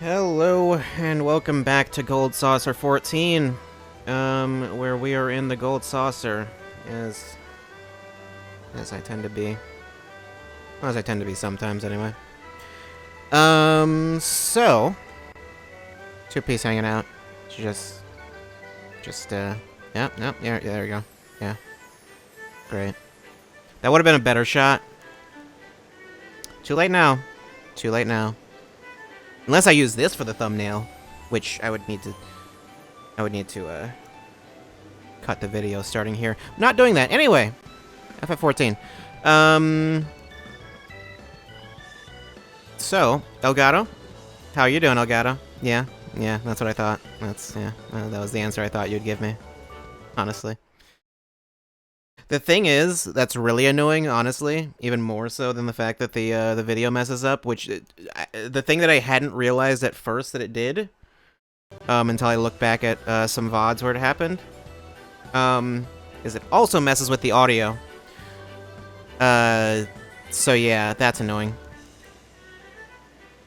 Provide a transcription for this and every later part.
Hello and welcome back to Gold Saucer 14, where we are in the Gold Saucer, as I tend to be. Well, as I tend to be sometimes, anyway. So, two-piece hanging out. Yeah, there we go. Yeah, great. That would have been a better shot. Too late now. Too late now. Unless I use this for the thumbnail, which I would need to cut the video starting here. I'm not doing that. Anyway, FF14. So, Elgato. How are you doing, Elgato? Yeah, that's what I thought. That was the answer I thought you'd give me. Honestly. The thing is, that's really annoying, honestly, even more so than the fact that the video messes up, which, the thing that I hadn't realized at first that it did, until I looked back at, some VODs where it happened, is it also messes with the audio. So yeah, that's annoying.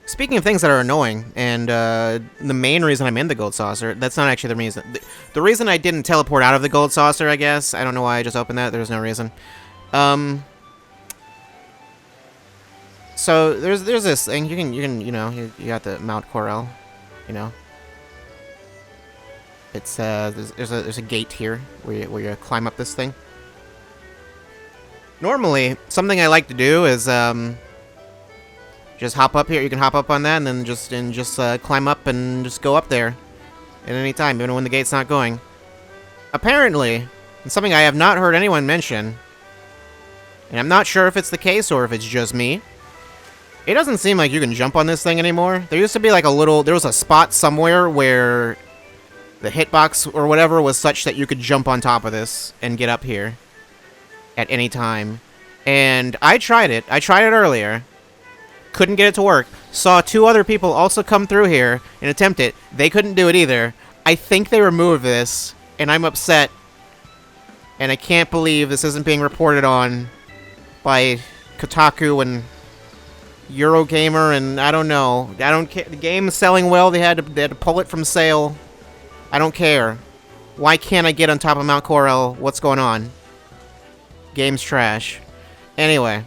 Speaking of things that are annoying, and the main reason I'm in the Gold Saucer, that's not actually the reason. The reason I didn't teleport out of the Gold Saucer, I guess, I don't know why I just opened that, there was no reason. So there's this thing, you know, you got the Mount Corel, you know. It's, there's a gate here where you climb up this thing. Normally, something I like to do is, just hop up here. You can hop up on that and then just climb up and just go up there at any time, even when the gate's not going. Apparently, and something I have not heard anyone mention, and I'm not sure if it's the case or if it's just me, it doesn't seem like you can jump on this thing anymore. There used to be like there was a spot somewhere where the hitbox or whatever was such that you could jump on top of this and get up here at any time. And I tried it. I tried it earlier. Couldn't get it to work. Saw two other people also come through here and attempt it. They couldn't do it either. I think they removed this, and I'm upset. And I can't believe this isn't being reported on by Kotaku and Eurogamer, and I don't know. I don't care. The game is selling well. They had to pull it from sale. I don't care. Why can't I get on top of Mount Corel? What's going on? Game's trash. Anyway,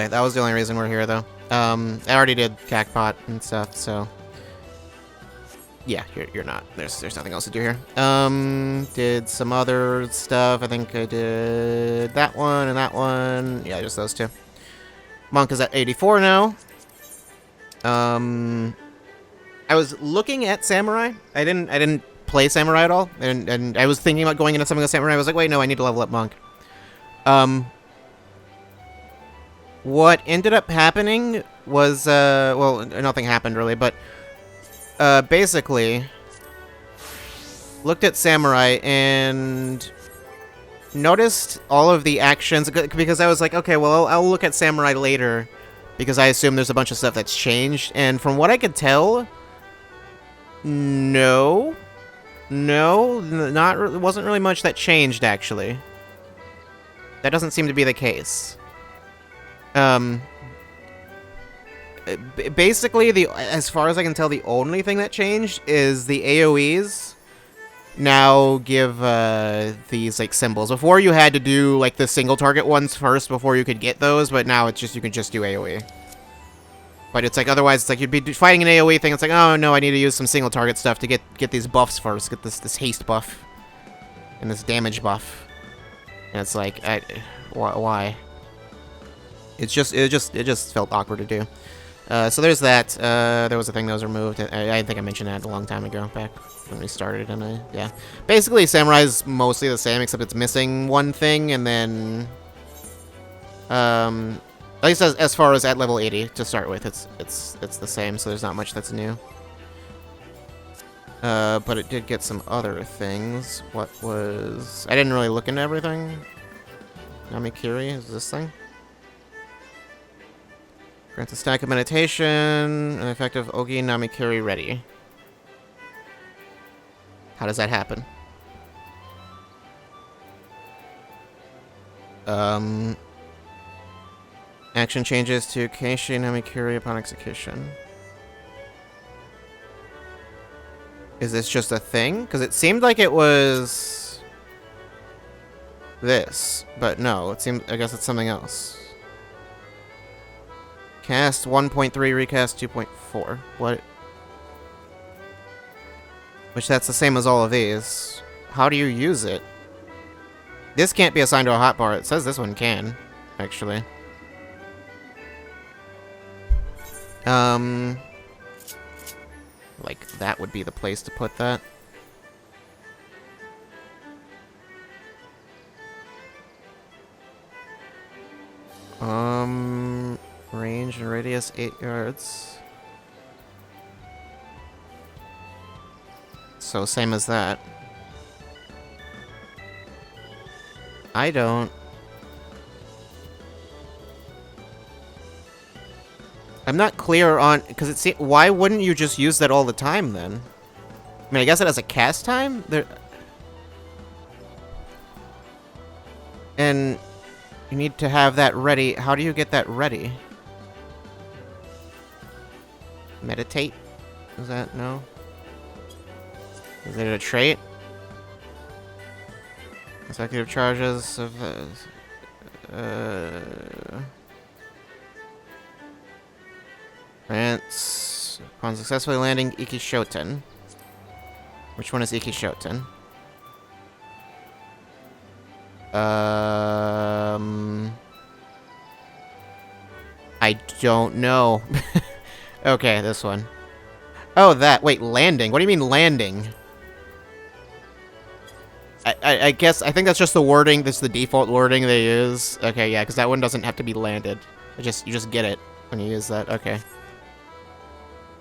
that was the only reason we're here, though. I already did Cacpot and stuff, so... Yeah, you're not. There's nothing else to do here. Did some other stuff. I think I did that one and that one. Yeah, just those two. Monk is at 84 now. I was looking at Samurai. I didn't play Samurai at all, and I was thinking about going into something with Samurai. I was like, wait, no, I need to level up Monk. What ended up happening was, well, nothing happened really, but, basically, looked at Samurai and noticed all of the actions, because I was like, okay, well, I'll look at Samurai later, because I assume there's a bunch of stuff that's changed, and from what I could tell, no, wasn't really much that changed, actually. That doesn't seem to be the case. Basically, as far as I can tell, the only thing that changed is the AoEs now give, these, like, symbols. Before, you had to do, like, the single target ones first before you could get those, but now it's just, you can just do AoE. But it's like, otherwise, it's like, you'd be fighting an AoE thing, it's like, oh, no, I need to use some single target stuff to get these buffs first, get this haste buff, and this damage buff. And it's like, why? It just felt awkward to do. So there's that. There was a thing that was removed. I think I mentioned that a long time ago, back when we started, and yeah. Basically, Samurai's mostly the same, except it's missing one thing, and then, at least as far as at level 80 to start with, it's the same. So there's not much that's new. But it did get some other things. What was? I didn't really look into everything. Namikiri is this thing. Grants a stack of meditation, an effective Ogi Namikiri ready. How does that happen? Action changes to Keishi Namikiri upon execution. Is this just a thing? Because it seemed like it was this, but no, it seems. I guess it's something else. Cast 1.3, recast 2.4. What? Which that's the same as all of these. How do you use it? This can't be assigned to a hotbar. It says this one can, actually. Like, that would be the place to put that. Range and radius 8 yards. So, same as that. I don't... I'm not clear on... Because it's... Why wouldn't you just use that all the time, then? I mean, I guess it has a cast time? There... And... You need to have that ready. How do you get that ready? Meditate? Is that... No? Is it a trait? Consecutive charges of... France. Upon successfully landing Ikishoten. Which one is Ikishoten? I don't know. Okay, this one. Oh, that. Wait, landing. What do you mean landing? I guess, I think that's just the wording. This is the default wording they use. Okay, yeah, because that one doesn't have to be landed. You just get it when you use that. Okay.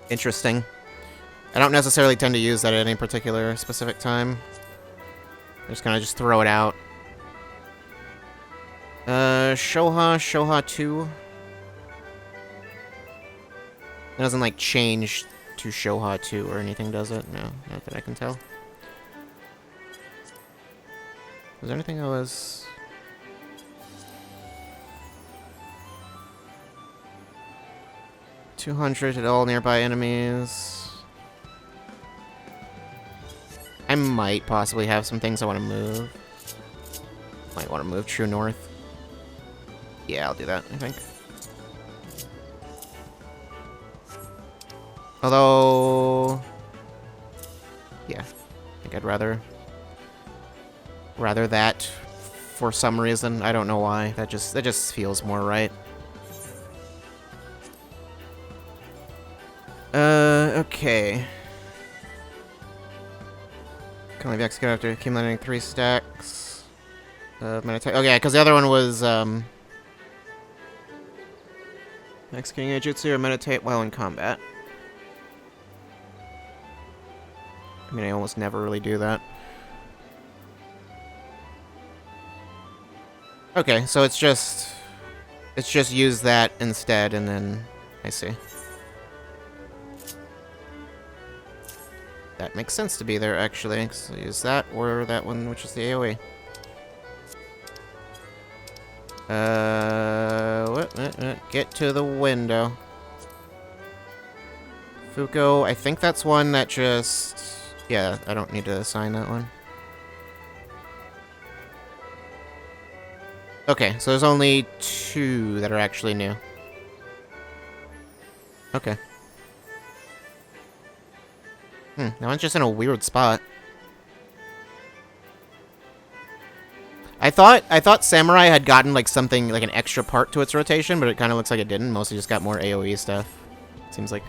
Interesting. I don't necessarily tend to use that at any particular specific time. I just kind of just throw it out. Shoha 2. It doesn't, like, change to Shoha 2 or anything, does it? No, not that I can tell. Was there anything that was... $200 at all nearby enemies. I might possibly have some things I want to move. Might want to move True North. Yeah, I'll do that, I think. Although... Yeah, I think I'd rather that for some reason. I don't know why. That just feels more right. Okay. Can leave execute after accumulating 3 stacks. Meditate. Okay, because the other one was, executing a jutsu or meditate while in combat. I mean, I almost never really do that. Okay, so it's just use that instead, and then I see. That makes sense to be there, actually. So use that, or that one, which is the AoE. Get to the window. Fuko, I think that's one that just... Yeah, I don't need to assign that one. Okay, so there's only 2 that are actually new. Okay. That one's just in a weird spot. I thought Samurai had gotten like something, like an extra part to its rotation, but it kind of looks like it didn't. Mostly just got more AoE stuff. Seems like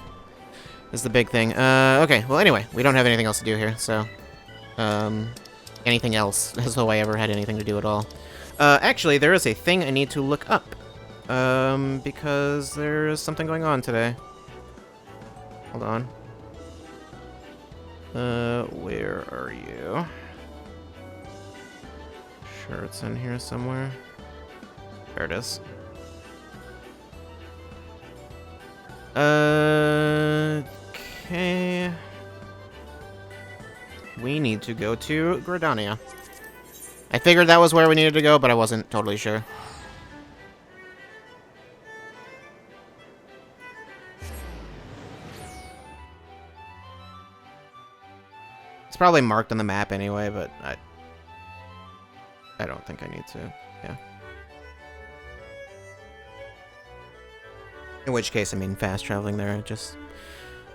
this is the big thing. Okay, well anyway, we don't have anything else to do here, so... anything else, as though I ever had anything to do at all. Actually, there is a thing I need to look up. Because there's something going on today. Hold on. Where are you? Sure it's in here somewhere. There it is. Okay. We need to go to Gridania. I figured that was where we needed to go, but I wasn't totally sure. It's probably marked on the map anyway, but I don't think I need to. Yeah. In which case, I mean, fast traveling there.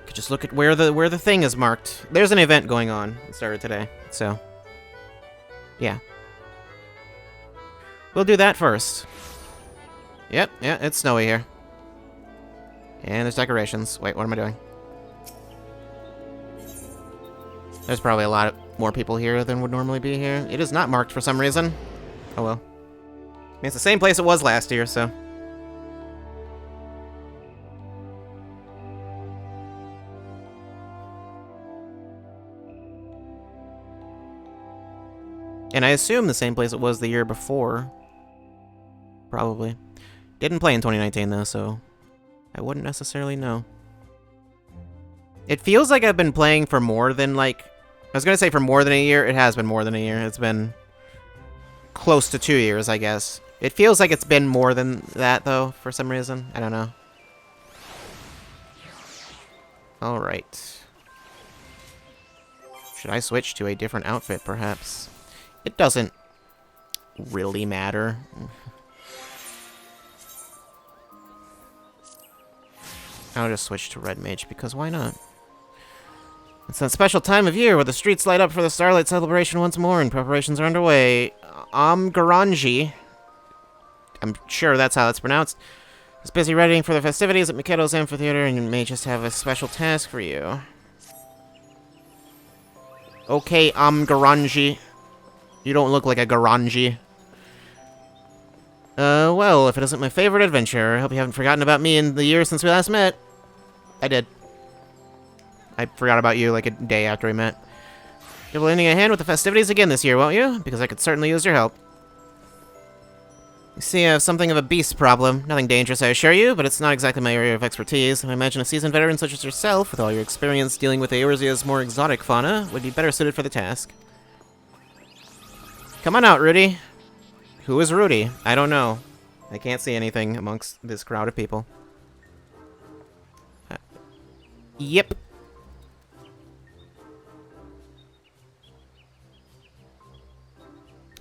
Could just look at where the thing is marked. There's an event going on. It started today, so yeah. We'll do that first. Yep, yeah, it's snowy here. And there's decorations. Wait, what am I doing? There's probably a lot more people here than would normally be here. It is not marked for some reason. Oh well. I mean, it's the same place it was last year, so. And I assume the same place it was the year before. Probably. Didn't play in 2019 though, so I wouldn't necessarily know. It feels like I've been playing for more than, like, I was gonna say for more than a year. It has been more than a year. It's been close to 2 years, I guess. It feels like it's been more than that, though, for some reason. I don't know. Alright. Should I switch to a different outfit, perhaps? It doesn't really matter. I'll just switch to Red Mage, because why not? It's that special time of year where the streets light up for the Starlight celebration once more and preparations are underway. Garanji, I'm sure that's how it's pronounced, is busy readying for the festivities at Mikedo's Amphitheater and may just have a special task for you. Okay, Garanji. You don't look like a Garanji. Well, if it isn't my favorite adventure, I hope you haven't forgotten about me in the year since we last met. I did. I forgot about you like a day after we met. You'll be lending a hand with the festivities again this year, won't you? Because I could certainly use your help. You see, I have something of a beast problem. Nothing dangerous, I assure you, but it's not exactly my area of expertise. I imagine a seasoned veteran such as yourself, with all your experience dealing with Eorzea's more exotic fauna, would be better suited for the task. Come on out, Rudy. Who is Rudy? I don't know. I can't see anything amongst this crowd of people. Yep.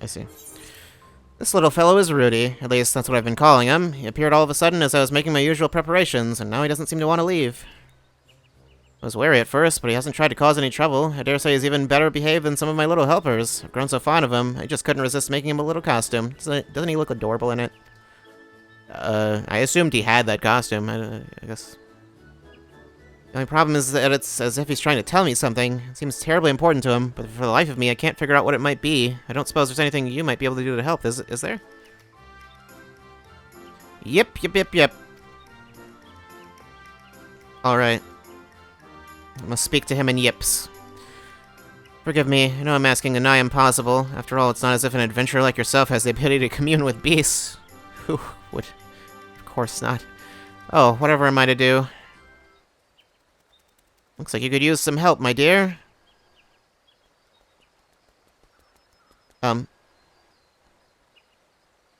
I see. This little fellow is Rudy. At least that's what I've been calling him. He appeared all of a sudden as I was making my usual preparations, and now he doesn't seem to want to leave. I was wary at first, but he hasn't tried to cause any trouble. I dare say he's even better behaved than some of my little helpers. I've grown so fond of him, I just couldn't resist making him a little costume. Doesn't he look adorable in it? I assumed he had that costume. I guess. The only problem is that it's as if he's trying to tell me something. It seems terribly important to him, but for the life of me, I can't figure out what it might be. I don't suppose there's anything you might be able to do to help, is there? Yep. Alright. I must speak to him in yips. Forgive me, I know I'm asking a nigh impossible. After all, it's not as if an adventurer like yourself has the ability to commune with beasts. Who would? Of course not. Oh, whatever am I to do? Looks like you could use some help, my dear.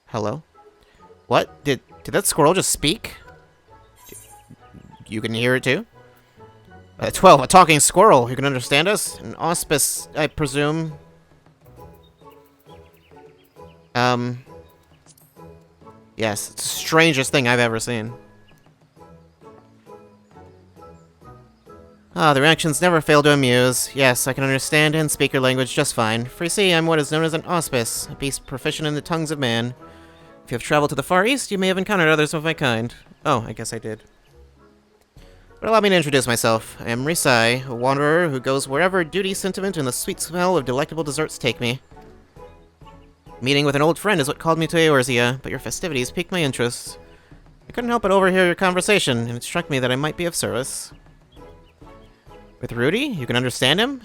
Hello? What? Did that squirrel just speak? You can hear it too? 12, a talking squirrel who can understand us? An auspice, I presume. Yes, it's the strangest thing I've ever seen. Ah, the reactions never fail to amuse. Yes, I can understand and speak your language just fine. For you see, I'm what is known as an auspice, a beast proficient in the tongues of man. If you have traveled to the Far East, you may have encountered others of my kind. Oh, I guess I did. But allow me to introduce myself. I am Risai, a wanderer who goes wherever duty, sentiment, and the sweet smell of delectable desserts take me. Meeting with an old friend is what called me to Eorzea, but your festivities piqued my interest. I couldn't help but overhear your conversation, and it struck me that I might be of service. With Rudy? You can understand him?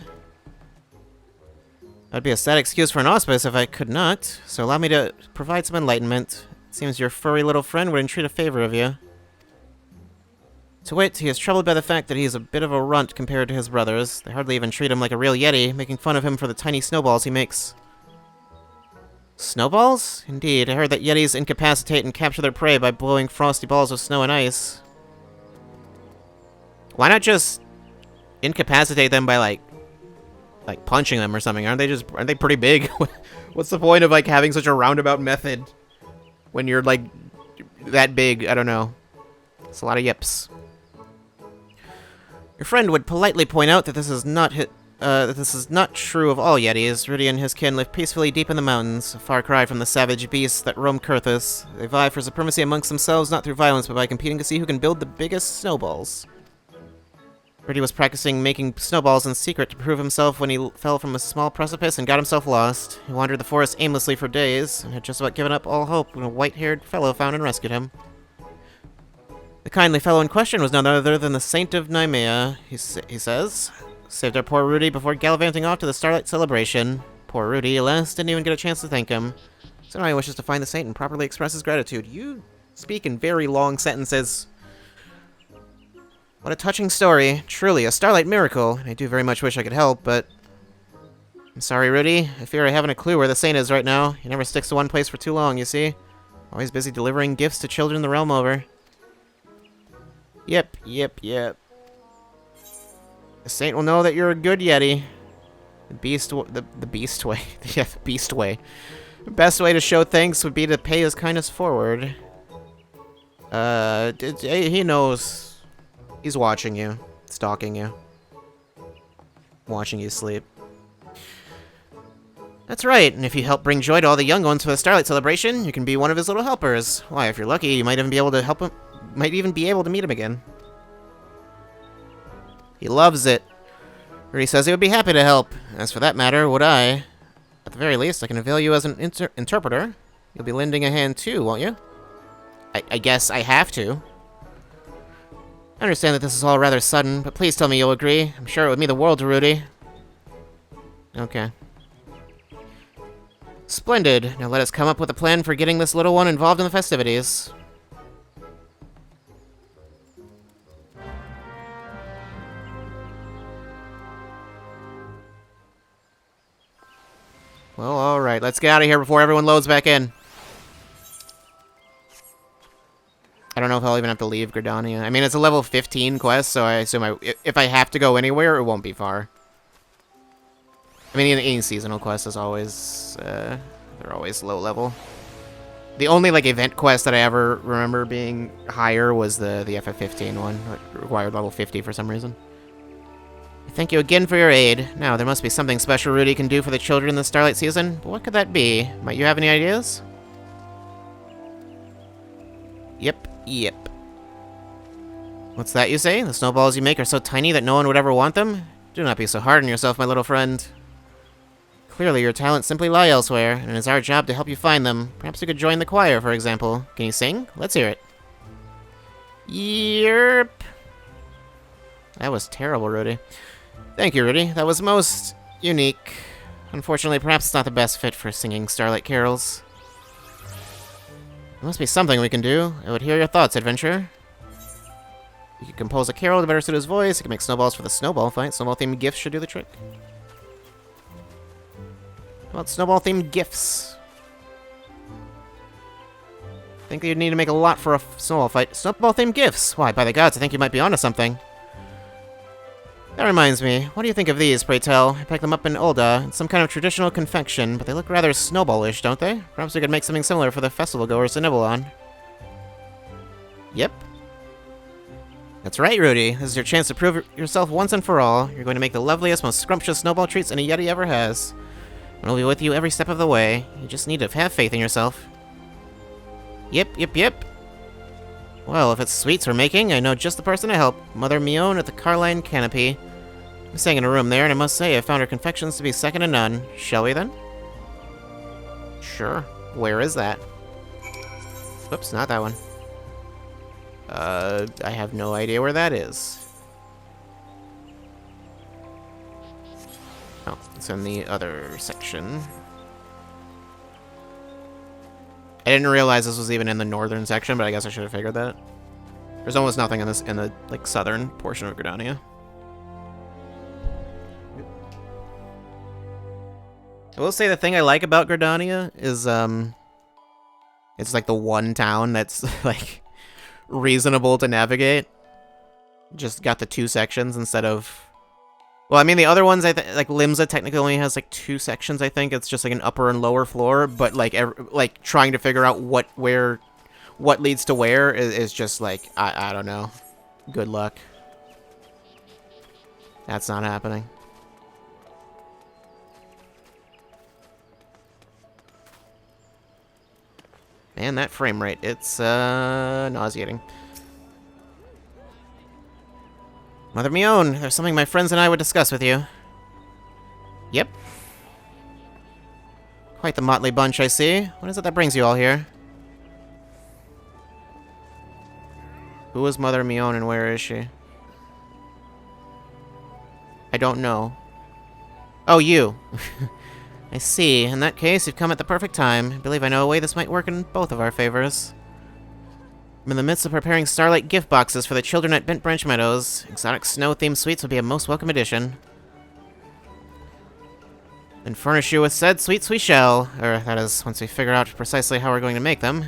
That'd be a sad excuse for an auspice if I could not, so allow me to provide some enlightenment. It seems your furry little friend would entreat a favor of you. To wit, he is troubled by the fact that he is a bit of a runt compared to his brothers. They hardly even treat him like a real yeti, making fun of him for the tiny snowballs he makes. Snowballs? Indeed, I heard that yetis incapacitate and capture their prey by blowing frosty balls of snow and ice. Why not just incapacitate them by, like, like, punching them or something. Aren't they pretty big? What's the point of, like, having such a roundabout method when you're, like, that big? I don't know. It's a lot of yips. Your friend would politely point out that this is not true of all Yetis. Rudy and his kin live peacefully deep in the mountains, a far cry from the savage beasts that roam Kurthus. They vie for supremacy amongst themselves, not through violence, but by competing to see who can build the biggest snowballs. Rudy was practicing making snowballs in secret to prove himself when he fell from a small precipice and got himself lost. He wandered the forest aimlessly for days, and had just about given up all hope when a white-haired fellow found and rescued him. The kindly fellow in question was none other than the Saint of Nemea, he says. Saved our poor Rudy before gallivanting off to the Starlight Celebration. Poor Rudy, alas, didn't even get a chance to thank him. So now he wishes to find the Saint and properly express his gratitude. You speak in very long sentences. What a touching story. Truly, a Starlight miracle. I do very much wish I could help, but... I'm sorry, Rudy. I fear I haven't a clue where the Saint is right now. He never sticks to one place for too long, you see. Always busy delivering gifts to children the realm over. Yep. The Saint will know that you're a good Yeti. The beast way. Yeah, the beast way. The best way to show thanks would be to pay his kindness forward. He knows. He's watching you. Stalking you. Watching you sleep. That's right, and if you help bring joy to all the young ones for the Starlight Celebration, you can be one of his little helpers. Why, if you're lucky, you might even be able to help him. Might even be able to meet him again. He loves it. Rudy says he would be happy to help. As for that matter, would I? At the very least, I can avail you as an interpreter. You'll be lending a hand too, won't you? I guess I have to. I understand that this is all rather sudden, but please tell me you'll agree. I'm sure it would mean the world to Rudy. Okay. Splendid. Now let us come up with a plan for getting this little one involved in the festivities. Well, alright. Let's get out of here before everyone loads back in. I don't know if I'll even have to leave Gridania. I mean, it's a level 15 quest, so I assume if I have to go anywhere, it won't be far. I mean, any seasonal quest is always, they're always low level. The only, like, event quest that I ever remember being higher was the FF15 one, that required level 50 for some reason. Thank you again for your aid. Now, there must be something special Rudy can do for the children in the Starlight season, but what could that be? Might you have any ideas? Yep. What's that you say? The snowballs you make are so tiny that no one would ever want them? Do not be so hard on yourself, my little friend. Clearly, your talents simply lie elsewhere, and it is our job to help you find them. Perhaps you could join the choir, for example. Can you sing? Let's hear it. Yerp. That was terrible, Rudy. Thank you, Rudy. That was most unique. Unfortunately, perhaps it's not the best fit for singing Starlight carols. There must be something we can do. I would hear your thoughts, adventurer. You can compose a carol to better suit his voice. You can make snowballs for the snowball fight. Snowball-themed gifts should do the trick. How about snowball-themed gifts? I think you'd need to make a lot for a snowball fight. Snowball-themed gifts! Why, by the gods, I think you might be onto something. That reminds me, what do you think of these, pray tell? I picked them up in Ulda. It's some kind of traditional confection, but they look rather snowballish, don't they? Perhaps we could make something similar for the festival goers to nibble on. Yep. That's right, Rudy. This is your chance to prove yourself once and for all. You're going to make the loveliest, most scrumptious snowball treats any Yeti ever has. And we'll be with you every step of the way. You just need to have faith in yourself. Yep. Well, if it's sweets we're making, I know just the person to help. Mother Mione at the Carline Canopy. I'm staying in a room there, and I must say I found her confections to be second to none. Shall we, then? Sure. Where is that? Oops, not that one. I have no idea where that is. Oh, it's in the other section. I didn't realize this was even in the northern section, but I guess I should have figured that. There's almost nothing in the like southern portion of Gridania. I will say the thing I like about Gridania is it's like the one town that's like reasonable to navigate. Just got the two sections instead of Well, I mean, the other ones, like Limsa technically only has like 2 sections, I think. It's just like an upper and lower floor, but like like trying to figure out what leads to where is just like, I don't know. Good luck. That's not happening. Man, that frame rate, it's nauseating. Mother Mion, there's something my friends and I would discuss with you. Yep. Quite the motley bunch, I see. What is it that brings you all here? Who is Mother Mion and where is she? I don't know. Oh, you. I see. In that case, you've come at the perfect time. I believe I know a way this might work in both of our favors. I'm in the midst of preparing Starlight gift boxes for the children at Bent Branch Meadows. Exotic snow-themed sweets would be a most welcome addition. And furnish you with said sweets we shall. Or, that is, once we figure out precisely how we're going to make them.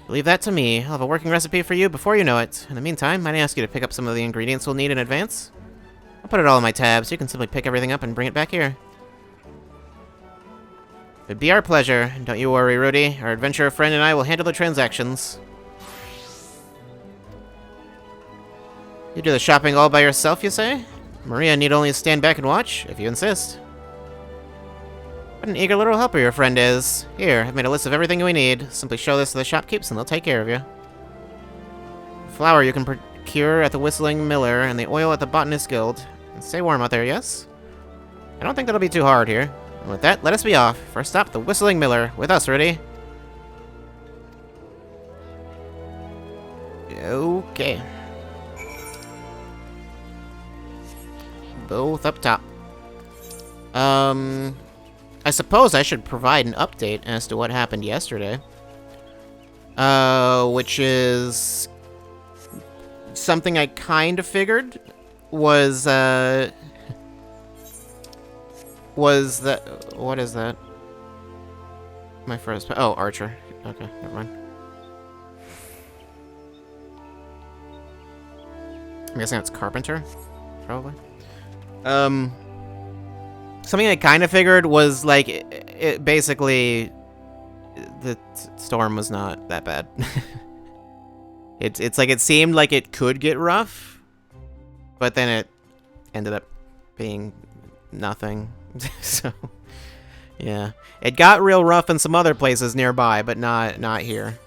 Leave that to me. I'll have a working recipe for you before you know it. In the meantime, might I ask you to pick up some of the ingredients we'll need in advance? I'll put it all in my tabs. You can simply pick everything up and bring it back here. It'd be our pleasure. Don't you worry, Rudy. Our adventurer friend and I will handle the transactions. You do the shopping all by yourself, you say? Maria need only stand back and watch, if you insist. What an eager little helper your friend is. Here, I've made a list of everything we need. Simply show this to the shopkeepers and they'll take care of you. Flour you can procure at the Whistling Miller and the oil at the Botanist Guild. And stay warm out there, yes? I don't think that'll be too hard here. And with that, let us be off. First stop, the Whistling Miller. With us, Rudy. Okay. Both up top. I suppose I should provide an update as to what happened yesterday. Which is something I kind of figured was that... What is that? My first... Oh, Archer. Okay, never mind. I'm guessing it's Carpenter? Probably. Something I kind of figured was, like, it basically... The storm was not that bad. It's like it seemed like it could get rough, but then it ended up being nothing. So, yeah. It got real rough in some other places nearby, but not here.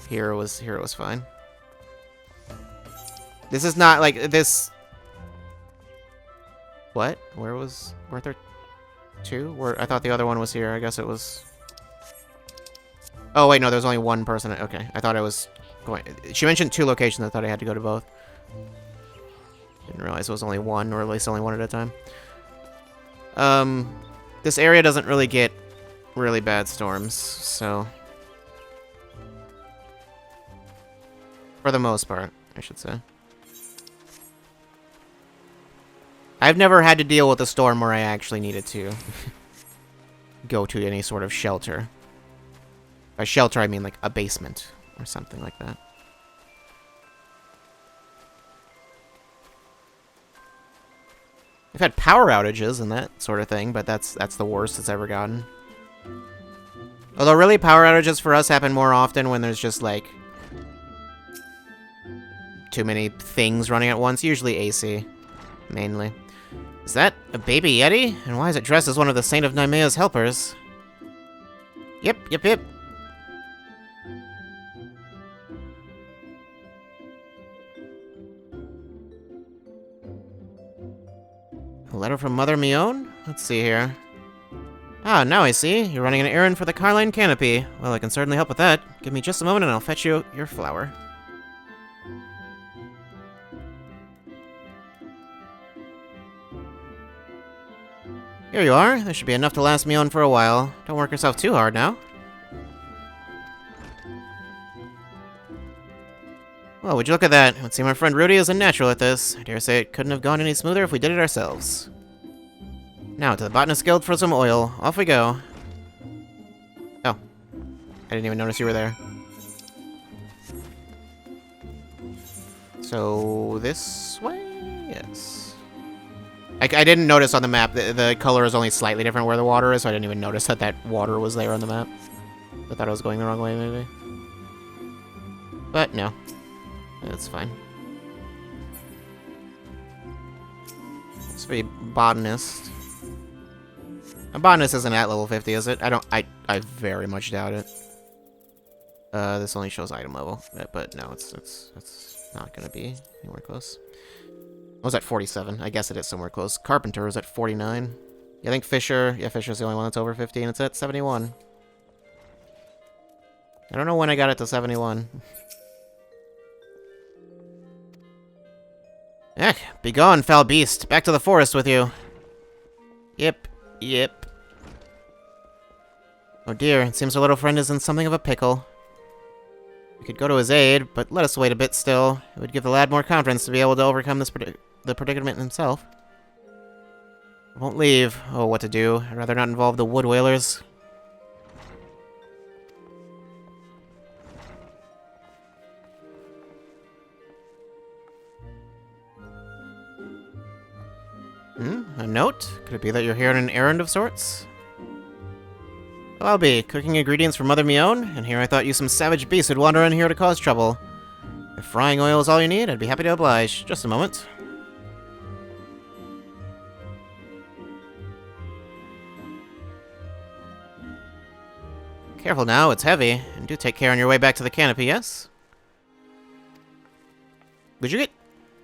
Here it was fine. This is not like this. What? Weren't there 2? I thought the other one was here. I guess it was. Oh wait, no, there's only one person. Okay, I thought I was going. She mentioned 2 locations. I thought I had to go to both. Didn't realize it was only one, or at least only one at a time. This area doesn't really get really bad storms, so for the most part, I should say. I've never had to deal with a storm where I actually needed to go to any sort of shelter. By shelter, I mean like a basement or something like that. We've had power outages and that sort of thing, but that's the worst it's ever gotten. Although really, power outages for us happen more often when there's just like too many things running at once, usually AC, mainly. Is that a baby Yeti? And why is it dressed as one of the Saint of Nymea's helpers? Yep. A letter from Mother Mion? Let's see here. Ah, now I see. You're running an errand for the Carline Canopy. Well, I can certainly help with that. Give me just a moment and I'll fetch you your flower. Here you are. There should be enough to last Mion for a while. Don't work yourself too hard now. Well, would you look at that? It would seem our friend Rudy is a natural at this. I dare say it couldn't have gone any smoother if we did it ourselves. Now, to the Botanist Guild for some oil. Off we go. Oh. I didn't even notice you were there. So, this way? Yes. I didn't notice on the map. The color is only slightly different where the water is, so I didn't even notice that water was there on the map. I thought I was going the wrong way, maybe. But no. That's fine. It's be botanist. A botanist isn't at level 50, is it? I very much doubt it. This only shows item level. But no, it's not gonna be anywhere close. I was at 47. I guess it is somewhere close. Carpenter is at 49. I think Fisher... Yeah, Fisher's the only one that's over 50, and it's at 71. I don't know when I got it to 71. Ech, begone, foul beast. Back to the forest with you. Yep, yep. Oh dear, it seems our little friend is in something of a pickle. We could go to his aid, but let us wait a bit still. It would give the lad more confidence to be able to overcome the predicament himself. I won't leave. Oh, what to do. I'd rather not involve the wood whalers. A note? Could it be that you're here on an errand of sorts? Well, I'll be cooking ingredients for Mother Mion, and here I thought you some savage beast would wander in here to cause trouble. If frying oil is all you need, I'd be happy to oblige. Just a moment. Careful now, it's heavy, and do take care on your way back to the canopy, yes? Would you get...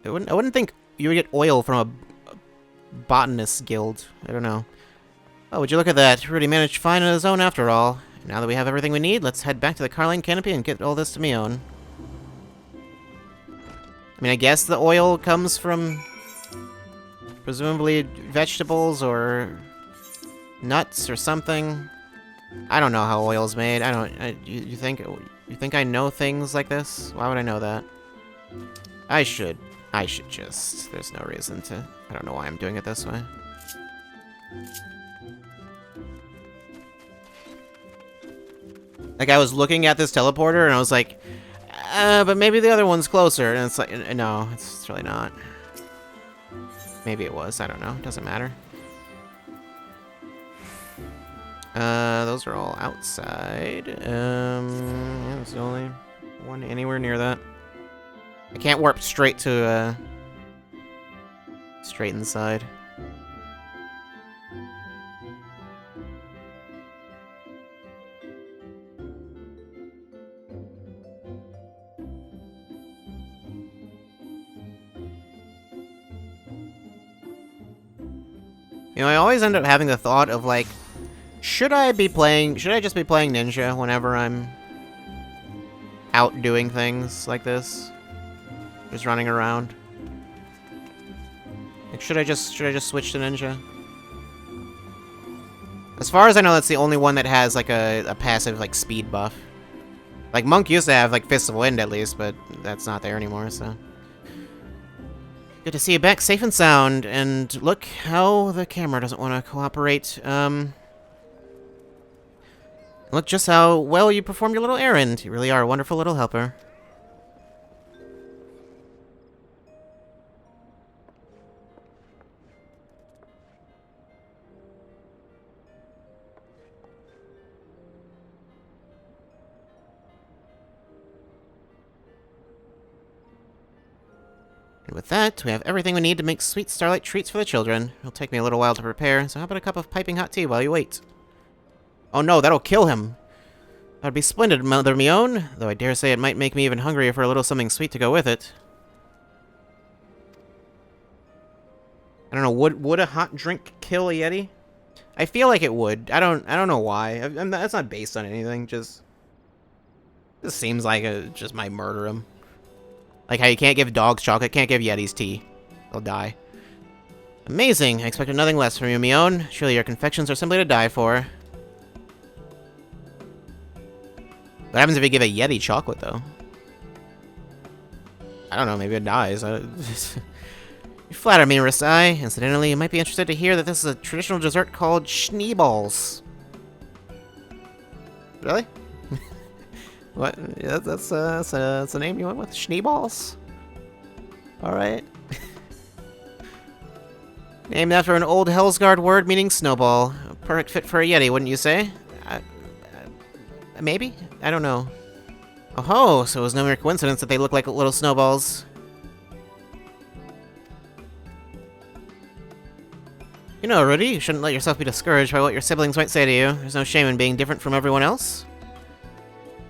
I wouldn't think you would get oil from a botanist guild. I don't know. Oh, would you look at that? Rudy managed fine on his own after all. Now that we have everything we need, let's head back to the Carline Canopy and get all this to Mion. I mean, I guess the oil comes from... presumably vegetables or... nuts or something. I don't know how oil's made. You think I know things like this? Why would I know that? I should just... There's no reason to... I don't know why I'm doing it this way. Like, I was looking at this teleporter, and I was like, but maybe the other one's closer. And it's like, no, it's really not. Maybe it was. I don't know. It doesn't matter. Those are all outside. Yeah, there's only one anywhere near that. I can't warp straight to, straight inside. You know, I always end up having the thought of, like, should I just be playing Ninja whenever I'm out doing things like this? Just running around? Like, should I just switch to Ninja? As far as I know, that's the only one that has, like, a passive, like, speed buff. Like, Monk used to have, like, Fists of Wind, at least, but that's not there anymore, so... Good to see you back safe and sound, and look how the camera doesn't want to cooperate. Look just how well you performed your little errand. You really are a wonderful little helper. And with that, we have everything we need to make sweet starlight treats for the children. It'll take me a little while to prepare, so how about a cup of piping hot tea while you wait? Oh no, that'll kill him! That'd be splendid, Mother Mion, though I dare say it might make me even hungrier for a little something sweet to go with it. I don't know, would a hot drink kill a Yeti? I feel like it would. I don't know why. That's not based on anything, just seems like it just might murder him. Like how you can't give dogs chocolate, can't give Yetis tea. They'll die. Amazing. I expected nothing less from you, Mion. Surely your confections are simply to die for. What happens if you give a Yeti chocolate, though? I don't know, maybe it dies. You flatter me, Rasai. Incidentally, you might be interested to hear that this is a traditional dessert called Schneeballs. Really? What? Yeah, that's a name you went with? Schneeballs? Alright. Named after an old Hellsguard word meaning snowball. A perfect fit for a Yeti, wouldn't you say? Maybe? I don't know. Oh, so it was no mere coincidence that they look like little snowballs. You know, Rudy, you shouldn't let yourself be discouraged by what your siblings might say to you. There's no shame in being different from everyone else.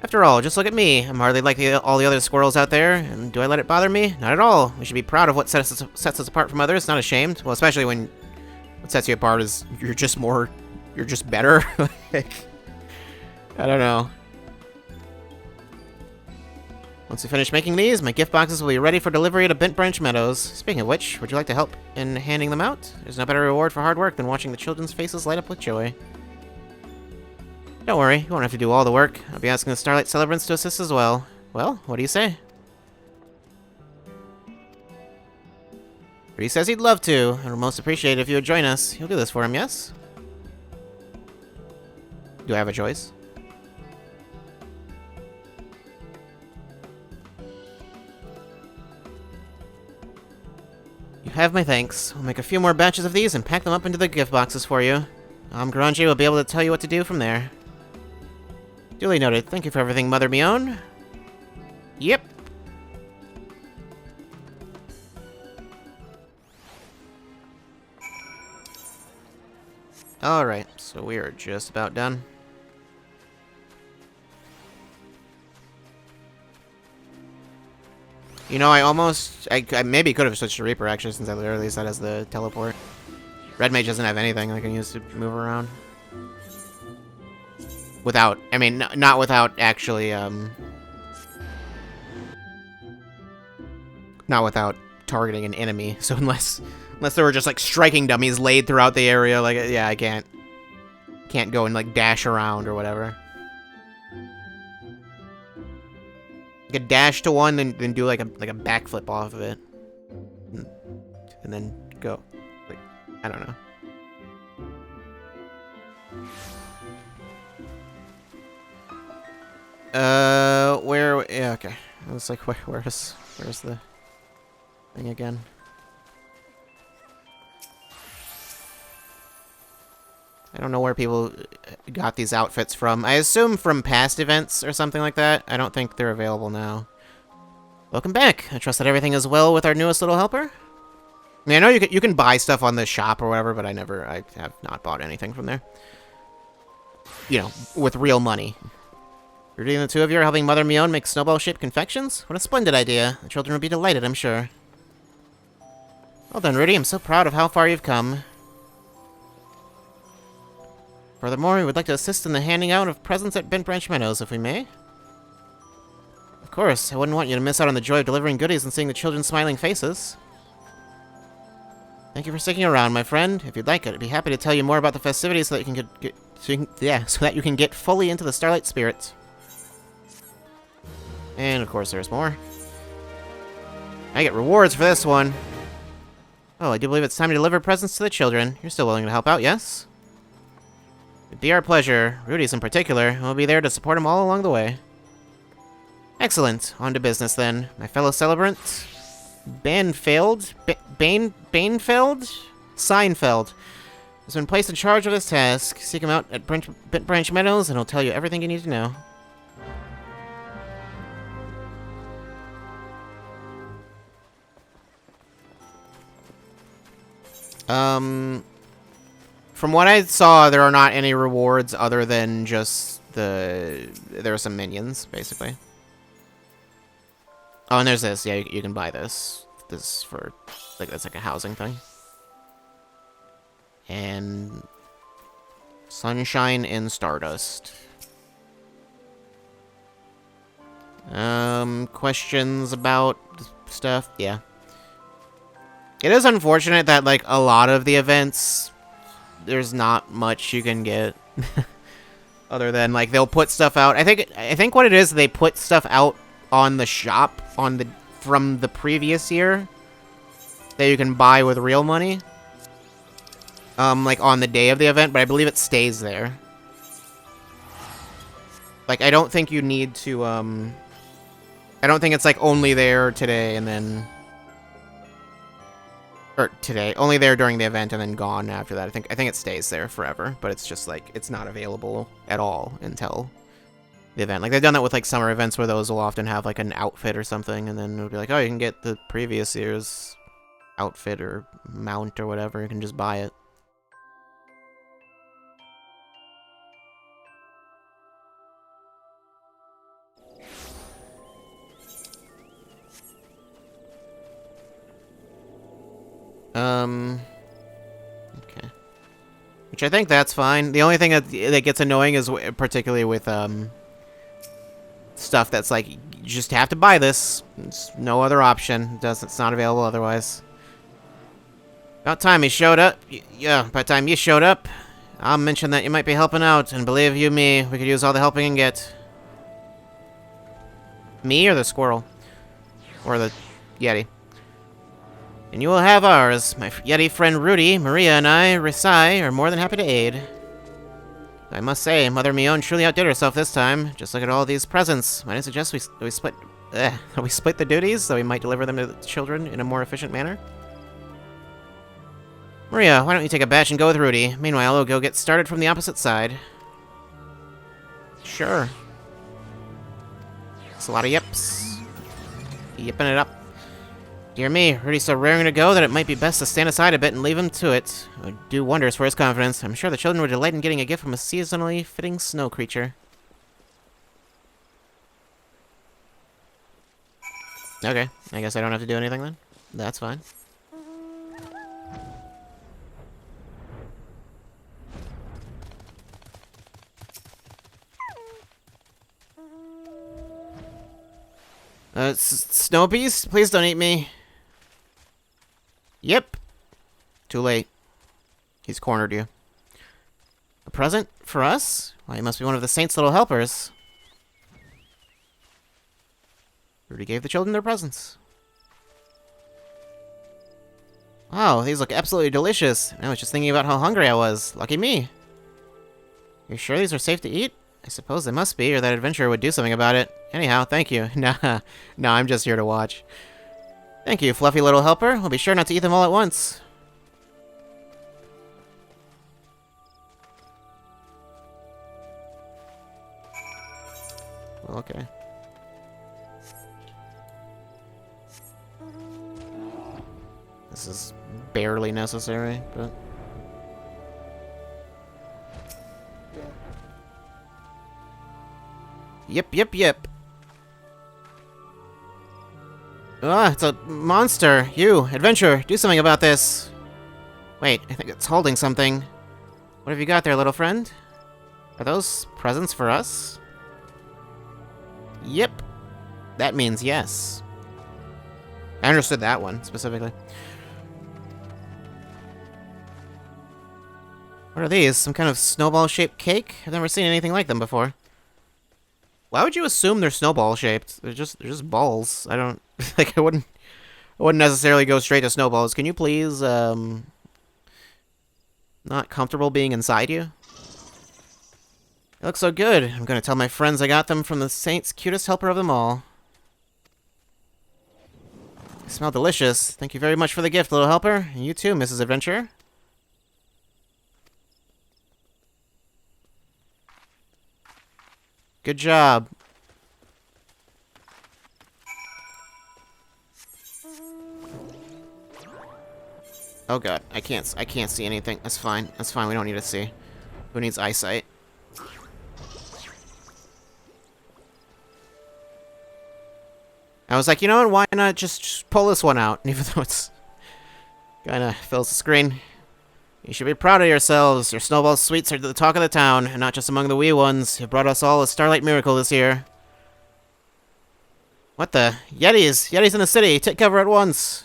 After all, just look at me. I'm hardly like all the other squirrels out there, and do I let it bother me? Not at all. We should be proud of what sets us apart from others, not ashamed. Well, especially when what sets you apart is you're just better. Like, I don't know. Once we finish making these, my gift boxes will be ready for delivery to Bent Branch Meadows. Speaking of which, would you like to help in handing them out? There's no better reward for hard work than watching the children's faces light up with joy. Don't worry, you won't have to do all the work. I'll be asking the Starlight Celebrants to assist as well. Well, what do you say? Rudy says he'd love to, and would most appreciate it if you would join us. You'll do this for him, yes? Do I have a choice? You have my thanks. I'll make a few more batches of these and pack them up into the gift boxes for you. Garanji will be able to tell you what to do from there. Duly noted. Thank you for everything, Mother Mion. Yep. Alright, so we are just about done. You know, I maybe could have switched to Reaper, actually, since I literally used that as the teleport. Red Mage doesn't have anything I can use to move around. Without, I mean, not without actually, not without targeting an enemy. So unless there were just, like, striking dummies laid throughout the area, like, yeah, I can't go and, like, dash around or whatever. You could dash to one, then do, like a backflip off of it. And then go. Like, I don't know. Yeah, okay. I was like, where's the thing again? I don't know where people got these outfits from. I assume from past events or something like that. I don't think they're available now. Welcome back. I trust that everything is well with our newest little helper. I mean, I know you can buy stuff on the shop or whatever, but I have not bought anything from there. You know, with real money. Rudy and the two of you are helping Mother Mion make snowball-shaped confections? What a splendid idea. The children would be delighted, I'm sure. Well done, Rudy. I'm so proud of how far you've come. Furthermore, we would like to assist in the handing out of presents at Bent Branch Meadows, if we may. Of course, I wouldn't want you to miss out on the joy of delivering goodies and seeing the children's smiling faces. Thank you for sticking around, my friend. If you'd like, I'd be happy to tell you more about the festivities so that you can get fully into the Starlight spirit. And of course, there's more. I get rewards for this one. Oh, I do believe it's time to deliver presents to the children. You're still willing to help out, yes? It'd be our pleasure, Rudy's in particular, and we'll be there to support him all along the way. Excellent. On to business, then. My fellow celebrant, Seinfeld, has been placed in charge of this task. Seek him out at Branch Meadows, and he'll tell you everything you need to know. From what I saw, there are not any rewards other than just there are some minions, basically. Oh, and there's this. Yeah, you can buy this. This is for, like, that's like a housing thing. And Sunshine and Stardust. Questions about stuff? Yeah. It is unfortunate that, like, a lot of the events, there's not much you can get. Other than, like, they'll put stuff out. I think what it is, they put stuff out on the shop from the previous year that you can buy with real money. Like, on the day of the event, but I believe it stays there. Like, I don't think you need to, I don't think it's, like, only there today and then Or today. Only there during the event and then gone after that. I think it stays there forever, but it's just like it's not available at all until the event. Like they've done that with like summer events where those will often have like an outfit or something, and then it'll be like, oh, you can get the previous year's outfit or mount or whatever. You can just buy it. Okay. Which I think that's fine. The only thing that gets annoying is particularly with stuff that's like you just have to buy this. It's no other option. It's not available otherwise. About time he showed up. Yeah, by the time you showed up, I'll mention that you might be helping out, and believe you me, we could use all the help we can get. Me or the squirrel? Or the Yeti? And you will have ours. My Yeti friend Rudy, Maria, and I, Risai, are more than happy to aid. I must say, Mother Mion truly outdid herself this time. Just look at all these presents. Might I suggest we split the duties so we might deliver them to the children in a more efficient manner? Maria, why don't you take a batch and go with Rudy? Meanwhile, we'll go get started from the opposite side. Sure. It's a lot of yips. Yipping it up. Dear me, Rudy's so raring to go that it might be best to stand aside a bit and leave him to it. It would do wonders for his confidence. I'm sure the children would delight in getting a gift from a seasonally fitting snow creature. Okay, I guess I don't have to do anything then. That's fine. Snow Beast, please don't eat me. Yep. Too late. He's cornered you. A present for us? Why, he must be one of the Saint's little helpers. Rudy gave the children their presents. Wow, these look absolutely delicious. I was just thinking about how hungry I was. Lucky me. You're sure these are safe to eat? I suppose they must be, or that adventurer would do something about it. Anyhow, thank you. Nah, I'm just here to watch. Thank you, fluffy little helper. We'll be sure not to eat them all at once. Well, okay. This is barely necessary, but... Yep. Ah, it's a monster. You, adventurer, do something about this. Wait, I think it's holding something. What have you got there, little friend? Are those presents for us? Yep. That means yes. I understood that one, specifically. What are these? Some kind of snowball-shaped cake? I've never seen anything like them before. Why would you assume they're snowball-shaped? They're just balls. I don't... like, I wouldn't necessarily go straight to snowballs. Can you please, not comfortable being inside you? They look so good. I'm gonna tell my friends I got them from the Saint's cutest helper of them all. They smell delicious. Thank you very much for the gift, little helper. And you too, Mrs. Adventurer. Good job. Oh god, I can't see anything. That's fine. That's fine. We don't need to see. Who needs eyesight? I was like, you know what? Why not just pull this one out? Even though it's kind of fills the screen. You should be proud of yourselves. Your snowball sweets are the talk of the town, and not just among the wee ones. You brought us all a starlight miracle this year. What the? Yetis! Yetis in the city! Take cover at once!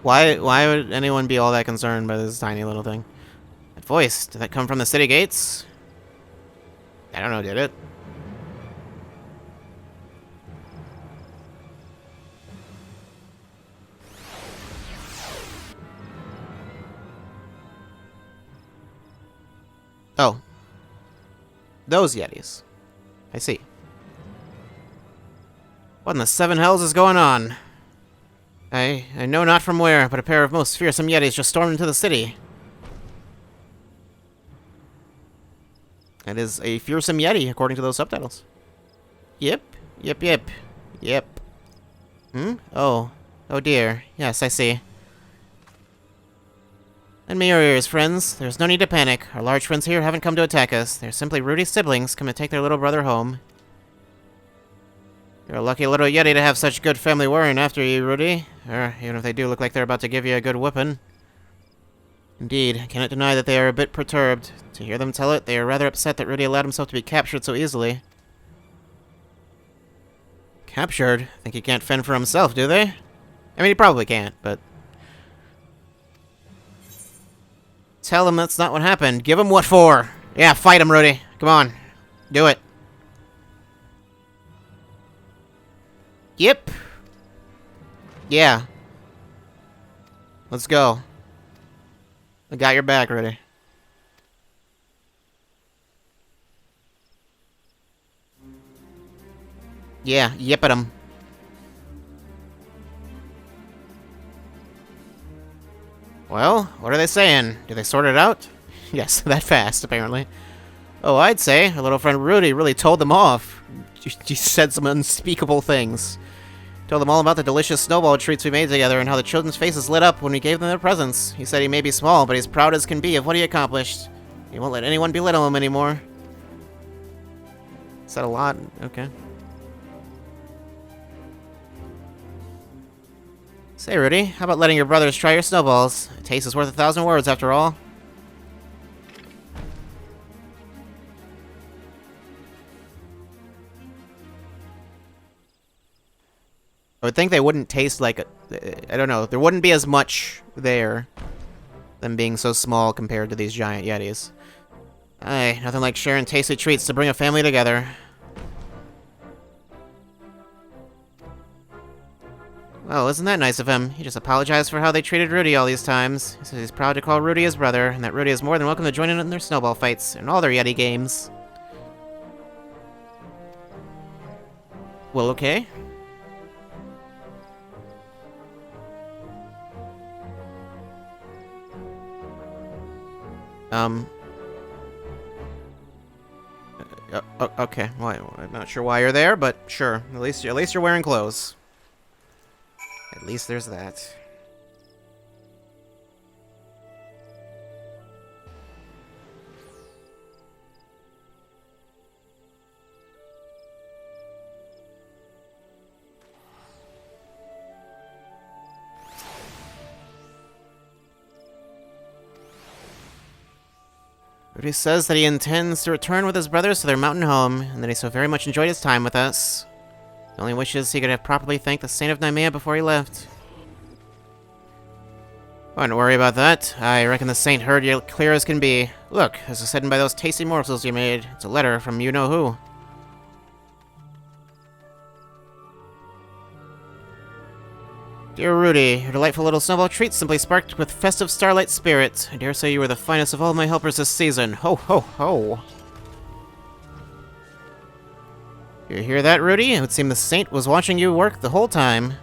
Why would anyone be all that concerned by this tiny little thing? That voice, did that come from the city gates? I don't know, did it? Oh. Those Yetis. I see. What in the seven hells is going on? I know not from where, but a pair of most fearsome yetis just stormed into the city. That is a fearsome yeti, according to those subtitles. Yep. Oh. Oh dear. Yes, I see. Lend me your ears, friends. There's no need to panic. Our large friends here haven't come to attack us. They're simply Rudy's siblings come to take their little brother home. You're a lucky little yeti to have such good family worrying after you, Rudy. Even if they do look like they're about to give you a good whipping. Indeed, I cannot deny that they are a bit perturbed. To hear them tell it, they are rather upset that Rudy allowed himself to be captured so easily. Captured? Think he can't fend for himself, do they? I mean, he probably can't, but... Tell him that's not what happened. Give him what for. Yeah, fight him, Rudy. Come on. Do it. Yep. Yeah. Let's go. I got your back, Rudy. Yeah, yip at him. Well, what are they saying? Do they sort it out? Yes, that fast, apparently. Oh, I'd say our little friend Rudy really told them off. She said some unspeakable things. Told them all about the delicious snowball treats we made together and how the children's faces lit up when we gave them their presents. He said he may be small, but he's proud as can be of what he accomplished. He won't let anyone belittle him anymore. Said a lot. Okay. Say, Rudy, how about letting your brothers try your snowballs? A taste is worth 1,000 words, after all. I would think they wouldn't taste like I don't know. There wouldn't be as much there, them being so small compared to these giant yetis. Aye, nothing like sharing tasty treats to bring a family together. Well, isn't that nice of him? He just apologized for how they treated Rudy all these times. He says he's proud to call Rudy his brother, and that Rudy is more than welcome to join in their snowball fights and all their Yeti games. Well, okay. Okay. Well, I'm not sure why you're there, but sure. At least you're wearing clothes. At least there's that. Rudy says that he intends to return with his brothers to their mountain home, and that he so very much enjoyed his time with us. He only wishes he could have properly thanked the Saint of Nemea before he left. Don't worry about that. I reckon the Saint heard you clear as can be. Look, this is hidden by those tasty morsels you made. It's a letter from you-know-who. Dear Rudy, your delightful little snowball treat simply sparked with festive starlight spirit. I dare say you were the finest of all my helpers this season. Ho, ho, ho. You hear that, Rudy? It would seem the Saint was watching you work the whole time.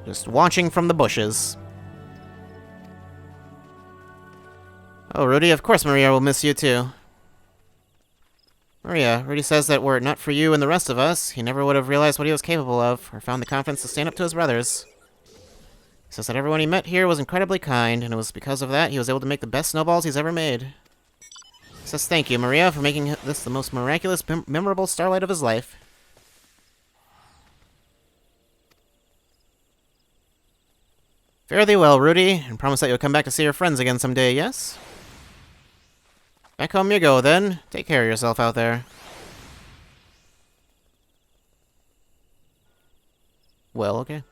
Just watching from the bushes. Oh, Rudy, of course Maria will miss you too. Maria, Rudy says that were it not for you and the rest of us, he never would have realized what he was capable of, or found the confidence to stand up to his brothers. He says that everyone he met here was incredibly kind, and it was because of that he was able to make the best snowballs he's ever made. He says thank you, Maria, for making this the most miraculous, memorable starlight of his life. Fare thee well, Rudy, and promise that you'll come back to see your friends again someday, yes? Back home you go, then. Take care of yourself out there. Well, okay.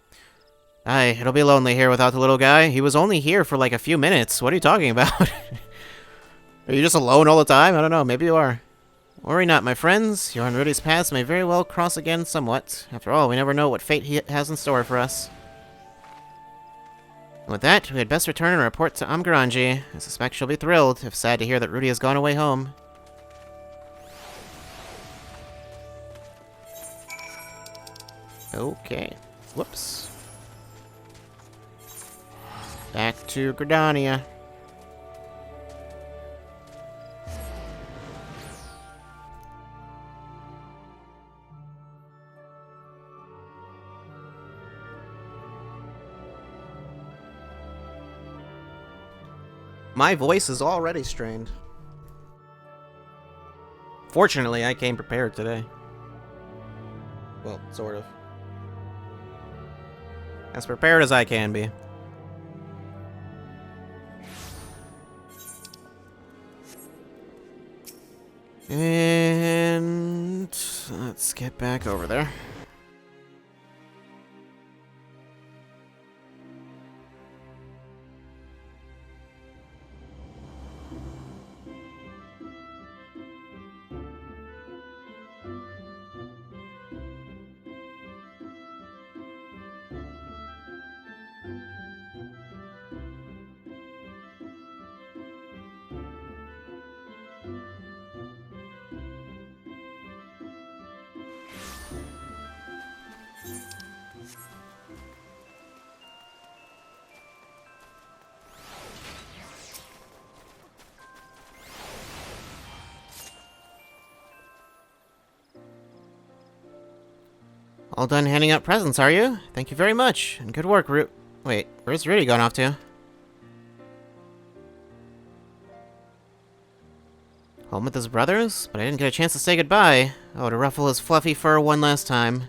Aye, it'll be lonely here without the little guy. He was only here for like a few minutes. What are you talking about? Are you just alone all the time? I don't know. Maybe you are. Worry not, my friends. Your and Rudy's paths may very well cross again somewhat. After all, we never know what fate he has in store for us. And with that, we had best return and report to Amgaranji. I suspect she'll be thrilled, if sad to hear that Rudy has gone away home. Okay. Whoops. Back to Gridania. My voice is already strained. Fortunately, I came prepared today. Well, sort of. As prepared as I can be. And let's get back over there. All done handing out presents, are you? Thank you very much, and good work, Wait, where's Rudy gone off to? Home with his brothers? But I didn't get a chance to say goodbye. Oh, to ruffle his fluffy fur one last time.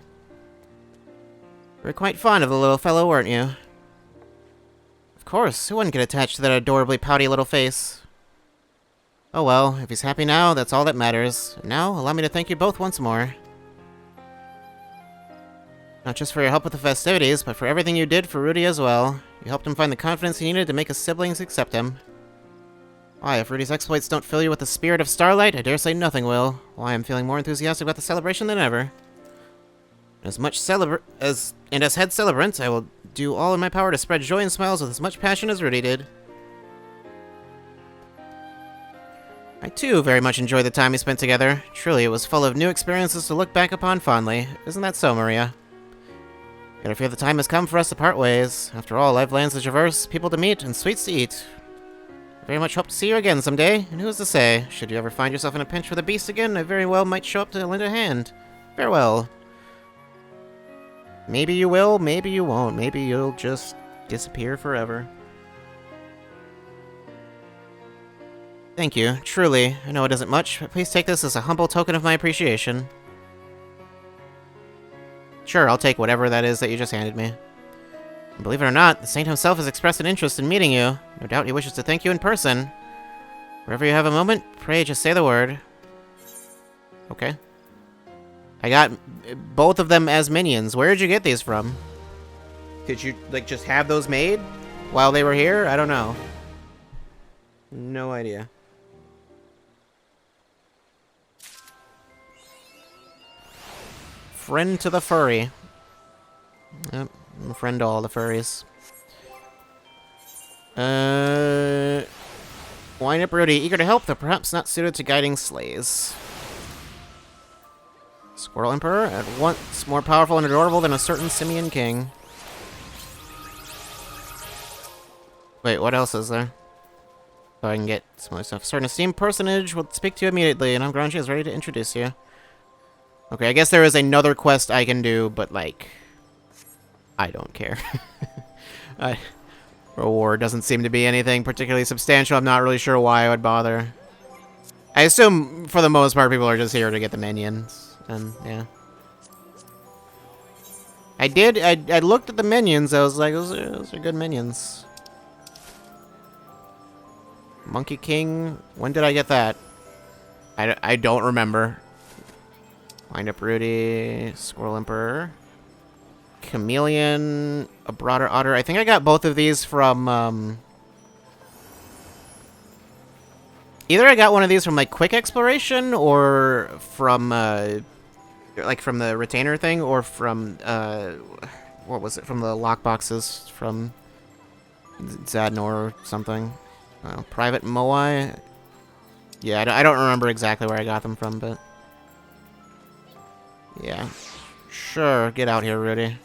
You were quite fond of the little fellow, weren't you? Of course, who wouldn't get attached to that adorably pouty little face? Oh well, if he's happy now, that's all that matters. And now, allow me to thank you both once more. Not just for your help with the festivities, but for everything you did for Rudy as well. You helped him find the confidence he needed to make his siblings accept him. Why, if Rudy's exploits don't fill you with the spirit of starlight, I dare say nothing will. Why, I'm feeling more enthusiastic about the celebration than ever. As head celebrant, I will do all in my power to spread joy and smiles with as much passion as Rudy did. I too very much enjoyed the time we spent together. Truly, it was full of new experiences to look back upon fondly. Isn't that so, Maria? Yet I fear the time has come for us to part ways. After all, I've lands to traverse, people to meet, and sweets to eat. I very much hope to see you again someday, and who is to say, should you ever find yourself in a pinch with a beast again, I very well might show up to lend a hand. Farewell. Maybe you will, maybe you won't. Maybe you'll just disappear forever. Thank you, truly. I know it isn't much, but please take this as a humble token of my appreciation. Sure, I'll take whatever that is that you just handed me. And believe it or not, the Saint himself has expressed an interest in meeting you. No doubt he wishes to thank you in person. Wherever you have a moment, pray just say the word. Okay. I got both of them as minions. Where did you get these from? Did you, like, just have those made while they were here? I don't know. No idea. Friend to the furry. Yep, I'm a friend to all the furries. Wind up Rudy, eager to help, though perhaps not suited to guiding sleighs. Squirrel Emperor, at once more powerful and adorable than a certain Simian King. Wait, what else is there? So I can get some other stuff. Certain esteemed personage will speak to you immediately, and Granchi is ready to introduce you. Okay, I guess there is another quest I can do, but, like, I don't care. Reward doesn't seem to be anything particularly substantial. I'm not really sure why I would bother. I assume, for the most part, people are just here to get the minions. And, yeah. I looked at the minions. I was like, those are good minions. Monkey King. When did I get that? I don't remember. Wind up Rudy. Squirrel Emperor. Chameleon. A broader otter. I think I got both of these from, either I got one of these from, like, Quick Exploration, or from, like, from the retainer thing, or from, what was it? From the lockboxes from Zadnor or something. Private Moai. Yeah, I don't remember exactly where I got them from, but yeah. Sure, get out here, Rudy.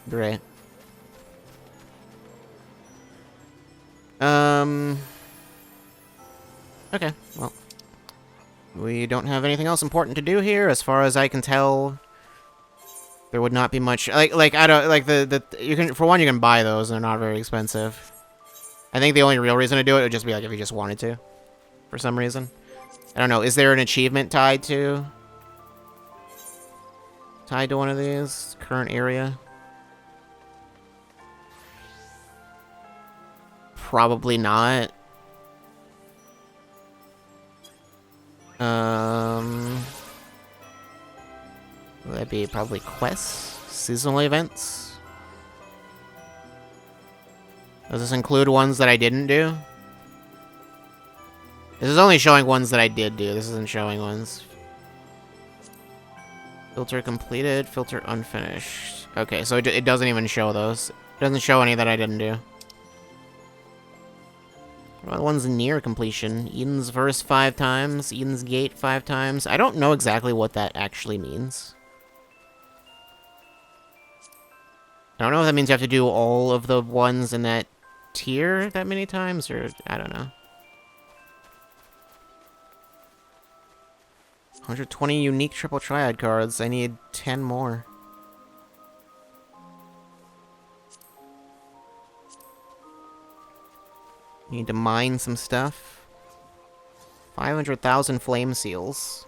Great. Okay, well. We don't have anything else important to do here, as far as I can tell. There would not be much, like I don't, like, you can, for one, you can buy those, and they're not very expensive. I think the only real reason to do it would just be, like, if you just wanted to, for some reason. I don't know, is there an achievement tied to one of these? Current area? Probably not. Would that be probably quests? Seasonal events? Does this include ones that I didn't do? This is only showing ones that I did do. This isn't showing ones. Filter completed, filter unfinished. Okay, so it doesn't even show those. It doesn't show any that I didn't do. What about the ones near completion? Eden's Verse 5 times, Eden's Gate 5 times. I don't know exactly what that actually means. I don't know if that means you have to do all of the ones in that tier that many times, or I don't know. 120 unique triple triad cards. I need 10 more. Need to mine some stuff. 500,000 flame seals.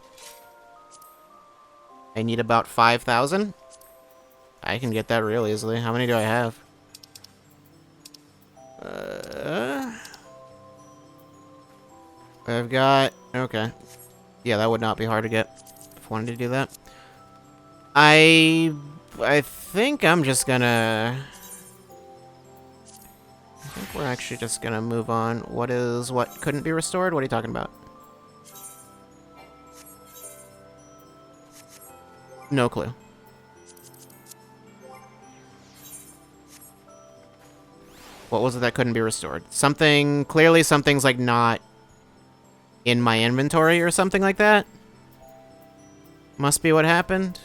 I need about 5,000. I can get that real easily. How many do I have? I've got... Okay. Yeah, that would not be hard to get if I wanted to do that. I think I'm just gonna... I think we're actually just gonna move on. What couldn't be restored? What are you talking about? No clue. What was it that couldn't be restored? Something, clearly something's like not in my inventory or something like that. Must be what happened.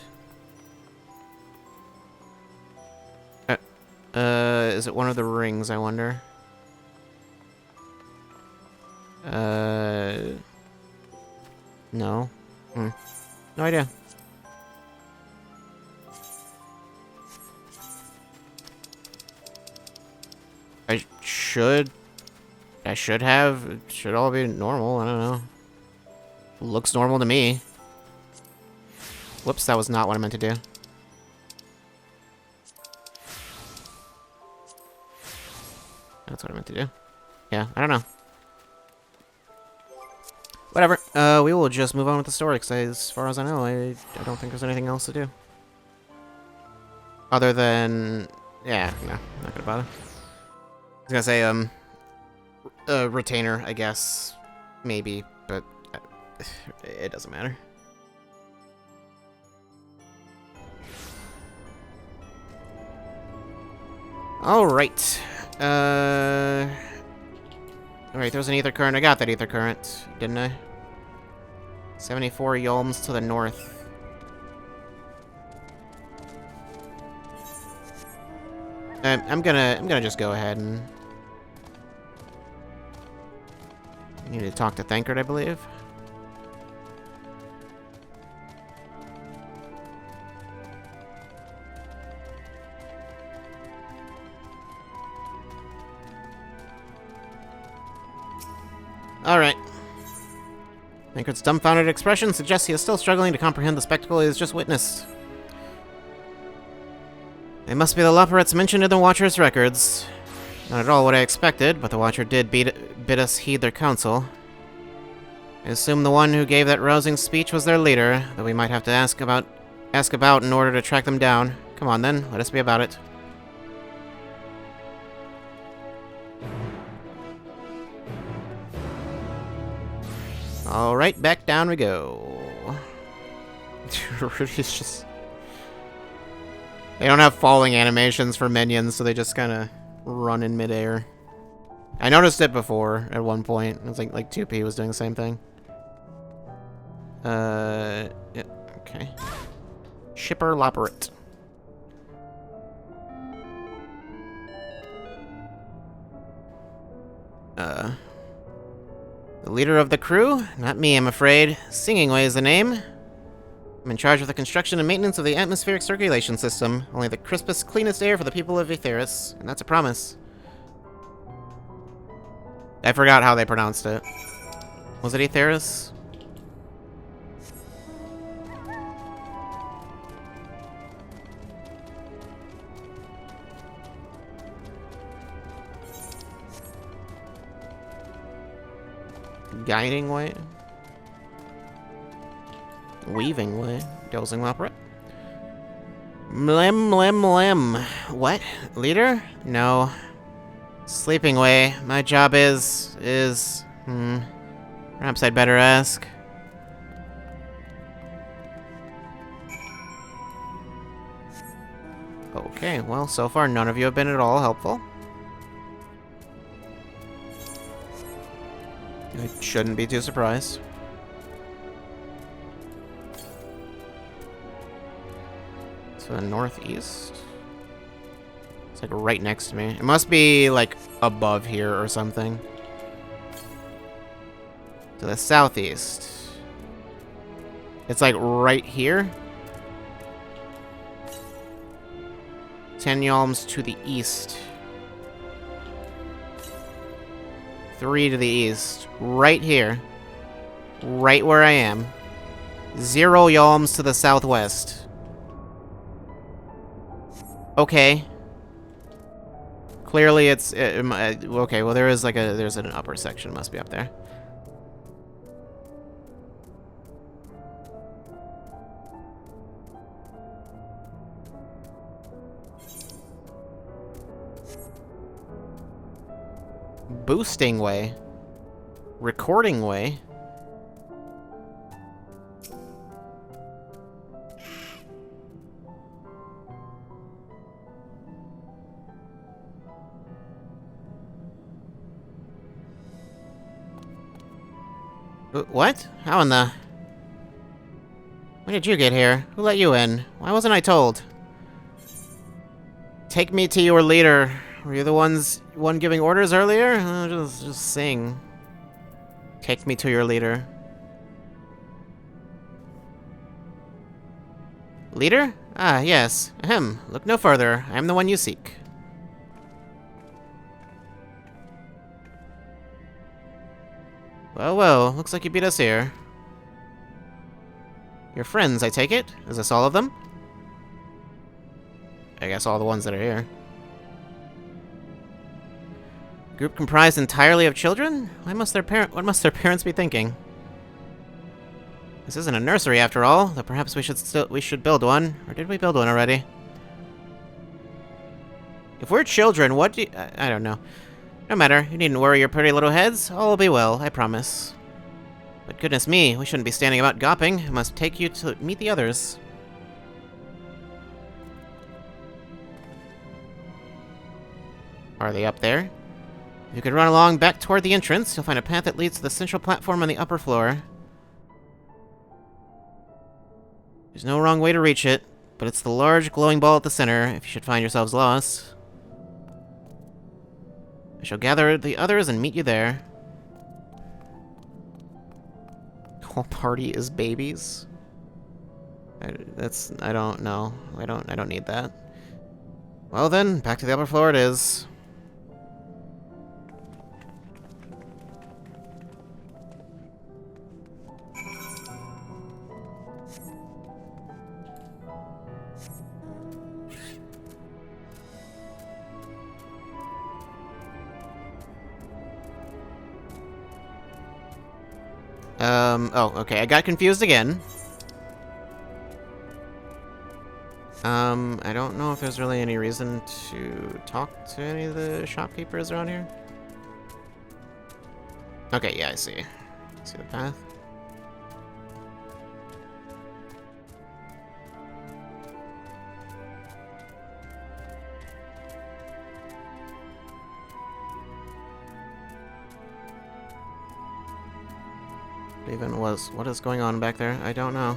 Is it one of the rings, I wonder? No. No idea. I should have. It should all be normal. I don't know. Looks normal to me. Whoops, that was not what I meant to do. That's what I meant to do. Yeah, I don't know. Whatever. We will just move on with the story, because as far as I know, I don't think there's anything else to do. Other than... Yeah, no, not gonna bother. I was gonna say, retainer, I guess. Maybe, but it doesn't matter. Alright. Alright, there's an ether current. I got that ether current, didn't I? 74 yolms to the north. I'm gonna just go ahead and... I need to talk to Thankard, I believe. Alright. Thankard's dumbfounded expression suggests he is still struggling to comprehend the spectacle he has just witnessed. It must be the Loporets mentioned in the Watcher's records. Not at all what I expected, but the Watcher did bid us heed their counsel. I assume the one who gave that rousing speech was their leader, though we might have to ask about in order to track them down. Come on then, let us be about it. Alright, back down we go. Rudy's just... They don't have falling animations for minions, so they just kind of run in midair. I noticed it before at one point. It was like 2P was doing the same thing. Yeah, Okay. Shipper Loperate. The leader of the crew? Not me, I'm afraid. Singingway is the name. I'm in charge of the construction and maintenance of the atmospheric circulation system. Only the crispest, cleanest air for the people of Aetheris. And that's a promise. I forgot how they pronounced it. Was it Aetheris? Guiding way? Weaving way? Dozing Loperate? Mlem. What? Leader? No. Sleeping way. My job is... Perhaps I'd better ask. Okay, well, so far none of you have been at all helpful. I shouldn't be too surprised. To the northeast? It's like right next to me. It must be like above here or something. To the southeast. It's like right here. 10 yalms to the east. 3 to the east. Right here. Right where I am. 0 yalms to the southwest. Okay. Clearly it's... okay, well there is like a... There's an upper section. Must be up there. Boosting way. Recording way. What? How in the... When did you get here? Who let you in? Why wasn't I told? Take me to your leader. Were you the one giving orders earlier? Just sing. Take me to your leader. Leader? Ah, yes. Ahem. Look no further. I am the one you seek. Well, looks like you beat us here. Your friends, I take it? Is this all of them? I guess all the ones that are here. Group comprised entirely of children? What must their parents be thinking? This isn't a nursery after all, though perhaps we should build one. Or did we build one already? If we're children, what do you... I don't know. No matter, you needn't worry your pretty little heads. All will be well, I promise. But goodness me, we shouldn't be standing about gawping. I must take you to meet the others. Are they up there? If you could run along back toward the entrance, you'll find a path that leads to the central platform on the upper floor. There's no wrong way to reach it, but it's the large glowing ball at the center, if you should find yourselves lost. I shall gather the others and meet you there. Whole party is babies? I don't know. I don't need that. Well then, back to the upper floor it is. Oh, okay, I got confused again. I don't know if there's really any reason to talk to any of the shopkeepers around here. Okay, yeah, I see. See the path? What is going on back there? I don't know.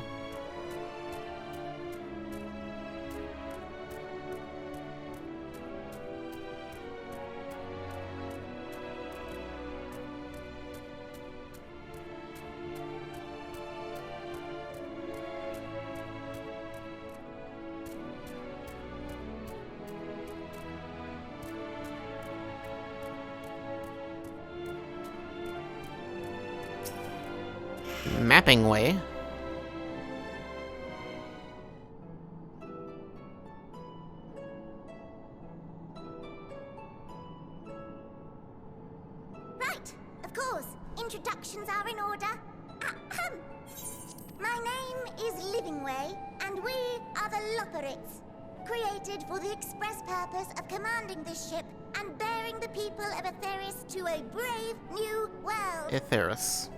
Mapping way. Right, of course. Introductions are in order. Ahem. My name is Living Way, and we are the Loporits, created for the express purpose of commanding this ship and bearing the people of Aetheris to a brave new world. Aetheris.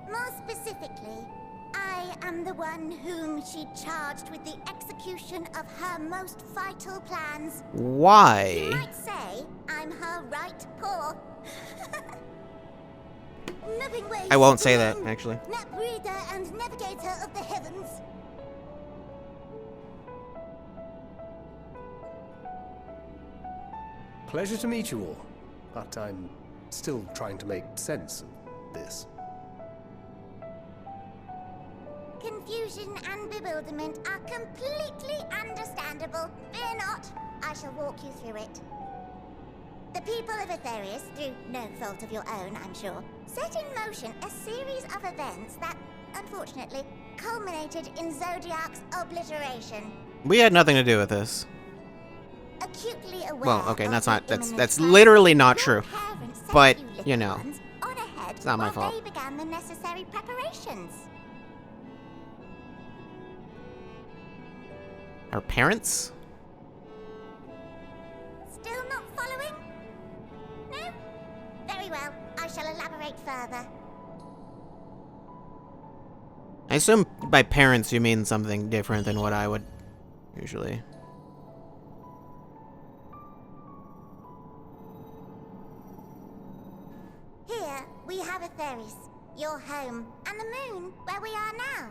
More specifically, I am the one whom she charged with the execution of her most vital plans. Why? You might say I'm her right paw. Living Way, I won't say that, actually. Map reader and navigator of the heavens. Pleasure to meet you all, but I'm still trying to make sense of this. Confusion and bewilderment are completely understandable. Fear not, I shall walk you through it. The people of Aetheris, through no fault of your own, I'm sure, set in motion a series of events that, unfortunately, culminated in Zodiac's obliteration. We had nothing to do with this. Acutely aware Well, okay, of that's the not that's imminent threat, literally not your true. parents sent But, little you know, ones on ahead it's not my while fault. They began the necessary preparations. Our parents? Still not following? No? Very well. I shall elaborate further. I assume by parents you mean something different than what I would usually. Here we have Aetheris, your home, and the moon, where we are now.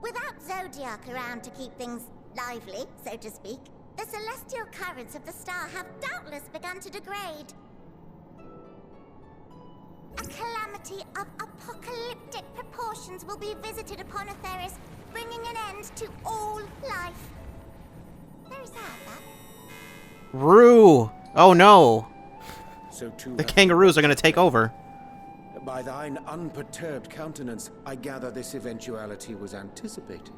Without Zodiac around to keep things lively, so to speak, the celestial currents of the star have doubtless begun to degrade. A calamity of apocalyptic proportions will be visited upon Aetheris, bringing an end to all life. Very sad, that. Rue! Oh no! So too The hath- kangaroos are gonna take over. By thine unperturbed countenance, I gather this eventuality was anticipated.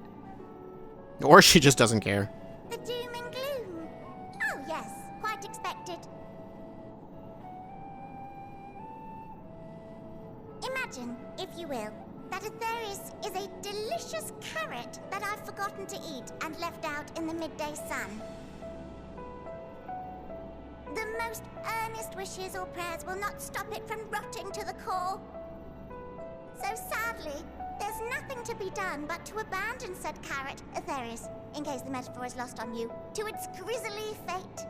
Or she just doesn't care. The doom and gloom. Oh yes, quite expected. Imagine, if you will, that Aetheris is a delicious carrot that I've forgotten to eat and left out in the midday sun. The most earnest wishes or prayers will not stop it from rotting to the core. So sadly, there's nothing to be done but to abandon said carrot, Aetheris, in case the metaphor is lost on you, to its grisly fate.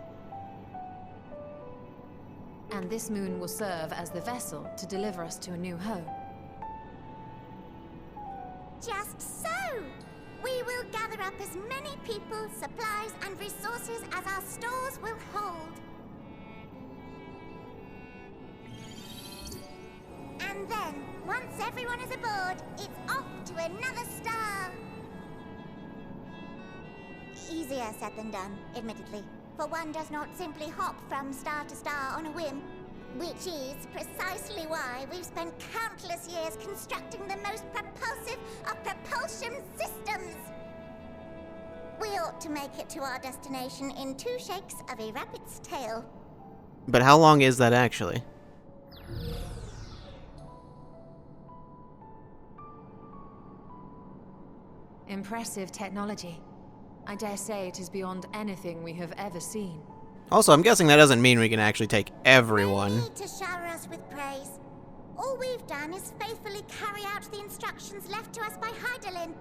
And this moon will serve as the vessel to deliver us to a new home. Just so! We will gather up as many people, supplies, and resources as our stores will hold. And then, once everyone is aboard, it's off to another star. Easier said than done, admittedly, for one does not simply hop from star to star on a whim, which is precisely why we've spent countless years constructing the most propulsive of propulsion systems. We ought to make it to our destination in 2 shakes of a rabbit's tail. But how long is that actually? Impressive technology. I dare say it is beyond anything we have ever seen. Also, I'm guessing that doesn't mean we can actually take No everyone. need to shower us with praise. All we've done is faithfully carry out the instructions left to us by Hydaelyn.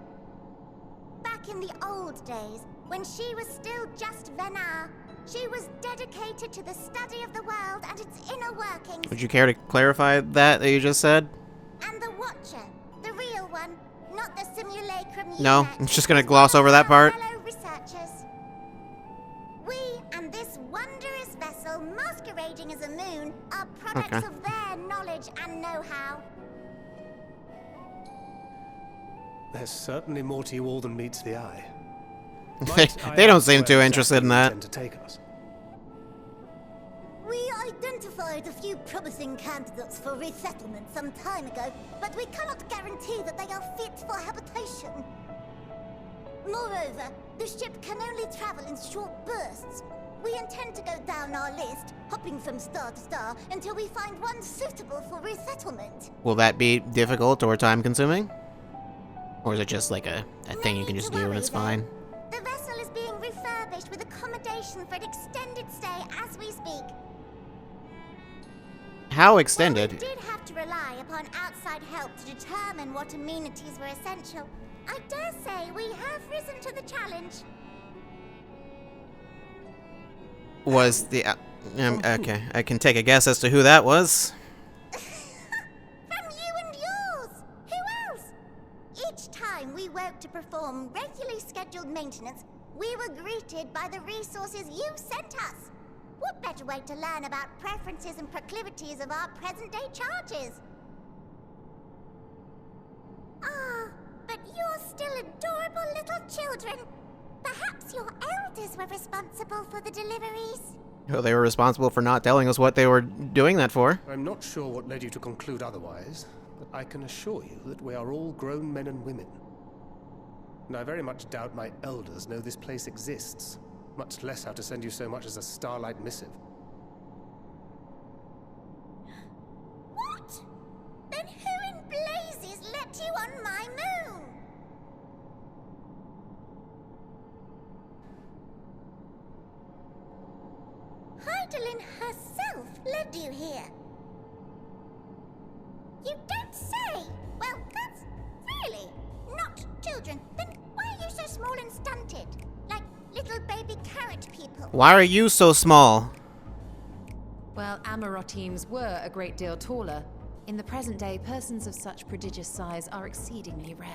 Back in the old days, when she was still just Venar, she was dedicated to the study of the world and its inner workings. Would you care to clarify that you just said? And the Watcher, the real one, not the simulacrum you No, met, I'm just gonna was gloss one over of that our part. fellow researchers. We and this wondrous vessel masquerading as a moon are products Okay. of their knowledge and know-how. There's certainly more to you all than meets the eye. They, Might I they don't ask seem where too interested in exactly you that. intend to take us? We identify identified a few promising candidates for resettlement some time ago, but we cannot guarantee that they are fit for habitation. Moreover, the ship can only travel in short bursts. We intend to go down our list, hopping from star to star, until we find one suitable for resettlement. Will that be difficult or time-consuming? Or is it just like a thing you can need just to do and worry, it's though. fine? The vessel is being refurbished with accommodation for an extended stay as we speak. How While we extended? did have to rely upon outside help to determine what amenities were essential, I dare say we have risen to the challenge. Was the... okay, I can take a guess as to who that was. From you and yours! Who else? Each time we woke to perform regularly scheduled maintenance, we were greeted by the resources you sent us. What better way to learn about preferences and proclivities of our present-day charges? Ah, but you're still adorable little children. Perhaps your elders were responsible for the deliveries. Oh, they were responsible for not telling us what they were doing that for. I'm not sure what led you to conclude otherwise, but I can assure you that we are all grown men and women. And I very much doubt my elders know this place exists, much less how to send you so much as a starlight missive. What? Then who in blazes let you on my moon? Heidelin herself led you here. You don't say! Well, that's really not children. Then why are you so small and stunted? Like little baby carrot people. Why are you so small? Well, Amarotines were a great deal taller. In the present day, persons of such prodigious size are exceedingly rare.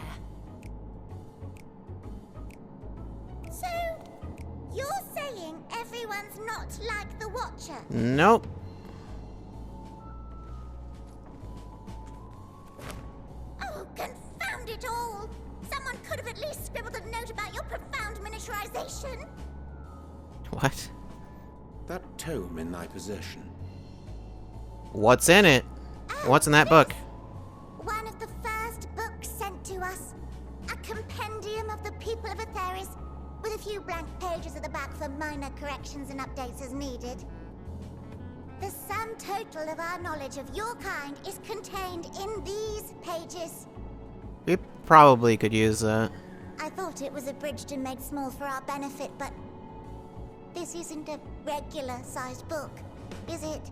So, you're saying everyone's not like the Watcher? Nope. Oh, confound it all! Someone could have at least scribbled a note about your profound miniaturization. What? That tome in thy possession. What's in it? What's in that book? One of the first books sent to us. A compendium of the people of Aetheris, with a few blank pages at the back for minor corrections and updates as needed. The sum total of our knowledge of your kind is contained in these pages. We probably could use that. I thought it was abridged and made small for our benefit, but this isn't a regular-sized book, is it?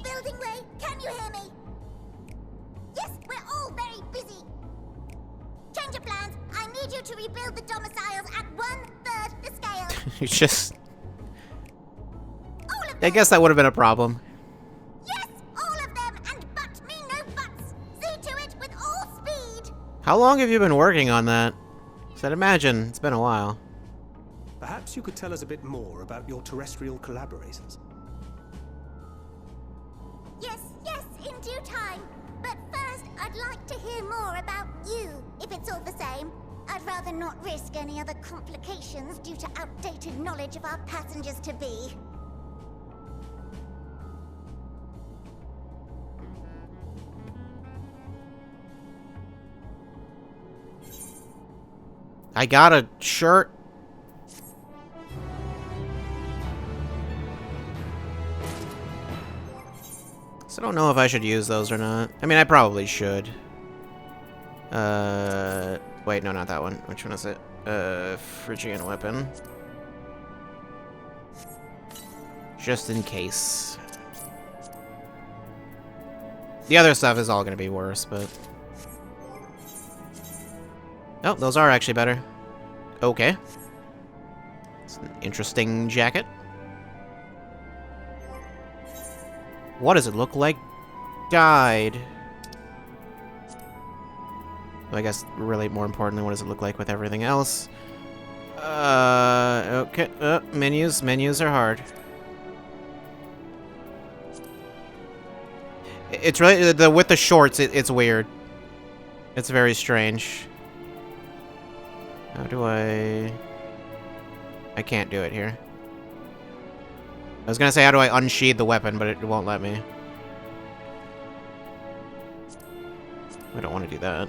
Building way, can you hear me? Yes, we're all very busy. Change of plans. I need you to rebuild the domiciles at 1/3 the scale. It's just... All of I them. guess that would have been a problem. Yes, all of them, and but me no buts. See to it with all speed. How long have you been working on that? 'Cause I'd imagine it's been a while. Perhaps you could tell us a bit more about your terrestrial collaborators. Yes, in due time. But first, I'd like to hear more about you, if it's all the same. I'd rather not risk any other complications due to outdated knowledge of our passengers-to-be. I got a shirt. So I don't know if I should use those or not. I mean, I probably should. Wait, no, not that one. Which one is it? Phrygian weapon. Just in case. The other stuff is all gonna be worse, but... Oh, those are actually better. Okay. It's an interesting jacket. What does it look like? Died. I guess really more importantly, what does it look like with everything else? Okay. Menus. Menus are hard. It's really with the shorts. It's weird. It's very strange. How do I can't do it here. I was gonna say, how do I unsheathe the weapon, but it won't let me. I don't want to do that.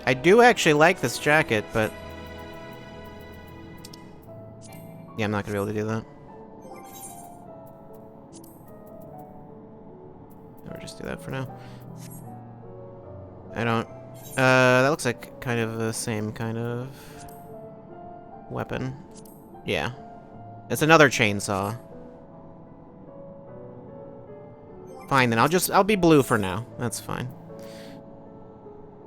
I do actually like this jacket, but yeah, I'm not gonna be able to do that. Or just do that for now. I don't. That looks like kind of the same kind of weapon. Yeah, it's another chainsaw. Fine, then I'll be blue for now. That's fine.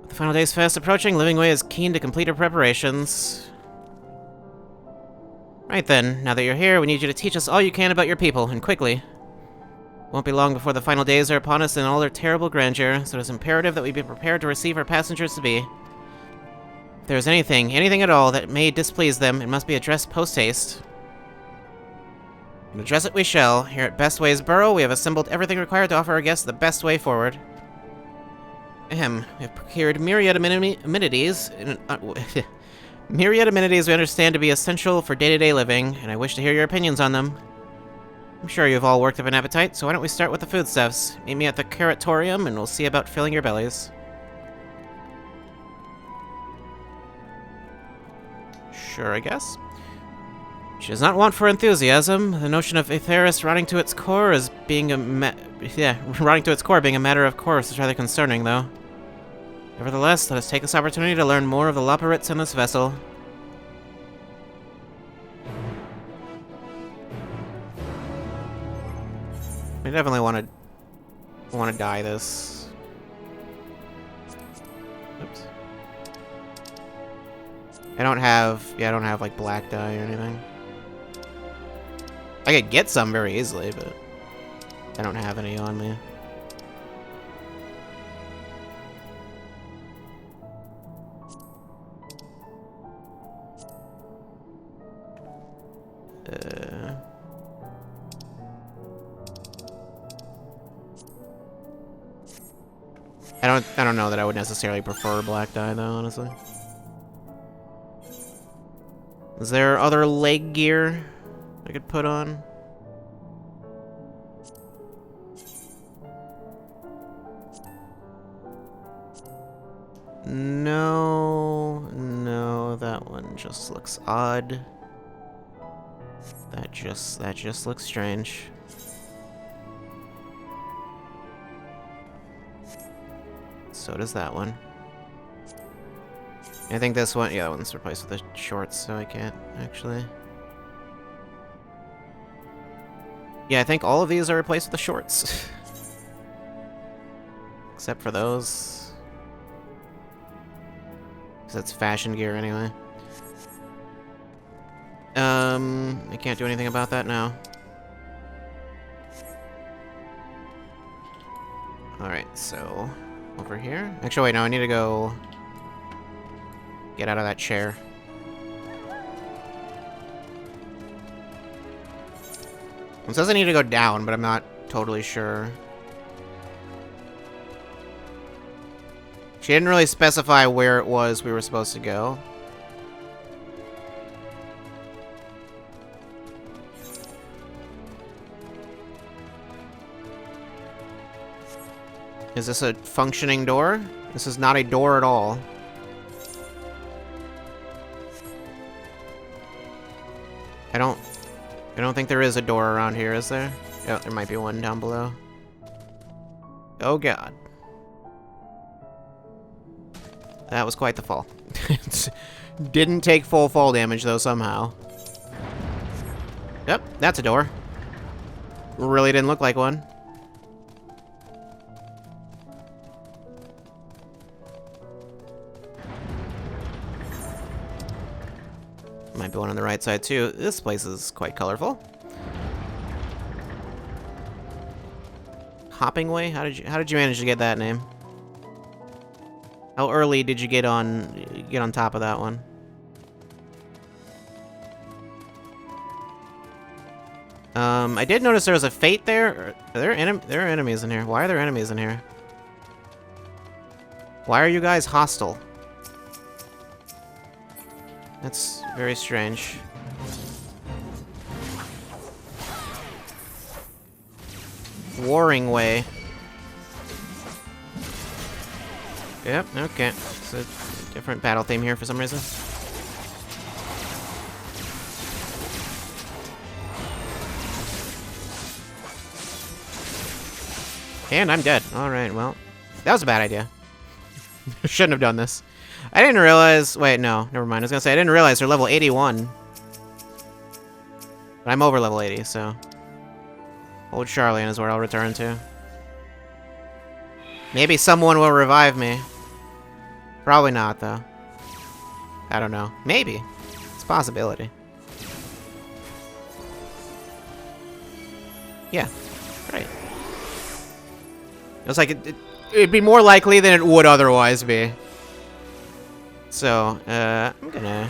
The final day's fast approaching. Living Way is keen to complete her preparations. Right then, now that you're here, we need you to teach us all you can about your people, and quickly. Won't be long before the final days are upon us in all their terrible grandeur, so it is imperative that we be prepared to receive our passengers to be. If there is anything at all, that may displease them, it must be addressed post-haste. And address it we shall. Here at Best Ways Borough, we have assembled everything required to offer our guests the best way forward. Ahem. We have procured myriad amenities. Myriad amenities we understand to be essential for day-to-day living, and I wish to hear your opinions on them. I'm sure you've all worked up an appetite, so why don't we start with the foodstuffs? Meet me at the curatorium, and we'll see about filling your bellies. Sure, I guess. She does not want for enthusiasm. The notion of Aetheris rotting to its core as being rotting to its core being a matter of course is rather concerning, though. Nevertheless, let us take this opportunity to learn more of the Loporrits in this vessel. I definitely want to dye this. Oops. I don't have like black dye or anything. I could get some very easily, but I don't have any on me. I don't know that I would necessarily prefer black dye though, honestly. Is there other leg gear I could put on? No, that one just looks odd. That just looks strange. So does that one. I think this one, yeah, that one's replaced with the shorts, so I can't actually. Yeah, I think all of these are replaced with the shorts. Except for those. Because that's fashion gear anyway. I can't do anything about that now. Alright, so over here. Actually, wait, no, I need to go get out of that chair. It says I need to go down, but I'm not totally sure. She didn't really specify where it was we were supposed to go. Is this a functioning door? This is not a door at all. I don't think there is a door around here, is there? Oh, there might be one down below. Oh god. That was quite the fall. Didn't take full fall damage though somehow. Yep, that's a door. Really didn't look like one. Might be one on the right side too. This place is quite colorful. Hopping Way? How did you manage to get that name? How early did you get on top of that one? I did notice there was a fate there. There are enemies in here. Why are there enemies in here? Why are you guys hostile? That's very strange. Warring Way. Yep, okay. It's a different battle theme here for some reason. And I'm dead. Alright, well. That was a bad idea. Shouldn't have done this. I didn't realize... Wait, no. Never mind. I was gonna say, I didn't realize they're level 81. But I'm over level 80, so... Old Charlian is where I'll return to. Maybe someone will revive me. Probably not, though. I don't know. Maybe. It's a possibility. Yeah. Right. It was like it'd be more likely than it would otherwise be. So, I'm gonna...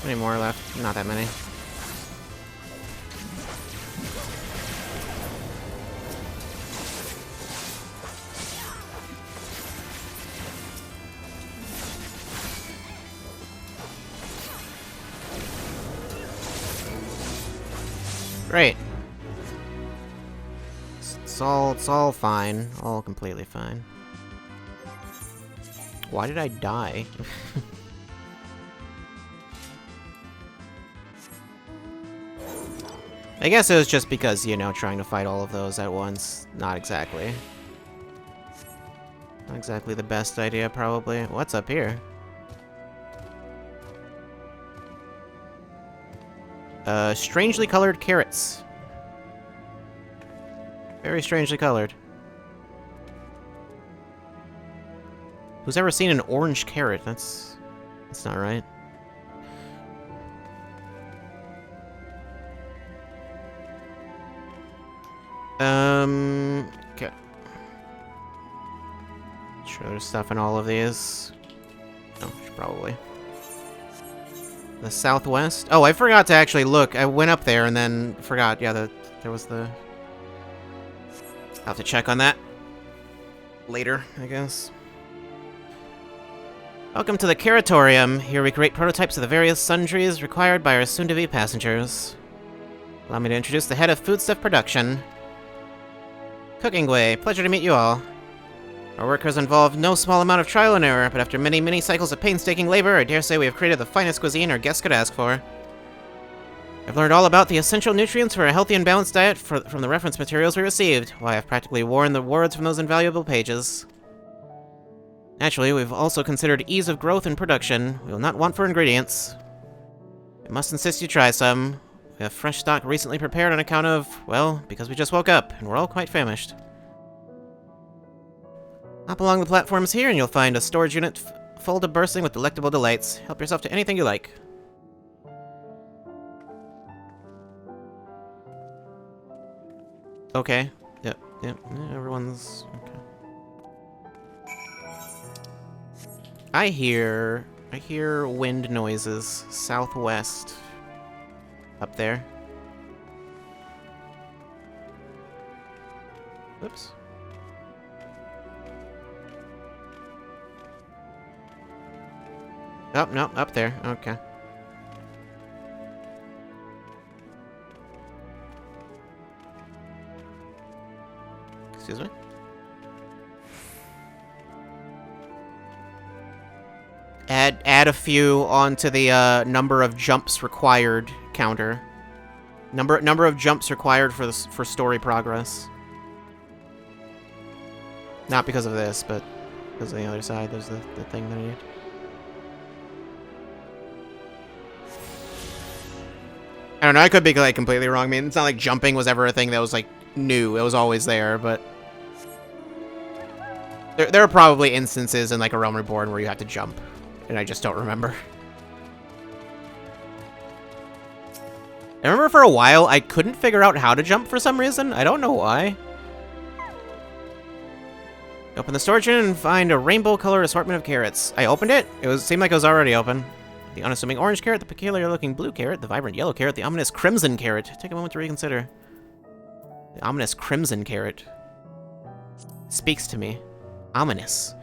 How many more left? Not that many. Great. It's all fine. All completely fine. Why did I die? I guess it was just because, you know, trying to fight all of those at once. Not exactly. Not exactly the best idea, probably. What's up here? Strangely colored carrots. Very strangely colored. Who's ever seen an orange carrot? That's not right. Okay. Sure there's stuff in all of these. No, probably. The southwest? Oh, I forgot to actually look. I went up there and then forgot. Yeah, there was the... I'll have to check on that later, I guess. Welcome to the Curatorium. Here we create prototypes of the various sundries required by our soon-to-be passengers. Allow me to introduce the head of foodstuff production. Cooking Way. Pleasure to meet you all. Our work has involved no small amount of trial and error, but after many cycles of painstaking labor, I dare say we have created the finest cuisine our guests could ask for. I've learned all about the essential nutrients for a healthy and balanced diet from the reference materials we received. Why, I've practically worn the words from those invaluable pages. Naturally, we've also considered ease of growth and production. We will not want for ingredients. I must insist you try some. We have fresh stock recently prepared on account of, well, because we just woke up, and we're all quite famished. Hop along the platforms here, and you'll find a storage unit full to bursting with delectable delights. Help yourself to anything you like. Okay. Yep. Everyone's... okay. I hear wind noises southwest. Up there. Oops. Oh, no, up there. Okay. Excuse me? Add a few onto the number of jumps required counter. Number of jumps required for story progress. Not because of this, but because of the other side. There's the thing that I need. I don't know. I could be like completely wrong. I mean, it's not like jumping was ever a thing that was like new. It was always there, but there are probably instances in like A Realm Reborn where you have to jump, and I just don't remember. I remember for a while I couldn't figure out how to jump for some reason. I don't know why. Open the storage unit and find a rainbow-colored assortment of carrots. I opened it. Seemed like it was already open. The unassuming orange carrot, the peculiar-looking blue carrot, the vibrant yellow carrot, the ominous crimson carrot. Take a moment to reconsider. The ominous crimson carrot. Speaks to me. Ominous.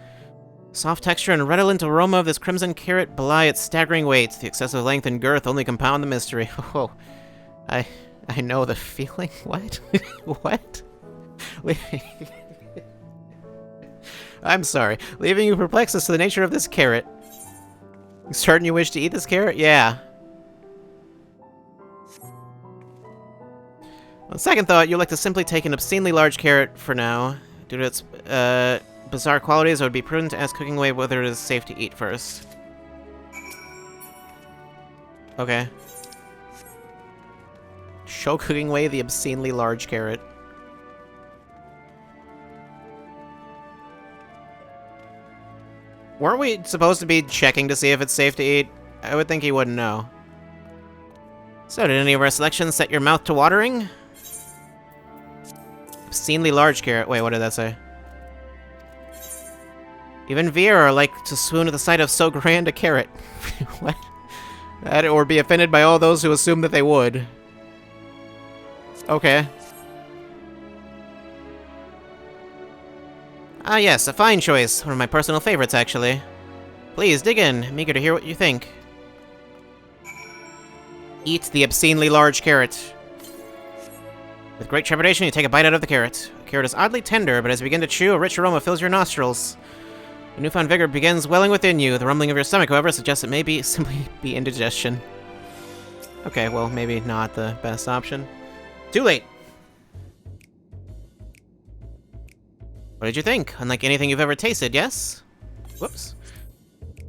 Soft texture and redolent aroma of this crimson carrot belie its staggering weight. The excessive length and girth only compound the mystery. Oh, I know the feeling. What? What? I'm sorry. Leaving you perplexed as to the nature of this carrot. Certain you wish to eat this carrot? Yeah. On second thought, you'd like to simply take an obscenely large carrot for now. Due to its bizarre qualities, it would be prudent to ask Cooking Way whether it is safe to eat first. Okay. Show Cooking Way the obscenely large carrot. Weren't we supposed to be checking to see if it's safe to eat? I would think he wouldn't know. So, did any of our selections set your mouth to watering? Obscenely large carrot. Wait, what did that say? Even Veer are like to swoon at the sight of so grand a carrot. What? That or be offended by all those who assume that they would. Okay. Ah yes, a fine choice. One of my personal favorites, actually. Please, dig in. I'm eager to hear what you think. Eat the obscenely large carrot. With great trepidation, you take a bite out of the carrot. The carrot is oddly tender, but as you begin to chew, a rich aroma fills your nostrils. A newfound vigor begins welling within you. The rumbling of your stomach, however, suggests it may simply be indigestion. Okay, well, maybe not the best option. Too late! What did you think? Unlike anything you've ever tasted, yes? Whoops.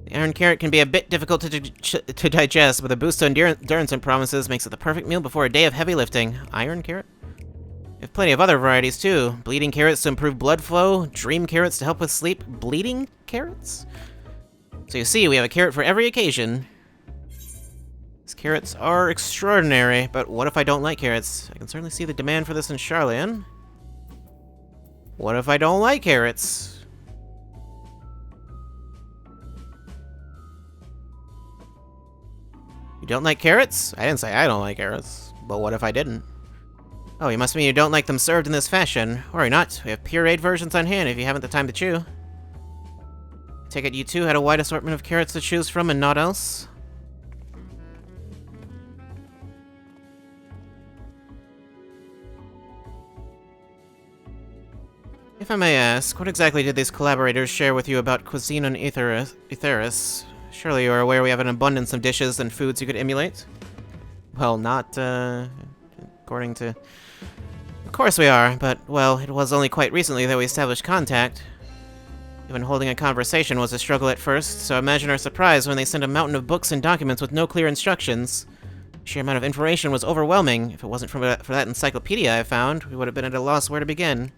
The iron carrot can be a bit difficult to digest, but the boost to endurance it promises makes it the perfect meal before a day of heavy lifting. Iron carrot? We have plenty of other varieties, too. Bleeding carrots to improve blood flow, dream carrots to help with sleep. Bleeding carrots? So you see, we have a carrot for every occasion. These carrots are extraordinary, but what if I don't like carrots? I can certainly see the demand for this in Charlian. What if I don't like carrots? You don't like carrots? I didn't say I don't like carrots, but what if I didn't? Oh, you must mean you don't like them served in this fashion. Worry not, we have pureed versions on hand if you haven't the time to chew. Take it you too had a wide assortment of carrots to choose from and naught else? If I may ask, what exactly did these collaborators share with you about cuisine on Aetheris? Surely you are aware we have an abundance of dishes and foods you could emulate? Well, not, according to... Of course we are, but, well, it was only quite recently that we established contact. Even holding a conversation was a struggle at first, so imagine our surprise when they sent a mountain of books and documents with no clear instructions. The sheer amount of information was overwhelming. If it wasn't for that encyclopedia I found, we would have been at a loss where to begin.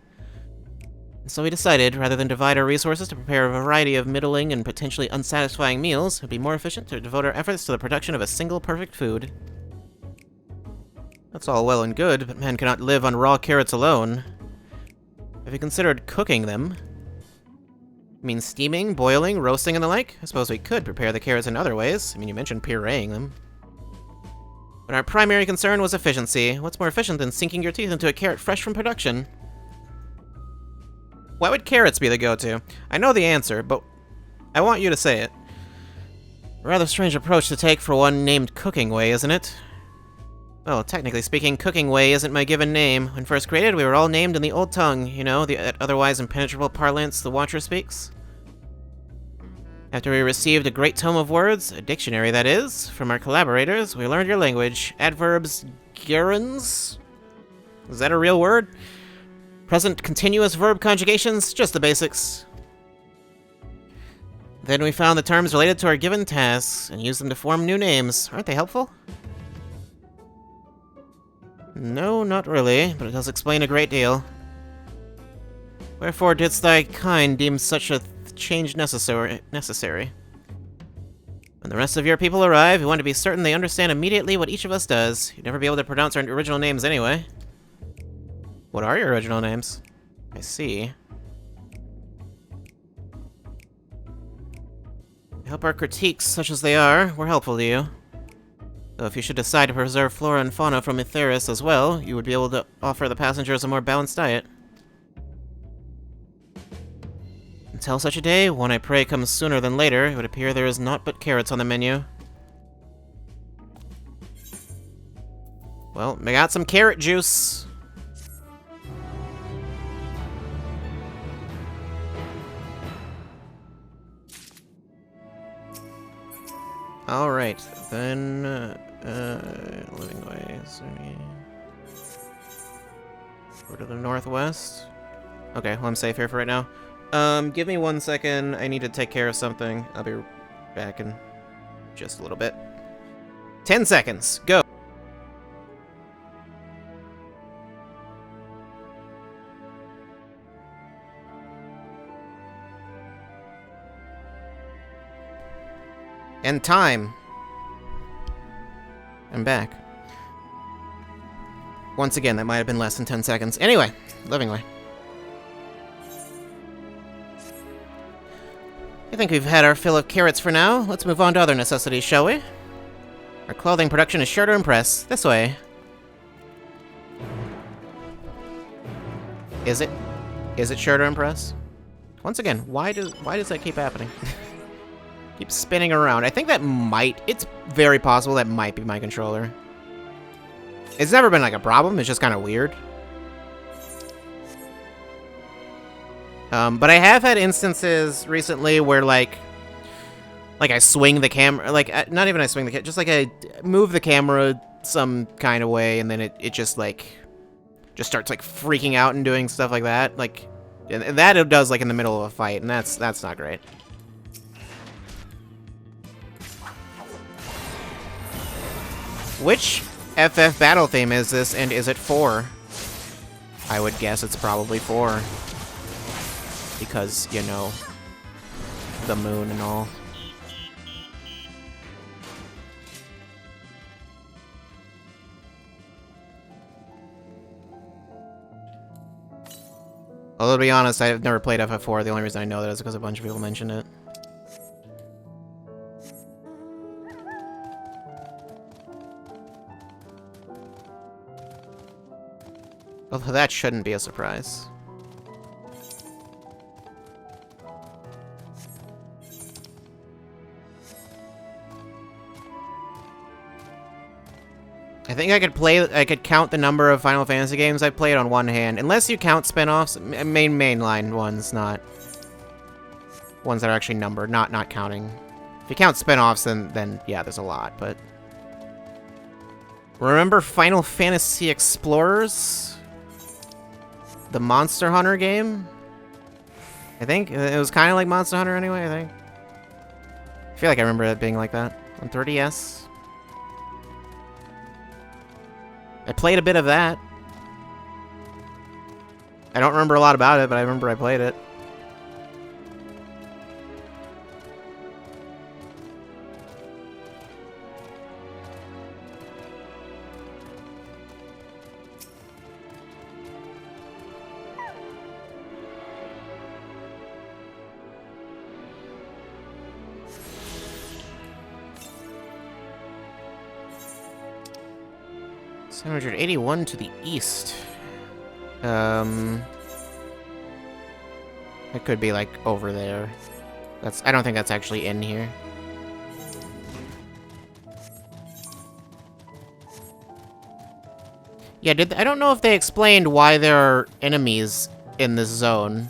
So we decided, rather than divide our resources to prepare a variety of middling and potentially unsatisfying meals, it would be more efficient to devote our efforts to the production of a single perfect food. That's all well and good, but man cannot live on raw carrots alone. Have you considered cooking them? I mean steaming, boiling, roasting, and the like? I suppose we could prepare the carrots in other ways. I mean, you mentioned pureeing them. But our primary concern was efficiency. What's more efficient than sinking your teeth into a carrot fresh from production? Why would carrots be the go-to? I know the answer, but I want you to say it. A rather strange approach to take for one named Cooking Way, isn't it? Well, technically speaking, Cooking Way isn't my given name. When first created, we were all named in the old tongue, you know, the otherwise impenetrable parlance the Watcher speaks. After we received a great tome of words, a dictionary that is, from our collaborators, we learned your language. Adverbs, gerunds? Is that a real word? Present continuous verb conjugations, just the basics. Then we found the terms related to our given tasks and used them to form new names. Aren't they helpful? No, not really, but it does explain a great deal. Wherefore didst thy kind deem such a change necessary? When the rest of your people arrive, we want to be certain they understand immediately what each of us does. You'd never be able to pronounce our original names anyway. What are your original names? I see. I hope our critiques, such as they are, were helpful to you. Though if you should decide to preserve flora and fauna from Etheris as well, you would be able to offer the passengers a more balanced diet. Until such a day, one I pray comes sooner than later, it would appear there is naught but carrots on the menu. Well, I got some carrot juice. Alright, then, living ways. Go to the northwest. Okay, well, I'm safe here for right now. Give me 1 second. I need to take care of something. I'll be back in just a little bit. 10 seconds. Go. And time. I'm back. Once again, that might have been less than 10 seconds. Anyway, living way. I think we've had our fill of carrots for now. Let's move on to other necessities, shall we? Our clothing production is sure to impress. This way. Is it? Is it sure to impress? Once again, why does that keep happening? Keeps spinning around. I think that might... It's very possible that might be my controller. It's never been like a problem. It's just kind of weird. But I have had instances recently where like I swing the camera, like not even I swing the camera, just like I move the camera some kind of way, and then it just starts like freaking out and doing stuff like that, like, and that it does like in the middle of a fight, and that's not great. Which FF battle theme is this, and is it 4? I would guess it's probably 4. Because, you know, the moon and all. Although, to be honest, I've never played FF4. The only reason I know that is because a bunch of people mentioned it. Although that shouldn't be a surprise. I think I could count the number of Final Fantasy games I've played on one hand, unless you count spin-offs, mainline ones, not ones that are actually numbered, not counting. If you count spin-offs, then yeah, there's a lot, but... Remember Final Fantasy Explorers? The Monster Hunter game? I think it was kind of like Monster Hunter anyway, I think. I feel like I remember it being like that on 3DS. I played a bit of that. I don't remember a lot about it, but I remember I played it. $781 to the east. It could be like over there. I don't think that's actually in here. Yeah, I don't know if they explained why there are enemies in this zone.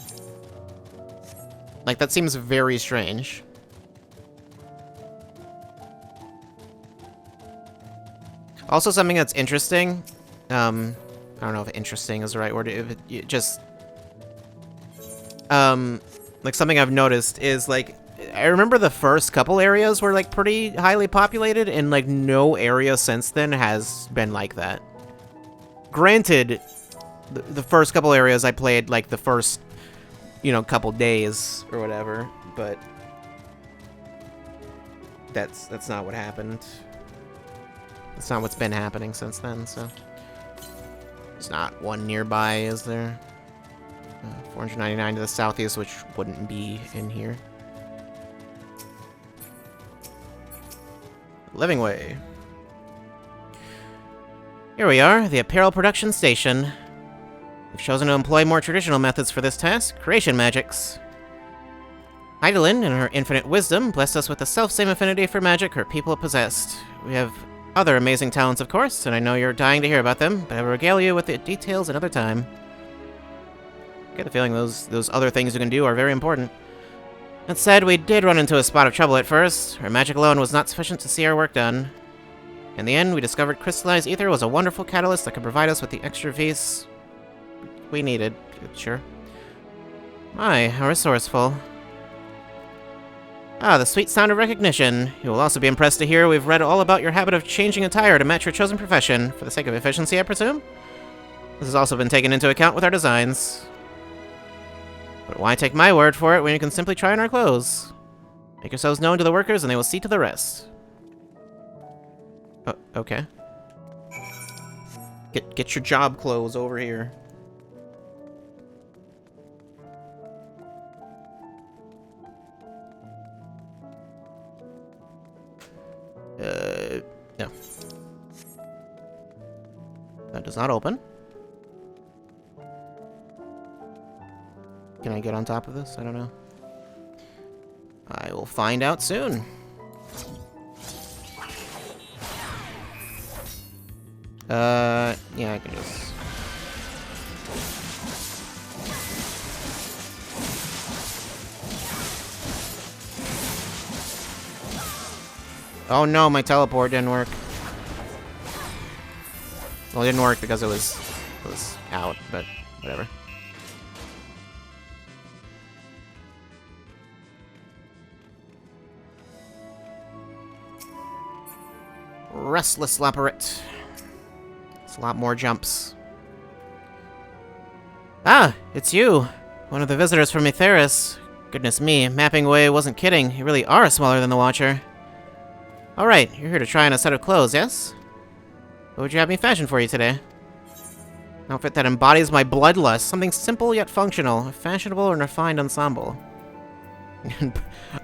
Like, that seems very strange. Also, something that's interesting, I don't know if interesting is the right word, if it just, like, something I've noticed is, like, I remember the first couple areas were, like, pretty highly populated, and, like, no area since then has been like that. Granted, the first couple areas I played, like, the first, you know, couple days or whatever, but that's not what happened. That's not what's been happening since then, so. There's not one nearby, is there? 499 to the southeast, which wouldn't be in here. Living Way. Here we are, the apparel production station. We've chosen to employ more traditional methods for this task, creation magics. Heidelin, in her infinite wisdom, blessed us with the self-same affinity for magic her people possessed. We have other amazing talents, of course, and I know you're dying to hear about them, but I will regale you with the details another time. I get the feeling those other things you can do are very important. That said, we did run into a spot of trouble at first. Our magic alone was not sufficient to see our work done. In the end, we discovered crystallized ether was a wonderful catalyst that could provide us with the extra V's we needed. Sure. My, how resourceful. Ah, the sweet sound of recognition. You will also be impressed to hear we've read all about your habit of changing attire to match your chosen profession, for the sake of efficiency, I presume? This has also been taken into account with our designs. But why take my word for it when you can simply try on our clothes? Make yourselves known to the workers and they will see to the rest. Oh, okay. Get your job clothes over here. No. That does not open. Can I get on top of this? I don't know. I will find out soon. Yeah, I can just... Oh no, my teleport didn't work. Well, it didn't work because it was out, but whatever. Restless Labyrinth. It's a lot more jumps. Ah, it's you. One of the visitors from Etheris. Goodness me, mapping away wasn't kidding. You really are smaller than the Watcher. Alright, you're here to try on a set of clothes, yes? What would you have me fashion for you today? An outfit that embodies my bloodlust. Something simple yet functional. A fashionable and refined ensemble.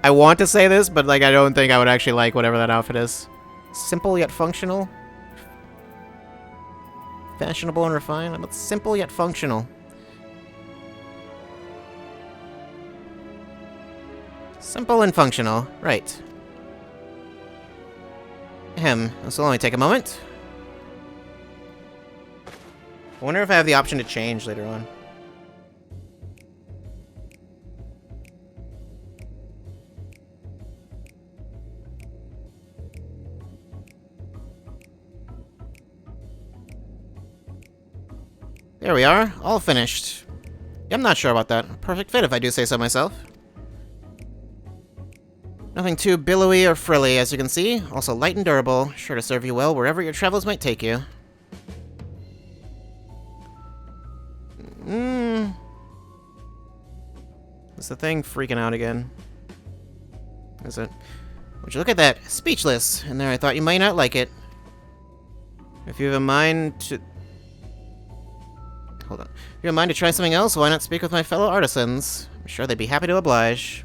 I want to say this, but like I don't think I would actually like whatever that outfit is. Simple yet functional? Fashionable and refined? But simple yet functional. Simple and functional. Right. Ahem. This will only take a moment. I wonder if I have the option to change later on. There we are, all finished. Yeah, I'm not sure about that. Perfect fit if I do say so myself. Nothing too billowy or frilly, as you can see. Also light and durable, sure to serve you well wherever your travels might take you. Is the thing freaking out again? Is it? Would you look at that? Speechless. And there, I thought you might not like it. If you have a mind to... Hold on. If you have a mind to try something else, why not speak with my fellow artisans? I'm sure they'd be happy to oblige.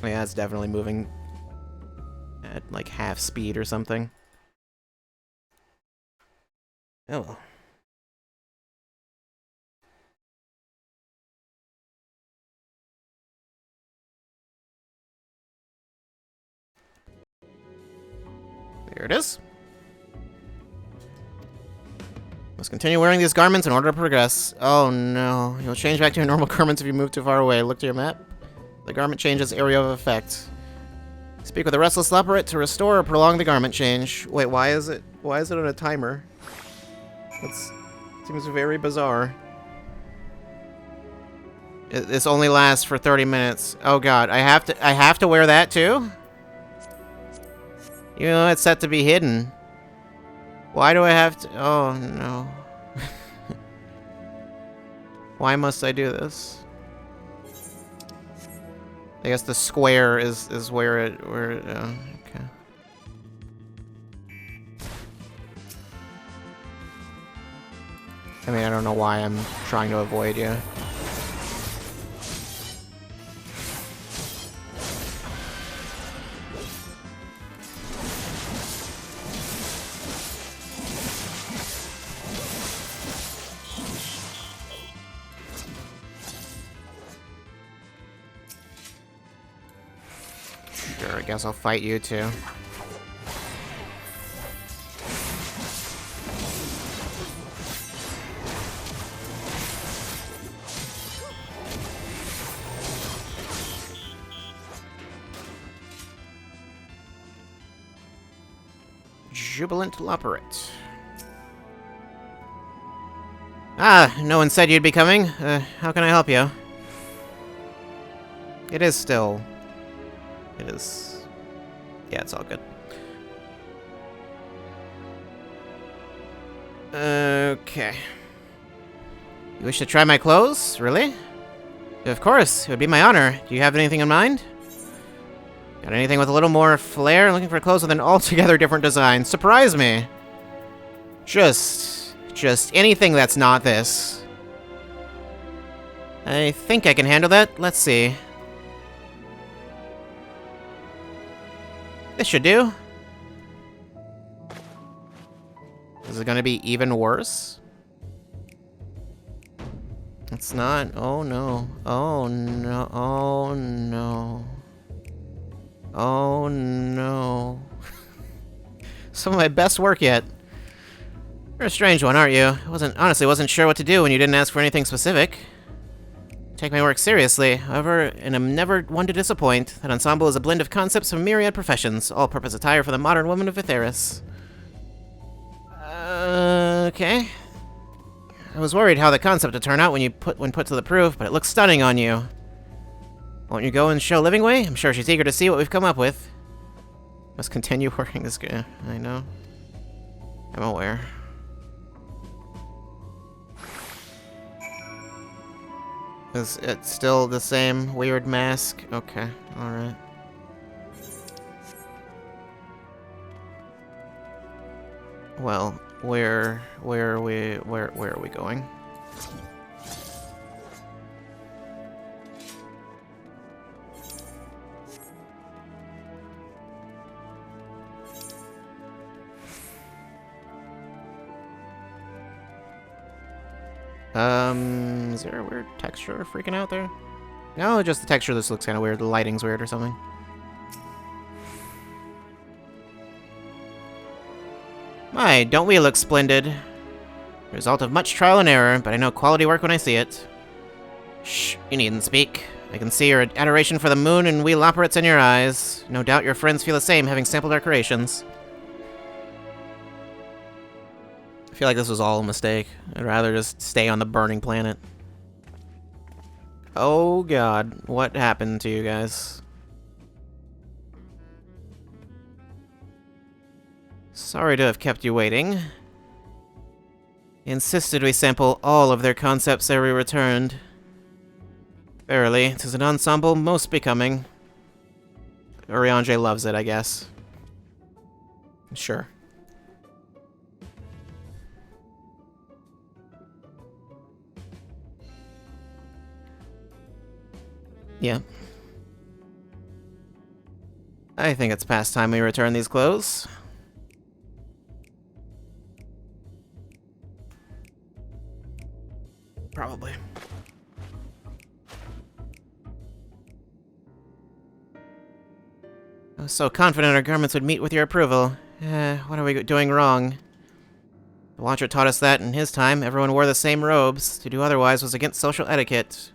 Oh yeah, it's definitely moving at like half speed or something. Oh well. There it is. Must continue wearing these garments in order to progress. Oh no. You'll change back to your normal garments if you move too far away. Look to your map. The garment changes area of effect. Speak with a restless leopard to restore or prolong the garment change. Wait, why is it on a timer? That seems very bizarre. This only lasts for 30 minutes. Oh god, I have to wear that too? You know, it's set to be hidden. Why do I have to? Oh no. Why must I do this? I guess the square is where it okay. I mean, I don't know why I'm trying to avoid you. Sure, I guess I'll fight you too. Jubilant Loperate. Ah, no one said you'd be coming. How can I help you? It is still... It is... Yeah, it's all good. Okay. You wish to try my clothes? Really? Of course, it would be my honor. Do you have anything in mind? Got anything with a little more flair? Looking for clothes with an altogether different design. Surprise me. Just anything that's not this. I think I can handle that. Let's see. This should do. Is it gonna be even worse? It's not. Oh no. Oh no. Oh no. Oh no. Some of my best work yet. You're a strange one, aren't you? Honestly wasn't sure what to do when you didn't ask for anything specific. Take my work seriously, however, and I'm never one to disappoint. That ensemble is a blend of concepts from myriad professions, all-purpose attire for the modern woman of Vitheris. Okay. I was worried how the concept would turn out when put to the proof, but it looks stunning on you. Won't you go and show Livingway? I'm sure she's eager to see what we've come up with. Must continue working this guy. I know. I'm aware. Is it still the same weird mask? Okay, alright. Well, where are we going? Is there a weird texture freaking out there? No, just the texture. This looks kind of weird. The lighting's weird or something. My, don't we look splendid? Result of much trial and error, but I know quality work when I see it. Shh, you needn't speak. I can see your adoration for the moon and we Loperates in your eyes. No doubt your friends feel the same, having sampled our creations. I feel like this was all a mistake. I'd rather just stay on the burning planet. Oh god, what happened to you guys? Sorry to have kept you waiting. He insisted we sample all of their concepts ere we returned. Verily, 'tis an ensemble most becoming. Urianger loves it, I guess. Sure. Yeah. I think it's past time we return these clothes. Probably. I was so confident our garments would meet with your approval. What are we doing wrong? The Watcher taught us that in his time, everyone wore the same robes. To do otherwise was against social etiquette.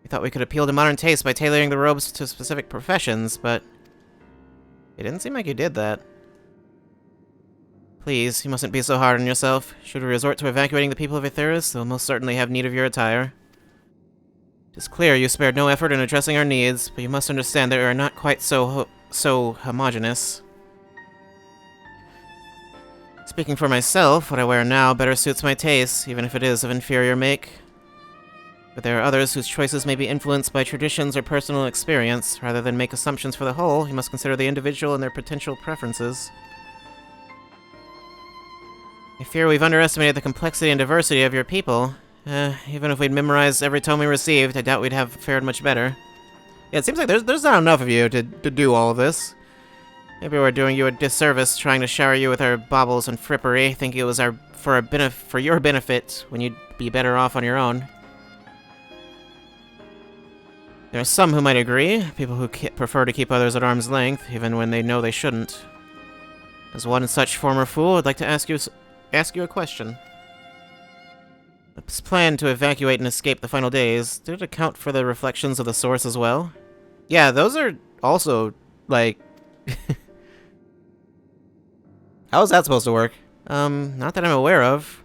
We thought we could appeal to modern taste by tailoring the robes to specific professions, but it didn't seem like you did that. Please, you mustn't be so hard on yourself. Should we resort to evacuating the people of Aetheris, they'll most certainly have need of your attire. It is clear you spared no effort in addressing our needs, but you must understand that we are not quite so homogeneous. Speaking for myself, what I wear now better suits my tastes, even if it is of inferior make. But there are others whose choices may be influenced by traditions or personal experience. Rather than make assumptions for the whole, you must consider the individual and their potential preferences. I fear we've underestimated the complexity and diversity of your people. Even if we'd memorized every tome we received, I doubt we'd have fared much better. Yeah, it seems like there's not enough of you to do all of this. Maybe we're doing you a disservice trying to shower you with our baubles and frippery, thinking it was for your benefit when you'd be better off on your own. There are some who might agree, people who prefer to keep others at arm's length, even when they know they shouldn't. As one such former fool, I'd like to ask you a question. This plan to evacuate and escape the final days, did it account for the reflections of the source as well? Yeah, those are also, like... How is that supposed to work? Not that I'm aware of.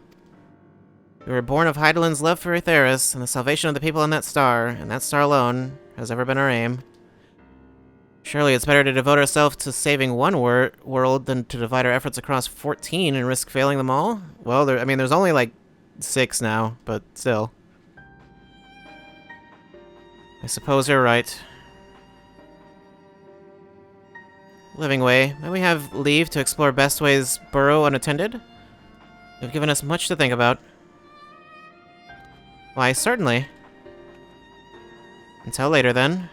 We were born of Heidelin's love for Aetheris, and the salvation of the people on that star, and that star alone, has ever been our aim. Surely it's better to devote ourselves to saving one world than to divide our efforts across 14 and risk failing them all? Well, there's only like 6 now, but still. I suppose you're right. Living Way, may we have leave to explore Bestway's burrow unattended? You've given us much to think about. Why, certainly. Until later, then.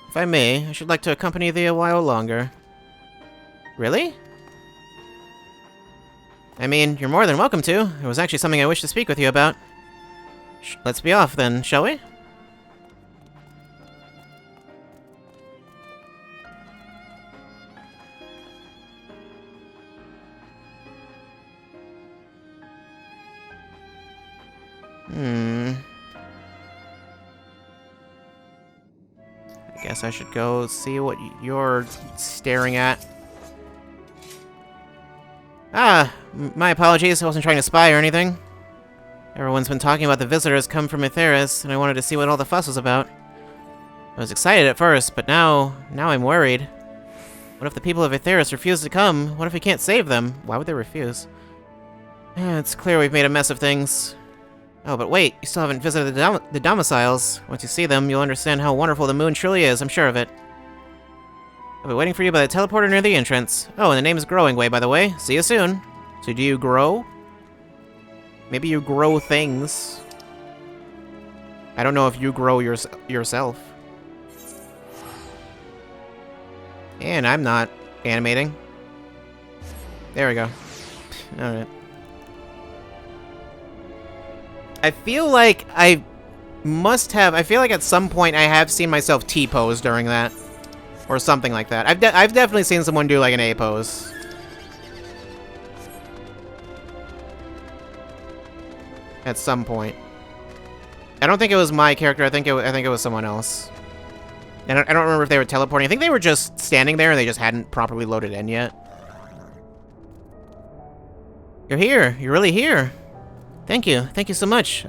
If I may, I should like to accompany thee a while longer. Really? I mean, you're more than welcome to. It was actually something I wish to speak with you about. Let's be off, then, shall we? I guess I should go see what you're staring at. My apologies, I wasn't trying to spy or anything. Everyone's been talking about the visitors come from Aetheris, and I wanted to see what all the fuss was about. I was excited at first, but now I'm worried. What if the people of Aetheris refuse to come? What if we can't save them? Why would they refuse? It's clear we've made a mess of things. Oh, but wait, you still haven't visited the domiciles. Once you see them, you'll understand how wonderful the moon truly is, I'm sure of it. I'll be waiting for you by the teleporter near the entrance. Oh, and the name is Growing Way, by the way. See you soon. So do you grow? Maybe you grow things. I don't know if you grow yourself. And I'm not animating. There we go. Alright. I feel like I feel like at some point I have seen myself T-pose during that. Or something like that. I've definitely seen someone do like an A-pose. At some point. I don't think it was my character, I think it was someone else. I don't remember if they were teleporting. I think they were just standing there and they just hadn't properly loaded in yet. You're here. You're really here. Thank you. Thank you so much.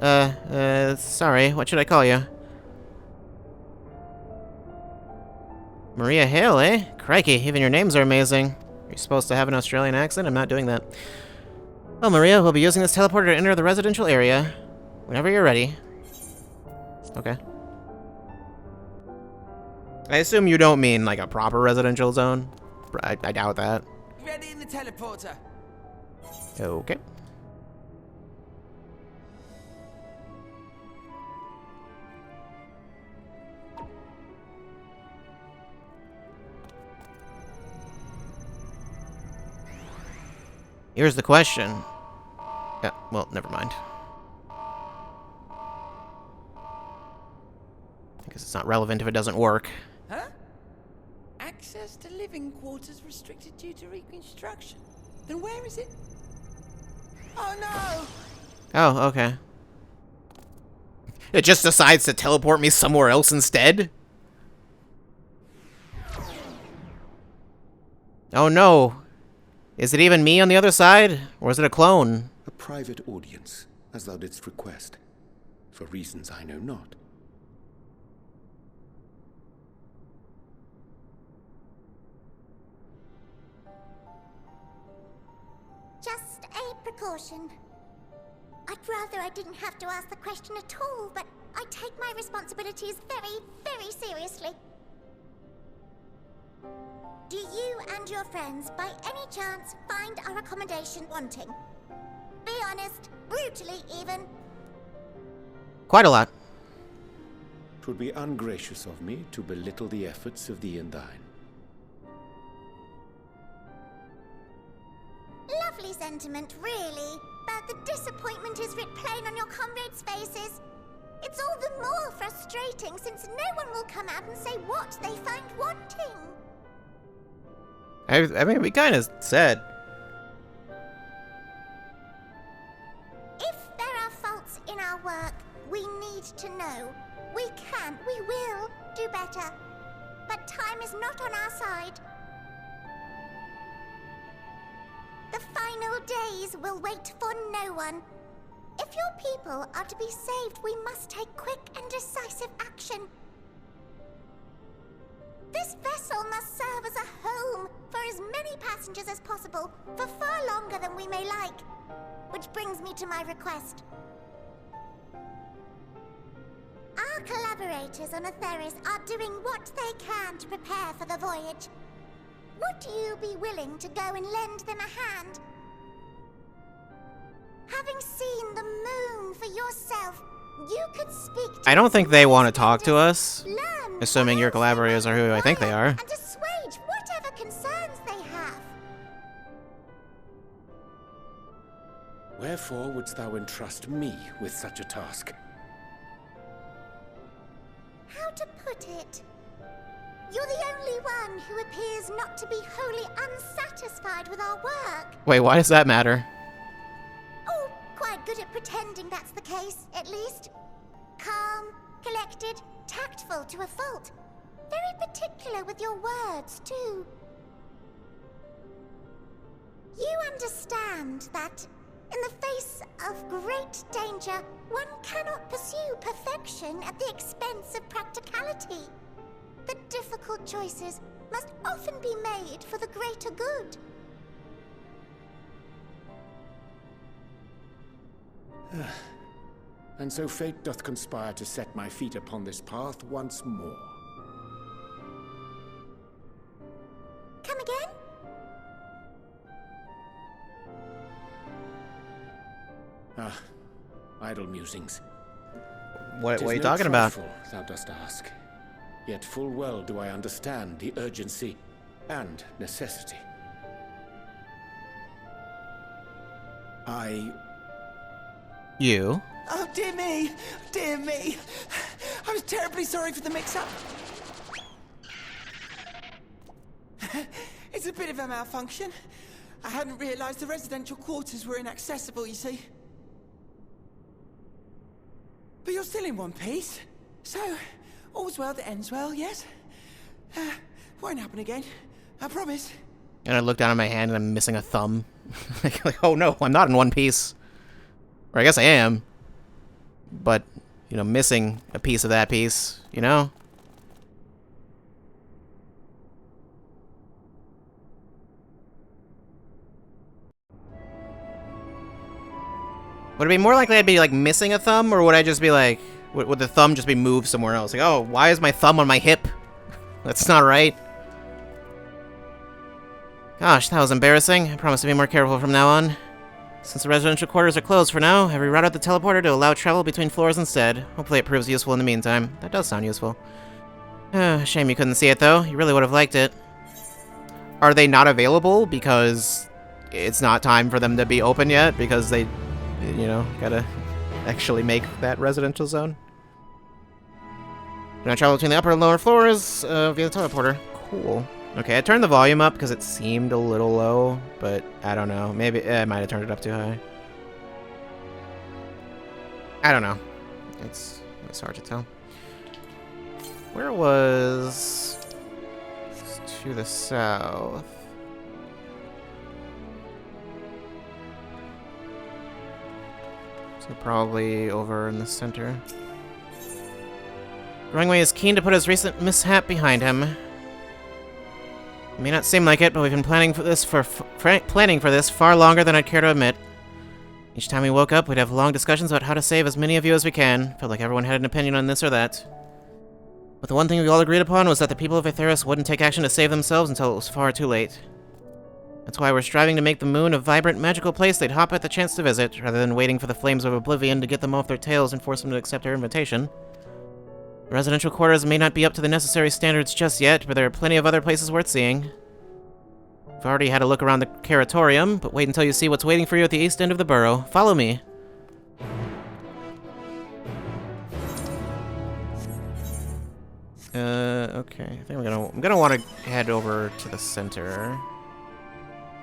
Sorry. What should I call you? Maria Hale, eh? Crikey, even your names are amazing. You're supposed to have an Australian accent? I'm not doing that. Well, Maria, we'll be using this teleporter to enter the residential area. Whenever you're ready. Okay. I assume you don't mean, like, a proper residential zone. I doubt that. Ready in the teleporter. Okay. Here's the question. Yeah, well, never mind. I guess it's not relevant if it doesn't work. Huh? Access to living quarters restricted due to reconstruction. Then where is it? Oh no! Oh, okay. It just decides to teleport me somewhere else instead? Oh no. Is it even me on the other side? Or is it a clone? A private audience, as thou didst request, for reasons I know not. Just a precaution. I'd rather I didn't have to ask the question at all, but I take my responsibilities very, very seriously. Do you and your friends, by any chance, find our accommodation wanting? Be honest, brutally even. Quite a lot. 'Twould be ungracious of me to belittle the efforts of thee and thine. Lovely sentiment, really. But the disappointment is writ plain on your comrades' faces. It's all the more frustrating since no one will come out and say what they find wanting. I mean, we kind of said. If there are faults in our work, we need to know. We can, we will do better. But time is not on our side. The final days will wait for no one. If your people are to be saved, we must take quick and decisive action. This vessel must serve as a home for as many passengers as possible, for far longer than we may like. Which brings me to my request. Our collaborators on Atheris are doing what they can to prepare for the voyage. Would you be willing to go and lend them a hand? Having seen the moon for yourself, you could speak to I don't think they want to talk to us. learn Assuming your what else collaborators they are who I think they require, are. and assuage whatever concerns they have. Wherefore wouldst thou entrust me with such a task? How to put it? You're the only one who appears not to be wholly unsatisfied with our work. Wait, why does that matter? Oh, quite good at pretending that's the case, at least. Calm, collected, tactful to a fault. Very particular with your words, too. You understand that, in the face of great danger, one cannot pursue perfection at the expense of practicality. The difficult choices must often be made for the greater good. And so fate doth conspire to set my feet upon this path once more. Come again? Ah, idle musings. What 'Tis are you no talking about? trifle, thou dost ask. Yet full well do I understand the urgency and necessity. You? Oh, dear me! Dear me! I was terribly sorry for the mix-up. It's a bit of a malfunction. I hadn't realized the residential quarters were inaccessible, you see. But you're still in one piece. So, all's well that ends well, yes? Won't happen again. I promise. And I look down at my hand and I'm missing a thumb. like, oh no, I'm not in one piece. Or I guess I am. But, you know, missing a piece of that piece, you know? Would it be more likely I'd be, like, missing a thumb, or would I just be, like... Would the thumb just be moved somewhere else? Like, oh, why is my thumb on my hip? That's not right. Gosh, that was embarrassing. I promise to be more careful from now on. Since the residential quarters are closed for now, I rerouted the teleporter to allow travel between floors instead. Hopefully it proves useful in the meantime. That does sound useful. Shame you couldn't see it, though. You really would have liked it. Are they not available because it's not time for them to be open yet? Because they... you know, gotta actually make that residential zone. Do not travel between the upper and lower floors via the teleporter. Cool. Okay, I turned the volume up because it seemed a little low, but I don't know. Maybe I might have turned it up too high. I don't know. It's hard to tell. Where was... It's to the south. So probably over in the center. Growingway is keen to put his recent mishap behind him. It may not seem like it, but we've been planning for this far longer than I'd care to admit. Each time we woke up, we'd have long discussions about how to save as many of you as we can. Felt like everyone had an opinion on this or that. But the one thing we all agreed upon was that the people of Aetheris wouldn't take action to save themselves until it was far too late. That's why we're striving to make the moon a vibrant, magical place they'd hop at the chance to visit, rather than waiting for the flames of oblivion to get them off their tails and force them to accept our invitation. The residential quarters may not be up to the necessary standards just yet, but there are plenty of other places worth seeing. We've already had a look around the Caratorium, but wait until you see what's waiting for you at the east end of the borough. Follow me. Okay. I think I'm gonna want to head over to the center.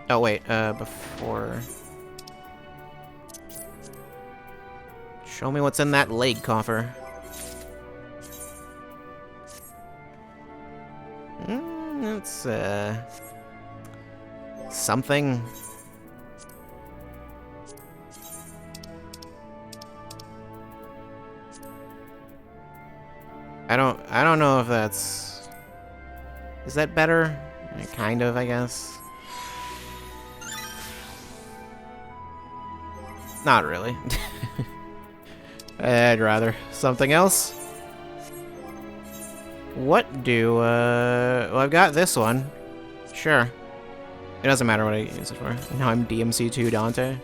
Oh wait, before... Show me what's in that leg coffer. It's, something. I don't know if that's... Is that better? Kind of, I guess. Not really. I'd rather something else. What do, well, I've got this one. Sure. It doesn't matter what I use it for. Now I'm DMC2 Dante.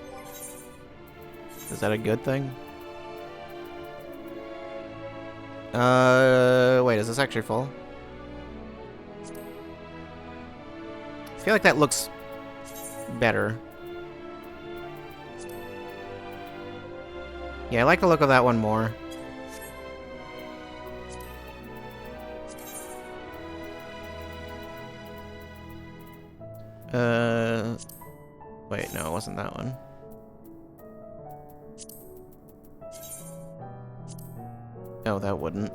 Is that a good thing? Wait, is this actually full? I feel like that looks better. Yeah, I like the look of that one more. Wait, no, it wasn't that one. Oh, that wouldn't.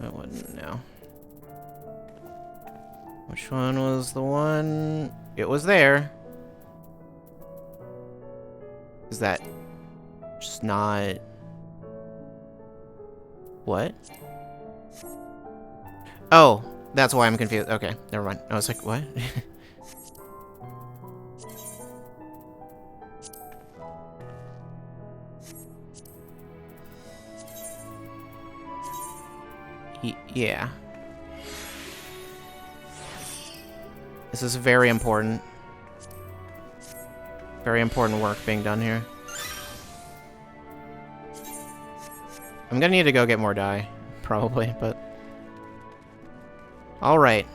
That wouldn't, no. Which one was the one? It was there. Is that just not... What? Oh, that's why I'm confused. Okay, never mind. I was like, what? Yeah. This is very important. Very important work being done here. I'm gonna need to go get more dye, probably, but... Alright.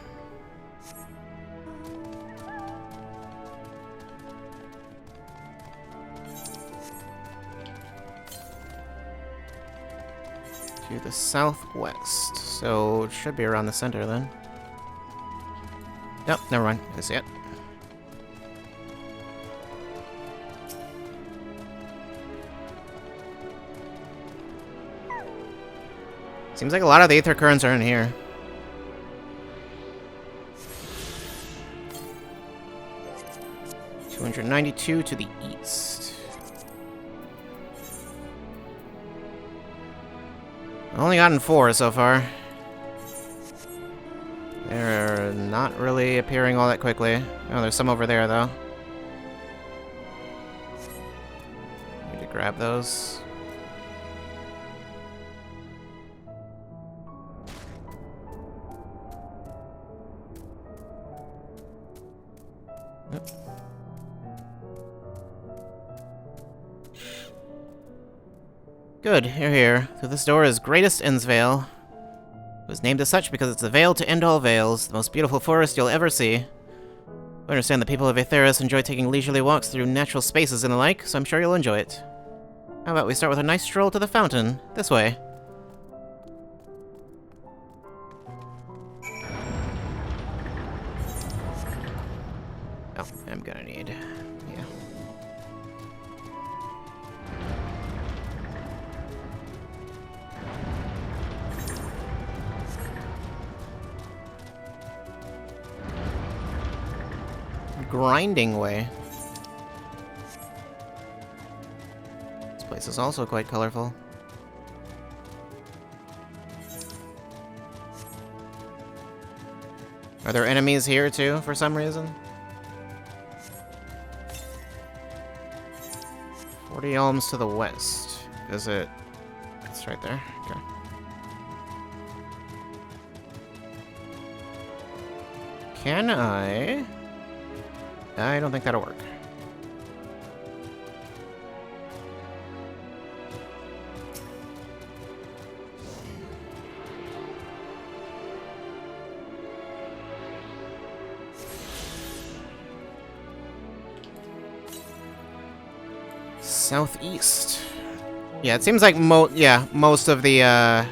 To the southwest, so it should be around the center then. Nope, never mind, I see it. Seems like a lot of the Aether Currents are in here. $292 to the east. I've only gotten 4 so far. They're not really appearing all that quickly. Oh, there's some over there, though. Need to grab those. Yep. Good, you're here. Through this door is Greatest Innsvale. It was named as such because it's the veil to end all veils, the most beautiful forest you'll ever see. I understand the people of Aetheris enjoy taking leisurely walks through natural spaces and the like, so I'm sure you'll enjoy it. How about we start with a nice stroll to the fountain? This way. Oh, I'm gonna need... yeah. Grinding way. This place is also quite colorful. Are there enemies here too, for some reason? 40 elms to the west. Is it? It's right there. Okay. Can I? I don't think that'll work. Southeast. Yeah, it seems like most of the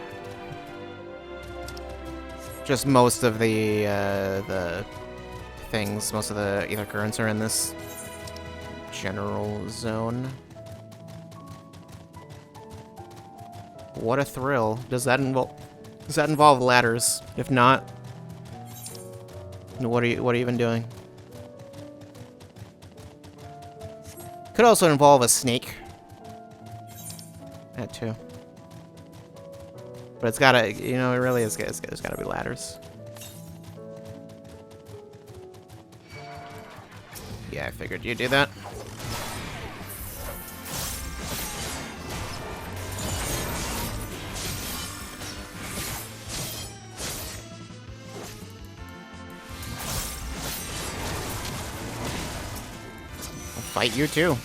just most of the things, most of the ether currents are in this general zone. What a thrill. Does that involve ladders? If not, what are you even doing? Could also involve a snake. That too. But it's gotta, you know, it really is, it's gotta be ladders. Yeah, I figured you'd do that. I'll fight you too.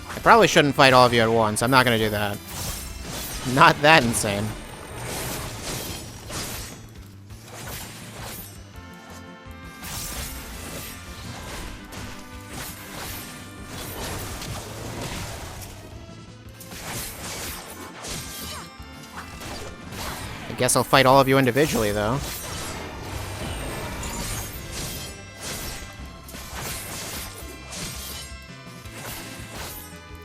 I probably shouldn't fight all of you at once. I'm not gonna do that. Not that insane. I guess I'll fight all of you individually, though.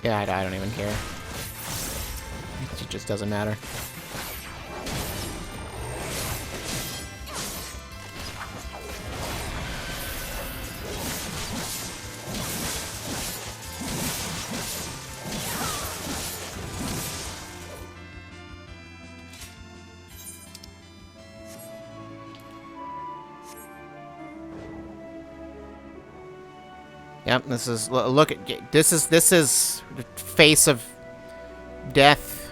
Yeah, I don't even care. It just doesn't matter. Yep, this is, look at, this is the face of death.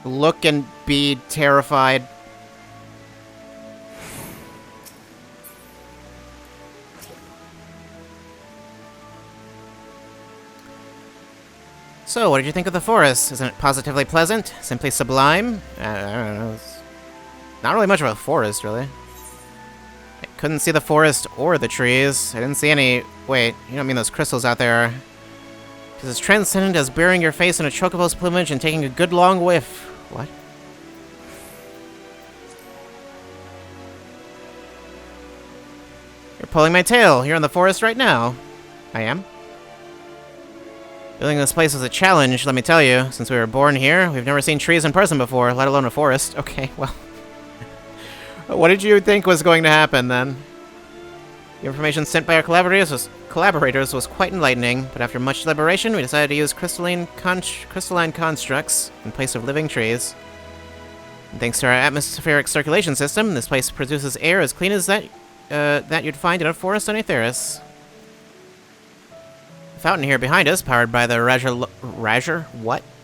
Look and be terrified. So, what did you think of the forest? Isn't it positively pleasant? Simply sublime? I don't know. It's not really much of a forest, really. I couldn't see the forest or the trees. I didn't see any... Wait, you don't mean those crystals out there? It's as transcendent as burying your face in a chocobo's plumage and taking a good long whiff. What? You're pulling my tail. You're in the forest right now. I am? Building this place was a challenge, let me tell you. Since we were born here, we've never seen trees in person before, let alone a forest. Okay, well... What did you think was going to happen, then? The information sent by our collaborators was quite enlightening, but after much deliberation, we decided to use crystalline constructs in place of living trees. And thanks to our atmospheric circulation system, this place produces air as clean as that you'd find in a forest on Aetheris. The fountain here behind us, powered by the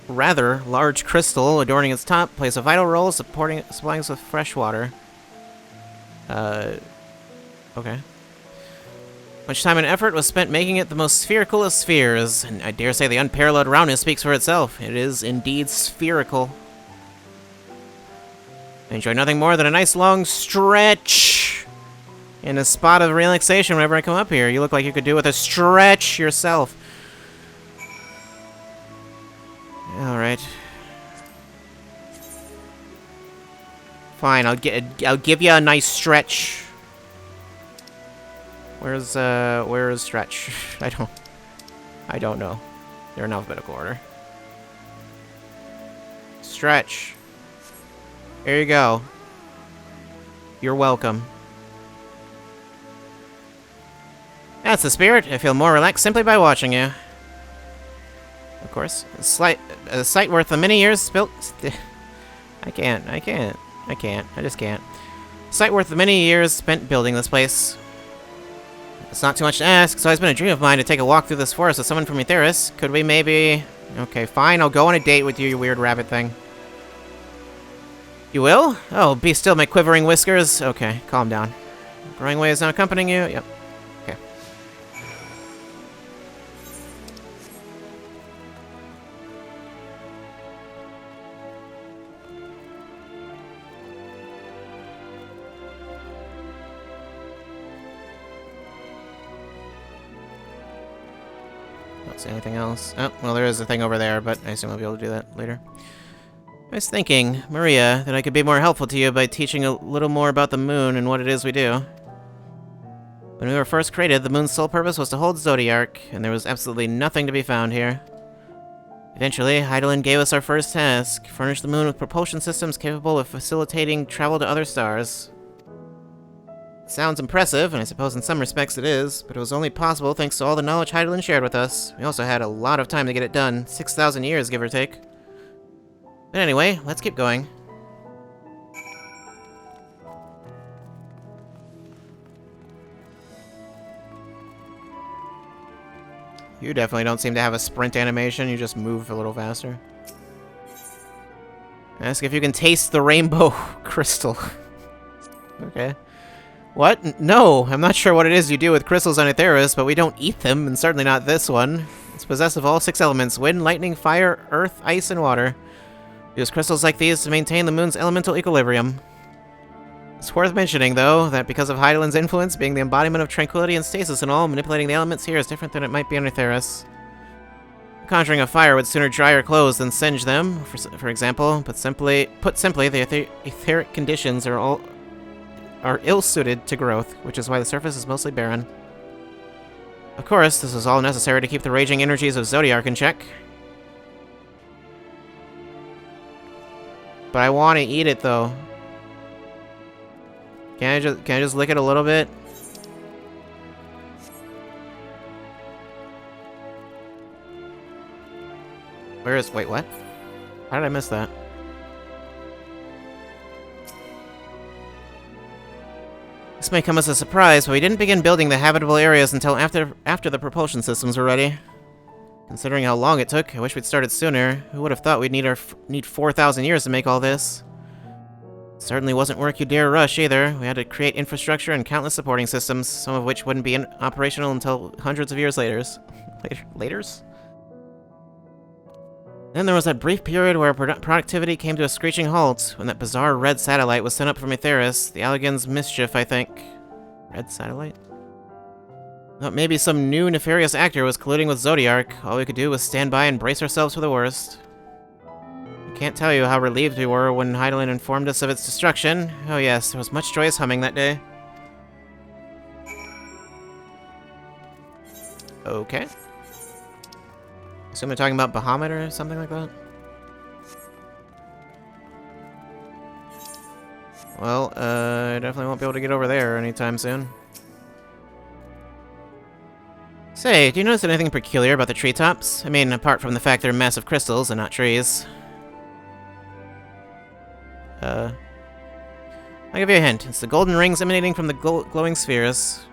rather large crystal adorning its top, plays a vital role supplying us with fresh water. Okay. Much time and effort was spent making it the most spherical of spheres, and I dare say the unparalleled roundness speaks for itself. It is indeed spherical. I enjoy nothing more than a nice long stretch and a spot of relaxation whenever I come up here. You look like you could do with a stretch yourself. Alright. Fine, I'll give you a nice stretch. Where's stretch? I don't know. They're in alphabetical order. Stretch. Here you go. You're welcome. That's the spirit. I feel more relaxed simply by watching you. Of course. A sight worth the many years spent... I just can't. A sight worth the many years spent building this place. It's not too much to ask. It's always been a dream of mine to take a walk through this forest with someone from Etheris. Could we maybe... Okay, fine. I'll go on a date with you, you weird rabbit thing. You will? Oh, be still, my quivering whiskers. Okay, calm down. Growing Way is not accompanying you? Yep. Okay. Don't see anything else. Oh, well, there is a thing over there, but I assume I'll be able to do that later. I was thinking, Maria, that I could be more helpful to you by teaching a little more about the moon and what it is we do. When we were first created, the moon's sole purpose was to hold Zodiark, and there was absolutely nothing to be found here. Eventually, Hydaelyn gave us our first task, furnish the moon with propulsion systems capable of facilitating travel to other stars. It sounds impressive, and I suppose in some respects it is, but it was only possible thanks to all the knowledge Hydaelyn shared with us. We also had a lot of time to get it done, 6,000 years, give or take. But anyway, let's keep going. You definitely don't seem to have a sprint animation, you just move a little faster. Ask if you can taste the rainbow crystal. Okay. What? No, I'm not sure what it is you do with crystals on Etheris, but we don't eat them, and certainly not this one. It's possessed of all 6 elements: wind, lightning, fire, earth, ice, and water. Use crystals like these to maintain the moon's elemental equilibrium. It's worth mentioning, though, that because of Hydaelyn's influence, being the embodiment of tranquility and stasis and all, manipulating the elements here is different than it might be on Etheris. Conjuring a fire would sooner dry your clothes than singe them, for example, but put simply, the etheric conditions are ill-suited to growth, which is why the surface is mostly barren. Of course, this is all necessary to keep the raging energies of Zodiark in check. But I want to eat it, though. Can I just lick it a little bit? Wait, what? How did I miss that? This may come as a surprise, but we didn't begin building the habitable areas until after the propulsion systems were ready. Considering how long it took, I wish we'd started sooner. Who would have thought we'd need 4,000 years to make all this? Certainly wasn't work you dare rush, either. We had to create infrastructure and countless supporting systems, some of which wouldn't be operational until hundreds of years later. Then there was that brief period where productivity came to a screeching halt, when that bizarre red satellite was sent up from Etheris, the Allagan's mischief, I think. Red satellite? Thought maybe some new nefarious actor was colluding with Zodiark. All we could do was stand by and brace ourselves for the worst. I can't tell you how relieved we were when Hydaelyn informed us of its destruction. Oh yes, there was much joyous humming that day. Okay. Assume they're talking about Bahamut or something like that? Well, I definitely won't be able to get over there anytime soon. Say, do you notice anything peculiar about the treetops? I mean, apart from the fact they're massive crystals and not trees. I'll give you a hint. It's the golden rings emanating from the glowing spheres.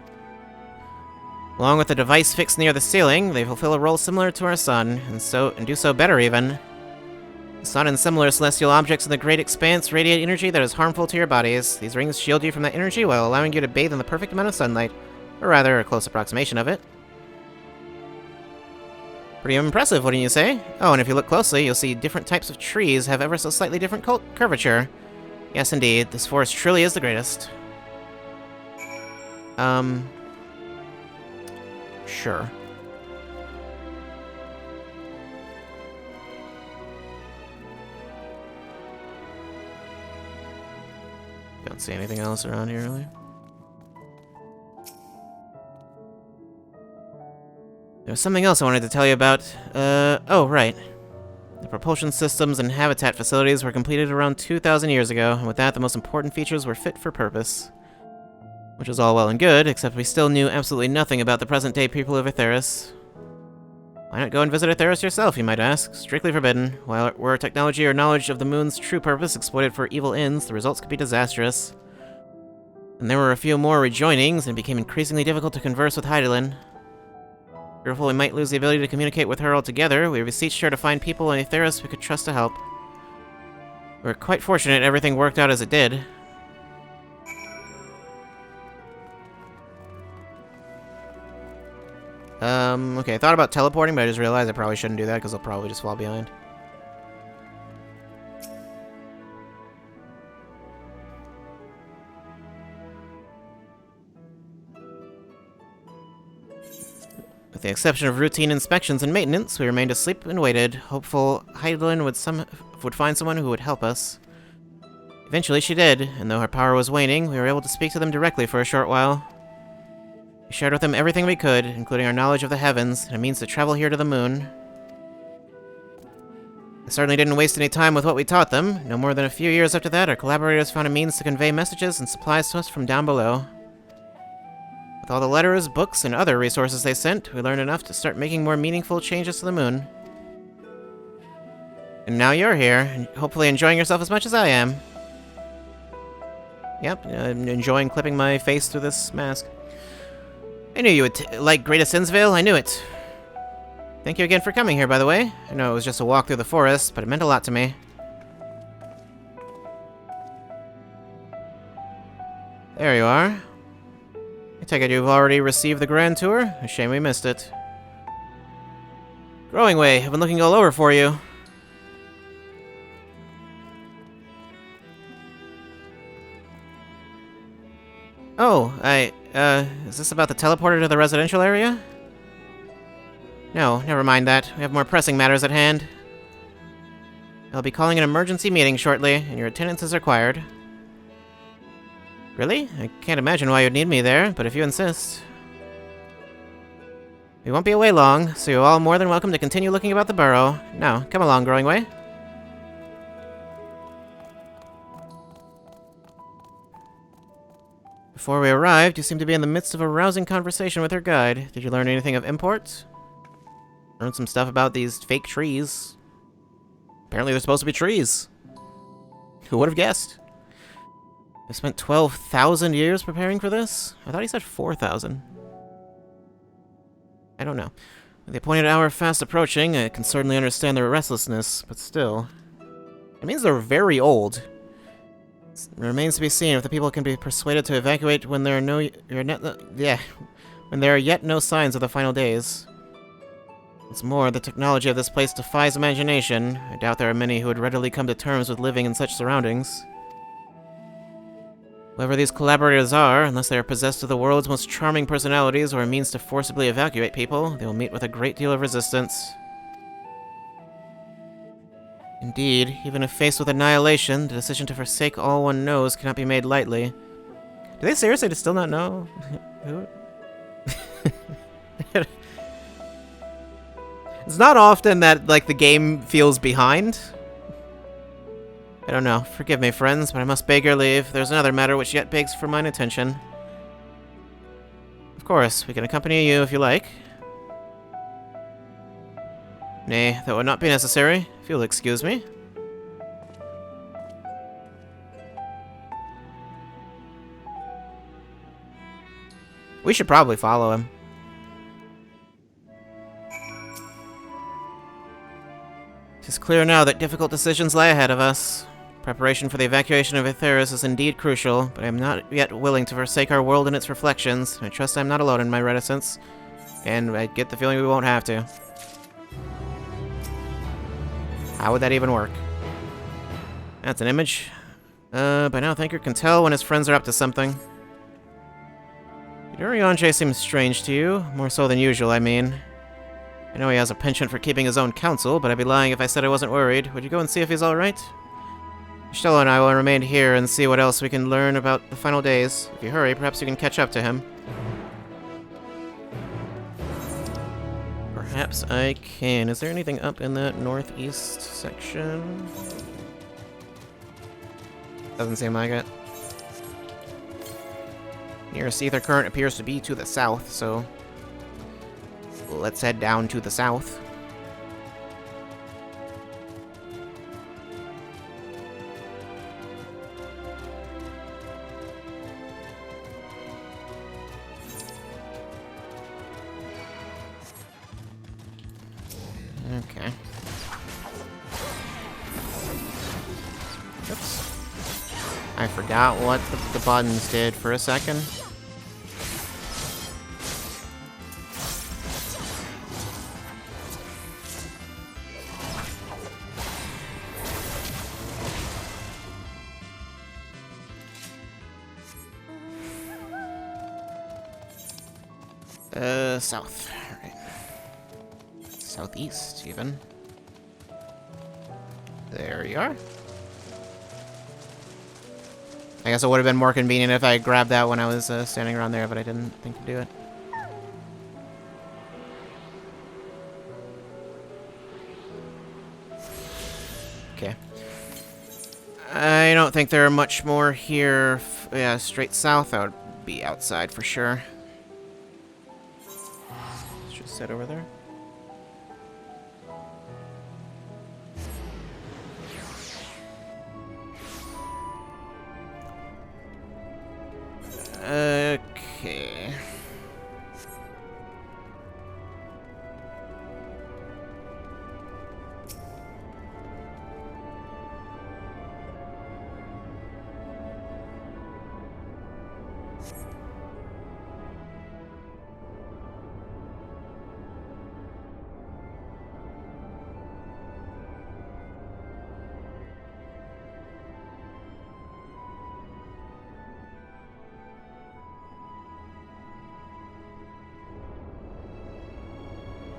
Along with the device fixed near the ceiling, they fulfill a role similar to our sun, and do so better even. The sun and similar celestial objects in the great expanse radiate energy that is harmful to your bodies. These rings shield you from that energy while allowing you to bathe in the perfect amount of sunlight. Or rather, a close approximation of it. Pretty impressive, wouldn't you say? Oh, and if you look closely, you'll see different types of trees have ever so slightly different curvature. Yes, indeed, this forest truly is the greatest. Sure. Don't see anything else around here, really. There was something else I wanted to tell you about. Oh, right. The propulsion systems and habitat facilities were completed around 2,000 years ago, and with that, the most important features were fit for purpose. Which was all well and good, except we still knew absolutely nothing about the present-day people of Aetheris. Why not go and visit Aetheris yourself, you might ask? Strictly forbidden. While were technology or knowledge of the moon's true purpose exploited for evil ends, the results could be disastrous. And there were a few more rejoinings, and it became increasingly difficult to converse with Hydaelyn. Fearful we might lose the ability to communicate with her altogether, we beseeched her to find people in Aetheris we could trust to help. We were quite fortunate everything worked out as it did. Okay, I thought about teleporting, but I just realized I probably shouldn't do that because I'll probably just fall behind. With the exception of routine inspections and maintenance, we remained asleep and waited, hopeful Hydaelyn would find someone who would help us. Eventually she did, and though her power was waning, we were able to speak to them directly for a short while. We shared with them everything we could, including our knowledge of the heavens, and a means to travel here to the moon. They certainly didn't waste any time with what we taught them. No more than a few years after that, our collaborators found a means to convey messages and supplies to us from down below. With all the letters, books, and other resources they sent, we learned enough to start making more meaningful changes to the moon. And now you're here, and hopefully enjoying yourself as much as I am. Yep, I'm enjoying clipping my face through this mask. I knew you would like Greatest Sinsvale, I knew it. Thank you again for coming here, by the way. I know it was just a walk through the forest, but it meant a lot to me. There you are. I take it you've already received the Grand Tour? A shame we missed it. Growing Way, I've been looking all over for you. Oh, is this about the teleporter to the residential area? No, never mind that. We have more pressing matters at hand. I'll be calling an emergency meeting shortly, and your attendance is required. Really? I can't imagine why you'd need me there, but if you insist. We won't be away long, so you're all more than welcome to continue looking about the burrow. Now, come along, Growing Way. Before we arrived, you seemed to be in the midst of a rousing conversation with your guide. Did you learn anything of import? Learned some stuff about these fake trees. Apparently they're supposed to be trees. Who would have guessed? I spent 12,000 years preparing for this? I thought he said 4,000. I don't know. With the appointed hour fast approaching, I can certainly understand their restlessness, but still. It means they're very old. It remains to be seen if the people can be persuaded to evacuate when there are when there are yet no signs of the final days. What's more, the technology of this place defies imagination. I doubt there are many who would readily come to terms with living in such surroundings. Whoever these collaborators are, unless they are possessed of the world's most charming personalities or a means to forcibly evacuate people, they will meet with a great deal of resistance. Indeed, even if faced with annihilation, the decision to forsake all one knows cannot be made lightly. Do they seriously still not know? Who? It's not often that, like, the game feels behind. I don't know. Forgive me, friends, but I must beg your leave. There's another matter which yet begs for mine attention. Of course, we can accompany you if you like. Nay, that would not be necessary, if you'll excuse me. We should probably follow him. It is clear now that difficult decisions lie ahead of us. Preparation for the evacuation of Aetheris is indeed crucial, but I am not yet willing to forsake our world and its reflections. I trust I'm not alone in my reticence, and I get the feeling we won't have to. How would that even work? That's an image. By now Thinker can tell when his friends are up to something. Yurianche seems strange to you, more so than usual, I mean. I know he has a penchant for keeping his own counsel, but I'd be lying if I said I wasn't worried. Would you go and see if he's alright? Stella and I will remain here and see what else we can learn about the final days. If you hurry, perhaps you can catch up to him. Perhaps I can. Is there anything up in that northeast section? Doesn't seem like it. Nearest ether current appears to be to the south, so let's head down to the south. Okay. Oops. I forgot what the buttons did for a second. South. Alright. Southeast, even. There you are. I guess it would have been more convenient if I grabbed that when I was standing around there, but I didn't think to do it. Okay. I don't think there are much more here. Yeah, straight south, I would be outside for sure. Let's just sit over there. Okay.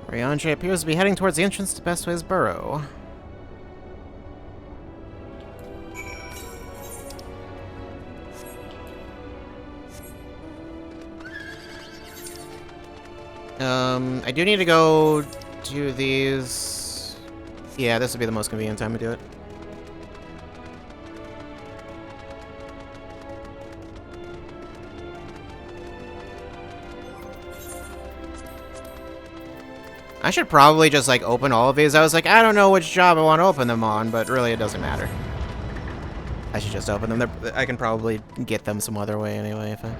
Rianche appears to be heading towards the entrance to Bestway's Burrow. I do need to go do these. Yeah, this would be the most convenient time to do it. I should probably just, like, open all of these. I was like, I don't know which job I want to open them on, but really it doesn't matter. I should just open them. I can probably get them some other way anyway if I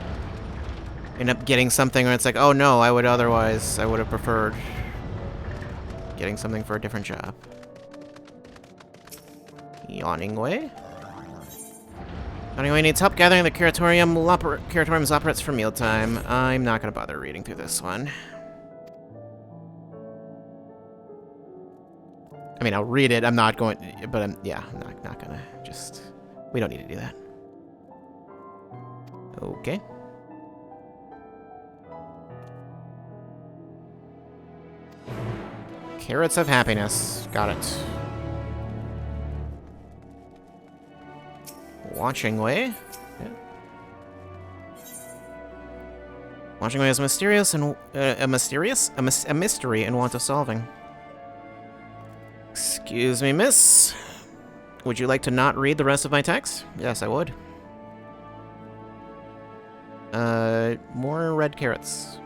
end up getting something where it's like, oh no, I would have preferred getting something for a different job. Yawning Way. Yawning Way needs help gathering the Curatorium's operatives for mealtime. I'm not going to bother reading through this one. I mean, I'll read it. I'm not going, but I'm not gonna just. We don't need to do that. Okay. Carrots of Happiness. Got it. Watching Way. Yeah. Watching Way is mysterious and a mystery and want of solving. Excuse me, miss. Would you like to not read the rest of my text? Yes, I would. More red carrots.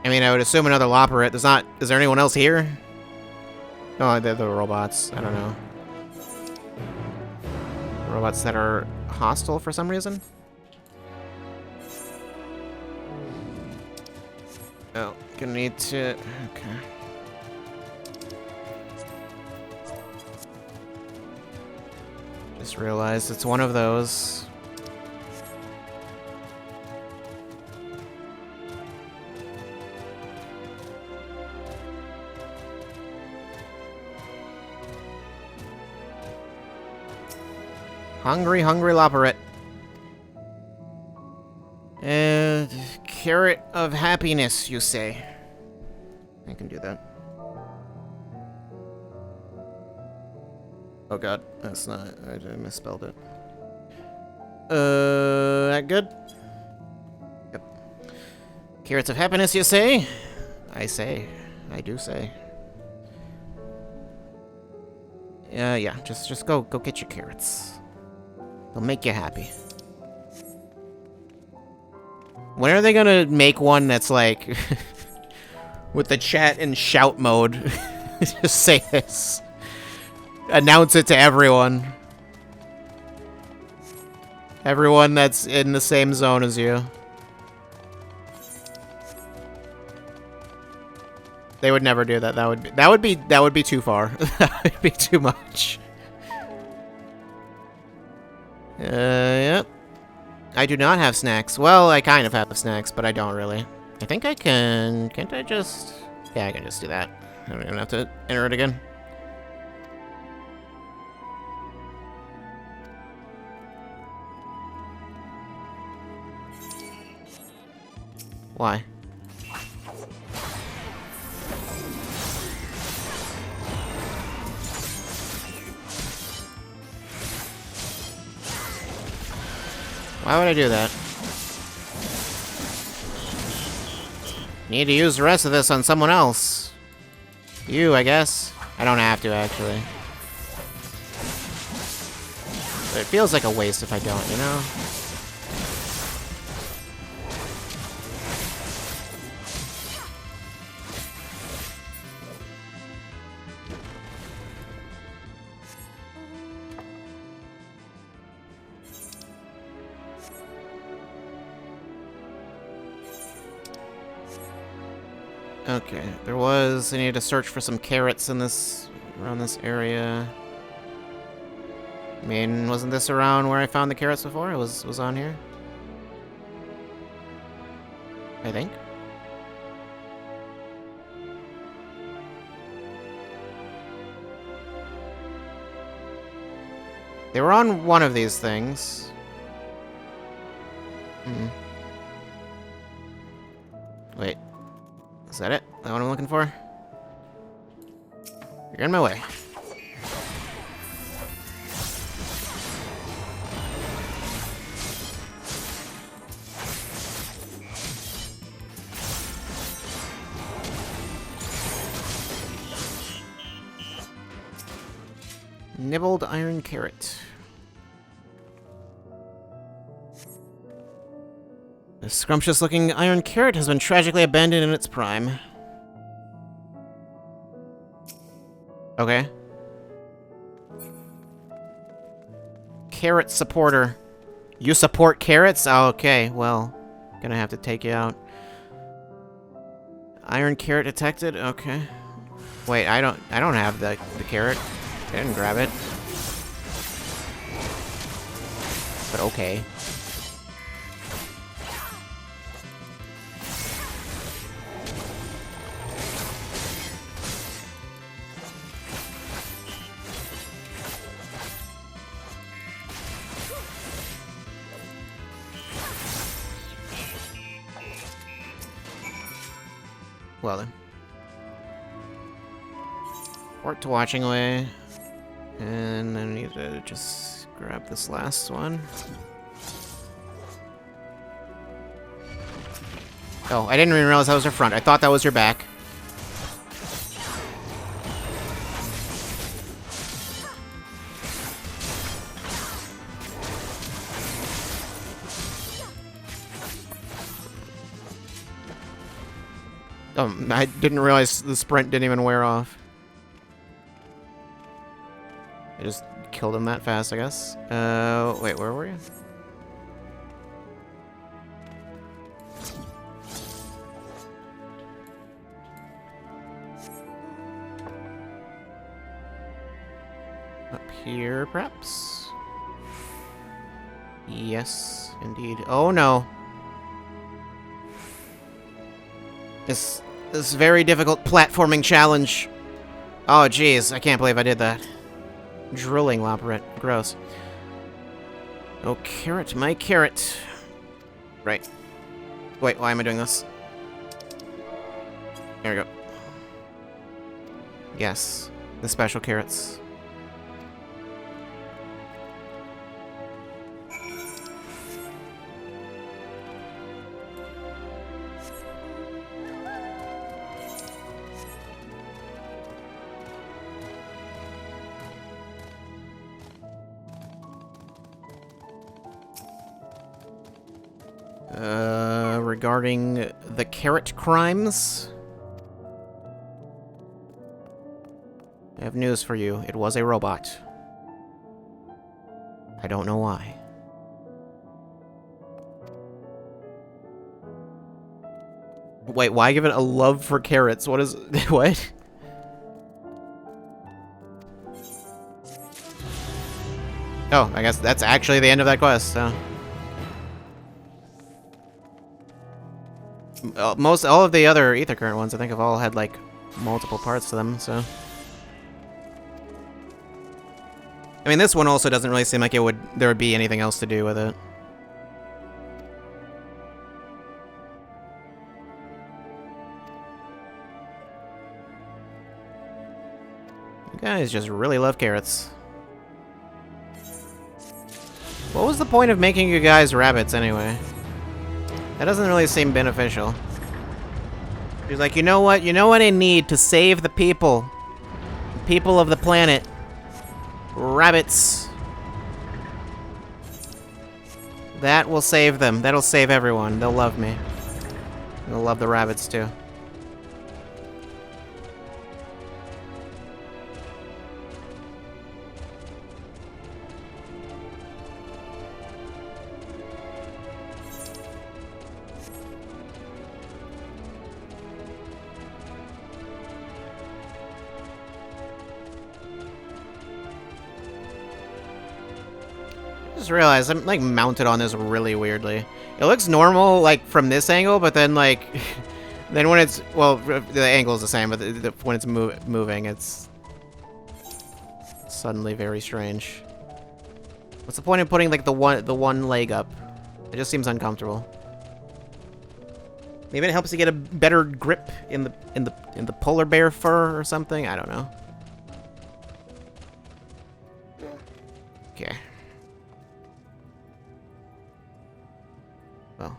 I mean, I would assume another Loperate. Is there anyone else here? No, they're the robots. I don't know. Robots that are hostile for some reason? Oh, gonna need to... Okay. Just realized it's one of those. Hungry, hungry Loperet. Carrot of happiness, you say? I can do that. Oh god, that's not... I misspelled it. That good? Yep. Carrots of happiness, you say? I say. I do say. Yeah, just go get your carrots. They'll make you happy. When are they gonna make one that's like with the chat and shout mode? Just say this. Announce it to everyone. Everyone that's in the same zone as you. They would never do that. That would be too far. That would be too much. Yep. I do not have snacks. Well, I kind of have snacks, but I don't really. I think I can... Can't I just... Yeah, I can just do that. I don't even have to enter it again. Why? Why would I do that? Need to use the rest of this on someone else. You, I guess. I don't have to, actually. But it feels like a waste if I don't, you know? Okay, there was... I need to search for some carrots in this... around this area. I mean, wasn't this around where I found the carrots before? It was on here? I think. They were on one of these things. Wait. Is that it? Is that what I'm looking for? You're in my way. Nibbled iron carrot. The scrumptious-looking iron carrot has been tragically abandoned in its prime. Okay. Carrot supporter. You support carrots? Oh, okay, well, gonna have to take you out. Iron carrot detected? Okay. Wait, I don't have the carrot. I didn't grab it. But okay. Well then. Port to watching away. And then I need to just grab this last one. Oh, I didn't even realize that was your front. I thought that was your back. I didn't realize the sprint didn't even wear off. I just killed him that fast, I guess. Wait, where were you? Up here, perhaps? Yes, indeed. Oh no. This very difficult platforming challenge. Oh jeez, I can't believe I did that. Drilling labyrinth. Gross. Oh, carrot, my carrot. Right. Wait, why am I doing this? There we go. Yes, the special carrots. Regarding the carrot crimes, I have news for you. It was a robot. I don't know why. Wait, why give it a love for carrots? What is... what? Oh, I guess that's actually the end of that quest, so... all of the other Ether Current ones, I think, have all had, like, multiple parts to them, so... I mean, this one also doesn't really seem like there would be anything else to do with it. You guys just really love carrots. What was the point of making you guys rabbits, anyway? That doesn't really seem beneficial. He's like, you know what? You know what I need to save the people? The people of the planet. Rabbits. That will save them. That'll save everyone. They'll love me. They'll love the rabbits, too. Just realized I'm like mounted on this really weirdly. It looks normal like from this angle, but then like then when it's the angle is the same, but when it's moving, it's suddenly very strange. What's the point of putting like the one leg up? It just seems uncomfortable. Maybe it helps you get a better grip in the polar bear fur or something. I don't know. Okay. Well.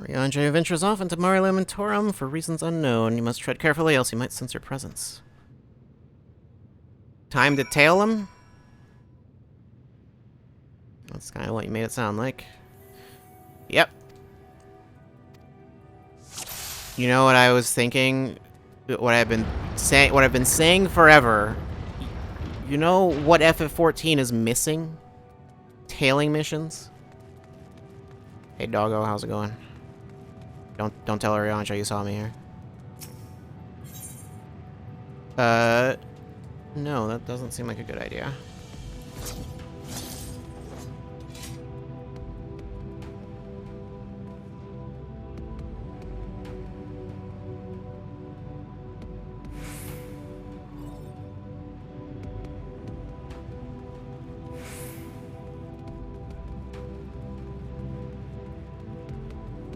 Rianjo ventures off into Mare Lamentorum for reasons unknown. You must tread carefully, else you might sense your presence. Time to tail him? That's kind of what you made it sound like. Yep. You know what I was thinking? What I've been saying forever. You know what FF14 is missing? Tailing missions. Hey doggo, how's it going? Don't tell Rianjo you saw me here. No, that doesn't seem like a good idea.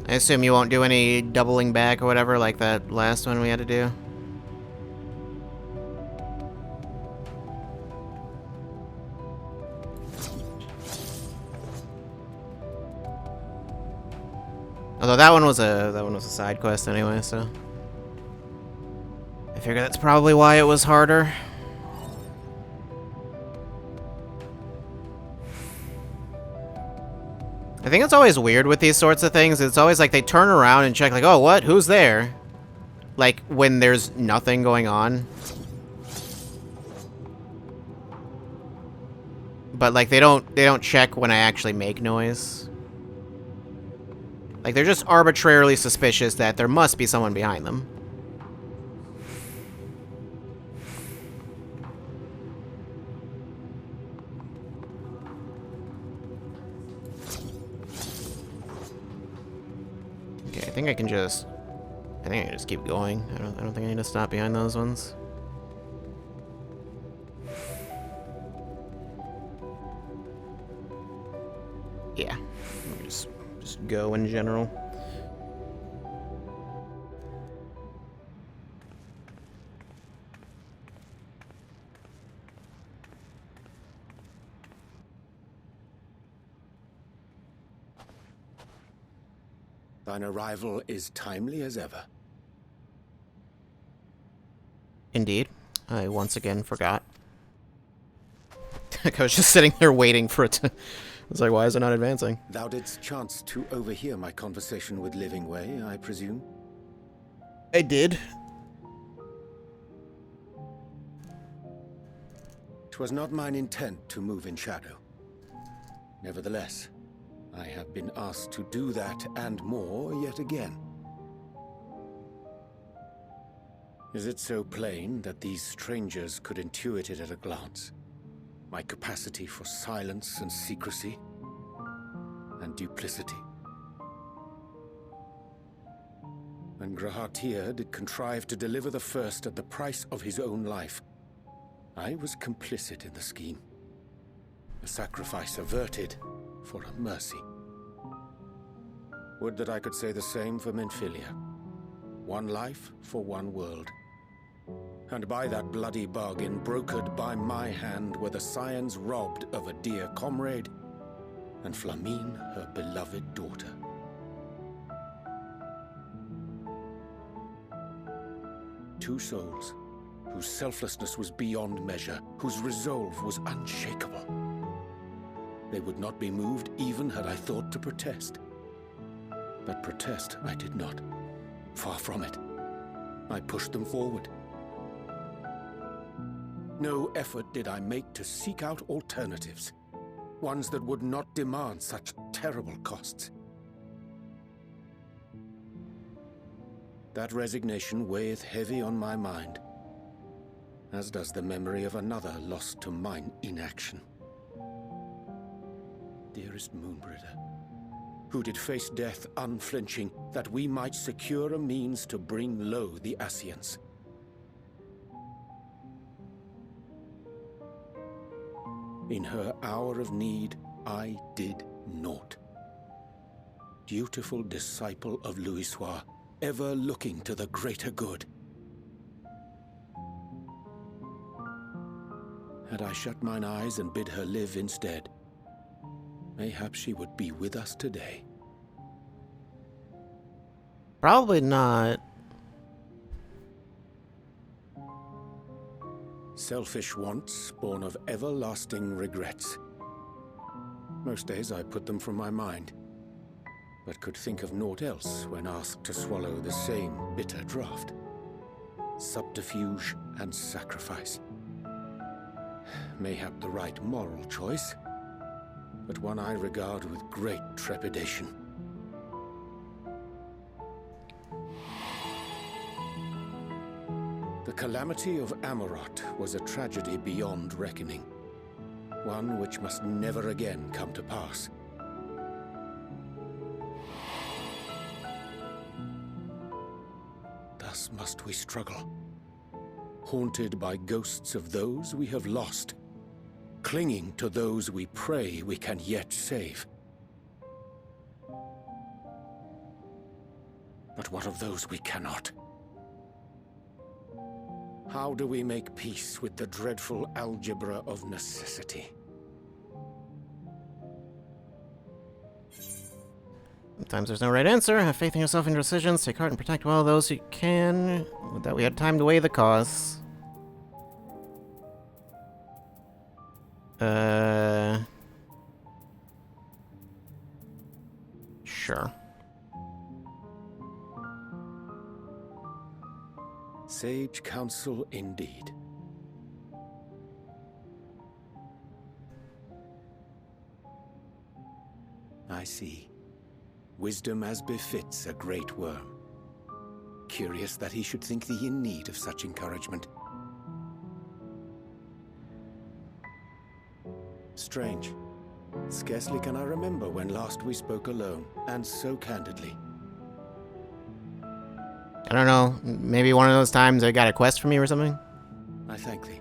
I assume you won't do any doubling back or whatever like that last one we had to do. Although that one was a side quest anyway, so I figure that's probably why it was harder. I think it's always weird with these sorts of things. It's always like they turn around and check like, oh, what? Who's there? Like, when there's nothing going on. But, like, they don't check when I actually make noise. Like, they're just arbitrarily suspicious that there must be someone behind them. Okay, I think I can just keep going. I don't think I need to stop behind those ones. Yeah. Let me just go in general. Thine arrival is timely as ever. Indeed. I once again forgot. Like, I was just sitting there waiting for it to... I was like, why is it not advancing? Thou didst chance to overhear my conversation with Living Way, I presume? I did. 'Twas not mine intent to move in shadow. Nevertheless, I have been asked to do that and more yet again. Is it so plain that these strangers could intuit it at a glance? My capacity for silence and secrecy and duplicity. When Grahatir did contrive to deliver the first at the price of his own life, I was complicit in the scheme. A sacrifice averted for a mercy. Would that I could say the same for Menphilia. One life for one world. And by that bloody bargain, brokered by my hand, were the scions robbed of a dear comrade, and Flamine her beloved daughter. Two souls, whose selflessness was beyond measure, whose resolve was unshakable. They would not be moved even had I thought to protest. But protest I did not. Far from it. I pushed them forward. No effort did I make to seek out alternatives, ones that would not demand such terrible costs. That resignation weigheth heavy on my mind, as does the memory of another lost to mine inaction. Dearest Moonbringer, who did face death unflinching, that we might secure a means to bring low the Ascians. In her hour of need, I did naught. Dutiful disciple of Louisoix, ever looking to the greater good. Had I shut mine eyes and bid her live instead, mayhap she would be with us today. Probably not. Selfish wants, born of everlasting regrets. Most days I put them from my mind, but could think of naught else when asked to swallow the same bitter draught. Subterfuge and sacrifice. Mayhap the right moral choice, but one I regard with great trepidation. The calamity of Amarot was a tragedy beyond reckoning, one which must never again come to pass. Thus must we struggle, haunted by ghosts of those we have lost, clinging to those we pray we can yet save. But what of those we cannot? How do we make peace with the dreadful algebra of necessity? Sometimes there's no right answer. Have faith in yourself and your decisions. Take heart and protect well those who can. With that, we had time to weigh the costs. Sure. Sage counsel indeed. I see. Wisdom as befits a great worm. Curious that he should think thee in need of such encouragement. Strange. Scarcely can I remember when last we spoke alone, and so candidly. I don't know. Maybe one of those times I got a quest from you or something? I thank thee.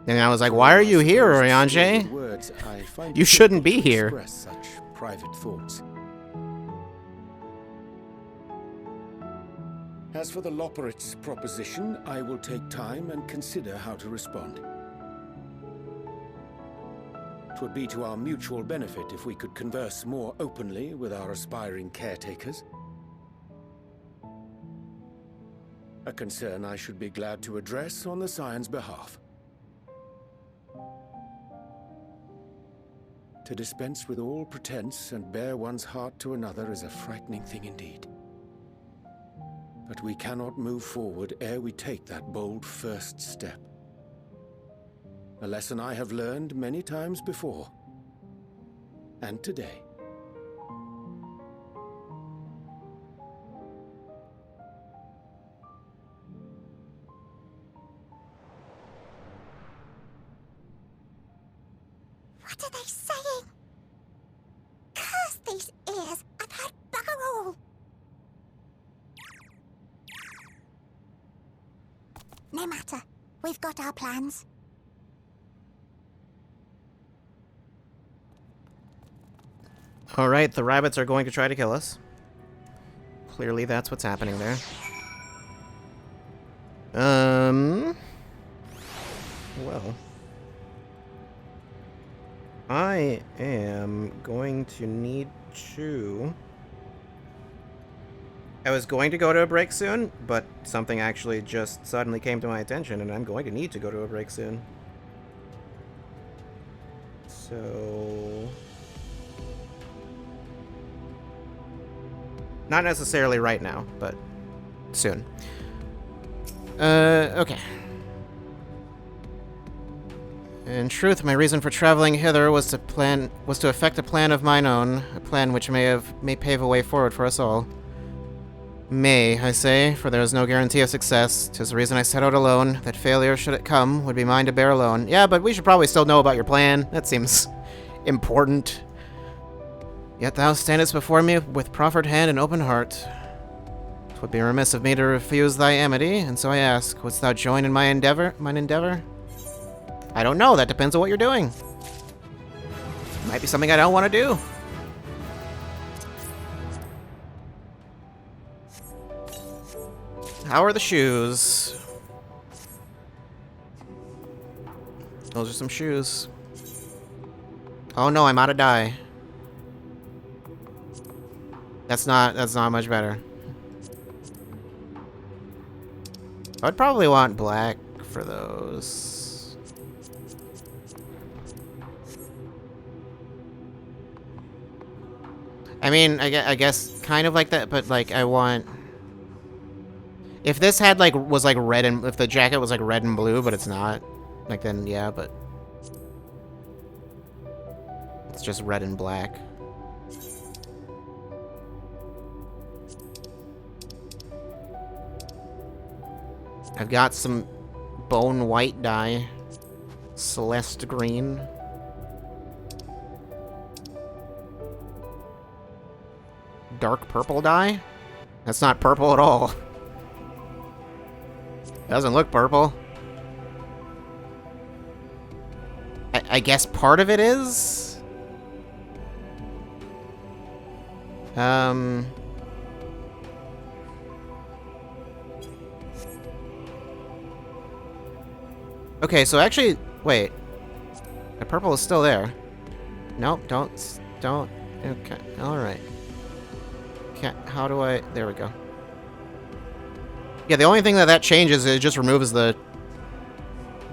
And I was like, why are you here, Oriange? Words, I find You shouldn't be here. express such private thoughts. As for the Loporrit's proposition, I will take time and consider how to respond. 'Twould be to our mutual benefit if we could converse more openly with our aspiring caretakers. A concern I should be glad to address on the Scion's behalf. To dispense with all pretense and bare one's heart to another is a frightening thing indeed. But we cannot move forward ere we take that bold first step. A lesson I have learned many times before. And today. What are they saying? Curse these ears! I've heard bugger all! No matter. We've got our plans. Alright, the rabbits are going to try to kill us. Clearly that's what's happening there. Well. I am going to need to... I was going to go to a break soon, but something actually just suddenly came to my attention, and I'm going to need to go to a break soon. So... not necessarily right now, but soon. Okay. In truth, my reason for traveling hither was to effect a plan of mine own, a plan which may pave a way forward for us all. May, I say, for there is no guarantee of success. 'Tis the reason I set out alone, that failure, should it come, would be mine to bear alone. Yeah, but we should probably still know about your plan. That seems important. Yet thou standest before me with proffered hand and open heart. 'Twould be remiss of me to refuse thy amity, and so I ask, wouldst thou join in my endeavor? I don't know. That depends on what you're doing. Might be something I don't want to do. How are the shoes? Those are some shoes. Oh no, I'm out of dye. That's not much better. I'd probably want black for those. I mean, I guess kind of like that, but like I want... if this had like, was like red and, if the jacket was like red and blue, but it's not, like then yeah, but... it's just red and black. I've got some bone white dye. Celeste green. Dark purple dye? That's not purple at all. Doesn't look purple. I guess part of it is? Okay, so actually, wait. The purple is still there. Nope, don't. Okay, alright. How do I... there we go. Yeah, the only thing that changes is it just removes the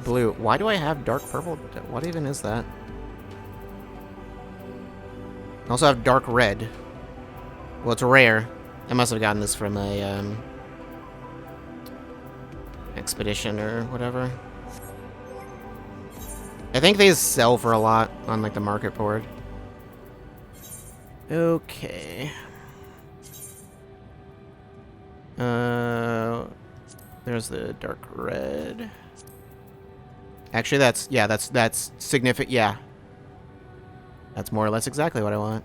blue. Why do I have dark purple? What even is that? I also have dark red. Well, it's rare. I must have gotten this from a, expedition or whatever. I think these sell for a lot on like the market board. Okay. There's the dark red. Actually, that's significant. Yeah, that's more or less exactly what I want.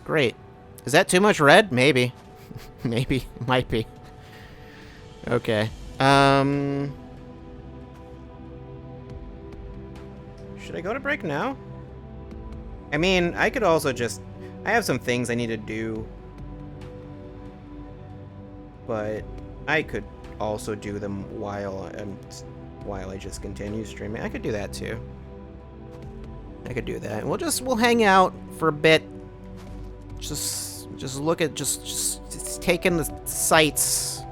Great. Is that too much red? Maybe. Maybe. Might be. Okay. Should I go to break now? I mean, I could also just... I have some things I need to do. But I could also do them while I just continue streaming. I could do that too. I could do that. We'll hang out for a bit. Just look at just take in the sights.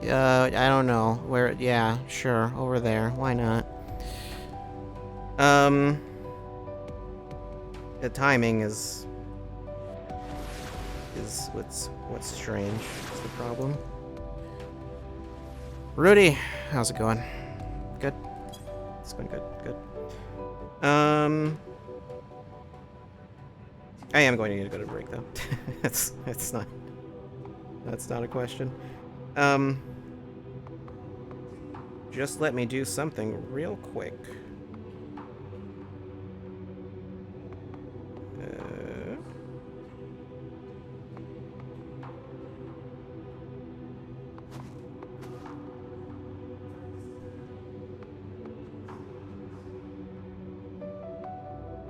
I don't know where. Yeah, sure, over there. Why not? The timing is what's strange. What's the problem? Rudy, how's it going? Good. It's going good. Good. I am going to need to go to break though. That's not a question. Just let me do something real quick.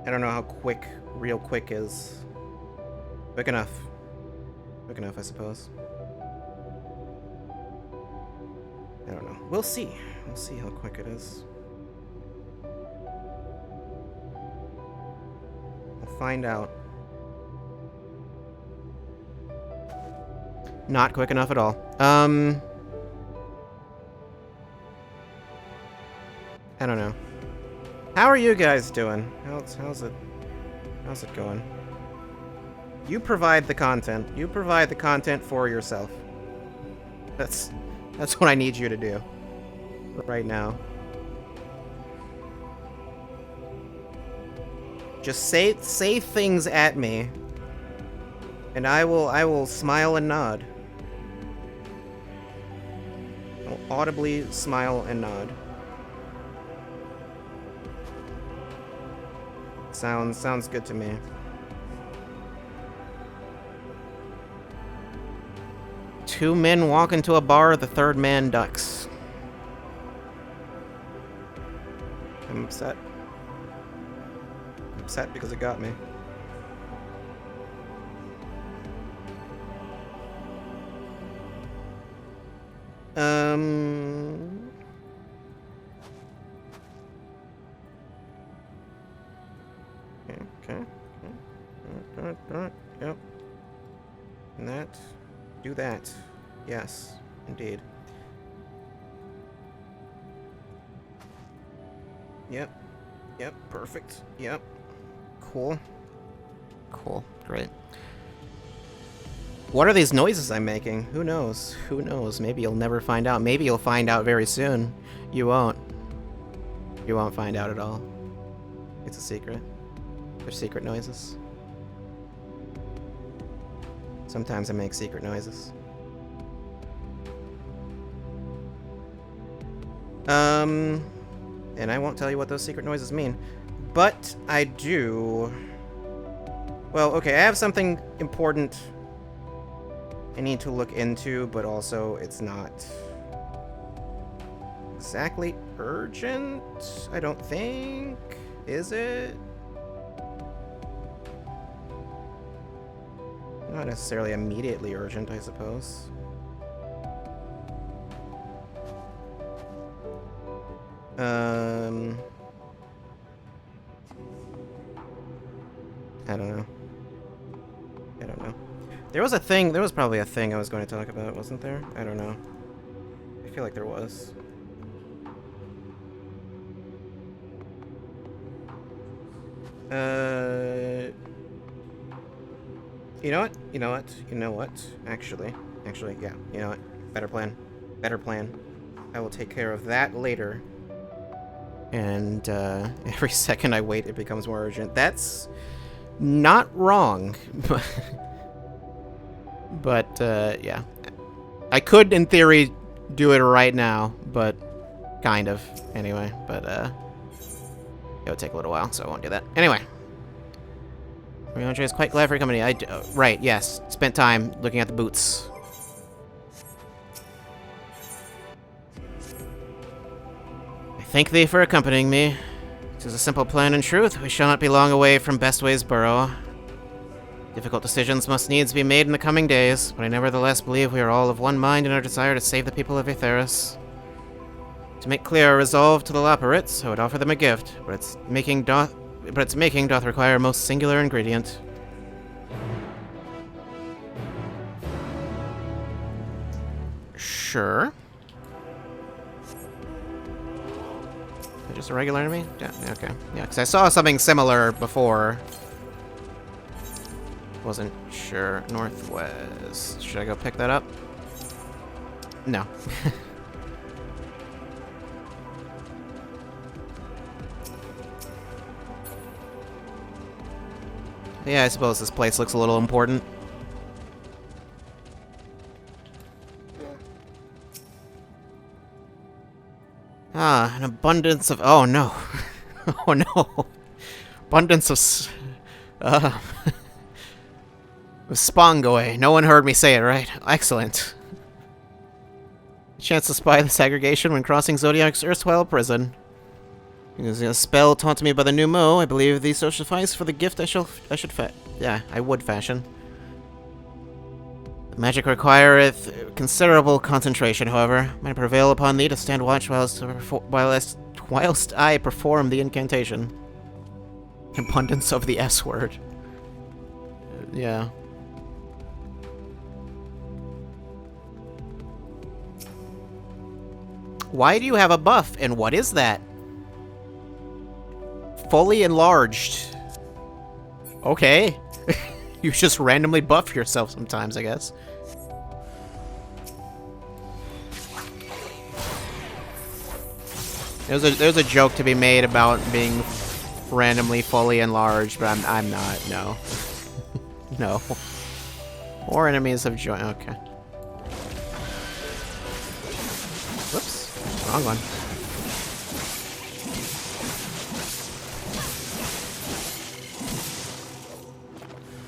I don't know how quick, real quick is. Quick enough. Quick enough, I suppose. I don't know. We'll see. We'll see how quick it is. We'll find out. Not quick enough at all. I don't know. How are you guys doing? How's it going? You provide the content. You provide the content for yourself. That's what I need you to do right now. Just say things at me, and I will smile and nod. I'll audibly smile and nod. Sounds good to me. Two men walk into a bar, the third man ducks. I'm upset. I'm upset because it got me. Okay. Yep. And that. Do that. Yes, indeed. Yep. Yep, perfect. Yep. Cool. Cool. Great. What are these noises I'm making? Who knows? Who knows? Maybe you'll never find out. Maybe you'll find out very soon. You won't. You won't find out at all. It's a secret. They're secret noises. Sometimes I make secret noises. And I won't tell you what those secret noises mean. But I do... Well, okay, I have something important I need to look into, but also it's not exactly urgent, I don't think. Is it? Not necessarily immediately urgent, I suppose. I don't know. I don't know. There was probably a thing I was going to talk about, wasn't there? I don't know. I feel like there was. You know what? You know what? You know what? Actually, yeah. You know what? Better plan. Better plan. I will take care of that later. And every second I wait, it becomes more urgent. That's not wrong. But yeah. I could, in theory, do it right now, but kind of, anyway. But it would take a little while, so I won't do that. Anyway. Andre is quite glad for your company. Right, yes. Spent time looking at the boots. I thank thee for accompanying me. It is a simple plan in truth. We shall not be long away from Bestway's burrow. Difficult decisions must needs be made in the coming days, but I nevertheless believe we are all of one mind in our desire to save the people of Aetheris. To make clear our resolve to the Laparates, I would offer them a gift, but its making doth require a most singular ingredient. Sure. Just a regular enemy? Yeah, okay. Yeah, because I saw something similar before. Wasn't sure. Northwest. Should I go pick that up? No. Yeah, I suppose this place looks a little important. Ah, an abundance of... Oh, no. Oh, no. Abundance of... of Spongoy. No one heard me say it, right? Excellent. Chance to spy the segregation when crossing Zodiac's erstwhile prison. Using a spell taught to me by the Numo, I believe these will suffice for the gift I would fashion. The magic requireth considerable concentration, however. Might prevail upon thee to stand watch whilst I perform the incantation. Abundance of the S word. Yeah. Why do you have a buff, and what is that? Fully enlarged. Okay. You just randomly buff yourself sometimes, I guess. There's a joke to be made about being randomly fully enlarged, but I'm not. No. No. More enemies have joined. Okay. Whoops. Wrong one.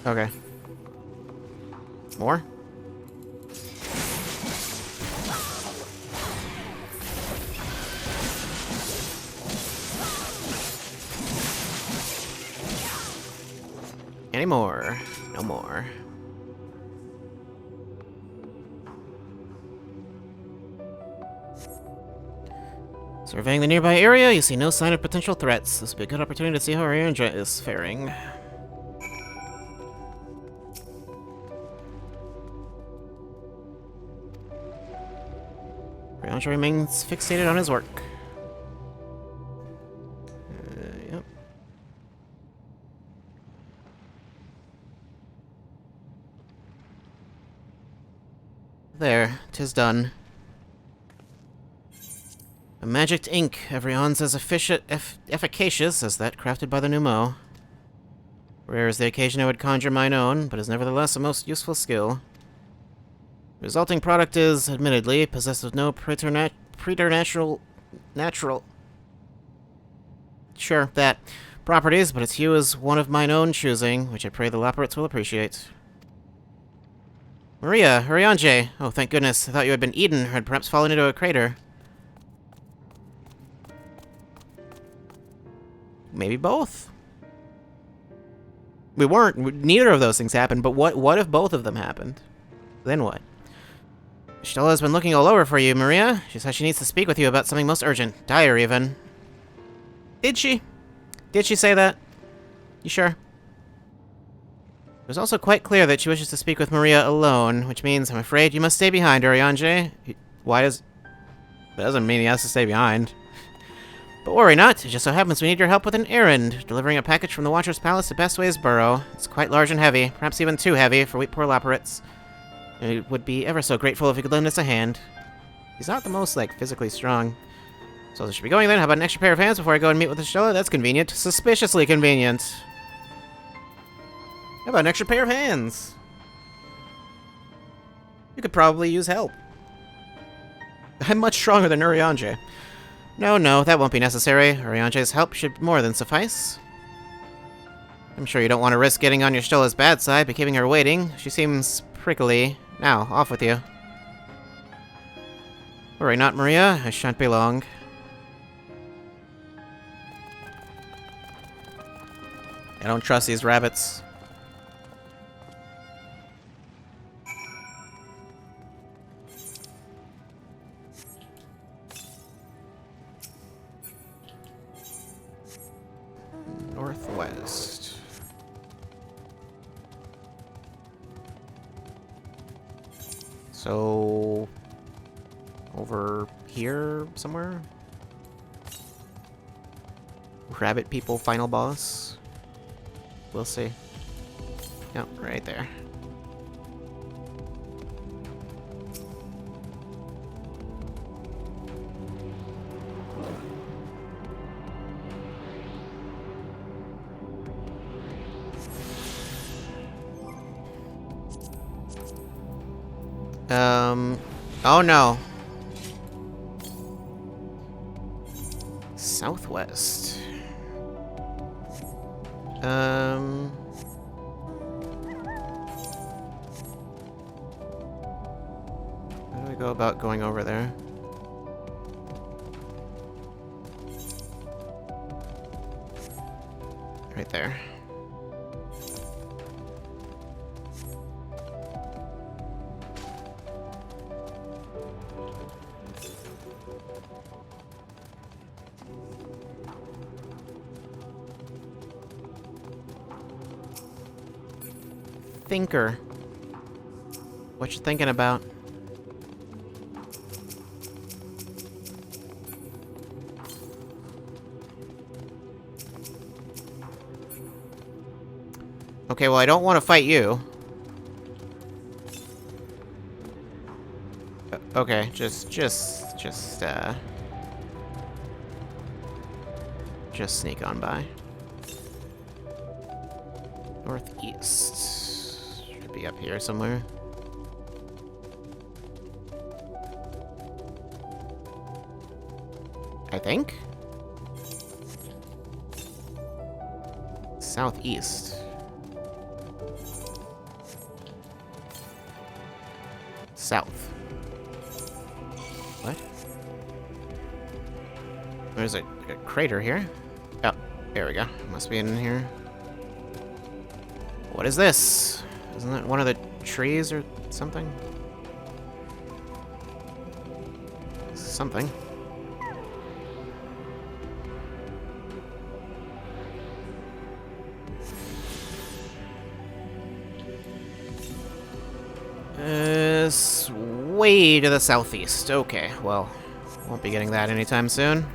Okay. More? Any more? No more. Surveying the nearby area, you see no sign of potential threats. This would be a good opportunity to see how our area is faring. Riancha remains fixated on his work. Yep. There, 'tis done. A magicked ink, every ounce as efficacious as that crafted by the Numo. Rare is the occasion I would conjure mine own, but is nevertheless a most useful skill. The resulting product is, admittedly, possessed of no preternatural... Sure, that. Properties, but its hue is one of mine own choosing, which I pray the Laparates will appreciate. Maria, Riancha! Oh, thank goodness. I thought you had been eaten, or had perhaps fallen into a crater. Maybe both. We weren't. Neither of those things happened, but what if both of them happened? Then what? Stella has been looking all over for you, Maria. She says she needs to speak with you about something most urgent. Dire, even. Did she? Did she say that? You sure? It was also quite clear that she wishes to speak with Maria alone, which means I'm afraid you must stay behind, Riancha. Why does... That doesn't mean he has to stay behind. But worry not, it just so happens we need your help with an errand. Delivering a package from the Watcher's Palace to Bestways Burrow. It's quite large and heavy, perhaps even too heavy for we poor Laparates. I would be ever so grateful if you could lend us a hand. He's not the most, like, physically strong. So I should be going then. How about an extra pair of hands before I go and meet with Estella? That's convenient. Suspiciously convenient. How about an extra pair of hands? You could probably use help. I'm much stronger than Urianger. No, that won't be necessary. Urianger's help should more than suffice. I'm sure you don't want to risk getting on your Stella's bad side by keeping her waiting. She seems prickly. Now, off with you. Worry not, Maria. I shan't be long. I don't trust these rabbits. Northwest. So... over here somewhere? Rabbit people final boss? We'll see. Yep, right there. Oh no. Southwest. How do we go about going over there? Right there. Thinker. What you thinking about? Okay, well, I don't want to fight you. Okay, just sneak on by. Northeast. Should be up here somewhere. I think? Southeast. South. What? There's a crater here. Oh, there we go. Must be in here. What is this? Isn't that one of the trees or something? Something. It's way to the southeast. Okay, well, won't be getting that anytime soon.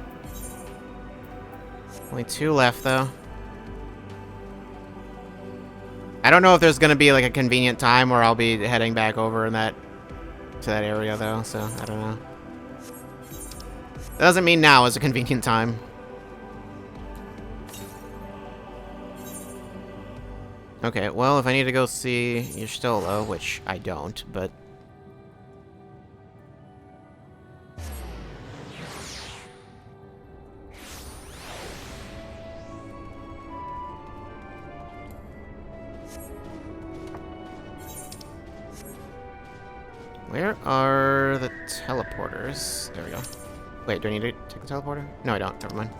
Only 2 left, though. I don't know if there's gonna be like a convenient time where I'll be heading back over in to that area, though. So I don't know. That doesn't mean now is a convenient time. Okay, well, if I need to go see Y'shtola, which I don't, but... Where are the teleporters? There we go. Wait, do I need to take the teleporter? No, I don't. Never mind.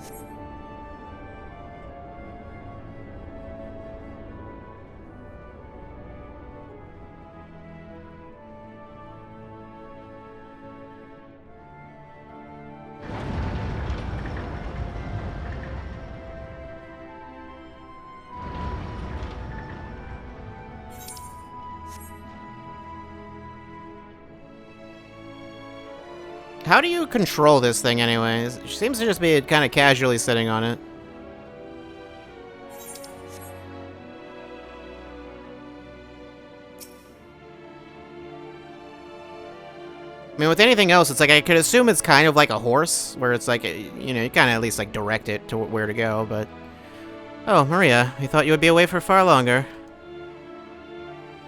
How do you control this thing anyways? It seems to just be kind of casually sitting on it. I mean, with anything else, it's like I could assume it's kind of like a horse, where it's like, you know, you kind of at least like direct it to where to go, but... Oh, Maria, we thought you would be away for far longer.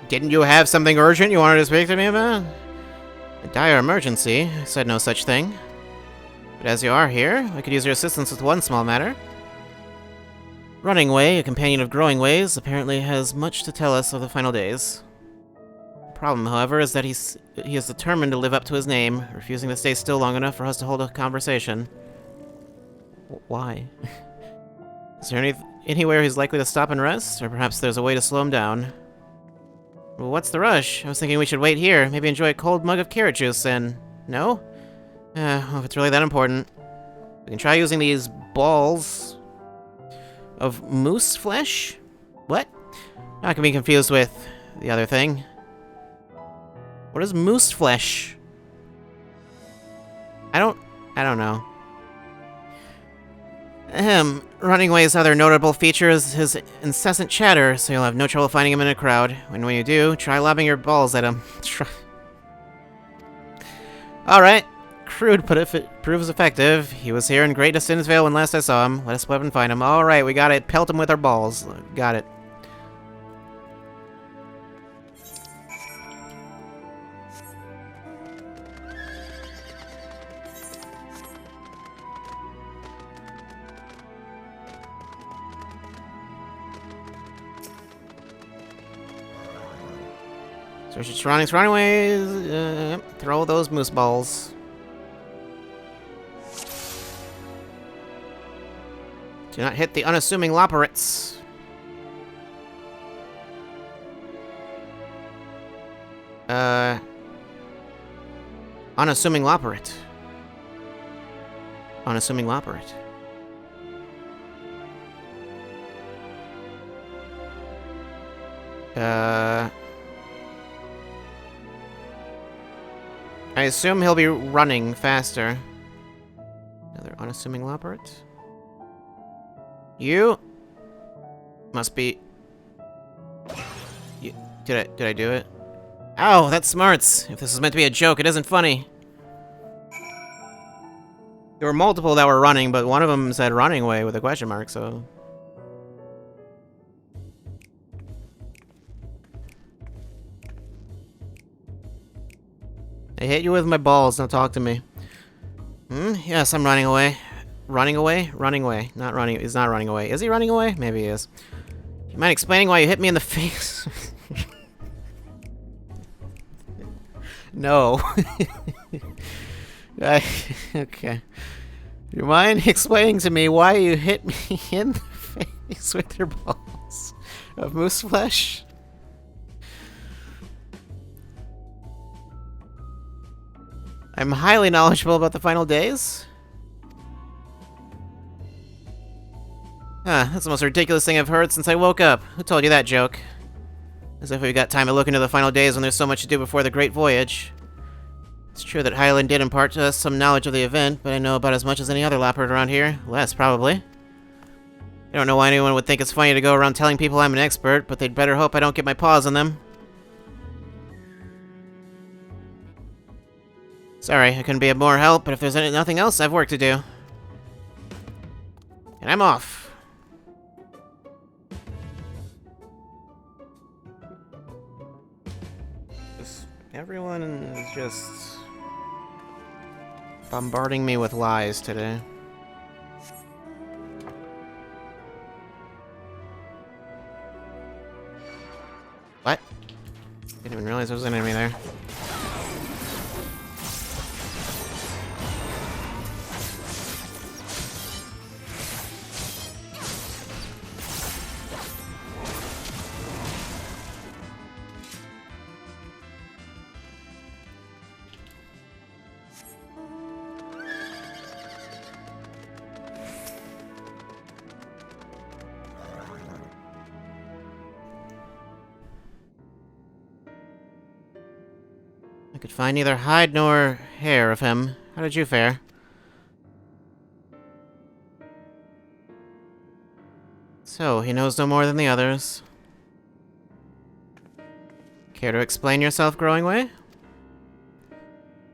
Didn't you have something urgent you wanted to speak to me about? A dire emergency? I said no such thing. But as you are here, I could use your assistance with one small matter. Running Way, a companion of Growing Ways, apparently has much to tell us of the final days. The problem, however, is that he is determined to live up to his name, refusing to stay still long enough for us to hold a conversation. Why? Is there anywhere he's likely to stop and rest? Or perhaps there's a way to slow him down? Well, what's the rush? I was thinking we should wait here, maybe enjoy a cold mug of carrot juice and... No? Well, if it's really that important. We can try using these balls... of moose flesh? What? Not gonna be confused with the other thing. What is moose flesh? I don't know. Running Way's other notable feature is his incessant chatter, so you'll have no trouble finding him in a crowd. And when you do, try lobbing your balls at him. Alright. Crude, but if it proves effective. He was here in Great Distinsvale when last I saw him. Let us go up and find him. Alright, we got it. Pelt him with our balls. Got it. Search your surrounding ways. Throw those moose balls. Do not hit the unassuming loporits. Unassuming loporit. Unassuming loporit. I assume he'll be running faster. Another unassuming loporit. You must be. Did I do it? Ow, that smarts. If this is meant to be a joke, it isn't funny. There were multiple that were running, but one of them said running away with a question mark, so. I hit you with my balls, now talk to me. Yes, I'm running away. Running away? Running away. Not running. He's not running away. Is he running away? Maybe he is. You mind explaining why you hit me in the face? No. Okay. You mind explaining to me why you hit me in the face with your balls of moose flesh? I'm highly knowledgeable about the final days. That's the most ridiculous thing I've heard since I woke up. Who told you that joke? As if we've got time to look into the final days when there's so much to do before the Great Voyage. It's true that Hyland did impart to us some knowledge of the event, but I know about as much as any other Loppard around here. Less, probably. I don't know why anyone would think it's funny to go around telling people I'm an expert, but they'd better hope I don't get my paws on them. Sorry, I couldn't be of more help, but if there's nothing else, I've work to do. And I'm off. Everyone is just bombarding me with lies today. What? Didn't even realize there was an enemy there. I could find neither hide nor hair of him. How did you fare? So, he knows no more than the others. Care to explain yourself, Growing Way?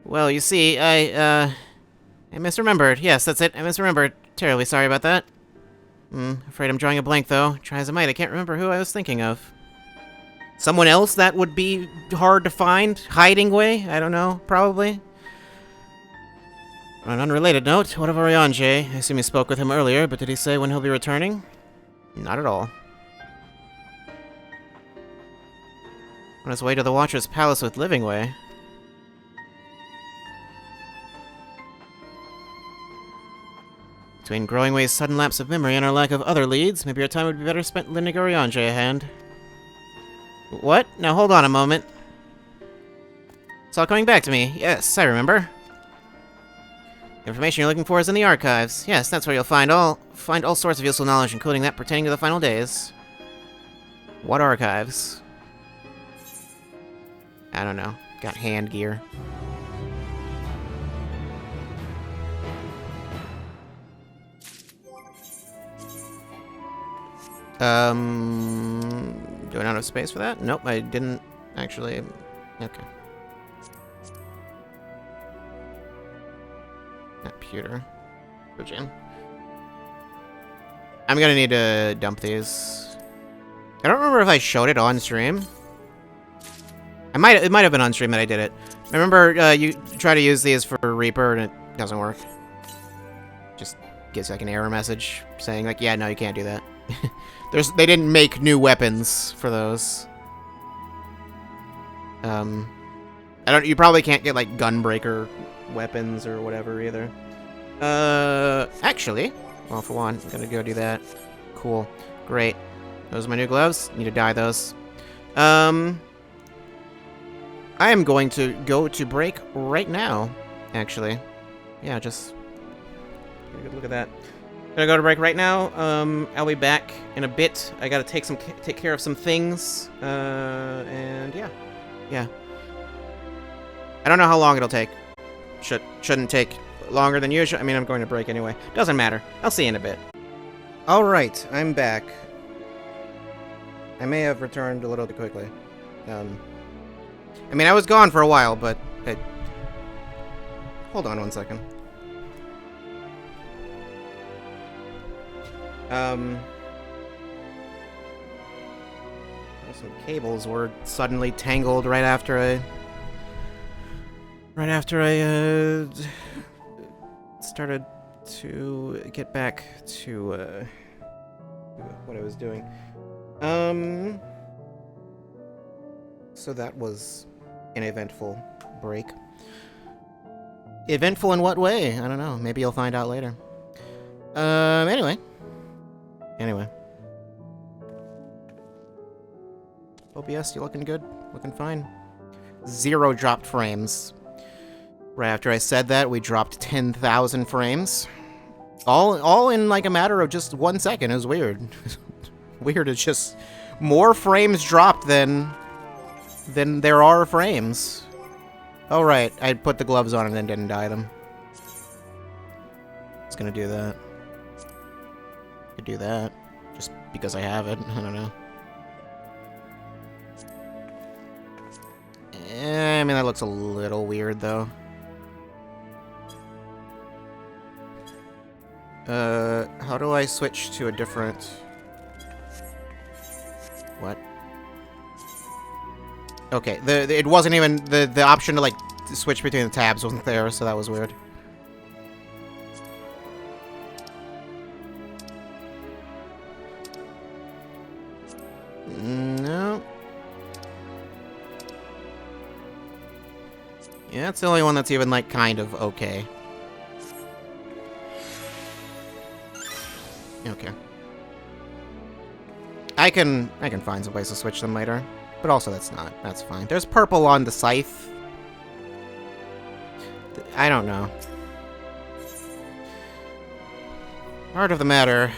Well, you see, I misremembered. Yes, that's it. I misremembered. Terribly sorry about that. Afraid I'm drawing a blank, though. Try as I might, I can't remember who I was thinking of. Someone else that would be hard to find? Hiding Way? I don't know. Probably. On an unrelated note, what of Oriange? I assume you spoke with him earlier, but did he say when he'll be returning? Not at all. On his way to the Watcher's Palace with Living Way. Between Growing Way's sudden lapse of memory and our lack of other leads, maybe our time would be better spent lending Oriange a hand. What? Now hold on a moment. It's all coming back to me. Yes, I remember. The information you're looking for is in the archives. Yes, that's where you'll find all sorts of useful knowledge, including that pertaining to the final days. What archives? I don't know. Got hand gear. Do I not have space for that? Nope, I didn't actually. Okay. Not pewter. Gem. I'm gonna need to dump these. I don't remember if I showed it on stream. It might have been on stream that I did it. I remember you try to use these for Reaper and it doesn't work. Just gives like an error message saying like, yeah, no, you can't do that. They didn't make new weapons for those. You probably can't get like gunbreaker weapons or whatever either. Actually, well, for one, I'm gonna go do that. Cool, great. Those are my new gloves. Need to dye those. I am going to go to break right now. Actually, yeah, just get a good look at that. Gonna go to break right now. I'll be back in a bit. I gotta take care of some things. And yeah. I don't know how long it'll take. Shouldn't take longer than usual. I mean, I'm going to break anyway. Doesn't matter. I'll see you in a bit. All right, I'm back. I may have returned a little too quickly. I mean, I was gone for a while, but hold on one second. Some cables were suddenly tangled right after I started to get back to what I was doing. So that was an eventful break. Eventful in what way? I don't know. Maybe you'll find out later. Anyway. OBS, you looking good? Looking fine? 0 dropped frames. Right after I said that, we dropped 10,000 frames. All in like a matter of just 1 second. It was weird. Weird, it's just more frames dropped than there are frames. Oh right, I put the gloves on and then didn't dye them. It's gonna do that. Could do that. Just because I have it. I don't know. I mean, that looks a little weird, though. How do I switch to a different... What? Okay, it wasn't even... The option to, like, switch between the tabs wasn't there, so that was weird. No. Yeah, it's the only one that's even, like, kind of okay. Okay. I can find some place to switch them later. But also that's fine. There's purple on the scythe. I don't know. Heart of the matter.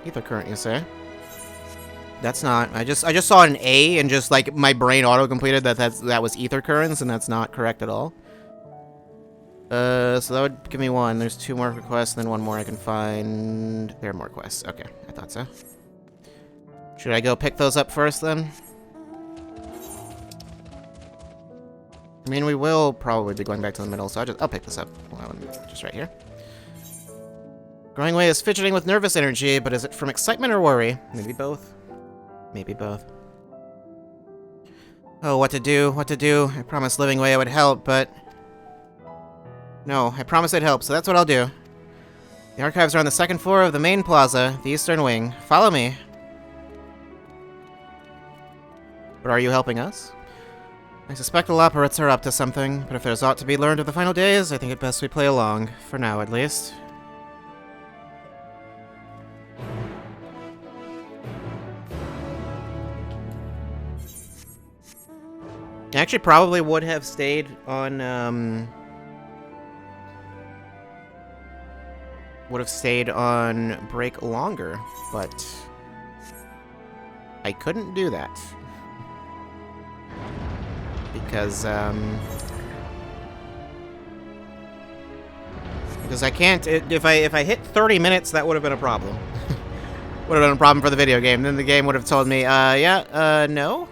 Ether current, you say? That's not. I just saw an A and just like my brain auto completed that was ether currents, and that's not correct at all. So that would give me one. There's 2 more requests, and then 1 more I can find. There are more quests. Okay, I thought so. Should I go pick those up first, then? I mean, we will probably be going back to the middle, so I'll pick this up. Well, just right here. Growing Way is fidgeting with nervous energy, but is it from excitement or worry? Maybe both. Maybe both. Oh, what to do? What to do? I promised Living Way it would help, but... No, I promised it'd help, so that's what I'll do. The archives are on the 2nd floor of the main plaza, the eastern wing. Follow me. But are you helping us? I suspect the Loporrits are up to something, but if there's aught to be learned of the final days, I think it best we play along. For now, at least. I actually probably would have stayed on, break longer, but I couldn't do that. Because I can't, if I hit 30 minutes, that would have been a problem. Would have been a problem for the video game. Then the game would have told me, no.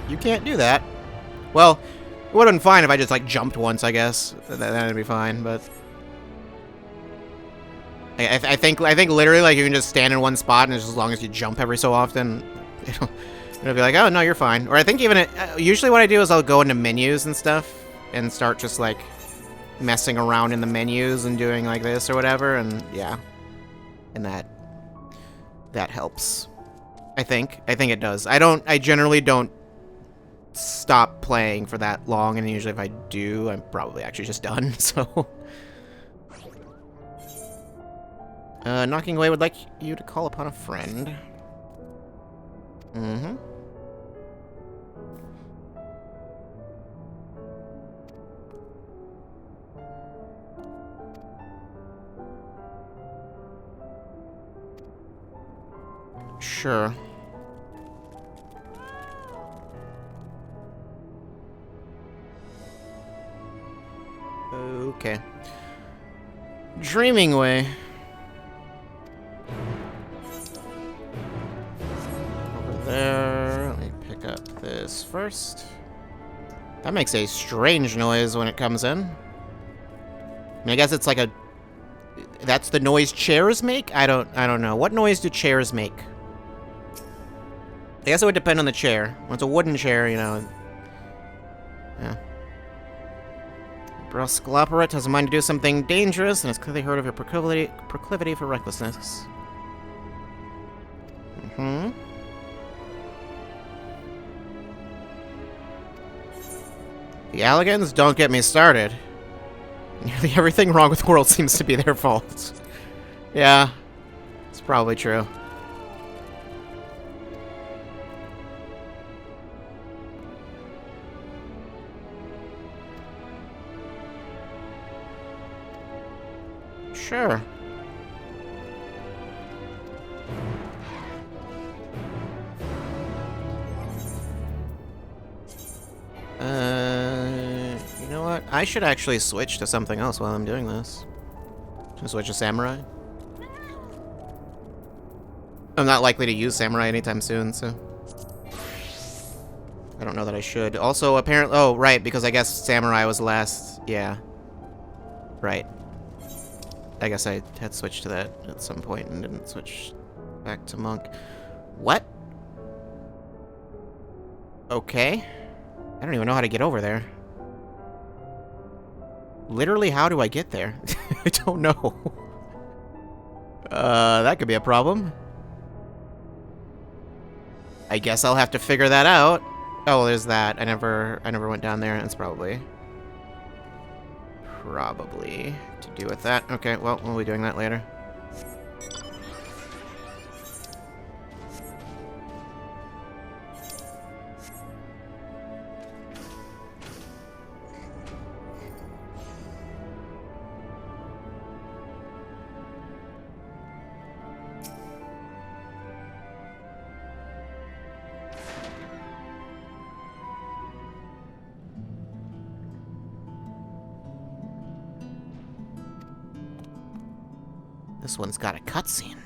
You can't do that. Well, it would have been fine if I just, like, jumped once, I guess. That'd be fine, but... I think literally, like, you can just stand in one spot, and as long as you jump every so often, it'll be like, oh, no, you're fine. Or I think even usually what I do is I'll go into menus and stuff, and start just, like, messing around in the menus and doing, like, this or whatever, and, yeah. And that helps. I think it does. I generally don't stop playing for that long, and usually if I do, I'm probably actually just done, so... Knocking Away would like you to call upon a friend. Mm-hmm. Sure. Okay. Dreaming Way. Over there. Let me pick up this first. That makes a strange noise when it comes in. I mean, I guess it's like a... That's the noise chairs make? I don't know. What noise do chairs make? I guess it would depend on the chair. When it's a wooden chair, you know... Yeah. Brusque Loporrit has a mind to do something dangerous, and has clearly heard of your proclivity for recklessness. Mm-hmm. The Alligans? Don't get me started. Nearly everything wrong with the world seems to be their fault. Yeah, it's probably true. Sure. You know what? I should actually switch to something else while I'm doing this. Should I switch to Samurai? I'm not likely to use Samurai anytime soon, so... I don't know that I should. Also, apparently... Oh, right, because I guess Samurai was last... Yeah. Right. I guess I had switched to that at some point and didn't switch back to Monk. What? Okay. I don't even know how to get over there. Literally, how do I get there? I don't know. That could be a problem. I guess I'll have to figure that out. Oh, there's that. I never went down there. It's probably to do with that. Okay, well, we'll be doing that later. This one's got a cutscene.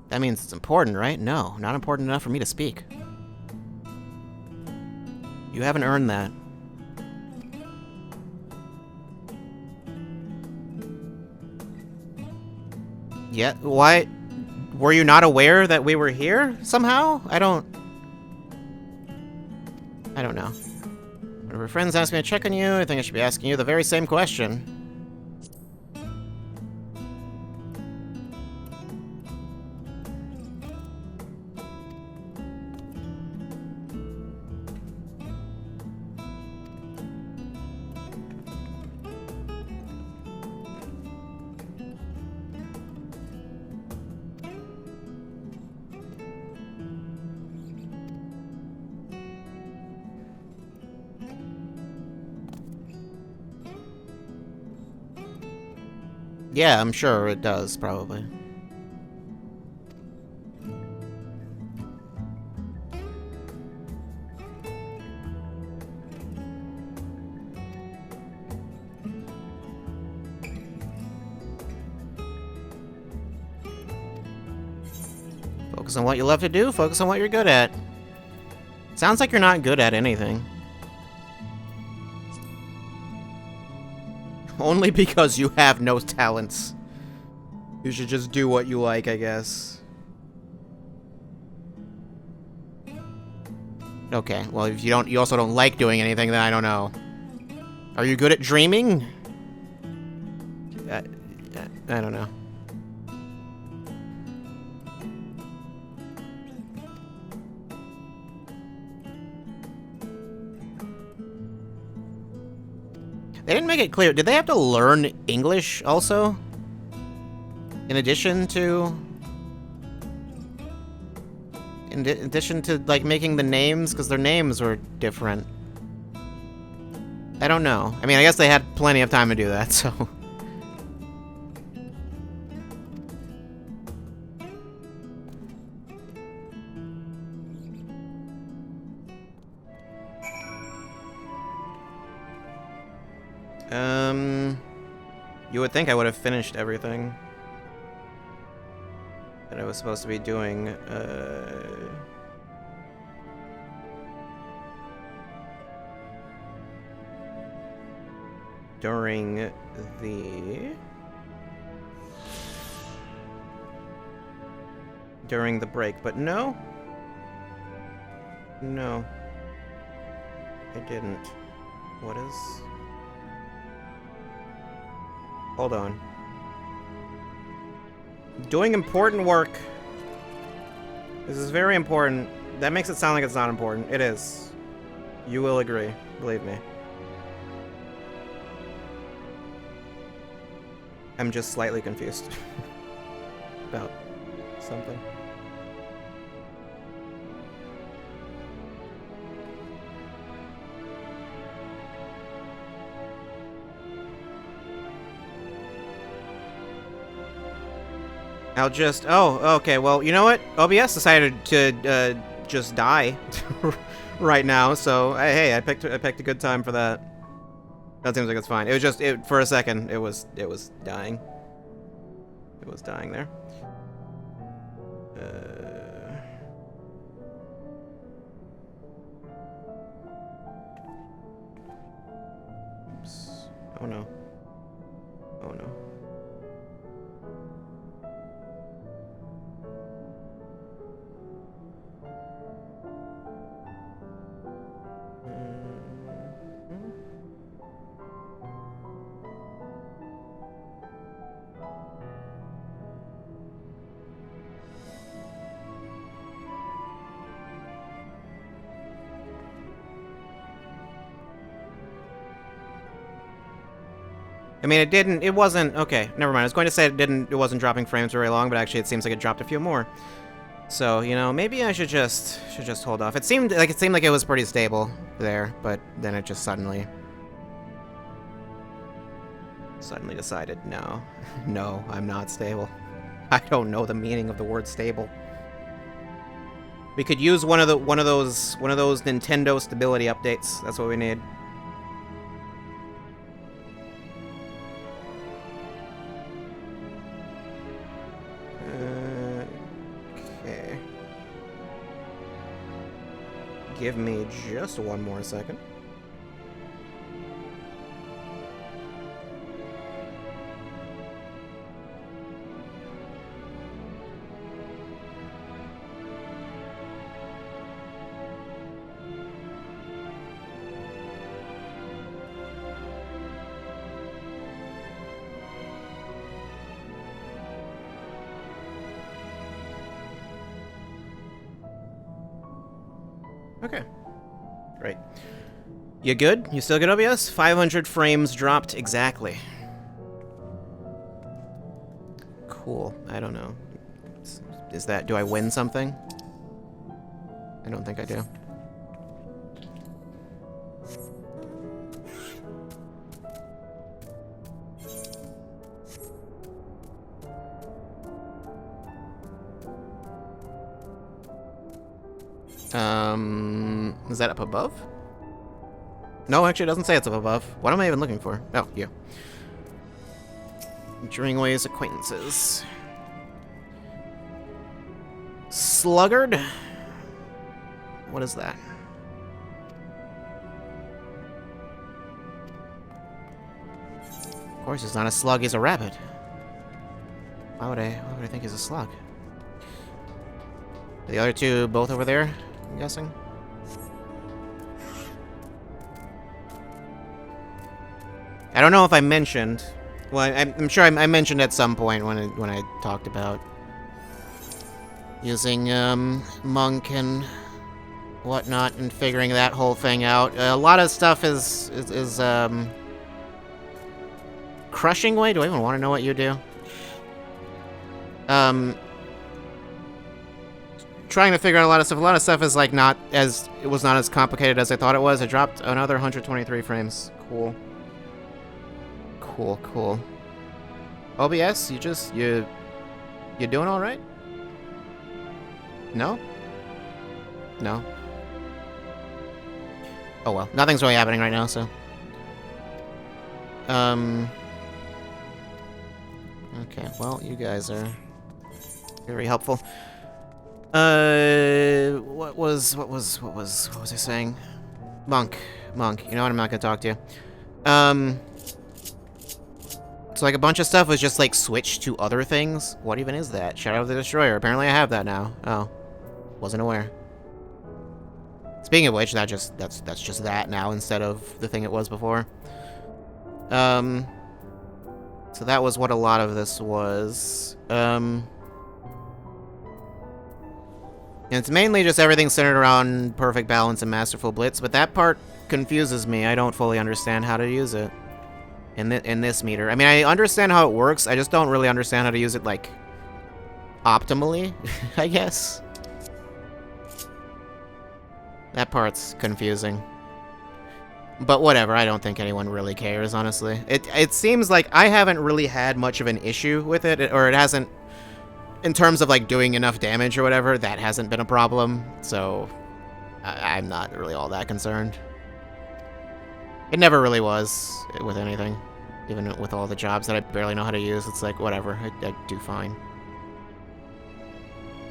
That means it's important, right? No, not important enough for me to speak. You haven't earned that. Yeah, why? Were you not aware that we were here somehow? I don't know. Whenever friends ask me to check on you, I think I should be asking you the very same question. Yeah, I'm sure it does, probably. Focus on what you love to do, focus on what you're good at. Sounds like you're not good at anything. Only because you have no talents. You should just do what you like, I guess. Okay, well, if you also don't like doing anything, then I don't know. Are you good at dreaming? I don't know. They didn't make it clear. Did they have to learn English also? In addition to... In addition to, like, making the names? Because their names were different. I don't know. I mean, I guess they had plenty of time to do that, so... You would think I would have finished everything that I was supposed to be doing, during the break, but no. No. I didn't. What is... Hold on. Doing important work. This is very important. That makes it sound like it's not important. It is. You will agree. Believe me. I'm just slightly confused. About something. I'll just... Oh, okay, well, you know what? OBS decided to, just die right now, so, hey, I picked a good time for that. That seems like it's fine. It was just... for a second, it was dying. It was dying there. Oops. Oh, no. Oh, no. I mean, it wasn't, okay, never mind. I was going to say it wasn't dropping frames very long, but actually it seems like it dropped a few more. So, you know, maybe I should just hold off. It seemed like it was pretty stable there, but then it just suddenly decided, no. No, I'm not stable. I don't know the meaning of the word stable. We could use one of those Nintendo stability updates. That's what we need. Give me just one more second. Okay. Great. You good? You still good, OBS? 500 frames dropped exactly. Cool. I don't know. Is that... do I win something? I don't think I do. Is that up above? No, actually it doesn't say it's up above. What am I even looking for? Oh, you. Dringway's acquaintances. Sluggard? What is that? Of course he's not a slug, he's a rabbit. Why would I think he's a slug? The other two both over there, I'm guessing? I don't know if I mentioned... well, I'm sure I mentioned at some point when I talked about using Monk and whatnot and figuring that whole thing out. A lot of stuff is Crushing Way? Do I even want to know what you do? Trying to figure out a lot of stuff. A lot of stuff is like not as... it was not as complicated as I thought it was. I dropped another 123 frames. Cool. Cool, cool. OBS, you doing all right? No? No? Oh well, nothing's really happening right now, so... okay, well, you guys are very helpful. What was I saying? Monk, you know what, I'm not gonna talk to you. So like a bunch of stuff was just like switched to other things. What even is that? Shadow of the Destroyer. Apparently I have that now. Oh. Wasn't aware. Speaking of which, that's just that now instead of the thing it was before. So that was what a lot of this was. And it's mainly just everything centered around perfect balance and masterful blitz, but that part confuses me. I don't fully understand how to use it. In this meter. I mean, I understand how it works, I just don't really understand how to use it, like, optimally, I guess. That part's confusing. But whatever, I don't think anyone really cares, honestly. It seems like I haven't really had much of an issue with it, or it hasn't, in terms of, like, doing enough damage or whatever, that hasn't been a problem, so I'm not really all that concerned. It never really was with anything. Even with all the jobs that I barely know how to use, it's like, whatever, I do fine.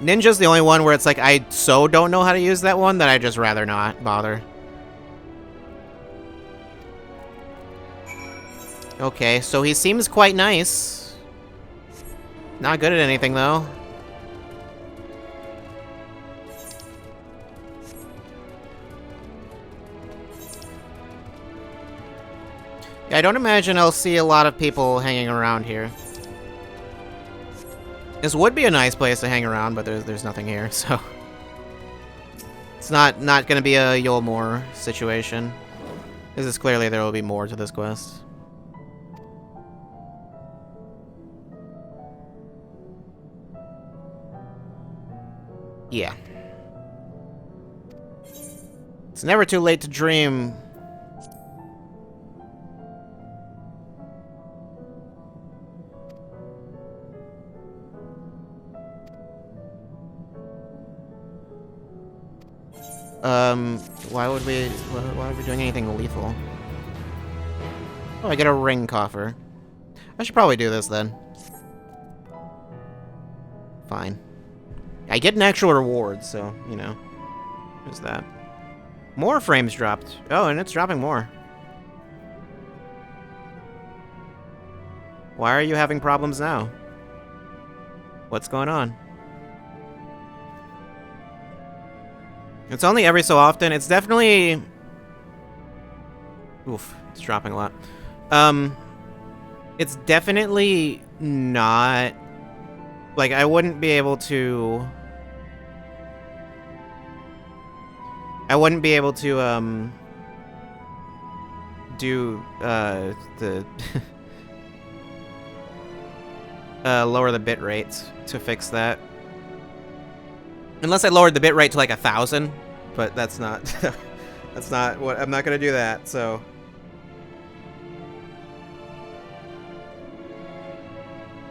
Ninja's the only one where it's like, I so don't know how to use that one that I'd just rather not bother. Okay, so he seems quite nice. Not good at anything, though. I don't imagine I'll see a lot of people hanging around here. This would be a nice place to hang around, but there's nothing here, so... It's not gonna be a Yulmore situation. This is clearly there will be more to this quest. Yeah. It's never too late to dream. Why are we doing anything lethal? Oh, I get a ring coffer. I should probably do this then. Fine. I get an actual reward, so, you know. There's that. More frames dropped. Oh, and it's dropping more. Why are you having problems now? What's going on? It's only every so often. It's definitely... Oof, it's dropping a lot. It's definitely not... Like, I wouldn't be able to... do, the... lower the bit rates to fix that. Unless I lowered the bit rate to like 1,000, but that's not that's not what I'm not gonna do that. So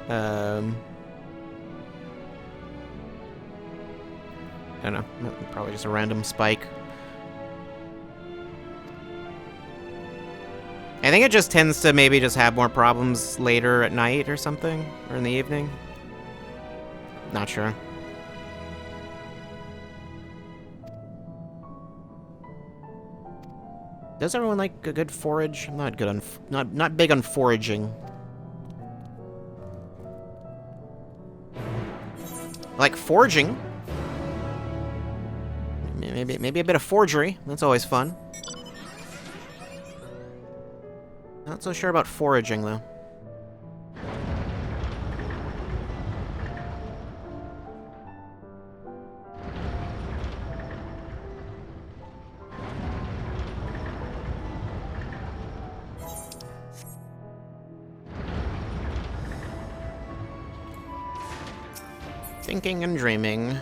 I don't know, probably just a random spike. I think it just tends to maybe just have more problems later at night or something, or in the evening. Not sure. Does everyone like a good forage? I'm not good on, not big on foraging. I like foraging. Maybe a bit of forgery. That's always fun. Not so sure about foraging, though. Thinking and dreaming.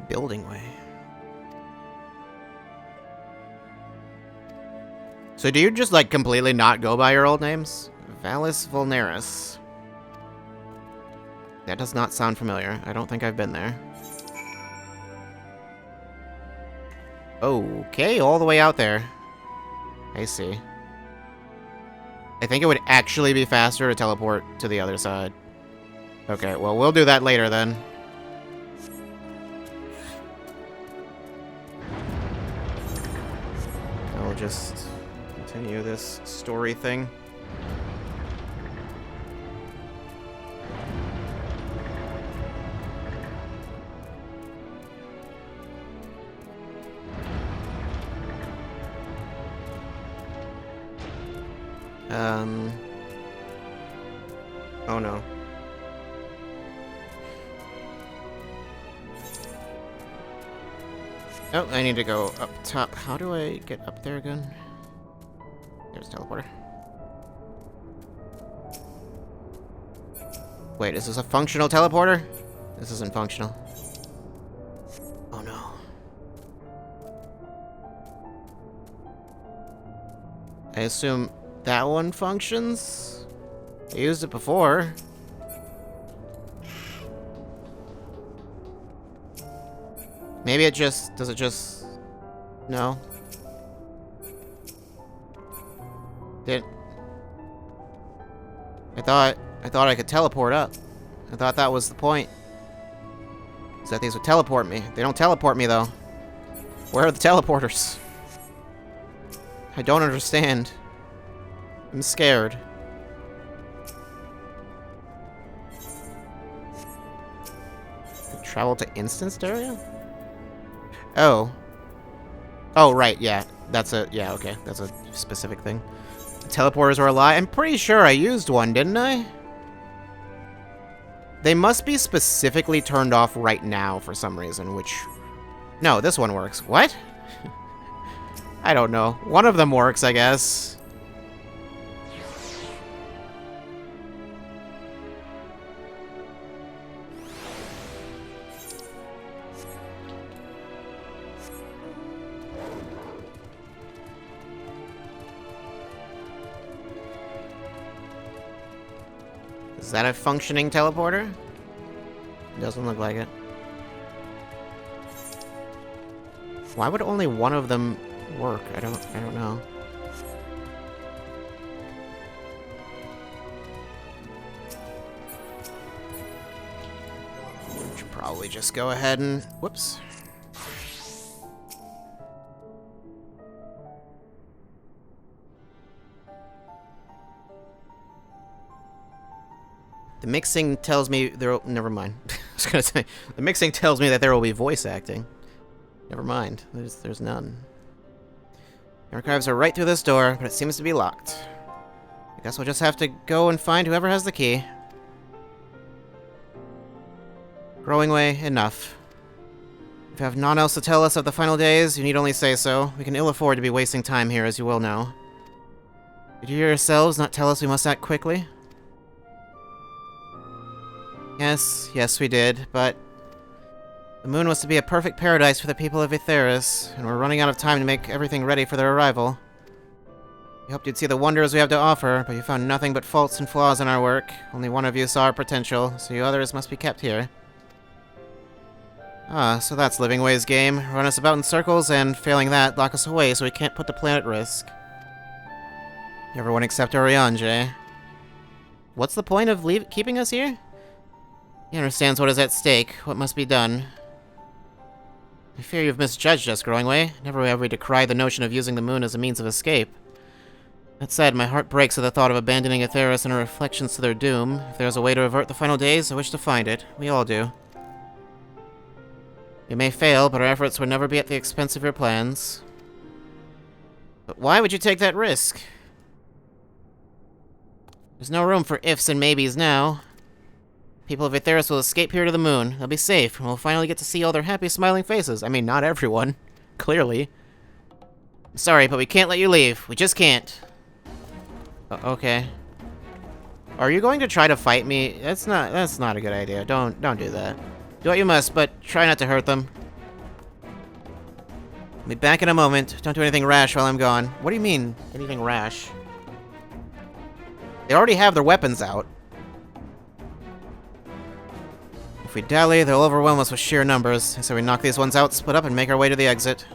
Building way. So do you just, like, completely not go by your old names? Vallis Vulnerus. That does not sound familiar. I don't think I've been there. Okay, all the way out there. I see. I think it would actually be faster to teleport to the other side. Okay, well, we'll do that later then. I'll just continue this story thing. Oh no. Oh, I need to go up top. How do I get up there again? There's a teleporter. Wait, is this a functional teleporter? This isn't functional. Oh no. I assume that one functions? I used it before. Maybe it just... Does it just... No. Did... I thought I could teleport up. I thought that was the point. Is that these would teleport me. They don't teleport me, though. Where are the teleporters? I don't understand. I'm scared. Travel to instanced area? Oh. Oh, right, yeah. That's a... Yeah, okay. That's a specific thing. Teleporters were a lie. I'm pretty sure I used one, didn't I? They must be specifically turned off right now for some reason, which... No, this one works. What? I don't know. One of them works, I guess. Is that a functioning teleporter? Doesn't look like it. Why would only one of them work? I don't know. Should probably just go ahead and... Whoops. The mixing tells me there... Never mind. I was gonna say, the mixing tells me that there will be voice acting. Never mind. There's none. The archives are right through this door, but it seems to be locked. I guess we'll just have to go and find whoever has the key. Growing way, enough. If you have none else to tell us of the final days, you need only say so. We can ill afford to be wasting time here, as you well know. Did you yourselves not tell us we must act quickly? Yes, we did, but... The moon was to be a perfect paradise for the people of Aetheris, and we're running out of time to make everything ready for their arrival. We hoped you'd see the wonders we have to offer, but you found nothing but faults and flaws in our work. Only one of you saw our potential, so you others must be kept here. Ah, so that's Living Way's game. Run us about in circles, and failing that, lock us away so we can't put the planet at risk. Everyone except Oriange. What's the point of keeping us here? He understands what is at stake, what must be done. I fear you've misjudged us, Growing Way. Never have we decried the notion of using the moon as a means of escape. That said, my heart breaks at the thought of abandoning Aetheris and her reflections to their doom. If there's a way to avert the final days, I wish to find it. We all do. We may fail, but our efforts would never be at the expense of your plans. But why would you take that risk? There's no room for ifs and maybes now. People of Aetheris will escape here to the moon. They'll be safe, and we'll finally get to see all their happy, smiling faces. I mean, not everyone. Clearly. I'm sorry, but we can't let you leave. We just can't. Okay. Are you going to try to fight me? That's not a good idea. Don't do that. Do what you must, but try not to hurt them. I'll be back in a moment. Don't do anything rash while I'm gone. What do you mean, anything rash? They already have their weapons out. If we dally, they'll overwhelm us with sheer numbers. So we knock these ones out, split up, and make our way to the exit.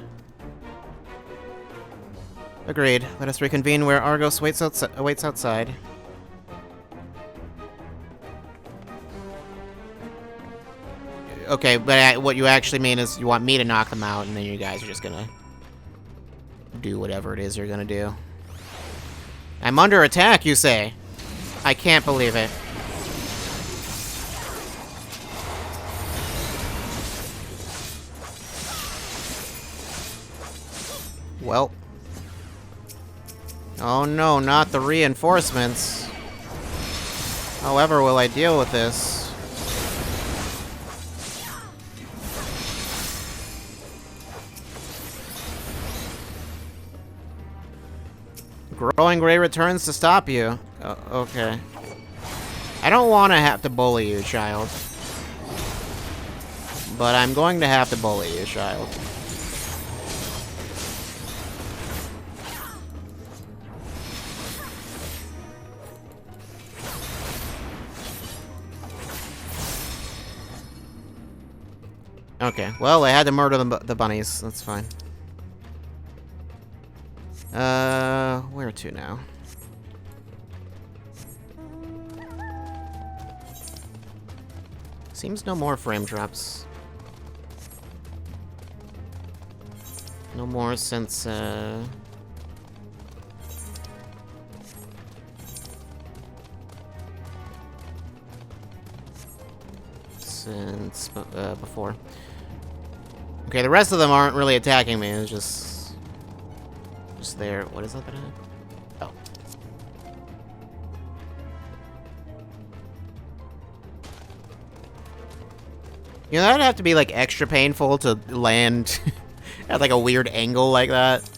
Agreed. Let us reconvene where Argos awaits outside. Okay, but what you actually mean is you want me to knock them out, and then you guys are just gonna do whatever it is you're gonna do. I'm under attack, you say? I can't believe it. Well. Oh no, not the reinforcements. However will I deal with this? Growing Gray returns to stop you. Okay. I don't want to have to bully you, child. But I'm going to have to bully you, child. Okay, well, I had to murder the bunnies. That's fine. Where to now? Seems no more frame drops. No more since, before. Okay, the rest of them aren't really attacking me. It's just there. What is that that I have? Oh. You know, that'd have to be, like, extra painful to land at, like, a weird angle like that.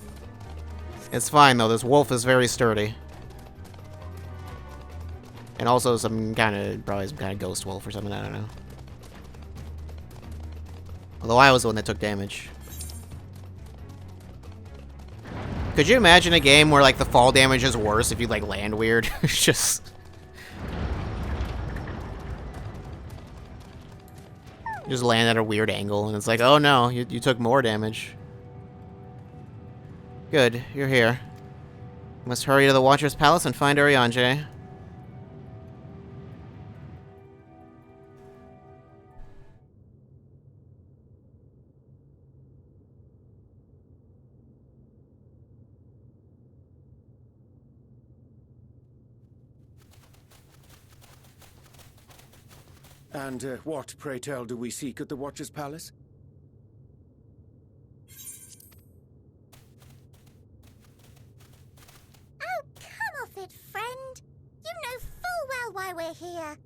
It's fine, though. This wolf is very sturdy. And also probably some kind of ghost wolf or something, I don't know. Although I was the one that took damage. Could you imagine a game where, like, the fall damage is worse if you, like, land weird? It's just... Just land at a weird angle, and it's like, oh no, you took more damage. Good, you're here. You must hurry to the Watcher's Palace and find Oriange. And what, pray tell, do we seek at the Watcher's Palace? Oh, come off it, friend. You know full well why we're here.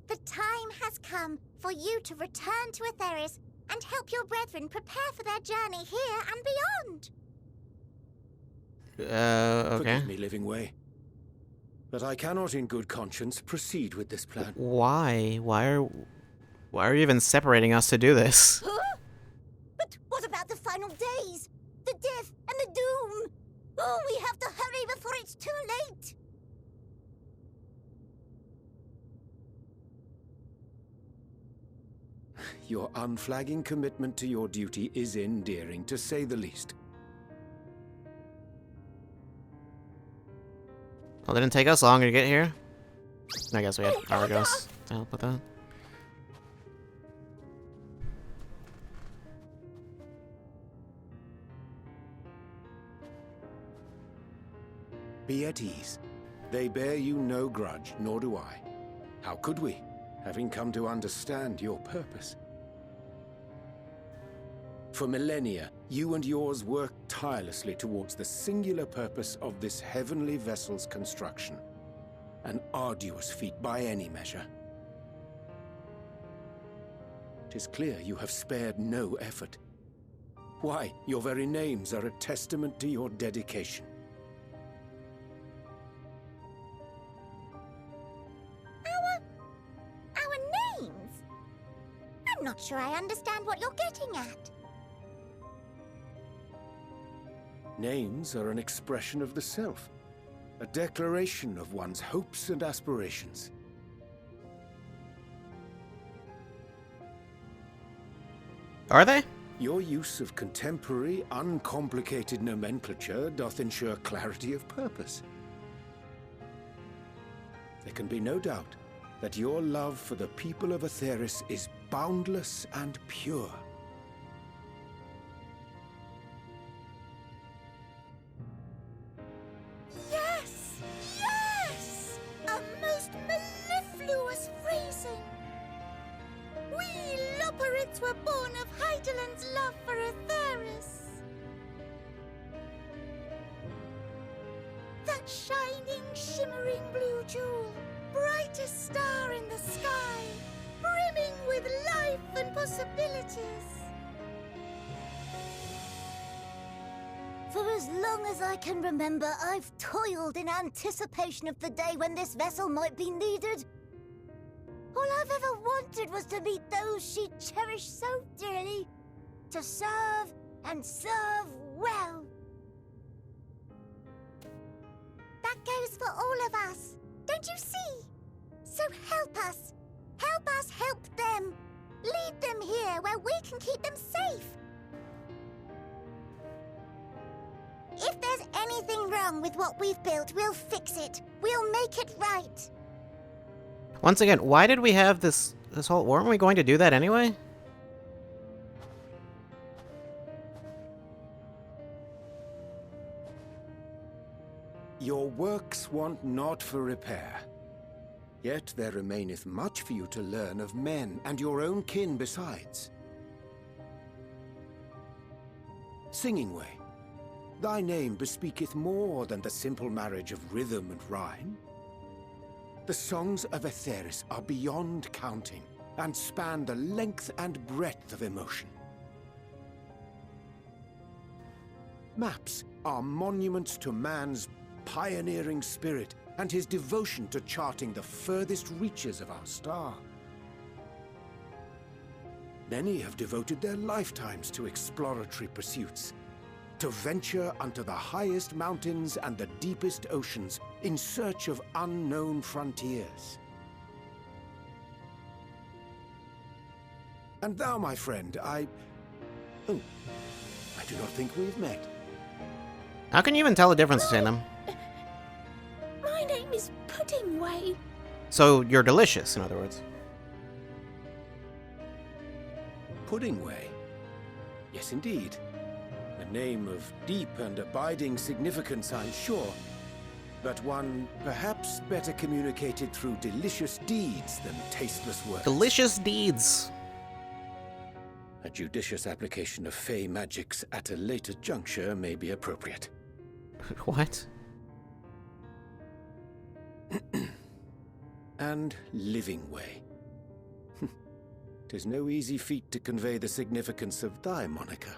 The time has come for you to return to Atheris and help your brethren prepare for their journey here and beyond. Okay. Forgive me, Living Way. But I cannot in good conscience proceed with this plan. Why? Why are you even separating us to do this? Huh? But what about the final days? The death and the doom? Oh, we have to hurry before it's too late. Your unflagging commitment to your duty is endearing, to say the least. Well, it didn't take us long to get here. I guess we had Argos to help with that. Be at ease. They bear you no grudge, nor do I. How could we, having come to understand your purpose? For millennia, you and yours worked tirelessly towards the singular purpose of this heavenly vessel's construction. An arduous feat by any measure. It is clear you have spared no effort. Why, your very names are a testament to your dedication. Our names? I'm not sure I understand what you're getting at. Names are an expression of the self, a declaration of one's hopes and aspirations. Are they? Your use of contemporary, uncomplicated nomenclature doth ensure clarity of purpose. There can be no doubt that your love for the people of Atheris is boundless and pure. Yes! Yes! A most mellifluous phrasing! We Loperids were born of Hydaelyn's love for Atheris. That shining, shimmering blue jewel, brightest star in the sky, brimming with life and possibilities. For as long as I can remember, I've toiled in anticipation of the day when this vessel might be needed. All I've ever wanted was to meet those she cherished so dearly, to serve and serve well. That goes for all of us, don't you see? So help us help them. Lead them here where we can keep them safe. If there's anything wrong with what we've built, we'll fix it. We'll make it right. Once again, why did we have this whole... Weren't we going to do that anyway? Your works want not for repair. Yet there remaineth much for you to learn of men, and your own kin besides. Singing Way, thy name bespeaketh more than the simple marriage of rhythm and rhyme. The songs of Atheris are beyond counting, and span the length and breadth of emotion. Maps are monuments to man's pioneering spirit and his devotion to charting the furthest reaches of our star. Many have devoted their lifetimes to exploratory pursuits, to venture unto the highest mountains and the deepest oceans in search of unknown frontiers. And thou, my friend, Oh, I do not think we've met. How can you even tell the difference between them? My name is Puddingway. So you're delicious, in other words. Puddingway? Yes, indeed. A name of deep and abiding significance, I'm sure. but one perhaps better communicated through delicious deeds than tasteless words. Delicious deeds. A judicious application of fey magics at a later juncture may be appropriate. What? And living way. 'Tis no easy feat to convey the significance of thy moniker.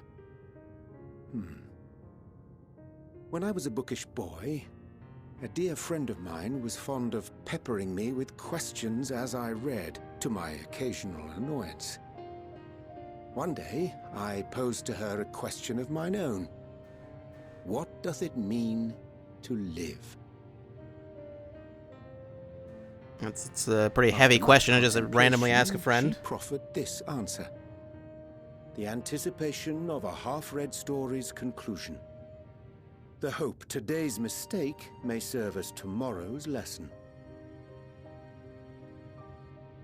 When I was a bookish boy, a dear friend of mine was fond of peppering me with questions as I read, to my occasional annoyance. One day, I posed to her a question of mine own. What doth it mean to live? It's a pretty heavy question to just randomly ask a friend. She proffered this answer. The anticipation of a half-read story's conclusion. The hope today's mistake may serve as tomorrow's lesson.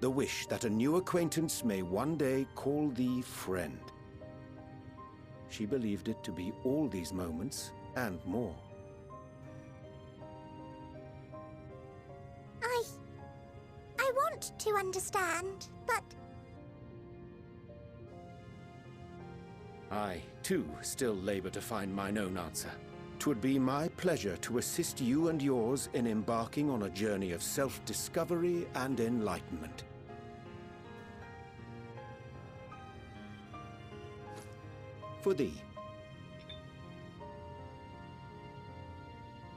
The wish that a new acquaintance may one day call thee friend. She believed it to be all these moments and more. I want to understand, but... I, too, still labor to find mine own answer. 'Twould be my pleasure to assist you and yours in embarking on a journey of self-discovery and enlightenment. For thee.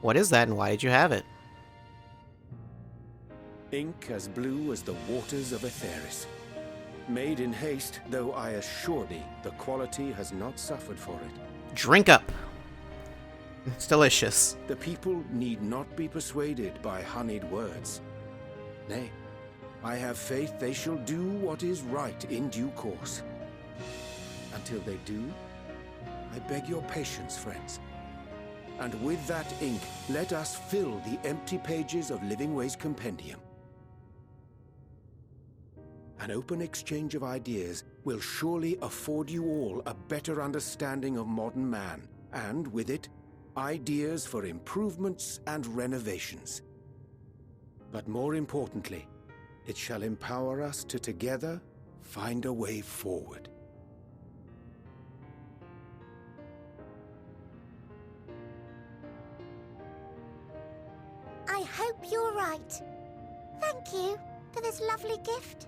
What is that and why did you have it? Ink as blue as the waters of Aetheris. Made in haste, though I assure thee, the quality has not suffered for it. Drink up. It's delicious. The people need not be persuaded by honeyed words. Nay, I have faith they shall do what is right in due course. Until they do, I beg your patience, friends. And with that ink, let us fill the empty pages of Living Way's compendium. An open exchange of ideas will surely afford you all a better understanding of modern man, and with it, ideas for improvements and renovations. But more importantly, it shall empower us to together find a way forward. I hope you're right. Thank you for this lovely gift.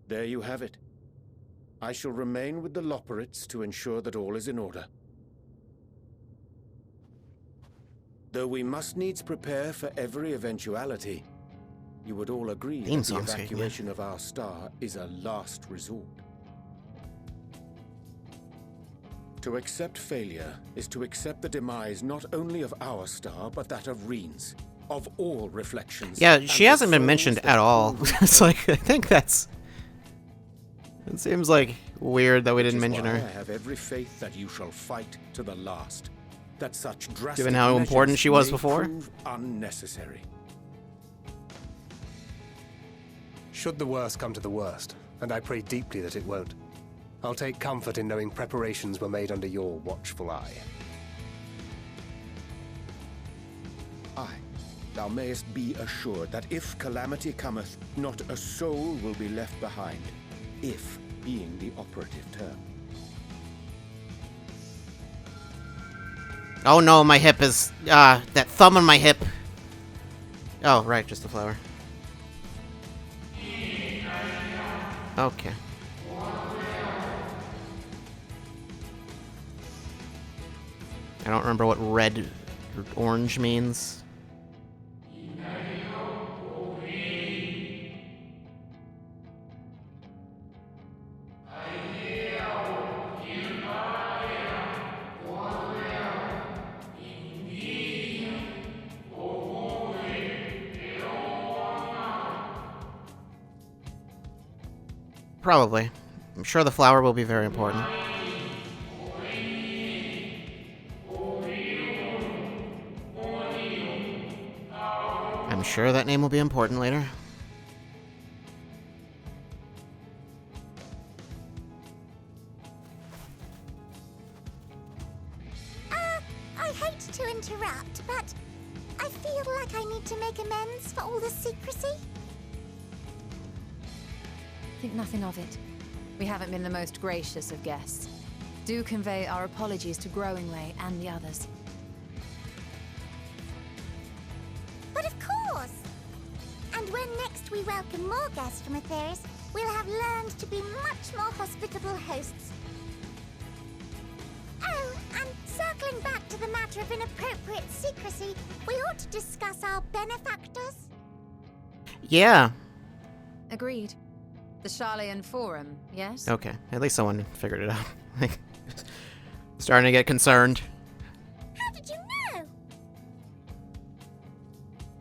There you have it. I shall remain with the Loporrits to ensure that all is in order. Though we must needs prepare for every eventuality, you would all agree that the evacuation of our star is a last resort. To accept failure is to accept the demise not only of our star, but that of Reen's, of all reflections. Yeah, she hasn't been mentioned at all. It's like, I think that's... It seems like weird that we didn't mention her. I have every faith that you shall fight to the last. That such drastic Given how important she was before. Prove unnecessary. Should the worst come to the worst, and I pray deeply that it won't, I'll take comfort in knowing preparations were made under your watchful eye. Aye, thou mayest be assured that if calamity cometh, not a soul will be left behind. If being the operative term. Oh no, my hip is... that thumb on my hip. Oh, right, just the flower. Okay. I don't remember what red or orange means. Probably. I'm sure the flower will be very important. I'm sure that name will be important later. to interrupt, but I feel like I need to make amends for all the secrecy. Think nothing of it. We haven't been the most gracious of guests. Do convey our apologies to Growingway and the others. But of course! And when next we welcome more guests from Aetheris, we'll have learned to be much more hospitable hosts. Oh, and circling back to the matter of inappropriate secrecy, we ought to discuss our benefactors. Yeah. Agreed. The Charlayan Forum, yes? Okay. At least someone figured it out. Like, starting to get concerned. How did you know?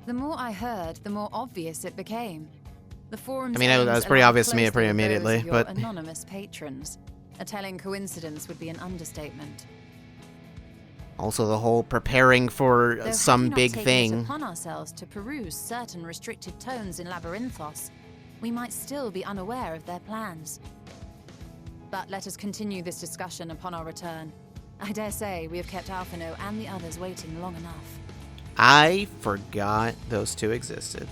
The more I heard, the more obvious it became. The forum's I mean, that aims was pretty align obvious to me closely pretty with those immediately, of your but anonymous patrons. A telling coincidence would be an understatement. also the whole preparing for Though some had we big not taken it thing. upon ourselves to peruse certain restricted tones in Labyrinthos, we might still be unaware of their plans. But let us continue this discussion upon our return. I dare say we have kept Alphino and the others waiting long enough. I forgot those two existed.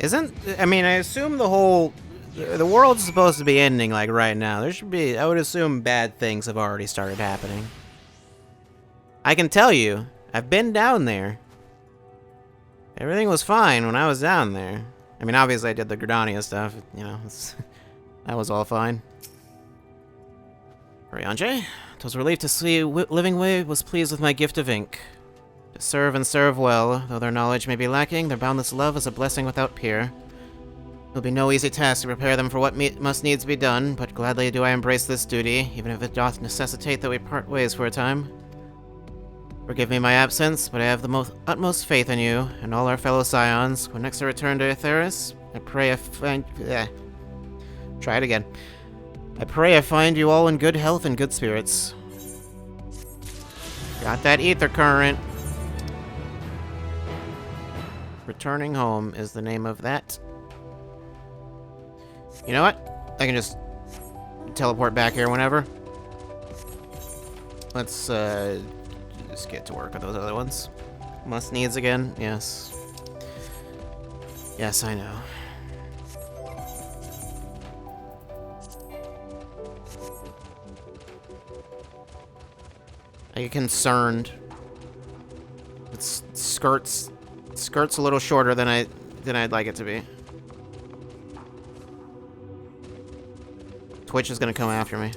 I mean, I assume the world's supposed to be ending, like, right now. There should be, I would assume bad things have already started happening. I can tell you, I've been down there. Everything was fine when I was down there. I mean, obviously I did the Gridania stuff, you know, that was all fine. Ryanje, 'twas a relief to see Livingway was pleased with my gift of ink. To serve and serve well, though their knowledge may be lacking, their boundless love is a blessing without peer. It'll be no easy task to prepare them for what must needs be done, but gladly do I embrace this duty, even if it doth necessitate that we part ways for a time. Forgive me my absence, but I have the utmost faith in you and all our fellow scions. When next I return to Aetheris, I pray I find... Try it again. I pray I find you all in good health and good spirits. Got that ether current. Returning home is the name of that. You know what? I can just teleport back here whenever. Let's just get to work on those other ones. Must needs again? Yes. Yes, I know. I get concerned. Its skirt's a little shorter than I'd like it to be. Twitch is gonna come after me.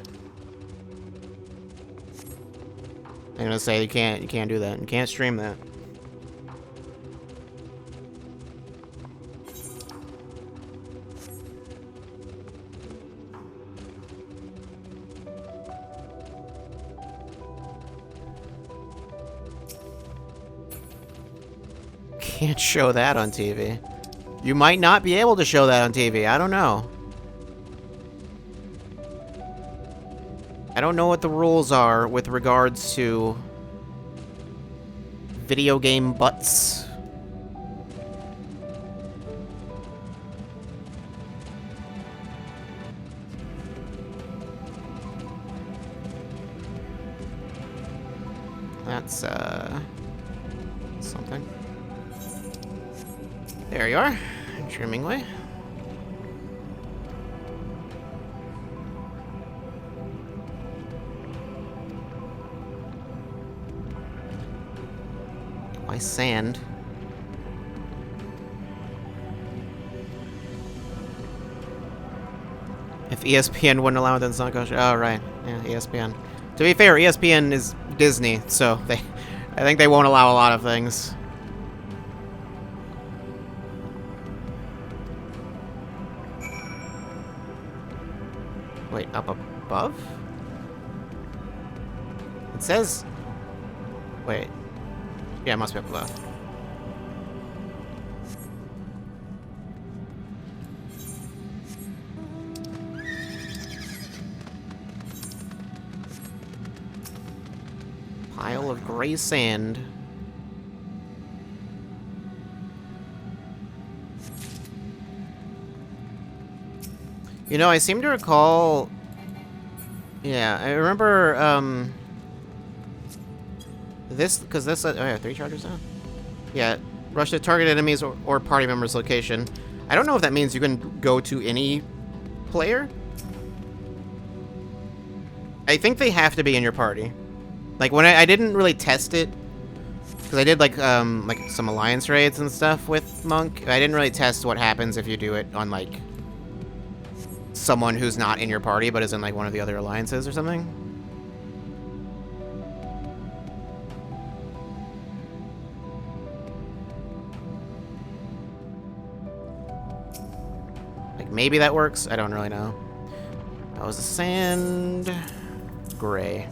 I'm gonna say you can't do that. You can't stream that. Can't show that on TV. You might not be able to show that on TV. I don't know. I don't know what the rules are with regards to video game butts. That's, something. There you are. Trimming way. Why sand? If ESPN wouldn't allow it, then it's not going to... Oh, right. Yeah, ESPN. To be fair, ESPN is Disney, so I think they won't allow a lot of things. Wait, up above? It says... Wait. Yeah, it must be up above. Pile of gray sand. You know, I seem to recall... Yeah, I remember, this... Because this... oh, yeah, 3 charges now? Yeah, rush to target enemies or party members' location. I don't know if that means you can go to any player. I think they have to be in your party. Like, when I didn't really test it, because I did, like some alliance raids and stuff with Monk. I didn't really test what happens if you do it on, like, someone who's not in your party, but is in, like, one of the other alliances or something. Like, maybe that works? I don't really know. That was the sand... Gray.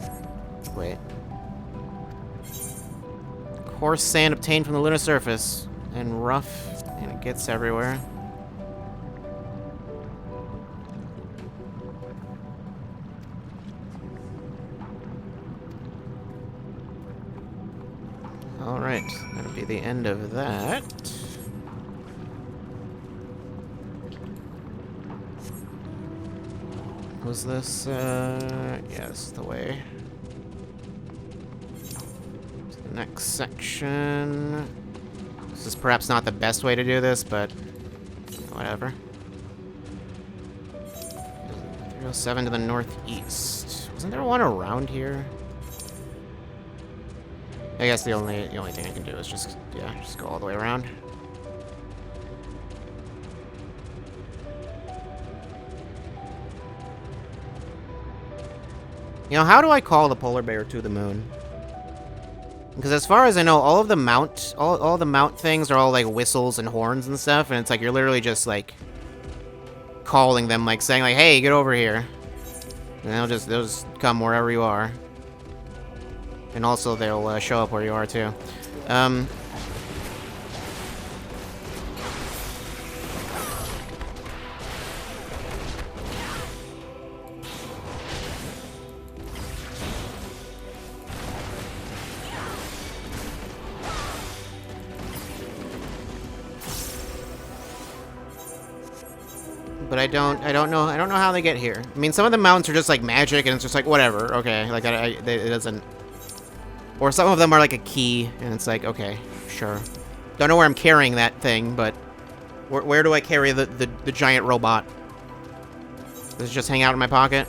Wait. Coarse sand obtained from the lunar surface. And rough, and it gets everywhere. Alright, that'll be the end of that. Was this, yes, the way. To the next section. This is perhaps not the best way to do this, but whatever. 307 to the northeast. Wasn't there one around here? I guess the only thing I can do is just go all the way around. You know, how do I call the polar bear to the moon? Because as far as I know, all of the mount, all the mount things are all like whistles and horns and stuff, and it's like you're literally just like calling them, like saying like, "Hey, get over here," and they'll just come wherever you are, and also they'll show up where you are too. But I don't know how they get here. I mean, some of the mounts are just like magic, and it's just like whatever. Okay, like it doesn't. Or some of them are like a key, and it's like okay, sure. Don't know where I'm carrying that thing, but where do I carry the giant robot? Does it just hang out in my pocket?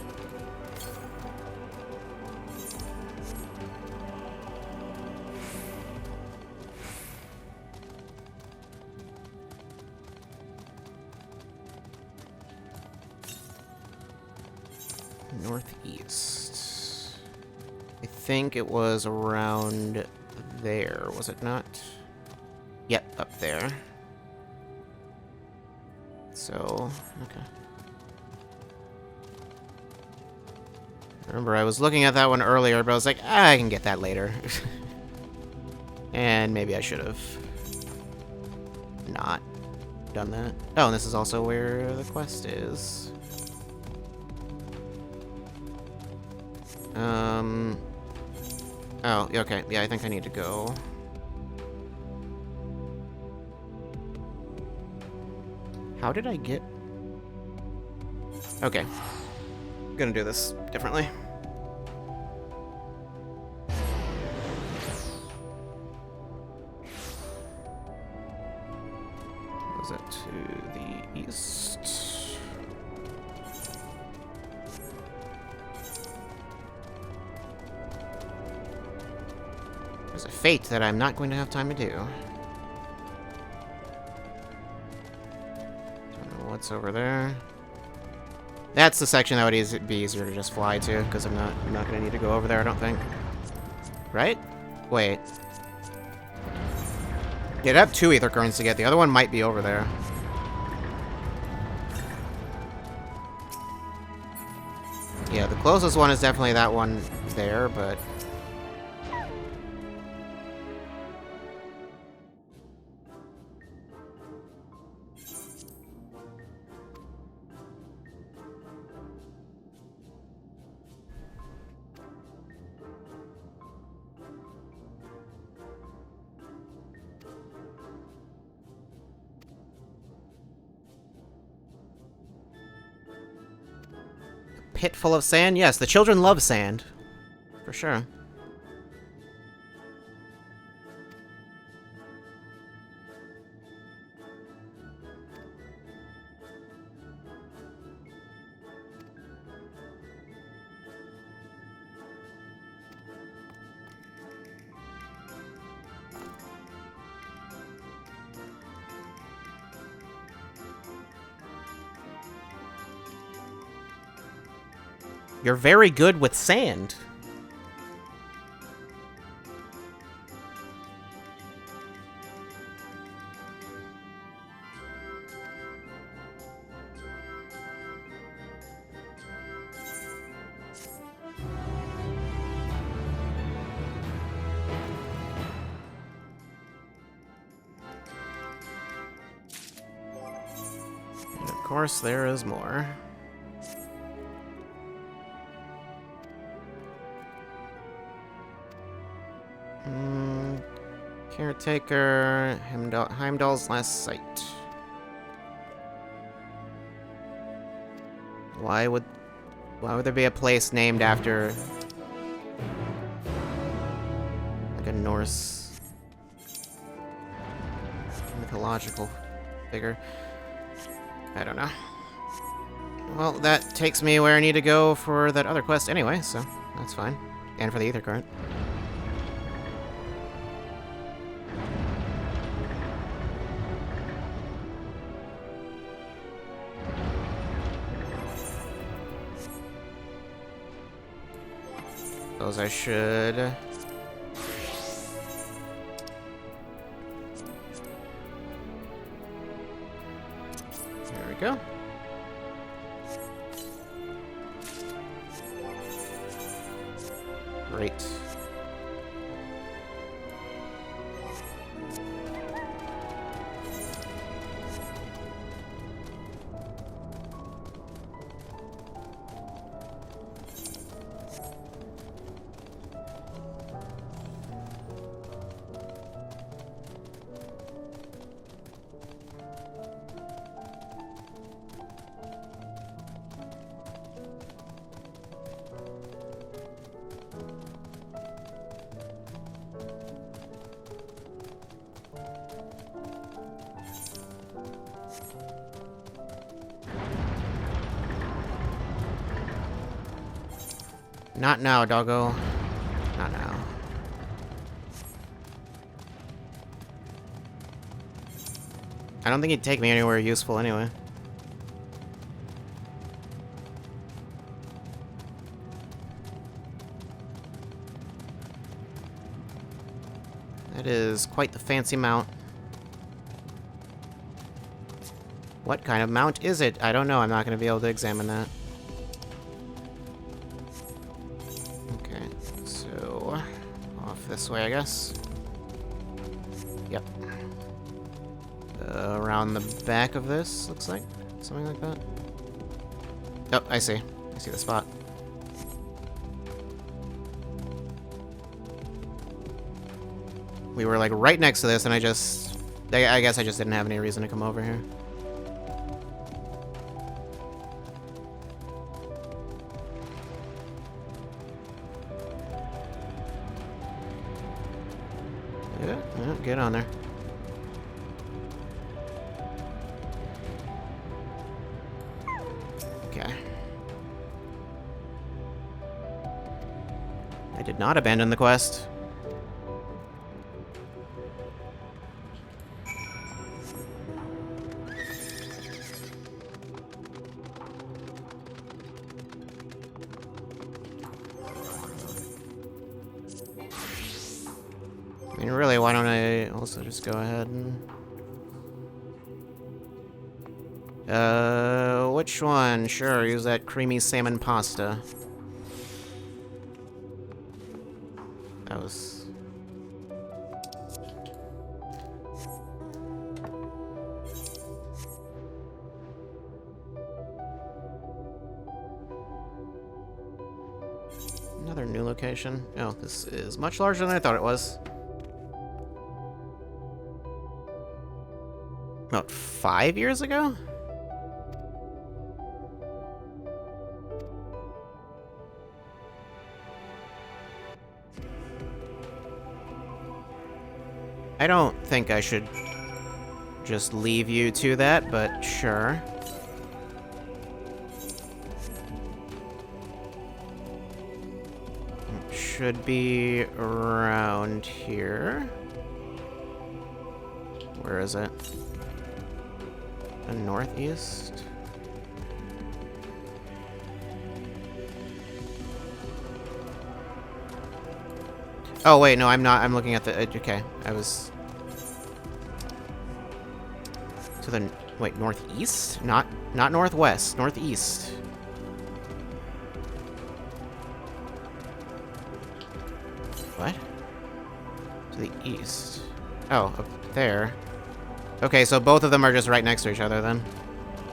Northeast. I think it was around there, was it not? Yep, up there. So, okay. Remember, I was looking at that one earlier, but I was like, I can get that later. And maybe I should have not done that. Oh, and this is also where the quest is. Oh, okay. Yeah, I think I need to go. How did I get... Okay. I'm gonna do this differently. Was it to the east? There's a fate that I'm not going to have time to do. Don't know what's over there. That's the section that would be easier to just fly to, because I'm not going to need to go over there, I don't think. Right? Wait. Yeah, I'd have 2 ether currents to get. The other one might be over there. Yeah, the closest one is definitely that one there, but... pit full of sand? Yes, the children love sand. For sure. You're very good with sand. And of course, there is more. Caretaker, Heimdall's last sight. Why would there be a place named after like a Norse mythological figure? I don't know. Well, that takes me where I need to go for that other quest anyway, so that's fine. And for the ether current. Suppose I should... There we go. Great. Not now, doggo. Not now. I don't think he'd take me anywhere useful anyway. That is quite the fancy mount. What kind of mount is it? I don't know. I'm not going to be able to examine that. Okay, so off this way, I guess. Yep. Around the back of this, looks like. Something like that. Oh, I see. I see the spot. We were like right next to this, and I guess I just didn't have any reason to come over here. Yeah, get on there. Okay. I did not abandon the quest. I mean, really, why don't I also just go ahead and... which one? Sure, use that creamy salmon pasta. That was... Another new location. Oh, this is much larger than I thought it was. About 5 years ago? I don't think I should just leave you to that, but sure. It should be around here. Where is it? The northeast? Oh, wait, no, I'm not. I'm looking at the... Okay, I was... To the... Wait, northeast? Not northwest. Northeast. What? To the east. Oh, up there. Okay, so both of them are just right next to each other, then.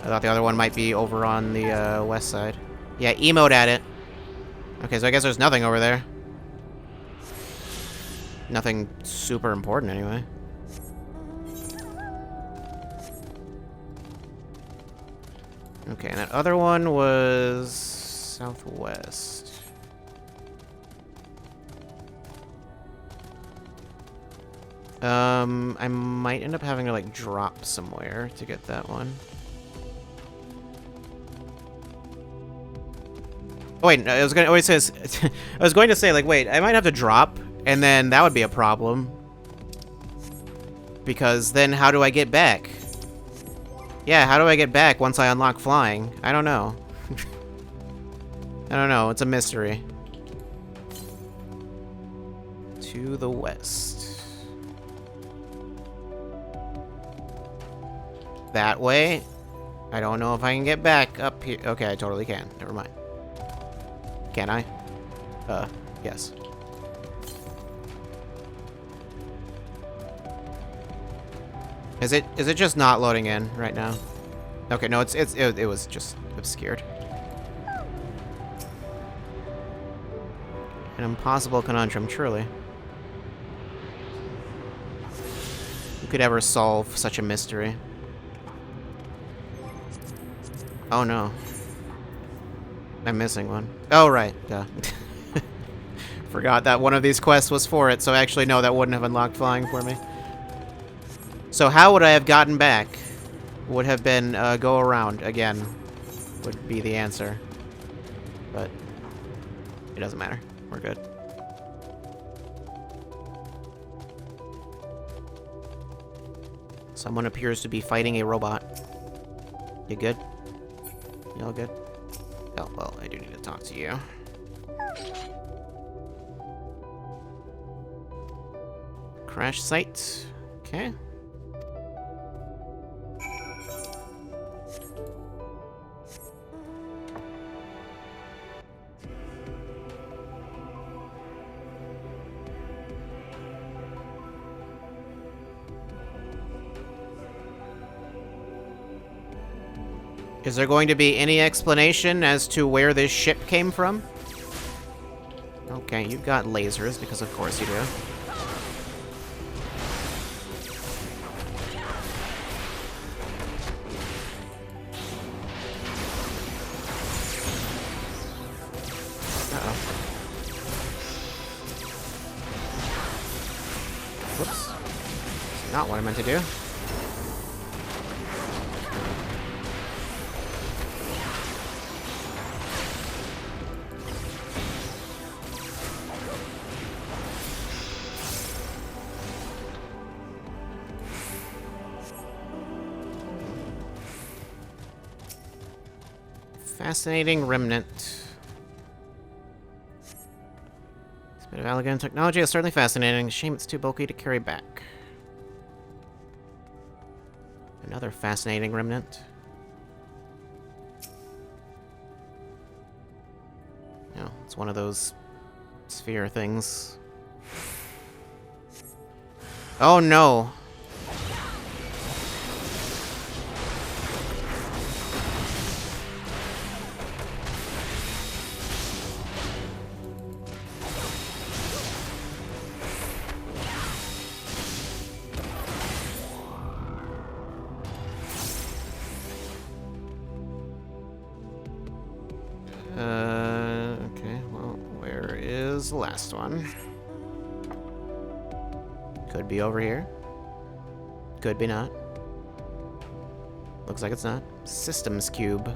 I thought the other one might be over on the west side. Yeah, emote at it. Okay, so I guess there's nothing over there. Nothing super important, anyway. Okay, and that other one was southwest. I might end up having to, like, drop somewhere to get that one. Oh, wait, I was gonna... Oh, it says... I was going to say, like, wait, I might have to drop, and then that would be a problem. Because then how do I get back? Yeah, how do I get back once I unlock flying? I don't know. I don't know, it's a mystery. To the west. That way. I don't know if I can get back up here. Okay, I totally can. Never mind. Can I? Yes. Is it just not loading in right now? Okay, no, it was just obscured. An impossible conundrum, truly. Who could ever solve such a mystery? Oh no. I'm missing one. Oh, right. Duh. Forgot that one of these quests was for it, so actually, no, that wouldn't have unlocked flying for me. So how would I have gotten back? Would have been go around again, would be the answer. But it doesn't matter. We're good. Someone appears to be fighting a robot. You good? You all good? Oh, well, I do need to talk to you. Crash site. Okay. Is there going to be any explanation as to where this ship came from? Okay, you've got lasers, because of course you do. Uh-oh. Whoops. Not what I meant to do. Fascinating remnant. This bit of elegant technology is certainly fascinating. Shame it's too bulky to carry back. Another fascinating remnant. No, it's one of those sphere things. Oh no! Okay, well, where is the last one? Could be over here. Could be not. Looks like it's not. Systems cube.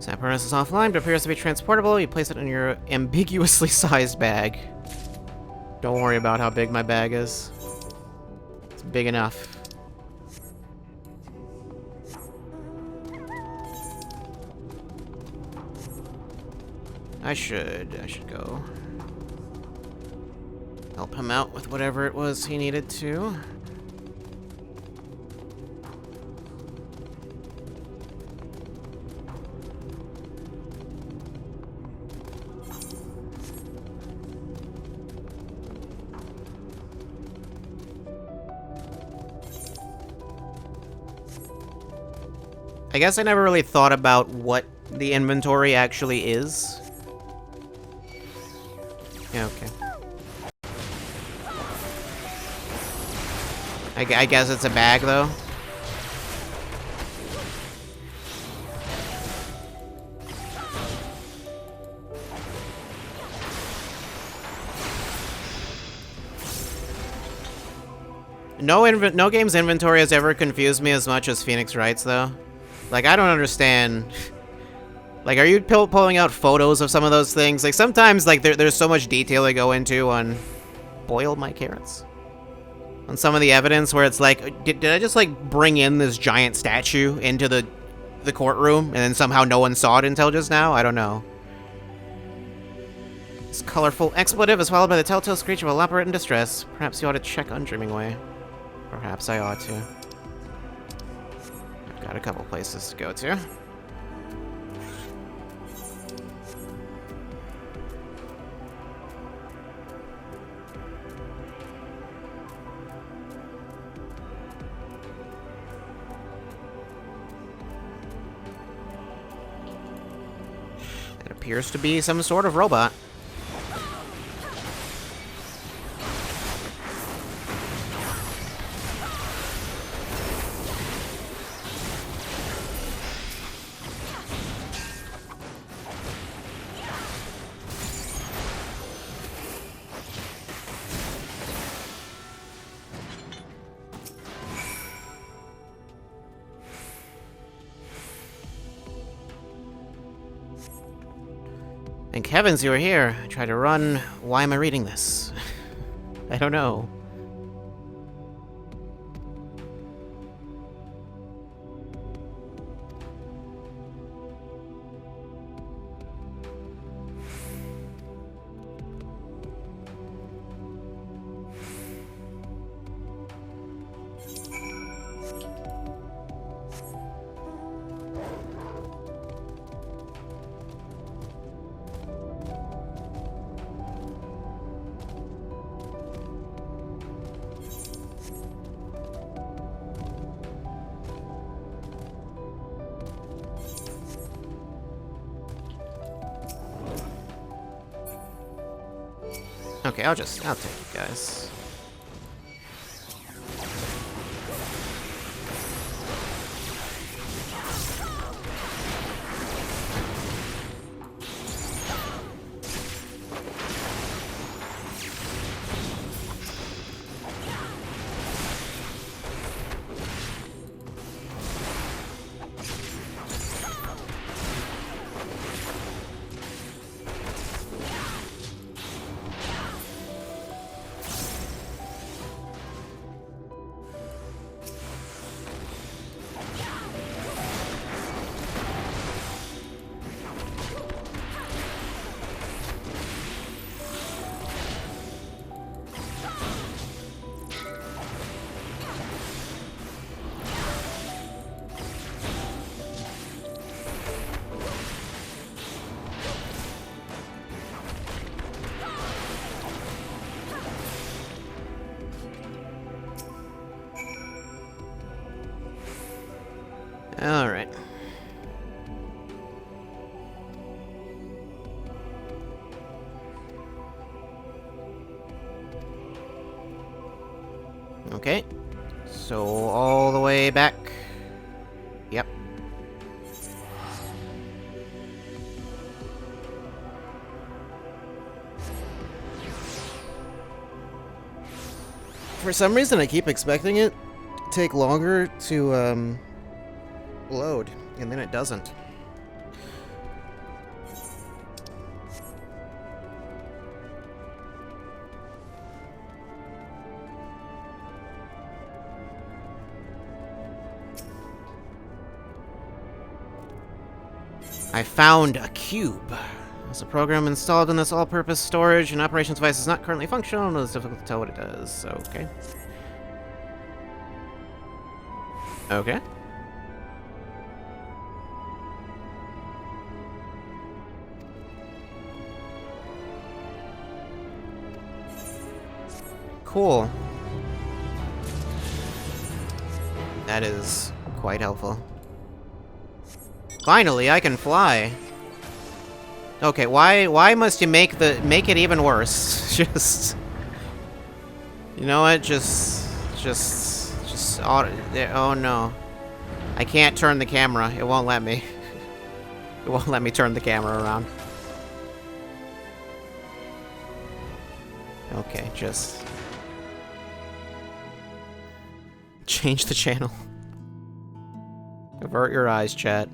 Snap harness is offline, but appears to be transportable. You place it in your ambiguously sized bag. Don't worry about how big my bag is. It's big enough. I should go help him out with whatever it was he needed to. I guess I never really thought about what the inventory actually is. Yeah, okay. I guess it's a bag, though. No game's inventory has ever confused me as much as Phoenix Wright's, though. Like, I don't understand. Like, are you pulling out photos of some of those things? Like, sometimes, like, there's so much detail they go into on... Boiled my carrots? On some of the evidence where it's like, did I just, like, bring in this giant statue into the courtroom, and then somehow no one saw it until just now? I don't know. This colorful expletive is followed by the telltale screech of a leopard in distress. Perhaps you ought to check on Dreaming-Way. Perhaps I ought to. I've got a couple places to go to. It appears to be some sort of robot. Thank heavens you were here. I tried to run. Why am I reading this? I don't know. Okay, I'll take you guys. All right. Okay. So all the way back. Yep. For some reason, I keep expecting it to take longer to load, and then it doesn't. I found a cube. There's a program installed in this all-purpose storage and operations device is not currently functional, and it's difficult to tell what it does. Okay. Okay. Cool. That is quite helpful. Finally, I can fly. Okay, why must you make it even worse? Just, you know what? Just oh no. I can't turn the camera. It won't let me. It won't let me turn the camera around. Okay, just change the channel. Avert your eyes, chat.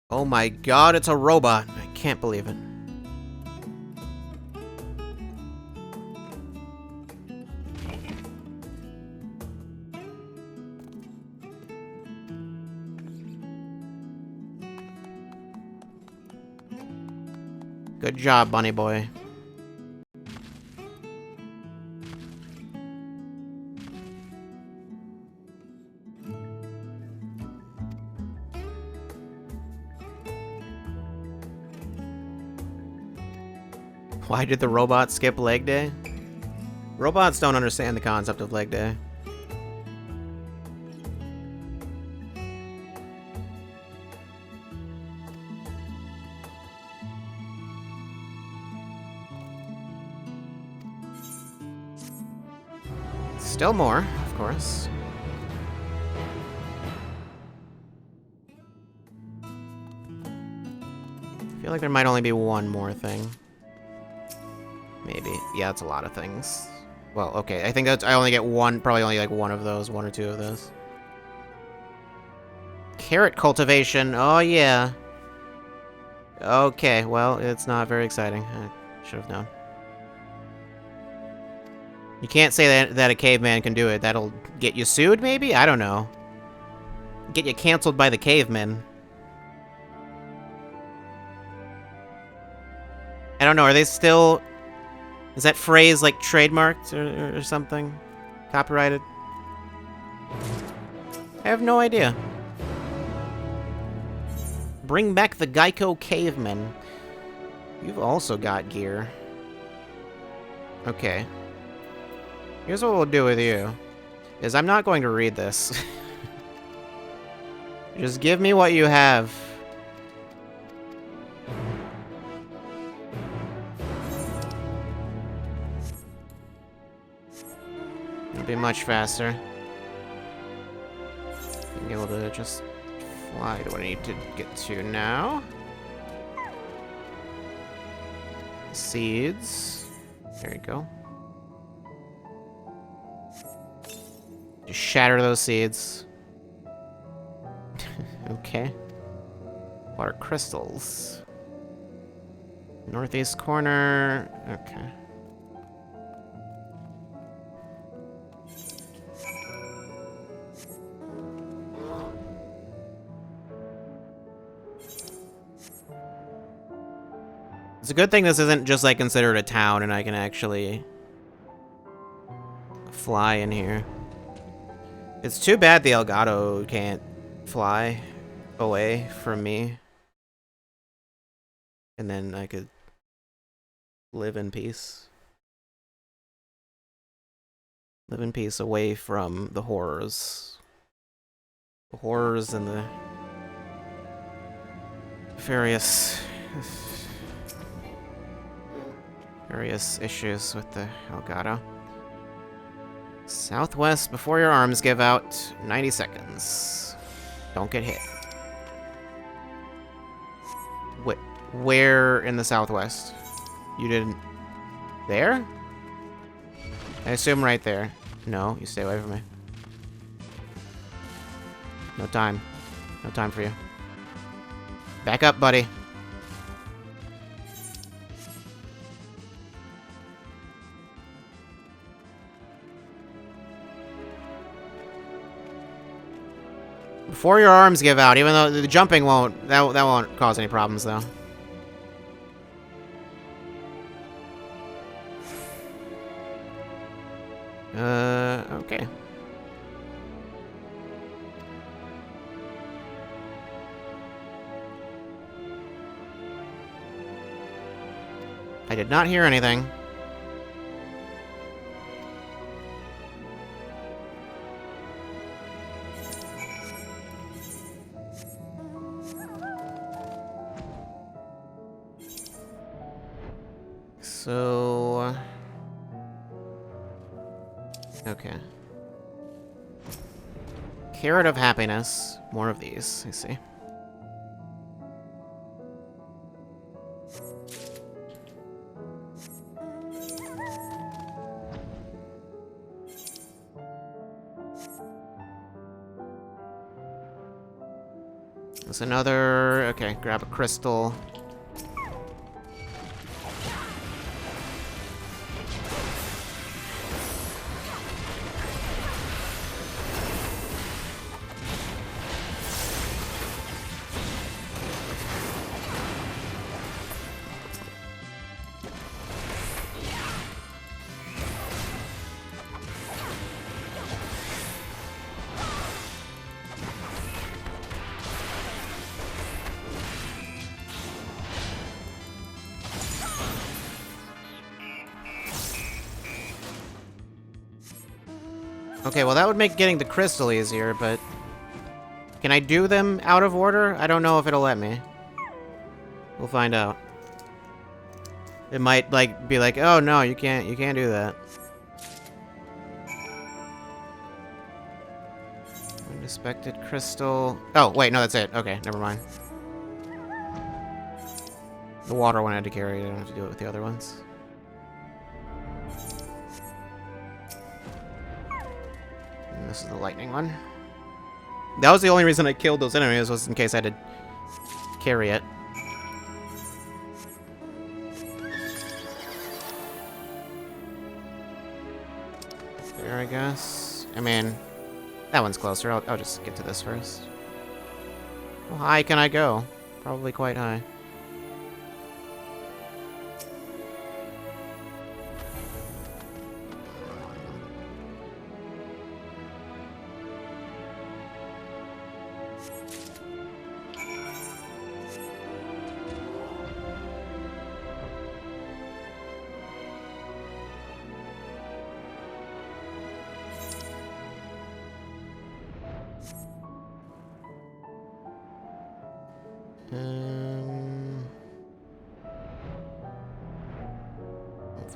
Oh my god, it's a robot. I can't believe it. Good job, bunny boy. Why did the robot skip leg day? Robots don't understand the concept of leg day. Still more, of course. I feel like there might only be one more thing. Maybe. Yeah, that's a lot of things. Well, okay. I think that's... I only get one... Probably only like one of those. One or two of those. Carrot cultivation. Oh, yeah. Okay, well, it's not very exciting. I should have known. You can't say that a caveman can do it. That'll get you sued, maybe? I don't know. Get you canceled by the cavemen. I don't know. Are they still... Is that phrase, like, trademarked or something? Copyrighted? I have no idea. Bring back the Geico cavemen. You've also got gear. Okay. Here's what we'll do with you. Is I'm not going to read this. Just give me what you have. It'll be much faster. Being able to just fly to what I need to get to now. Seeds. There you go. Just shatter those seeds. Okay. Water crystals. Northeast corner. Okay. It's a good thing this isn't just like considered a town and I can actually fly in here. It's too bad the Elgato can't fly. away from me. And then I could live in peace. Live in peace away from the horrors. The horrors and the various issues with the Elgato. Southwest before your arms give out. 90 seconds. Don't get hit. Where in the southwest? You didn't... There? I assume right there. No, you stay away from me. No time. No time for you. Back up, buddy. Before your arms give out, even though the jumping won't... That won't cause any problems, though. Okay. I did not hear anything. So... Okay. Carrot of happiness. More of these, I see. There's another... Okay, grab a crystal. Okay, well that would make getting the crystal easier, but... Can I do them out of order? I don't know if it'll let me. We'll find out. It might, like, be like, oh no, you can't do that. Unexpected crystal... Oh, wait, no, that's it. Okay, never mind. The water one I had to carry, I don't have to do it with the other ones. And this is the lightning one. That was the only reason I killed those enemies, was in case I had to carry it. There, I guess. I mean, that one's closer. I'll just get to this first. How high can I go? Probably quite high.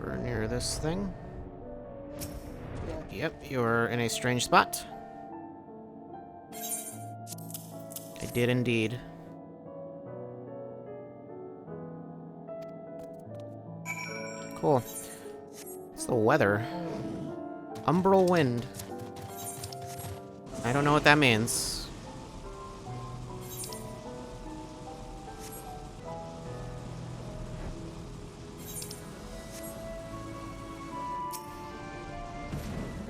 Over near this thing. Yep, you're in a strange spot. I did indeed. Cool. What's the weather? Umbral wind. I don't know what that means.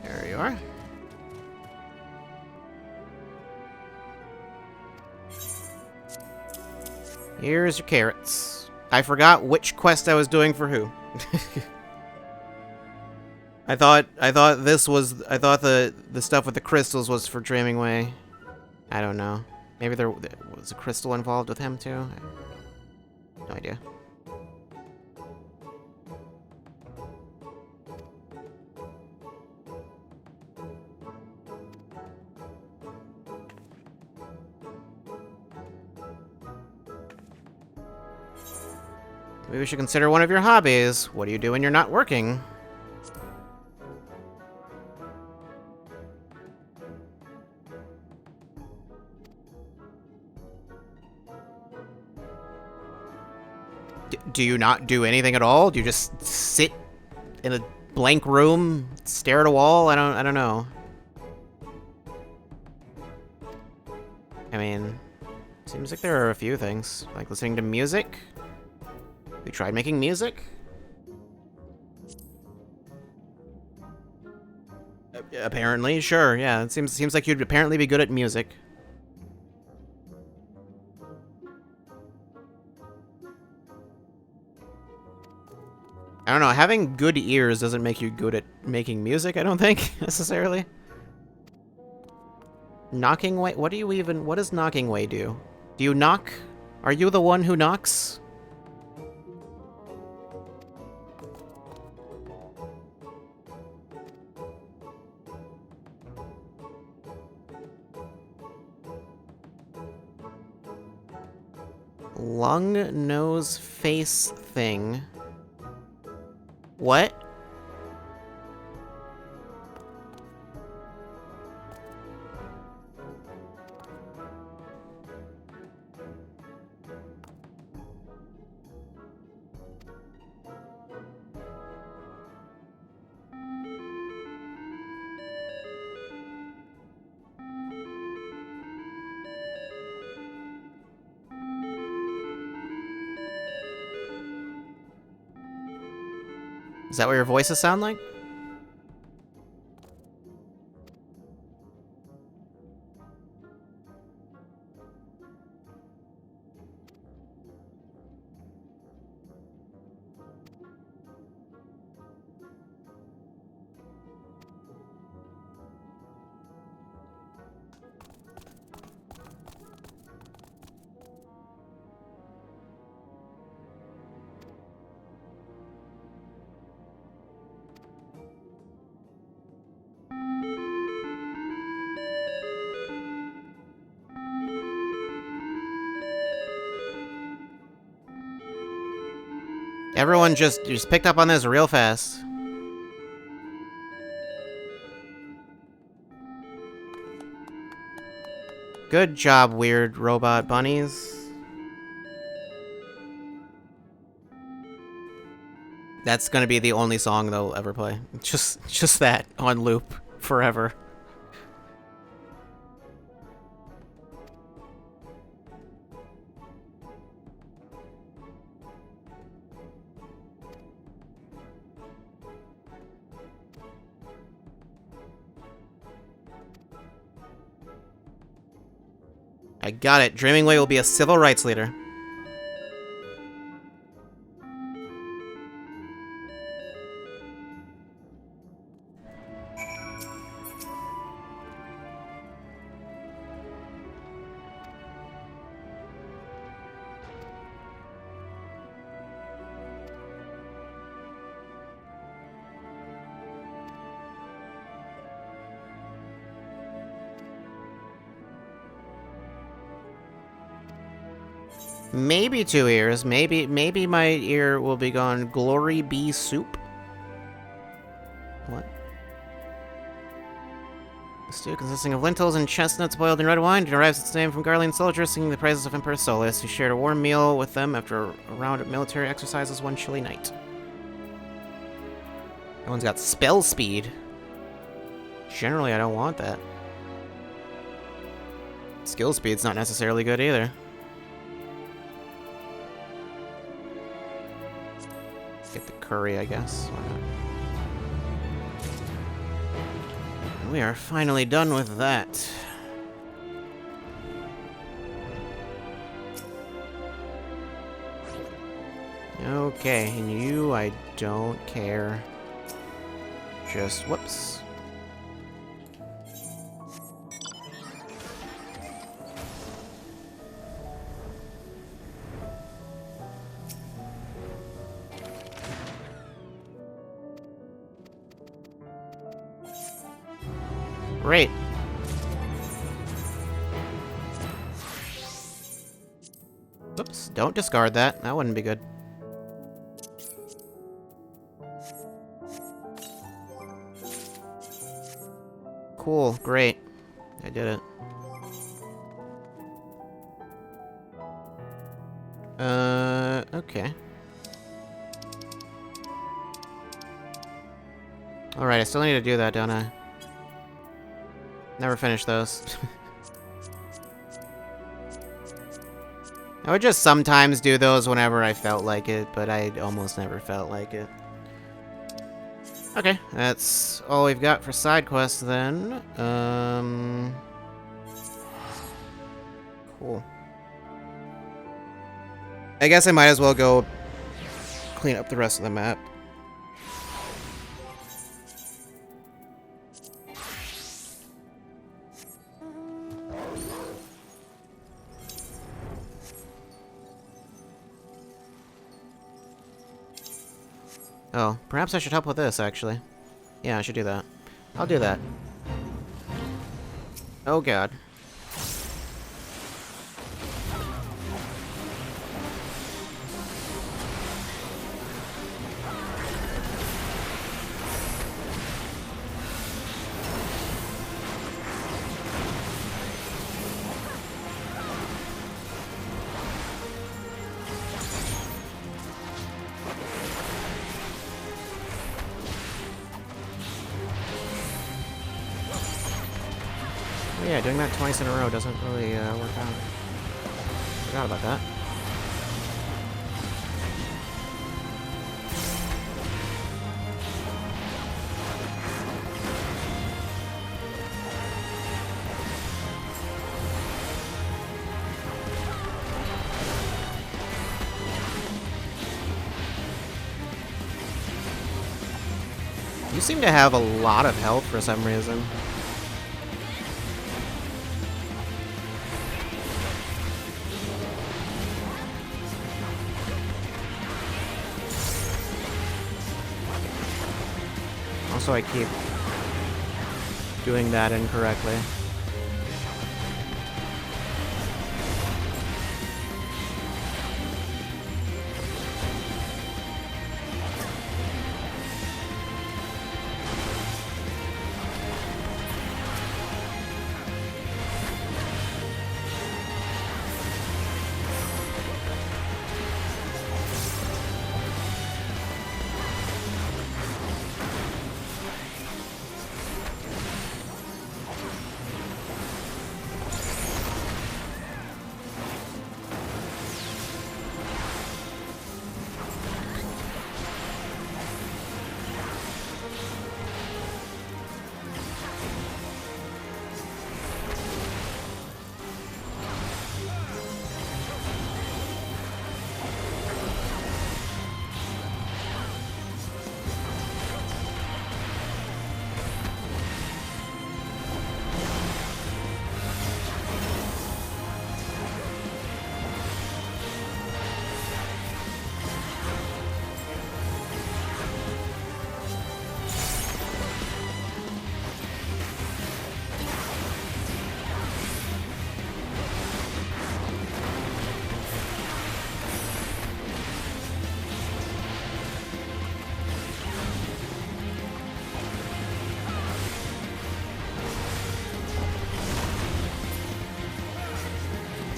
There you are. Here's your carrots. I forgot which quest I was doing for who. I thought the stuff with the crystals was for Dreaming Way. I don't know. Maybe there was a crystal involved with him too. No idea. Maybe we should consider one of your hobbies. What do you do when you're not working? Do you not do anything at all? Do you just sit in a blank room, stare at a wall? I don't know. I mean, seems like there are a few things. Like listening to music? We tried making music? Apparently, sure, yeah. It seems like you'd apparently be good at music. I don't know, having good ears doesn't make you good at making music, I don't think, necessarily. Knocking way? What does knocking way do? Do you knock? Are you the one who knocks? Lung, nose, face thing. What? Is that what your voices sound like? Everyone just picked up on this real fast. Good job, weird robot bunnies. That's gonna be the only song they'll ever play. Just that on loop forever. I got it. Dreamingway will be a civil rights leader. Maybe 2 ears. Maybe my ear will be gone. Glory be soup. What? A stew consisting of lentils and chestnuts boiled in red wine derives its name from Garlean soldiers singing the praises of Emperor Solus, who shared a warm meal with them after a round of military exercises one chilly night. That one's got spell speed. Generally, I don't want that. Skill speed's not necessarily good either. Get the curry, I guess. Why not? And we are finally done with that. Okay, and you, I don't care. Just, whoops. Great. Oops, don't discard that. That wouldn't be good. Cool, great. I did it. Okay. Alright, I still need to do that, don't I? Never finished those. I would just sometimes do those whenever I felt like it, but I almost never felt like it. Okay, that's all we've got for side quests then. Cool. I guess I might as well go clean up the rest of the map. Oh, perhaps I should help with this, actually. Yeah, I should do that. I'll do that. Oh god. Oh yeah, doing that twice in a row doesn't really work out. Forgot about that. You seem to have a lot of health for some reason. Also, I keep doing that incorrectly.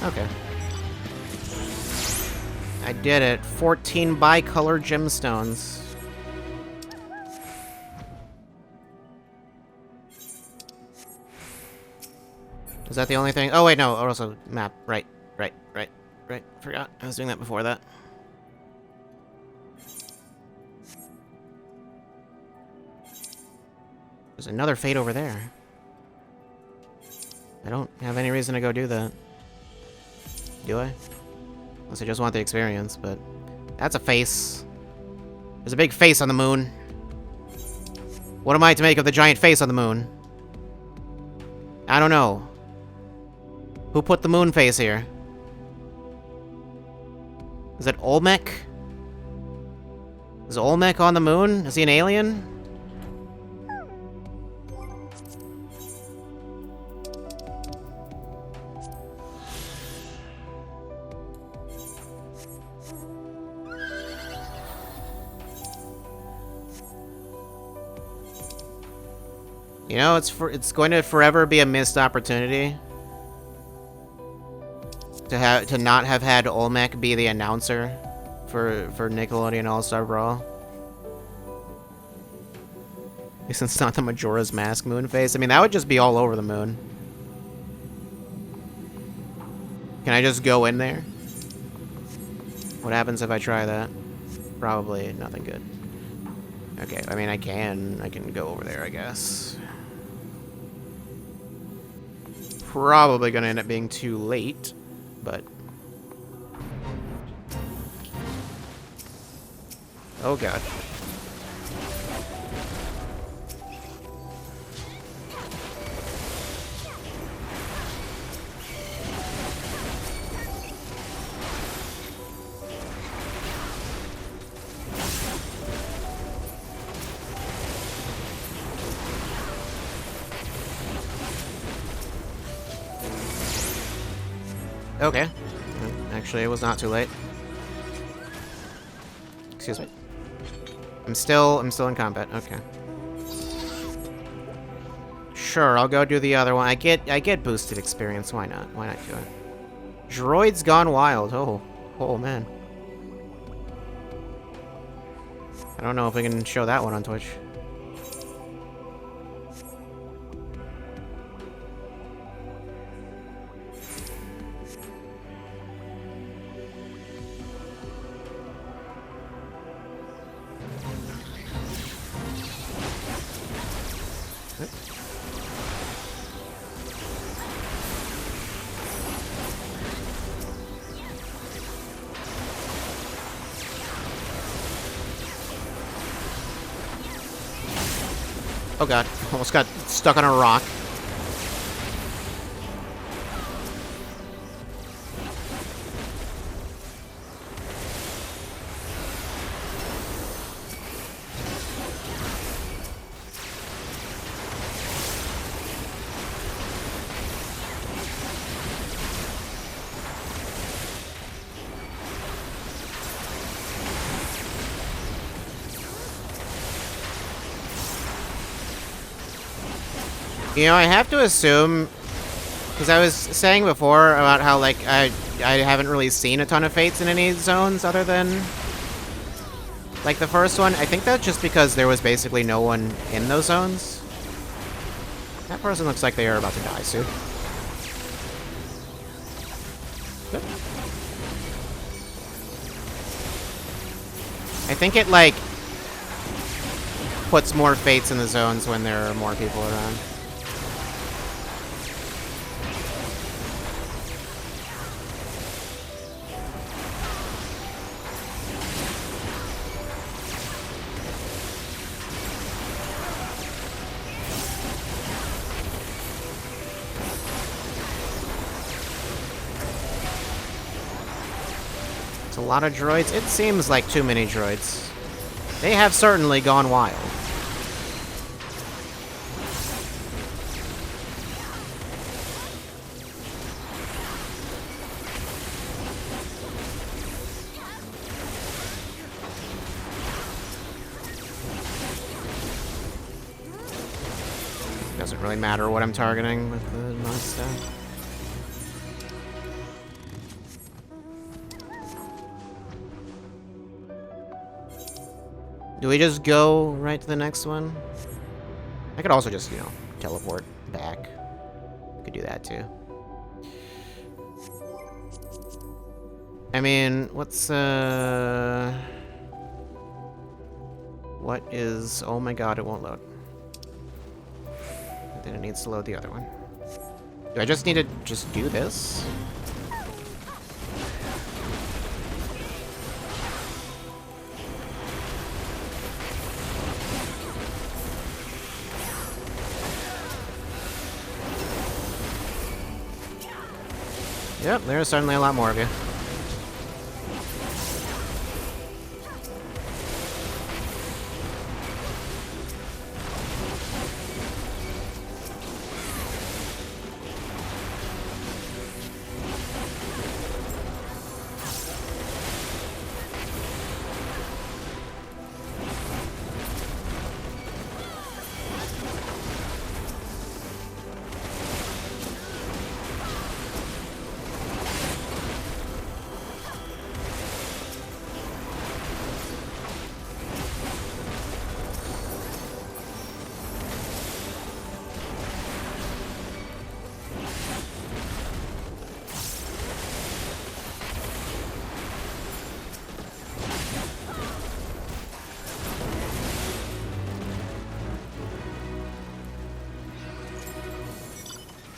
Okay. I did it. 14 bicolor gemstones. Is that the only thing? Oh, wait, no. Also, map. Right. Forgot. I was doing that before that. There's another fate over there. I don't have any reason to go do that. Do I? Unless I just want the experience, but... That's a face. There's a big face on the moon. What am I to make of the giant face on the moon? I don't know. Who put the moon face here? Is it Olmec? Is Olmec on the moon? Is he an alien? You know, it's going to forever be a missed opportunity to not have had Olmec be the announcer for Nickelodeon All-Star Brawl. Since it's not the Majora's Mask moon phase. I mean, that would just be all over the moon. Can I just go in there? What happens if I try that? Probably nothing good. Okay, I mean, I can go over there, I guess. Probably gonna end up being too late, but... Oh god. Okay. Actually, it was not too late. Excuse me. I'm still in combat. Okay. Sure, I'll go do the other one. I get boosted experience. Why not? Why not do it? Droids Gone Wild. Oh man. I don't know if we can show that one on Twitch. Oh god, almost got stuck on a rock. You know, I have to assume, because I was saying before about how, like, I haven't really seen a ton of Fates in any zones other than, like, the first one. I think that's just because there was basically no one in those zones. That person looks like they are about to die soon. Good. I think it, like, puts more Fates in the zones when there are more people around. A lot of droids. It seems like too many droids. They have certainly gone wild. Doesn't really matter what I'm targeting with the mod stuff. Do we just go right to the next one? I could also just, you know, teleport back. Could do that too. I mean, what's, what is... Oh my god, it won't load. Then it needs to load the other one. Do I just need to just do this? Yep, there's certainly a lot more of you.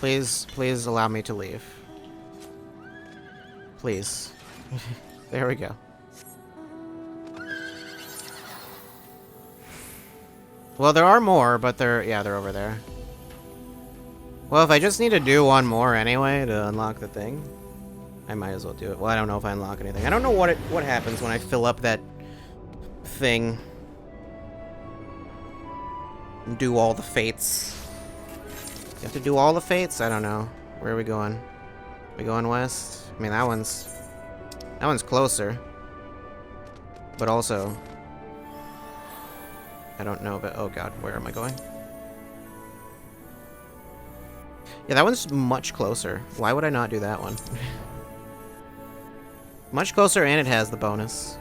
Please, please allow me to leave. Please. There we go. Well, there are more, but they're over there. Well, if I just need to do one more anyway to unlock the thing, I might as well do it. Well, I don't know if I unlock anything. I don't know what happens when I fill up that thing. And do all the fates. You have to do all the fates? I don't know. Where are we going? We going west? I mean, that one's closer. But also, I don't know, but oh god, where am I going? Yeah, that one's much closer. Why would I not do that one? Much closer, and it has the bonus.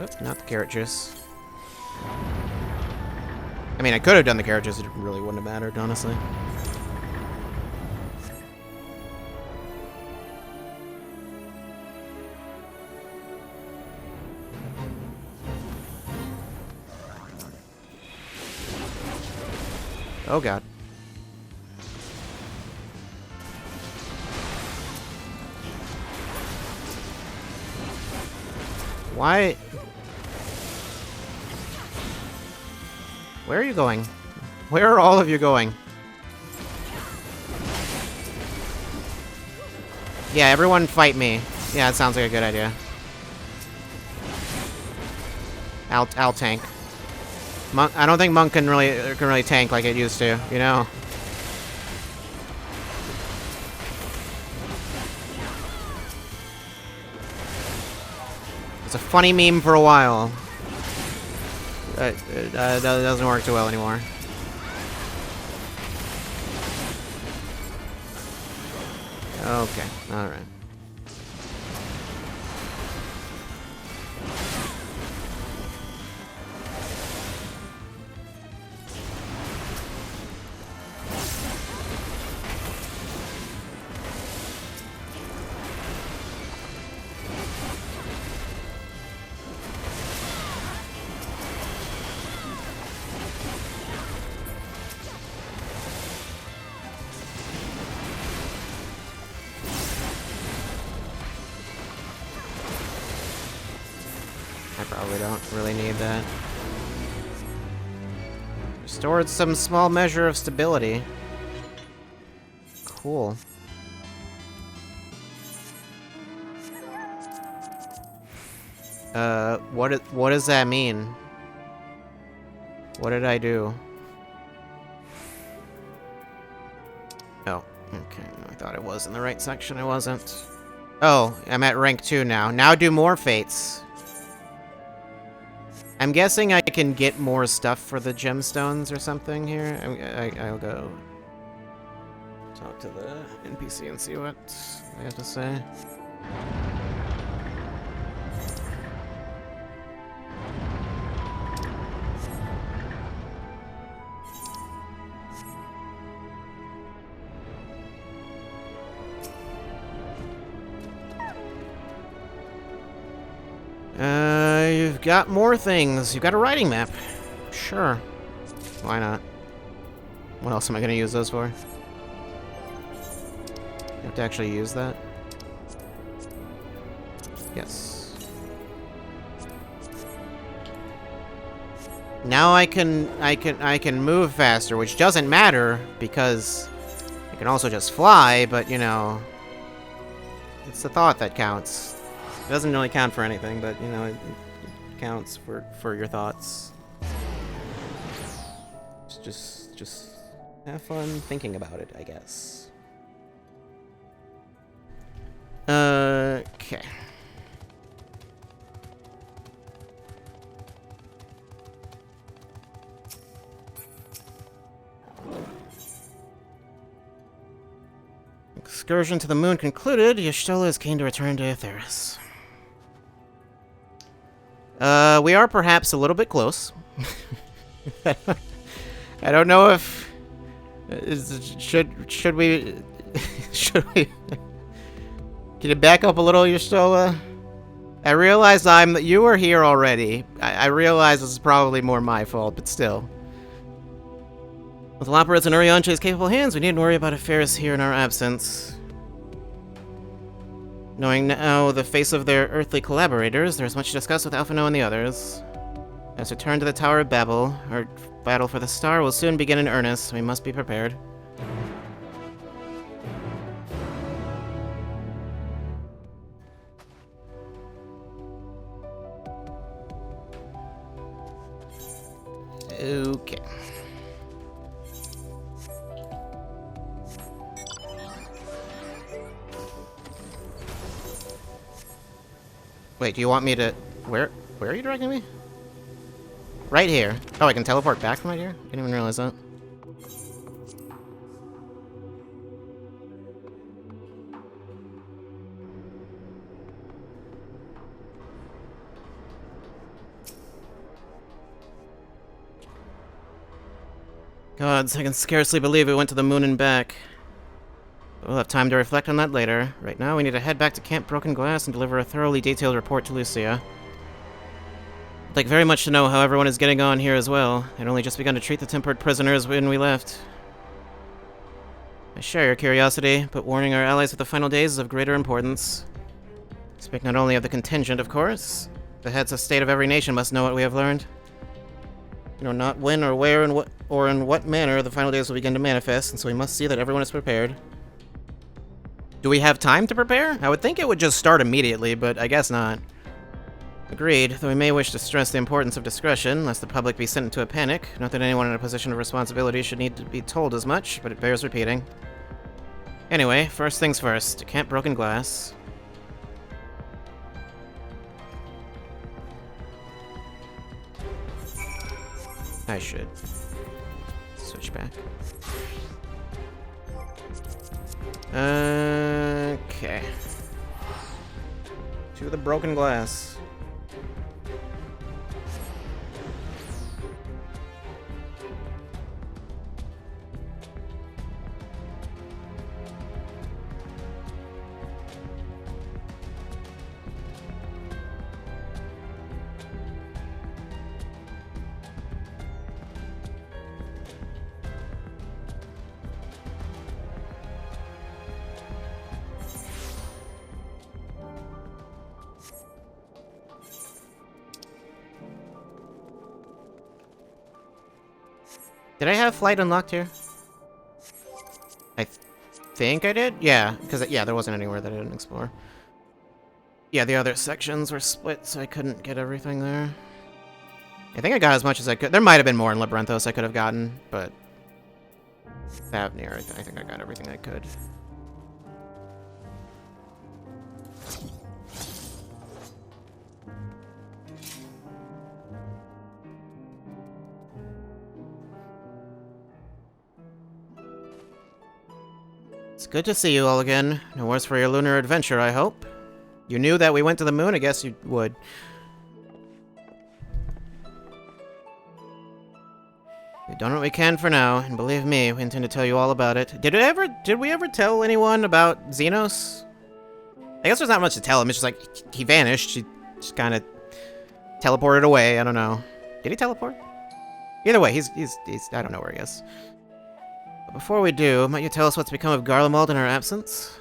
Oop, not the carrot juice. I mean, I could have done the carrot juice, it really wouldn't have mattered, honestly. Oh god. Why? Where are you going? Where are all of you going? Yeah, everyone fight me. Yeah, it sounds like a good idea. I'll tank. Monk, I don't think Monk can really tank like it used to, you know? It's a funny meme for a while. It doesn't work too well anymore. Okay, alright. I probably don't really need that. Restored some small measure of stability. Cool. What does that mean? What did I do? Oh, okay. I thought it was in the right section. I wasn't. Oh, I'm at rank 2 now. Now do more fates. I'm guessing I can get more stuff for the gemstones or something here. I'll go talk to the NPC and see what they have to say. You've got more things. You've got a writing map. Sure. Why not? What else am I going to use those for? You have to actually use that? Yes. Now I can move faster, which doesn't matter because I can also just fly, but you know, it's the thought that counts. It doesn't really count for anything, but you know, it counts for your thoughts. Just have fun thinking about it, I guess. Okay. Excursion to the moon concluded. Y'shtola is keen to return to Aetheris. We are perhaps a little bit close. I don't know if should we can you back up a little, Y'shtola? I realize you were here already. I realize this is probably more my fault, but still. With Lapras and Urianche's capable hands, we needn't worry about affairs here in our absence. Knowing now the face of their earthly collaborators, there's much to discuss with Alphino and the others. Let's return to the Tower of Babel. Our battle for the star will soon begin in earnest. We must be prepared. Okay. Wait, do you want me to... Where are you dragging me? Right here. Oh, I can teleport back from right here? Didn't even realize that. Gods, I can scarcely believe we went to the moon and back. But we'll have time to reflect on that later. Right now, we need to head back to Camp Broken Glass and deliver a thoroughly detailed report to Lucia. I'd like very much to know how everyone is getting on here as well. I'd only just begun to treat the tempered prisoners when we left. I share your curiosity, but warning our allies of the final days is of greater importance. Speak not only of the contingent, of course. The heads of state of every nation must know what we have learned. You know not when or where and in what manner the final days will begin to manifest, and so we must see that everyone is prepared. Do we have time to prepare? I would think it would just start immediately, but I guess not. Agreed, though we may wish to stress the importance of discretion, lest the public be sent into a panic. Not that anyone in a position of responsibility should need to be told as much, but it bears repeating. Anyway, first things first, to Camp Broken Glass. I should switch back. Okay. To the Broken Glass. Did I have flight unlocked here? I think I did? Yeah, because there wasn't anywhere that I didn't explore. Yeah, the other sections were split, so I couldn't get everything there. I think I got as much as I could. There might have been more in Labyrinthos I could have gotten, but... Favnir, I think I got everything I could. It's good to see you all again. No worse for your lunar adventure, I hope. You knew that we went to the moon? I guess you would. We've done what we can for now, and believe me, we intend to tell you all about it. Did we ever tell anyone about Xenos? I guess there's not much to tell him. It's just like, he vanished. He just kind of teleported away. I don't know. Did he teleport? Either way, he's I don't know where he is. But before we do, might you tell us what's become of Garlemald in our absence?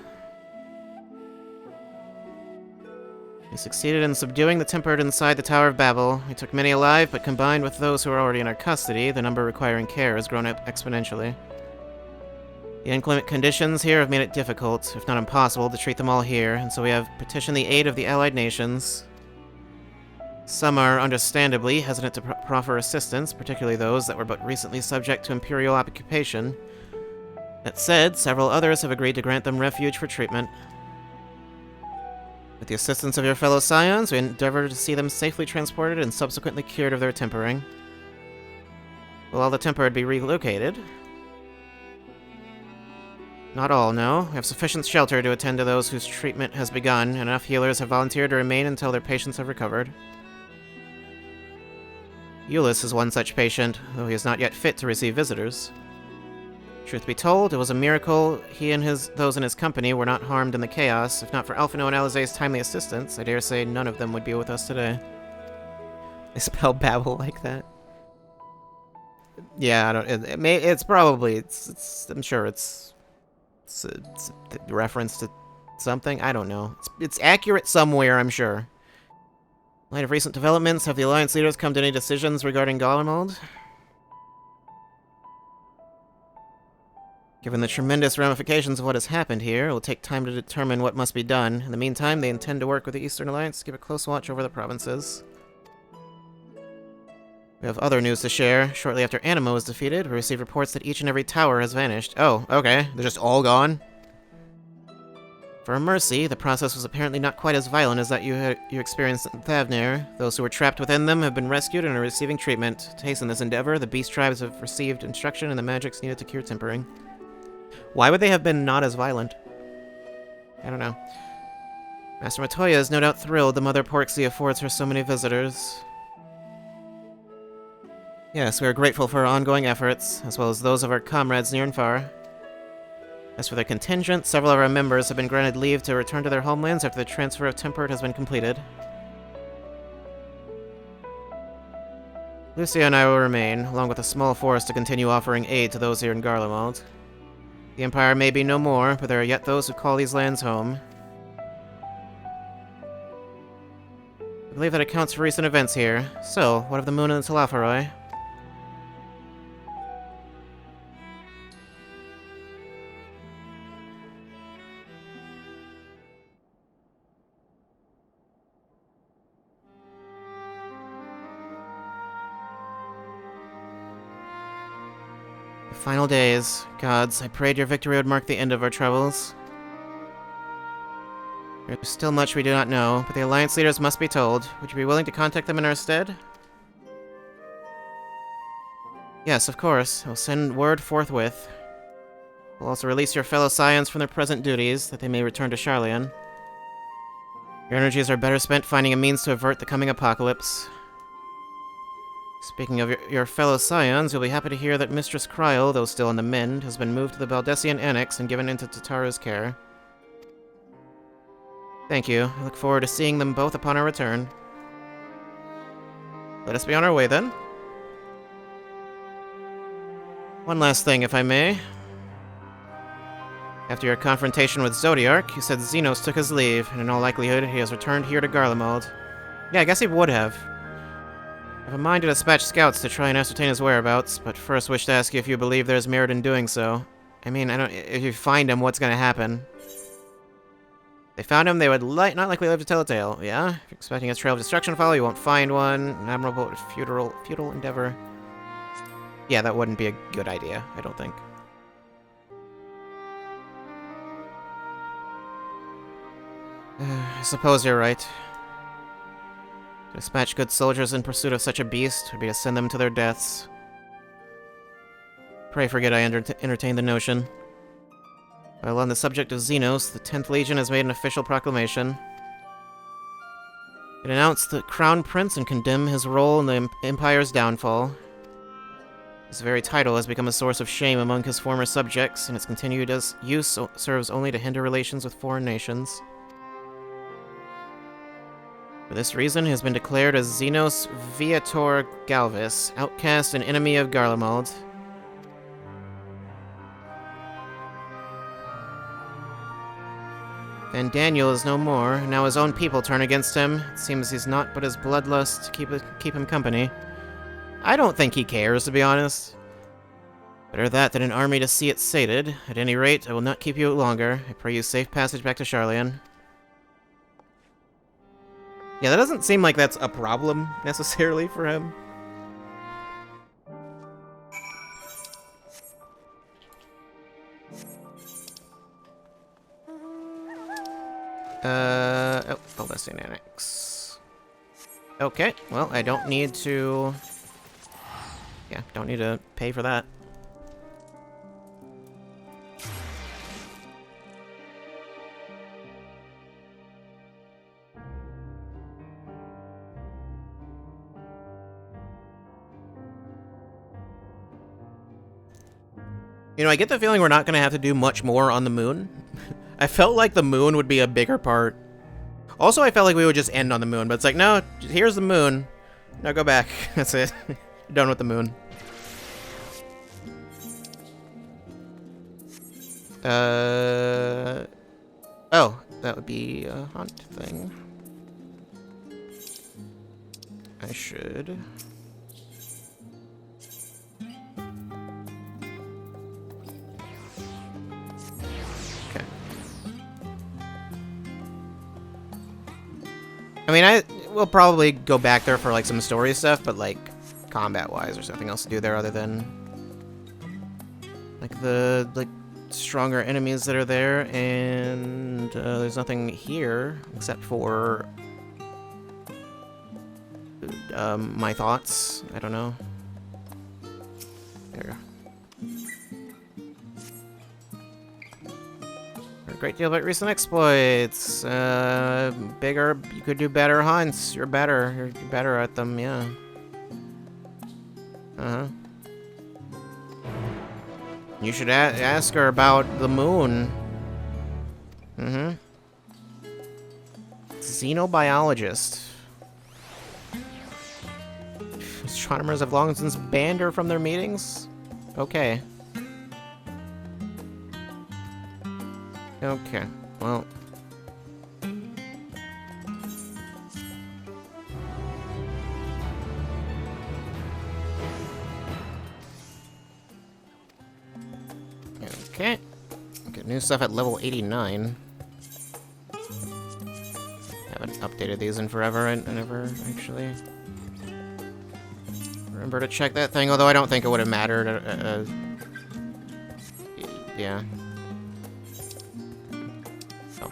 We succeeded in subduing the tempered inside the Tower of Babel. We took many alive, but combined with those who are already in our custody, the number requiring care has grown up exponentially. The inclement conditions here have made it difficult, if not impossible, to treat them all here, and so we have petitioned the aid of the allied nations. Some are understandably hesitant to proffer assistance, particularly those that were but recently subject to imperial occupation. That said, several others have agreed to grant them refuge for treatment. With the assistance of your fellow scions, we endeavor to see them safely transported and subsequently cured of their tempering. Will all the tempered be relocated? Not all, no. We have sufficient shelter to attend to those whose treatment has begun, and enough healers have volunteered to remain until their patients have recovered. Euless is one such patient, though he is not yet fit to receive visitors. Truth be told, it was a miracle he and those in his company were not harmed in the chaos. If not for Alphino and Alizé's timely assistance, I dare say none of them would be with us today. They spell Babel like that. Yeah, I don't. It may. It's probably. I'm sure it's a reference to something. I don't know. It's accurate somewhere. I'm sure. In light of recent developments, have the Alliance leaders come to any decisions regarding Garlemald? Given the tremendous ramifications of what has happened here, it will take time to determine what must be done. In the meantime, they intend to work with the Eastern Alliance to keep a close watch over the provinces. We have other news to share. Shortly after Animo was defeated, we received reports that each and every tower has vanished. Oh, okay. They're just all gone? For a mercy, the process was apparently not quite as violent as that you experienced in Thavnir. Those who were trapped within them have been rescued and are receiving treatment. To hasten this endeavor, the beast tribes have received instruction in the magics needed to cure tempering. Why would they have been not as violent? I don't know. Master Matoya is no doubt thrilled the Mother Porksy affords her so many visitors. Yes, we are grateful for our ongoing efforts, as well as those of our comrades near and far. As for their contingent, several of our members have been granted leave to return to their homelands after the transfer of Temperate has been completed. Lucia and I will remain, along with a small force to continue offering aid to those here in Garlemald. The Empire may be no more, but there are yet those who call these lands home. I believe that accounts for recent events here. So, what of the moon and the Talafaroi? Final days. Gods, I prayed your victory would mark the end of our troubles. There's still much we do not know, but the Alliance leaders must be told. Would you be willing to contact them in our stead? Yes, of course. I'll send word forthwith. We'll also release your fellow Scions from their present duties, that they may return to Sharlayan. Your energies are better spent finding a means to avert the coming apocalypse. Speaking of your fellow Scions, you'll be happy to hear that Mistress Kryl, though still on the mend, has been moved to the Baldessian Annex and given into Tataru's care. Thank you. I look forward to seeing them both upon our return. Let us be on our way, then. One last thing, if I may. After your confrontation with Zodiark, you said Xenos took his leave, and in all likelihood, he has returned here to Garlemald. Yeah, I guess he would have. I have a mind to dispatch scouts to try and ascertain his whereabouts, but first wish to ask you if you believe there's merit in doing so. I mean, if you find him, what's gonna happen? If they found him, they would not likely live to tell a tale. Yeah? If you're expecting a trail of destruction to follow, you won't find one. An admirable but futile endeavor. Yeah, that wouldn't be a good idea, I don't think. I suppose you're right. To dispatch good soldiers in pursuit of such a beast would be to send them to their deaths. Pray forget I entertained the notion. While on the subject of Xenos, the 10th Legion has made an official proclamation. It announced the Crown Prince and condemned his role in the Empire's downfall. His very title has become a source of shame among his former subjects, and its continued use serves only to hinder relations with foreign nations. For this reason, he has been declared as Xenos Viator Galvis, outcast and enemy of Garlemald. And Daniel is no more, and now his own people turn against him. It seems he's not but his bloodlust to keep him company. I don't think he cares, to be honest. Better that than an army to see it sated. At any rate, I will not keep you longer. I pray you safe passage back to Sharlayan. Yeah, that doesn't seem like that's a problem, necessarily, for him. Oh, Baldessian Annex. Okay, well, I don't need to... Yeah, don't need to pay for that. You know, I get the feeling we're not going to have to do much more on the moon. I felt like the moon would be a bigger part. Also, I felt like we would just end on the moon, but it's like, no, here's the moon. Now go back. That's it. Done with the moon. Oh, that would be a hunt thing. I should. Okay. I mean, we'll probably go back there for like some story stuff, but like combat-wise, there's nothing else to do there other than like the stronger enemies that are there, and there's nothing here except for my thoughts. I don't know. There. Heard a great deal about recent exploits. Bigger, you could do better hunts. You're better. You're better at them, yeah. Uh-huh. You should ask her about the moon. Mm-hmm. Xenobiologist. Astronomers have long since banned her from their meetings? Okay. Okay, well. Okay. Get new stuff at level 89. Haven't updated these in forever. I never actually remember to check that thing, although I don't think it would have mattered. Yeah. Oh.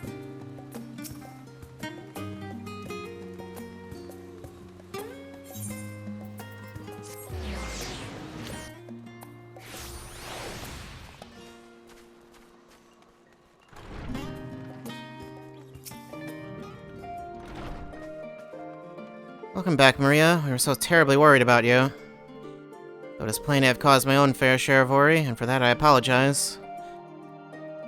Welcome back, Maria. We were so terribly worried about you. Though it is plain I have caused my own fair share of worry, and for that I apologize.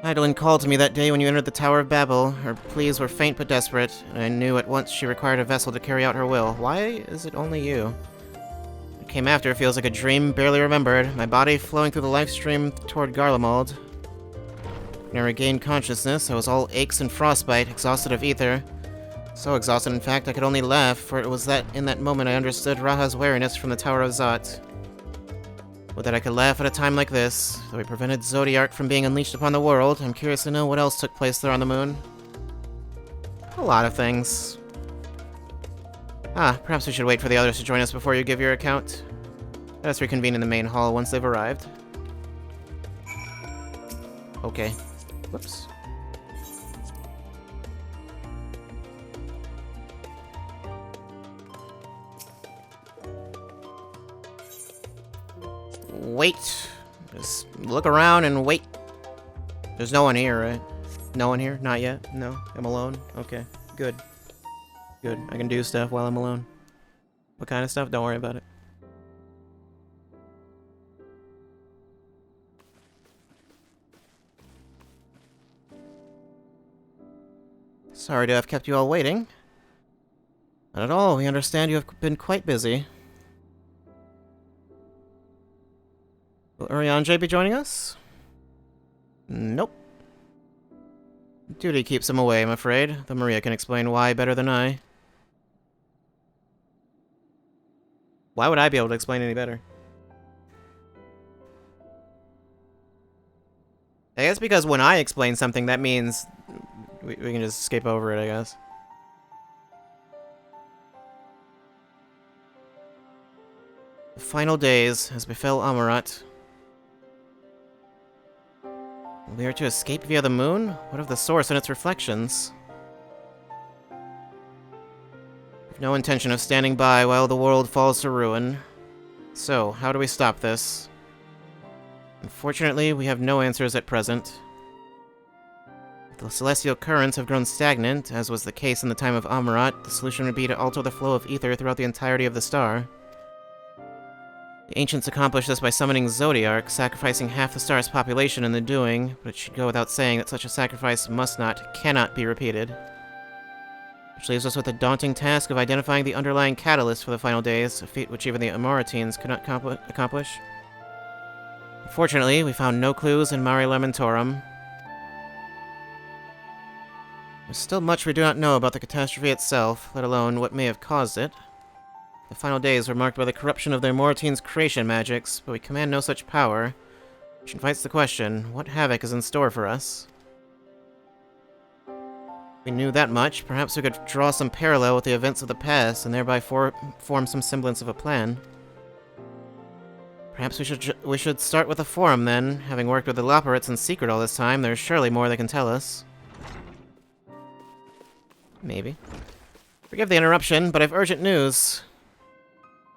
Eidolon called to me that day when you entered the Tower of Babel. Her pleas were faint but desperate, and I knew at once she required a vessel to carry out her will. Why is it only you? What came after feels like a dream barely remembered, my body flowing through the life stream toward Garlemald. When I regained consciousness, I was all aches and frostbite, exhausted of ether. So exhausted, in fact, I could only laugh, for it was that in that moment I understood Raha's wariness from the Tower of Zot. Would that I could laugh at a time like this. Though we prevented Zodiark from being unleashed upon the world, I'm curious to know what else took place there on the moon. A lot of things. Perhaps we should wait for the others to join us before you give your account. Let us reconvene in the main hall once they've arrived. Okay. Whoops. Wait. Just look around and wait. There's no one here, right? No one here? Not yet? No? I'm alone? Okay. Good. Good. I can do stuff while I'm alone. What kind of stuff? Don't worry about it. Sorry to have kept you all waiting. Not at all. We understand you have been quite busy. Will Urianger be joining us? Nope. Duty keeps him away, I'm afraid, though Maria can explain why better than I. Why would I be able to explain any better? I guess because when I explain something, that means we can just skip over it, I guess. The final days, as befell Amarat. We are to escape via the moon? What of the source and its reflections? We've no intention of standing by while the world falls to ruin. So, how do we stop this? Unfortunately, we have no answers at present. If the celestial currents have grown stagnant, as was the case in the time of Amarat, the solution would be to alter the flow of ether throughout the entirety of the star. The ancients accomplished this by summoning Zodiark, sacrificing half the star's population in the doing, but it should go without saying that such a sacrifice cannot be repeated. Which leaves us with the daunting task of identifying the underlying catalyst for the final days, a feat which even the Amoratines could not accomplish. Unfortunately, we found no clues in Mare Lamentorum. There's still much we do not know about the catastrophe itself, let alone what may have caused it. The final days were marked by the corruption of the Mortine's creation magics, but we command no such power, which invites the question, what havoc is in store for us? If we knew that much, perhaps we could draw some parallel with the events of the past, and thereby form some semblance of a plan. Perhaps we should start with a forum, then. Having worked with the Loporrits in secret all this time, there's surely more they can tell us. Maybe. Forgive the interruption, but I've urgent news.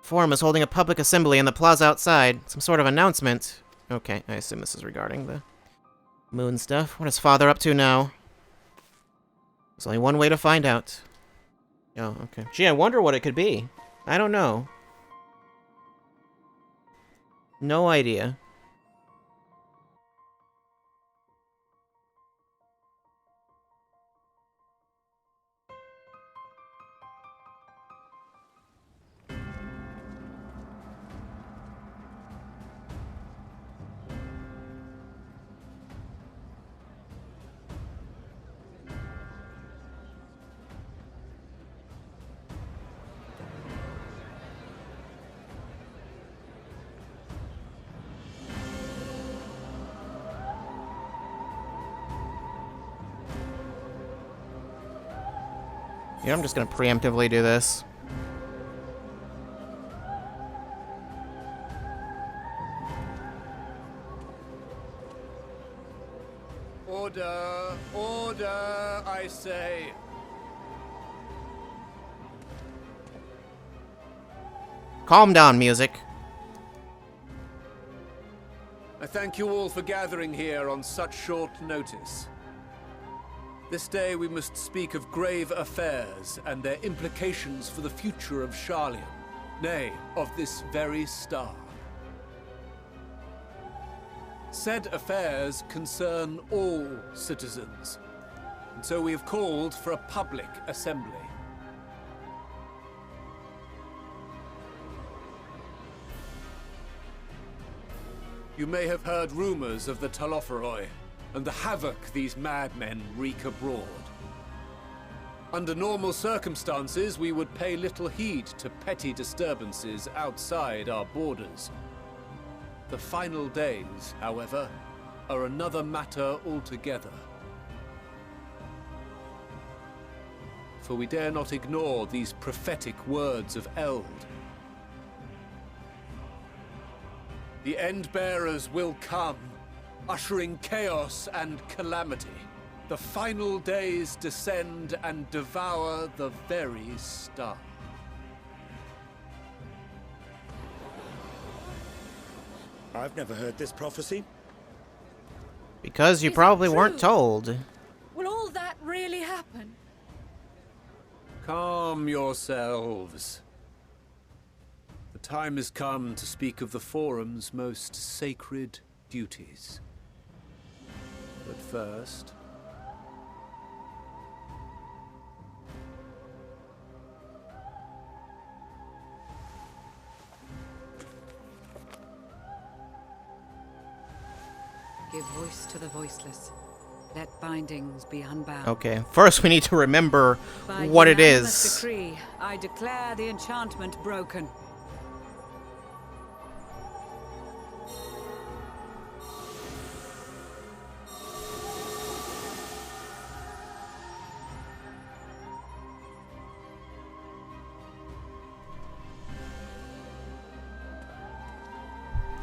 Forum is holding a public assembly in the plaza outside. Some sort of announcement. Okay, I assume this is regarding the moon stuff. What is Father up to now? There's only one way to find out. Oh, okay. Gee, I wonder what it could be. I don't know. No idea. Yeah, I'm just gonna preemptively do this. Order! Order, I say! Calm down, music. I thank you all for gathering here on such short notice. This day we must speak of grave affairs and their implications for the future of Sharlayan, nay, of this very star. Said affairs concern all citizens, and so we have called for a public assembly. You may have heard rumors of the Talopheroi, and the havoc these madmen wreak abroad. Under normal circumstances, we would pay little heed to petty disturbances outside our borders. The final days, however, are another matter altogether. For we dare not ignore these prophetic words of Eld. The Endbearers will come, ushering chaos and calamity. The final days descend and devour the very star. I've never heard this prophecy. Because you probably weren't told. Will all that really happen? Calm yourselves. The time has come to speak of the Forum's most sacred duties. But first... Give voice to the voiceless. Let bindings be unbound. Okay, first we need to remember By what it unanimous is. decree, I declare the enchantment broken.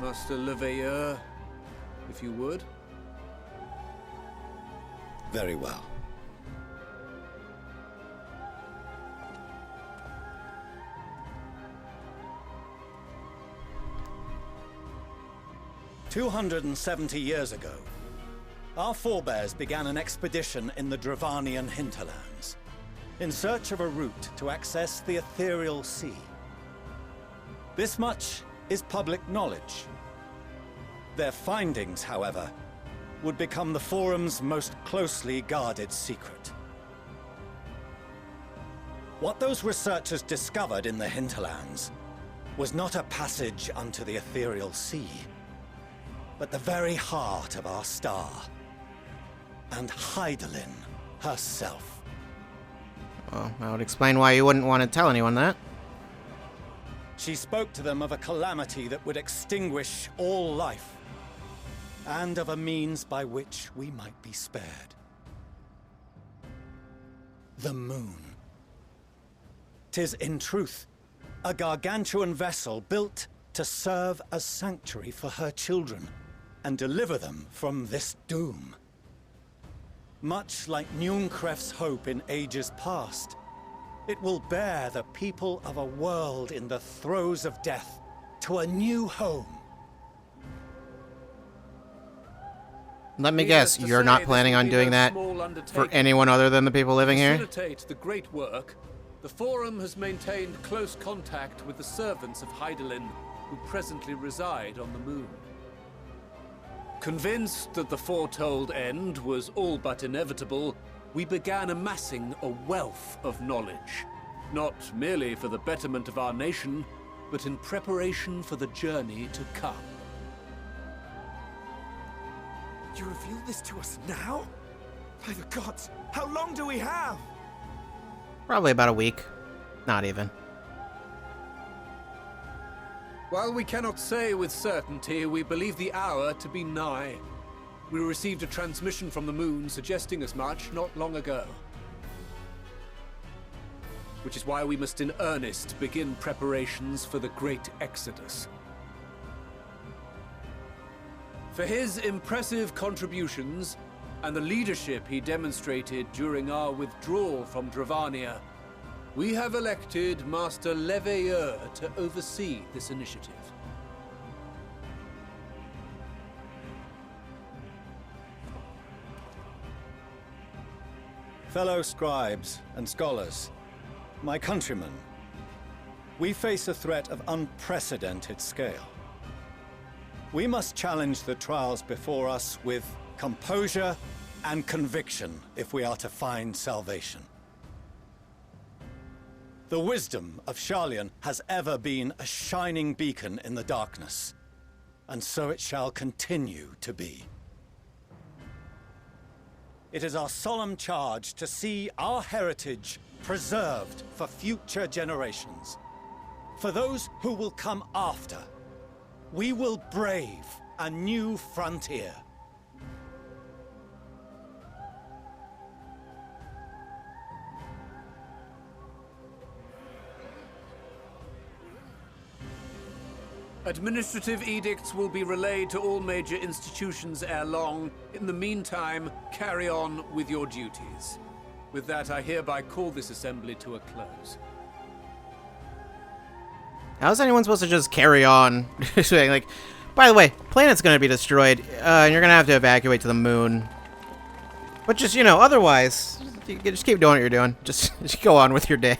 Master Leveilleur, if you would. Very well. "270 years ago, our forebears began an expedition in the Dravanian hinterlands, in search of a route to access the ethereal sea. This much is public knowledge. Their findings, however, would become the Forum's most closely guarded secret. What those researchers discovered in the hinterlands was not a passage unto the ethereal sea, but the very heart of our star, and Hydaelyn herself. Well, that would explain why you wouldn't want to tell anyone that. She spoke to them of a calamity that would extinguish all life, and of a means by which we might be spared. The moon. 'Tis in truth a gargantuan vessel built to serve as sanctuary for her children and deliver them from this doom. Much like Njunkref's hope in ages past, it will bear the people of a world in the throes of death to a new home. Let me guess, you're not planning on doing that for anyone other than the people living here? To facilitate the great work, the Forum has maintained close contact with the servants of Hydaelyn, who presently reside on the moon. Convinced that the foretold end was all but inevitable, we began amassing a wealth of knowledge, not merely for the betterment of our nation, but in preparation for the journey to come. You reveal this to us now? By the gods, how long do we have? Probably about a week. Not even. While we cannot say with certainty, we believe the hour to be nigh. We received a transmission from the moon suggesting as much not long ago. Which is why we must in earnest begin preparations for the great exodus. For his impressive contributions and the leadership he demonstrated during our withdrawal from Dravania, we have elected Master Leveilleur to oversee this initiative. Fellow scribes and scholars, my countrymen, we face a threat of unprecedented scale. We must challenge the trials before us with composure and conviction if we are to find salvation. The wisdom of Sharlayan has ever been a shining beacon in the darkness, and so it shall continue to be. It is our solemn charge to see our heritage preserved for future generations. For those who will come after, we will brave a new frontier. Administrative edicts will be relayed to all major institutions ere long. In the meantime, carry on with your duties. With that, I hereby call this assembly to a close. How's anyone supposed to just carry on? Saying like, by the way, planet's gonna be destroyed, and you're gonna have to evacuate to the moon. But just, you know, otherwise, just keep doing what you're doing. Just go on with your day.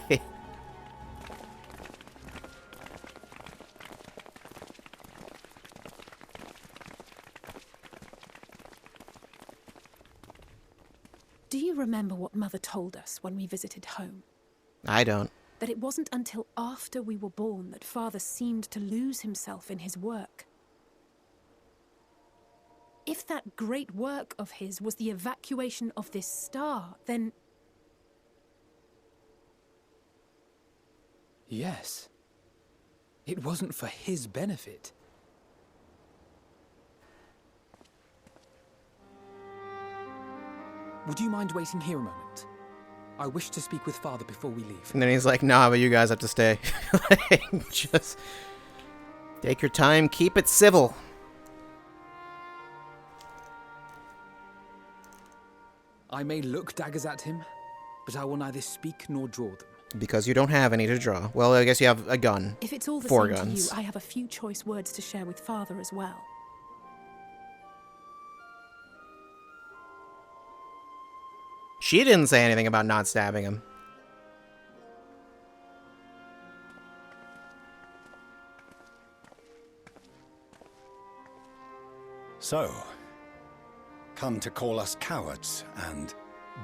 Do you remember what Mother told us when we visited home? I don't. That it wasn't until after we were born that Father seemed to lose himself in his work. If that great work of his was the evacuation of this star, then... Yes. It wasn't for his benefit. Would you mind waiting here a moment? I wish to speak with Father before we leave. And then he's like, nah, but you guys have to stay. Like, just take your time, keep it civil. I may look daggers at him, but I will neither speak nor draw them. Because you don't have any to draw. Well, I guess you have a gun. If it's all the 4 same guns. to you, I have a few choice words to share with Father as well. She didn't say anything about not stabbing him. So, come to call us cowards and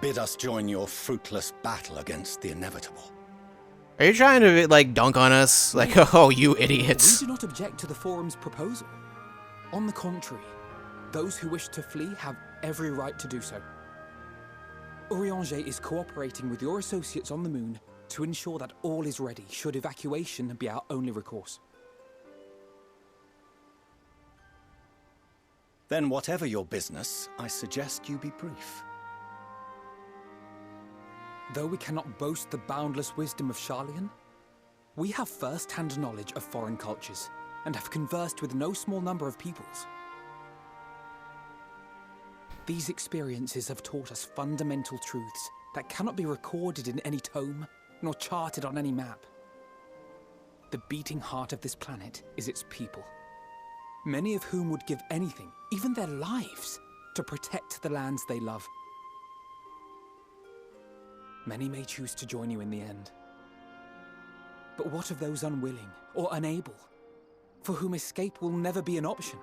bid us join your fruitless battle against the inevitable. Are you trying to, like, dunk on us? Like, oh, you idiots. We do not object to the Forum's proposal. On the contrary, those who wish to flee have every right to do so. Urianger is cooperating with your associates on the moon to ensure that all is ready should evacuation be our only recourse. Then whatever your business, I suggest you be brief. Though we cannot boast the boundless wisdom of Charlian, we have first-hand knowledge of foreign cultures and have conversed with no small number of peoples. These experiences have taught us fundamental truths that cannot be recorded in any tome, nor charted on any map. The beating heart of this planet is its people, many of whom would give anything, even their lives, to protect the lands they love. Many may choose to join you in the end. But what of those unwilling or unable, for whom escape will never be an option?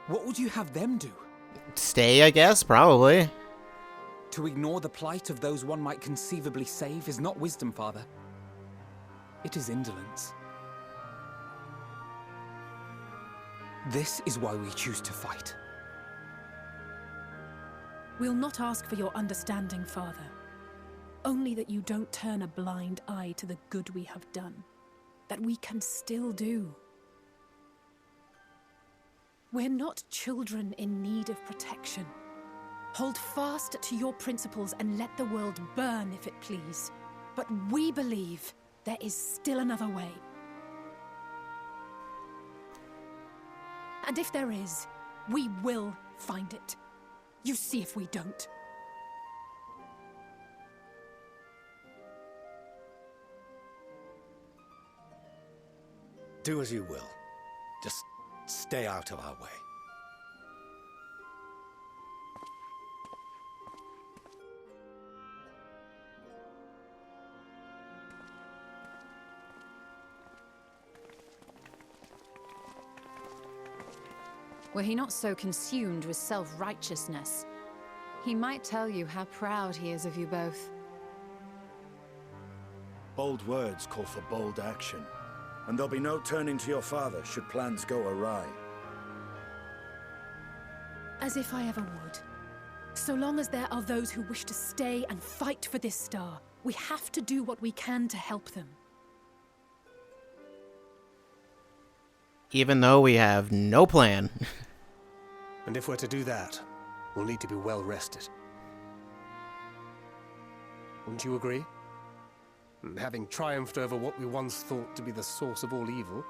What would you have them do? Stay, I guess, probably. To ignore the plight of those one might conceivably save is not wisdom, Father. It is indolence. This is why we choose to fight. We'll not ask for your understanding, Father. Only that you don't turn a blind eye to the good we have done. That we can still do. We're not children in need of protection. Hold fast to your principles and let the world burn if it please. But we believe there is still another way. And if there is, we will find it. You see if we don't. Do as you will. Just stay out of our way. Were he not so consumed with self-righteousness, he might tell you how proud he is of you both. Bold words call for bold action, and there'll be no turning to your father should plans go awry. As if I ever would. So long as there are those who wish to stay and fight for this star, we have to do what we can to help them. Even though we have no plan. And if we're to do that, we'll need to be well rested. Wouldn't you agree? And having triumphed over what we once thought to be the source of all evil,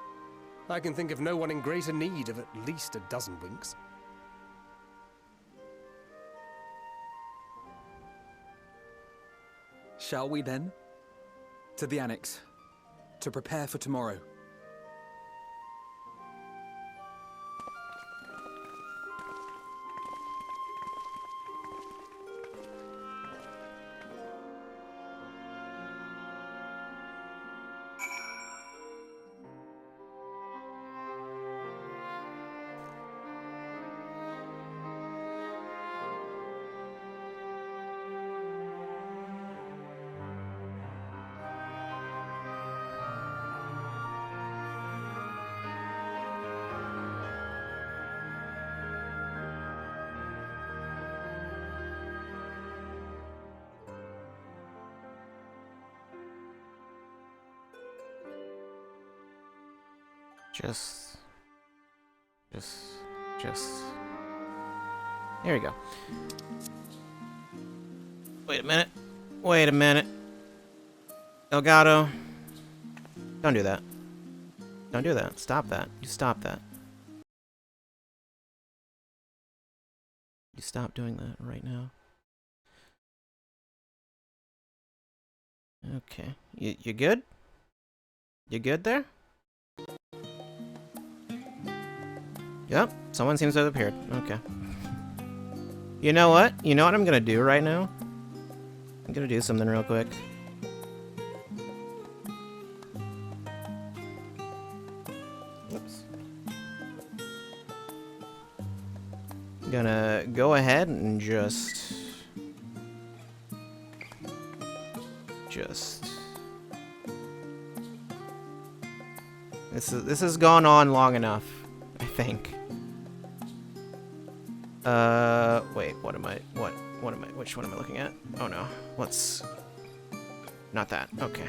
I can think of no one in greater need of at least a dozen winks. Shall we then? To the Annex, to prepare for tomorrow. Just... There we go. Wait a minute. Elgato. Don't do that. Don't do that. Stop that. You stop that. You stop doing that right now. Okay. You good? You good there? Yep, someone seems to have appeared. Okay. You know what? You know what I'm gonna do right now? I'm gonna do something real quick. Whoops. I'm gonna go ahead and just... This has gone on long enough, I think. Wait, what which one am I looking at? Oh no, let's, not that, okay.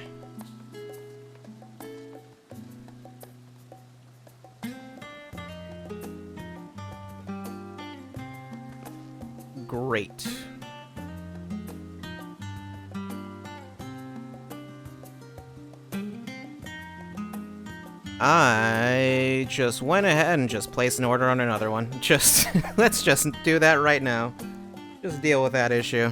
Great. I just went ahead and just placed an order on another one. Just, let's just do that right now. Just deal with that issue.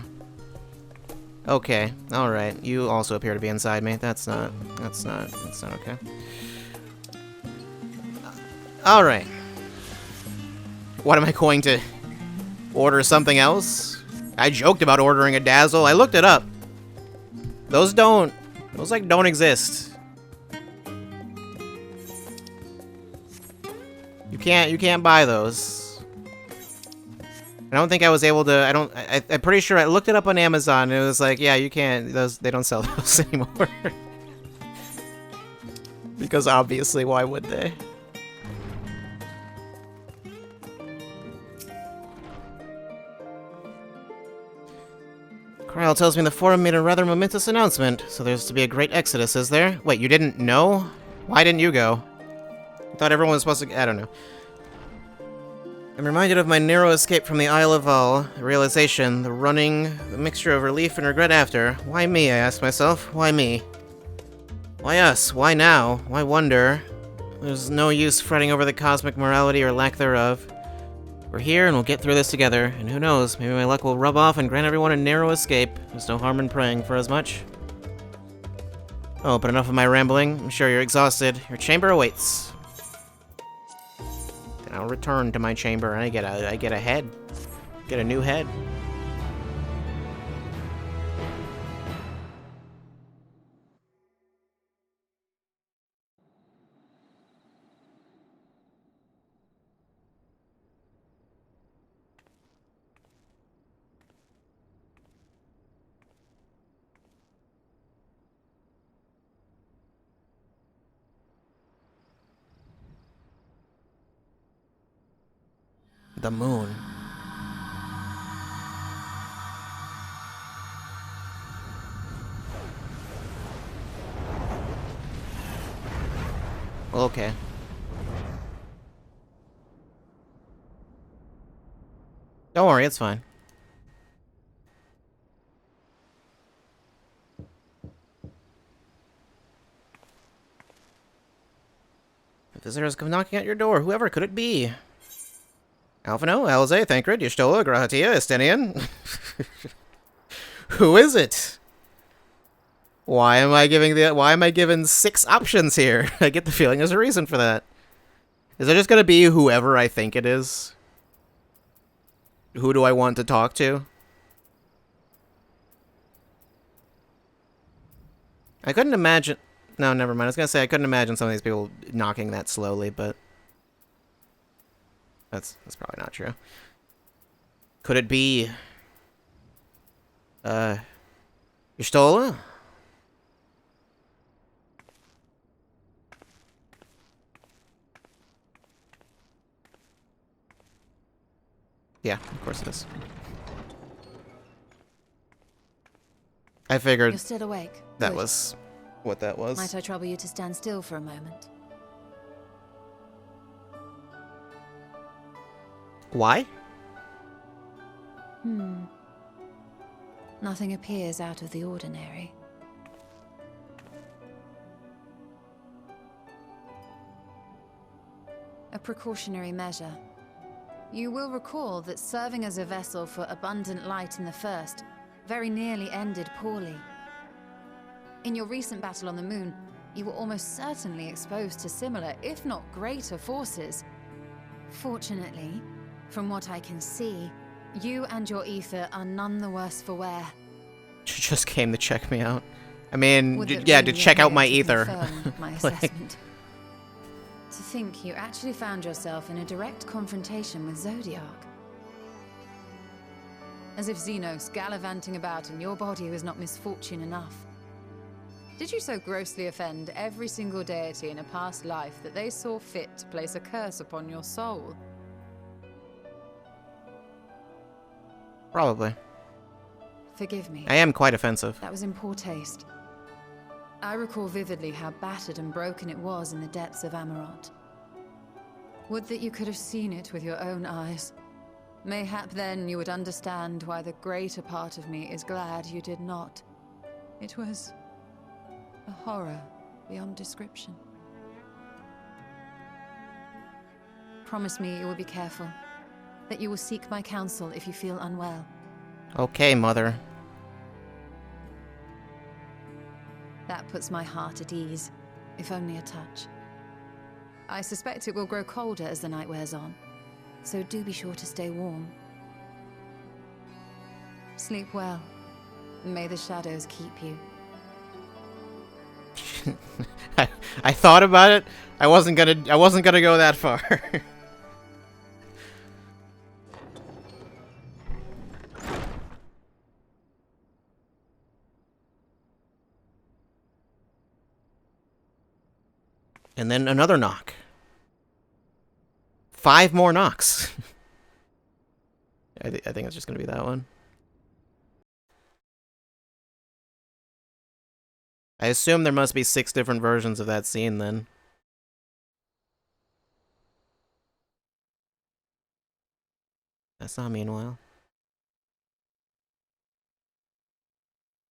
Okay, alright. You also appear to be inside me. That's not okay. Alright. What am I going to order something else? I joked about ordering a Dazzle. I looked it up. Those don't exist. You can't buy those. I don't think I was able to, I'm pretty sure I looked it up on Amazon and it was like, yeah, you can't, they don't sell those anymore. Because obviously, why would they? Krile tells me the forum made a rather momentous announcement, so there's to be a great exodus, is there? Wait, you didn't know? Why didn't you go? I thought everyone was supposed to, I don't know. I'm reminded of my narrow escape from the Isle of Val, the realization, the running, the mixture of relief and regret after. Why me, I ask myself, why me? Why us? Why now? Why wonder? There's no use fretting over the cosmic morality or lack thereof. We're here and we'll get through this together, and who knows, maybe my luck will rub off and grant everyone a narrow escape. There's no harm in praying for as much. Oh, but enough of my rambling. I'm sure you're exhausted. Your chamber awaits. Then I'll return to my chamber and I get a head. Get a new head. The moon. Well, okay. Don't worry, it's fine. Visitors come knocking at your door. Whoever could it be? Alphino, Alze, Thancred, Y'shtola, Grahatia, Estinian. Who is it? Why am I given 6 options here? I get the feeling there's a reason for that. Is it just gonna be whoever I think it is? Who do I want to talk to? I couldn't imagine... No, never mind. I was gonna say I couldn't imagine some of these people knocking that slowly, but... That's probably not true. Could it be... Y'shtola? Yeah, of course it is. I figured... You're still awake? That Good. was what that was. Might I trouble you to stand still for a moment? Why? Nothing appears out of the ordinary. A precautionary measure. You will recall that serving as a vessel for abundant light in the First very nearly ended poorly. In your recent battle on the moon, you were almost certainly exposed to similar, if not greater, forces. Fortunately, from what I can see, you and your ether are none the worse for wear. She just came to check me out. I mean, Would it yeah, bring to you check out here my to ether. confirm my Like- assessment? To think you actually found yourself in a direct confrontation with Zodiark. As if Xenos gallivanting about in your body was not misfortune enough. Did you so grossly offend every single deity in a past life that they saw fit to place a curse upon your soul? Probably. Forgive me. I am quite offensive. That was in poor taste. I recall vividly how battered and broken it was in the depths of Amarot. Would that you could have seen it with your own eyes. Mayhap then you would understand why the greater part of me is glad you did not. It was a horror beyond description. Promise me you will be careful, that you will seek my counsel if you feel unwell. Okay, Mother. That puts my heart at ease, if only a touch. I suspect it will grow colder as the night wears on, so do be sure to stay warm. Sleep well, and may the shadows keep you. I thought about it. I wasn't gonna go that far. And then another knock. 5 more knocks. I think it's just gonna be that one. I assume there must be 6 different versions of that scene then. That's not meanwhile.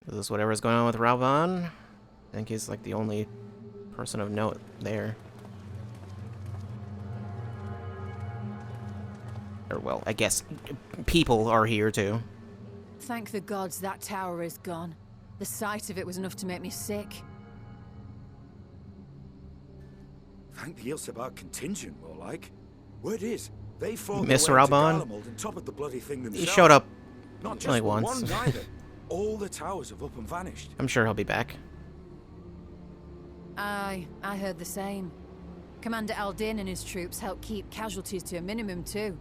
Is this whatever's going on with Ralvan? I think he's like the only person of note there. Or well, I guess people are here too. Thank the gods that tower is gone. The sight of it was enough to make me sick. Thank the Ilsabar contingent, more like. Word is, they fought Miss their way to Ralban? Garlemald and toppled the bloody thing He themselves. showed up Not just like for once. one either. All the towers have up and vanished. I'm sure he'll be back. Aye, I heard the same. Commander Aldin and his troops helped keep casualties to a minimum too.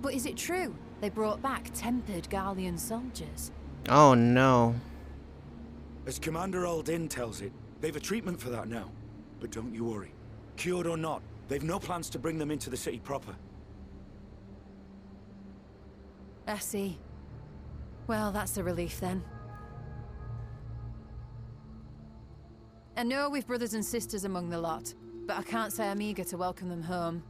But is it true? They brought back tempered Garlean soldiers. Oh no. As Commander Aldin tells it, they've a treatment for that now. But don't you worry. Cured or not, they've no plans to bring them into the city proper. I see. Well, that's a relief then. I know we've brothers and sisters among the lot, but I can't say I'm eager to welcome them home.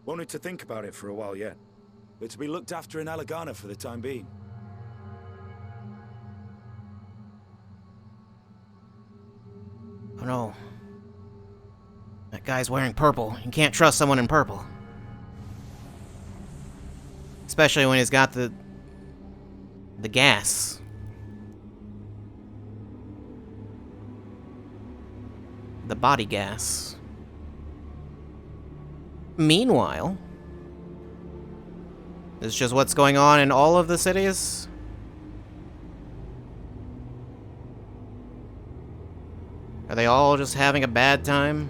Wanted to think about it for a while yet. But to be looked after in Alagana for the time being. Oh no. That guy's wearing purple. You can't trust someone in purple. Especially when he's got the gas. The body gas. Meanwhile, this is just what's going on in all of the cities. Are they all just having a bad time?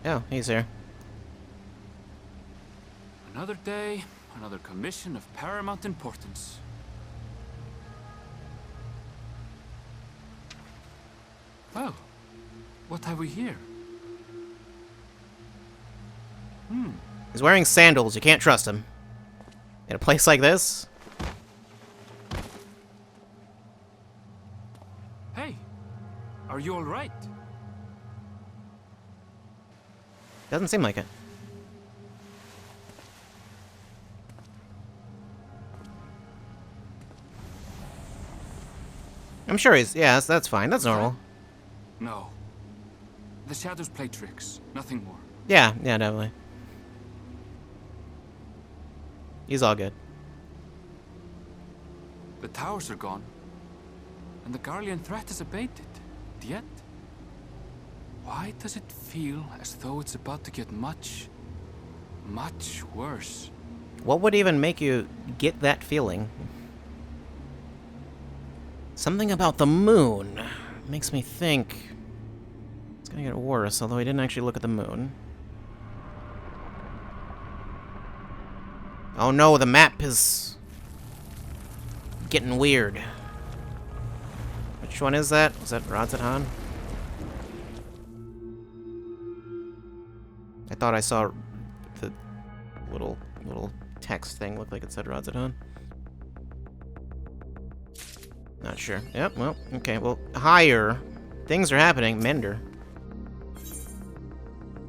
Oh, he's here. Another day, another commission of paramount importance. Well, what have we here? He's wearing sandals. You can't trust him. In a place like this? Hey, are you all right? Doesn't seem like it. I'm sure he's... Yeah, that's fine. That's normal. No. The shadows play tricks, nothing more. Yeah, definitely. He's all good. The towers are gone, and the Garlean threat is abated. Yet, why does it feel as though it's about to get much, much worse? What would even make you get that feeling? Something about the moon makes me think it's gonna get worse, although I didn't actually look at the moon. Oh no, the map is getting weird. Which one is that? Was that Razatan? I thought I saw the little text thing look like it said Razatan. Not sure. Yep, well, okay, well, higher. Things are happening. Mender.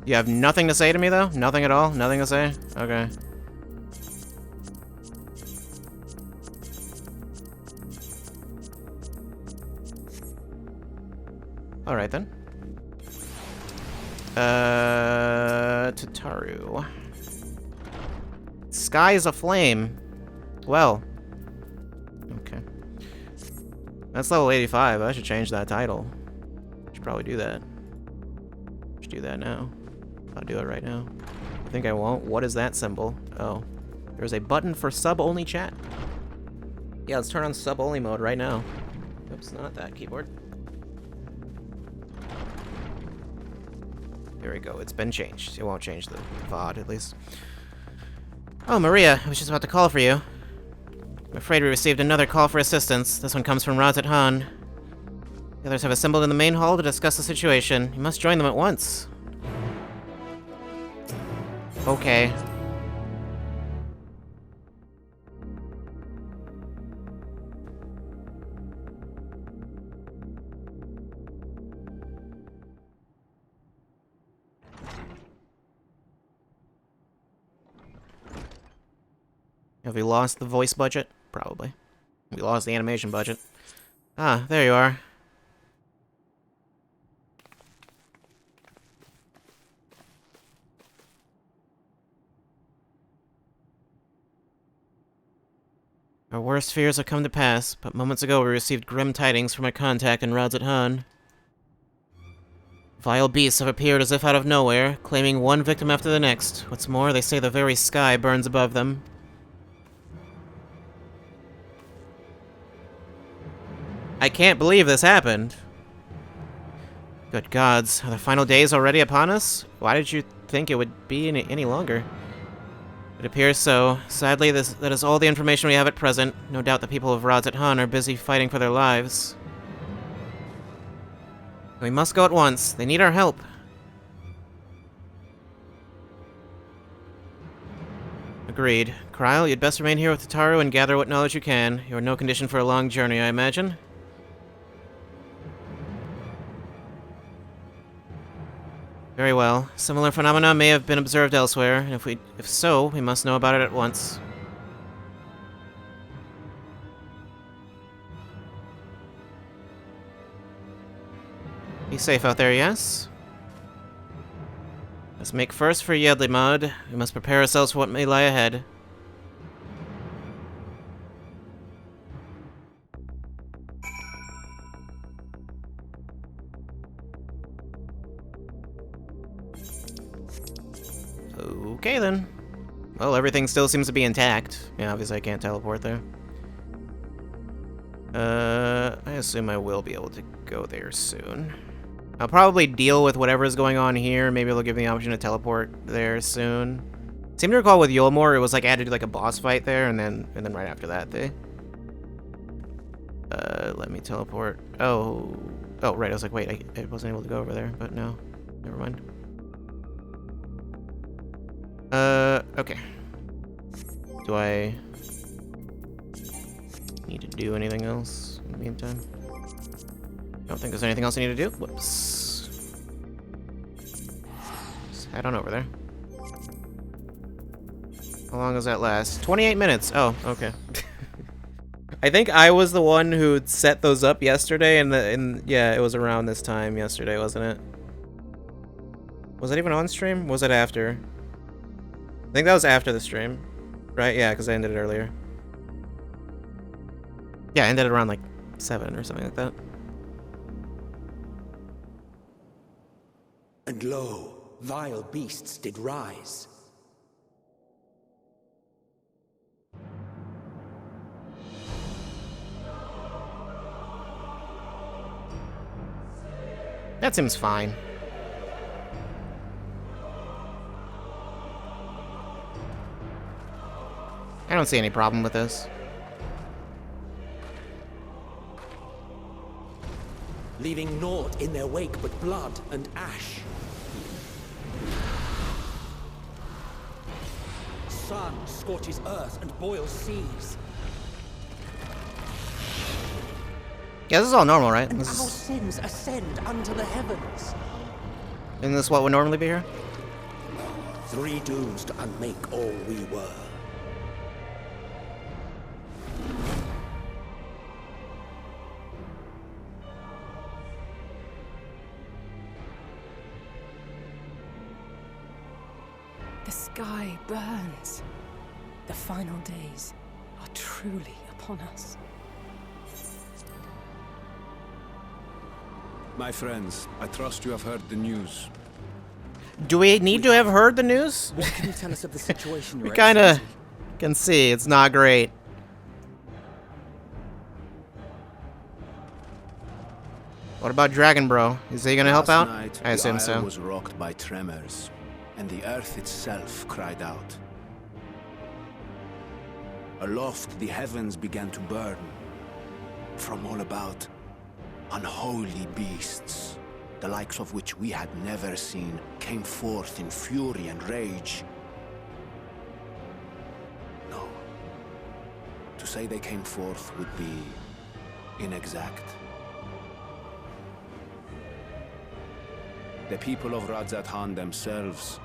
You have nothing to say to me, though? Nothing at all? Nothing to say? Okay. Alright, then. Tataru. Sky is aflame. Well. Okay. That's level 85. I should change that title. Should probably do that. Should do that now. I'll do it right now. I think I won't. What is that symbol? Oh. There's a button for sub-only chat. Yeah, let's turn on sub-only mode right now. Oops, not that keyboard. There we go. It's been changed. It won't change the VOD, at least. Oh, Maria. I was just about to call for you. I'm afraid we received another call for assistance. This one comes from Razat Han. The others have assembled in the main hall to discuss the situation. You must join them at once. Okay. Have we lost the voice budget? Probably. We lost the animation budget. Ah, there you are. Our worst fears have come to pass, but moments ago we received grim tidings from a contact in Razat Han. Vile beasts have appeared as if out of nowhere, claiming one victim after the next. What's more, they say the very sky burns above them. I can't believe this happened. Good gods, are the final days already upon us? Why did you think it would be any longer? It appears so. Sadly, that is all the information we have at present. No doubt the people of Razat Han are busy fighting for their lives. We must go at once. They need our help. Agreed. Kryle, you'd best remain here with Tataru and gather what knowledge you can. You are in no condition for a long journey, I imagine. Very well. Similar phenomena may have been observed elsewhere, and if so, we must know about it at once. Be safe out there, yes? Let's make first for Yedlimod. We must prepare ourselves for what may lie ahead. Okay, then. Well, everything still seems to be intact. Yeah, obviously I can't teleport there. I assume I will be able to go there soon. I'll probably deal with whatever is going on here. Maybe they'll give me the option to teleport there soon. Seem to recall with Yolmor, it was like I had to do like a boss fight there, and then right after that they... let me teleport. Oh, right, I was like, wait, I wasn't able to go over there, but no. Never mind. Okay. Do I need to do anything else in the meantime? I don't think there's anything else I need to do. Whoops. Just head on over there. How long does that last? 28 minutes. Oh, okay. I think I was the one who set those up yesterday, and yeah, it was around this time yesterday, wasn't it? Was it even on stream? Was it after? I think that was after the stream, right? Yeah, because I ended it earlier. Yeah, I ended it around like 7 or something like that. And lo, vile beasts did rise. That seems fine. I don't see any problem with this. Leaving naught in their wake but blood and ash. Sun scorches earth and boils seas. Yeah, this is all normal, right? And This our is, sins ascend unto the heavens. isn't this what would normally be here? 3 dooms to unmake all we were. The sky burns. The final days are truly upon us. My friends, I trust you have heard the news. Do we need to have heard the news? What can you tell us of the situation, We Your kind of Excellency? can see it's not great. What about Dragon Bro? Is he gonna help out? Last night, I assume the isle so. was rocked by tremors, and the earth itself cried out. Aloft, the heavens began to burn. From all about, unholy beasts, the likes of which we had never seen, came forth in fury and rage. No. To say they came forth would be inexact. The people of Radzat-Han themselves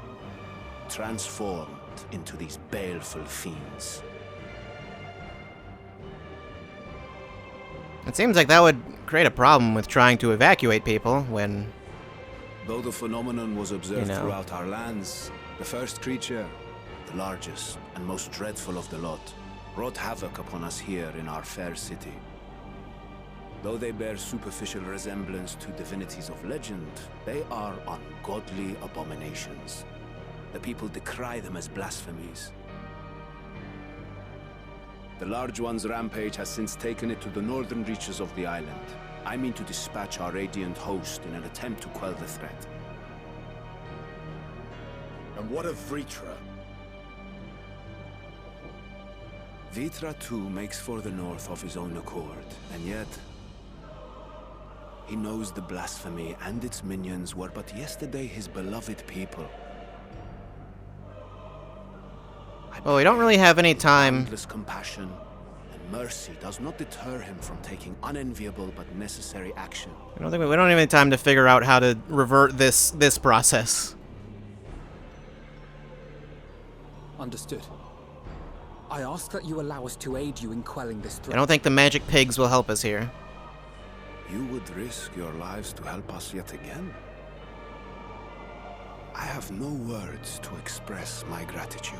transformed into these baleful fiends. It seems like that would create a problem with trying to evacuate people when... Though the phenomenon was observed You know. throughout our lands, the first creature, the largest and most dreadful of the lot, wrought havoc upon us here in our fair city. Though they bear superficial resemblance to divinities of legend, they are ungodly abominations. The people decry them as blasphemies. The large one's rampage has since taken it to the northern reaches of the island. I mean to dispatch our radiant host in an attempt to quell the threat. And what of Vritra? Vitra too makes for the north of his own accord, and yet... he knows the blasphemy and its minions were but yesterday his beloved people. Well, we don't really have any time. Boundless compassion and mercy does not deter him from taking unenviable but necessary action. We don't have any time to figure out how to revert this process. Understood. I ask that you allow us to aid you in quelling this threat. I don't think the magic pigs will help us here. You would risk your lives to help us yet again? I have no words to express my gratitude.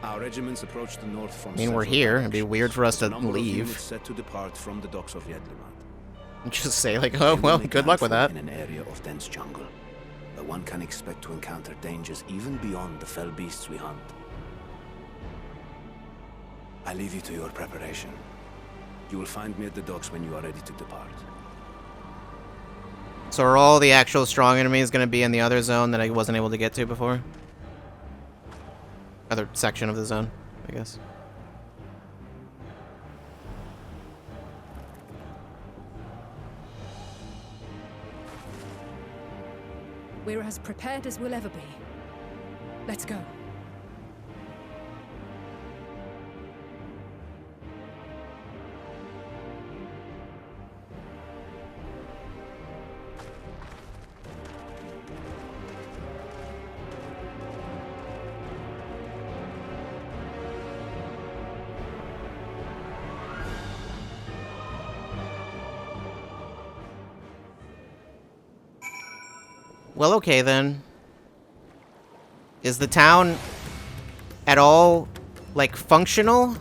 Our regiments approach the north from I mean, we're several here. It'd be weird for us to directions. A number of leave. units set to depart from the docks of Yedlimat. Just say, like, They oh, will well, make good luck with that. landfall in an area of dense jungle, where one can expect to encounter dangers even beyond the fell beasts we hunt. I leave you to your preparation. You will find me at the docks when you are ready to depart. So are all the actual strong enemies going to be in the other zone that I wasn't able to get to before? Other section of the zone, I guess. We're as prepared as we'll ever be. Let's go. Well, okay then. Is the town at all, like, functional?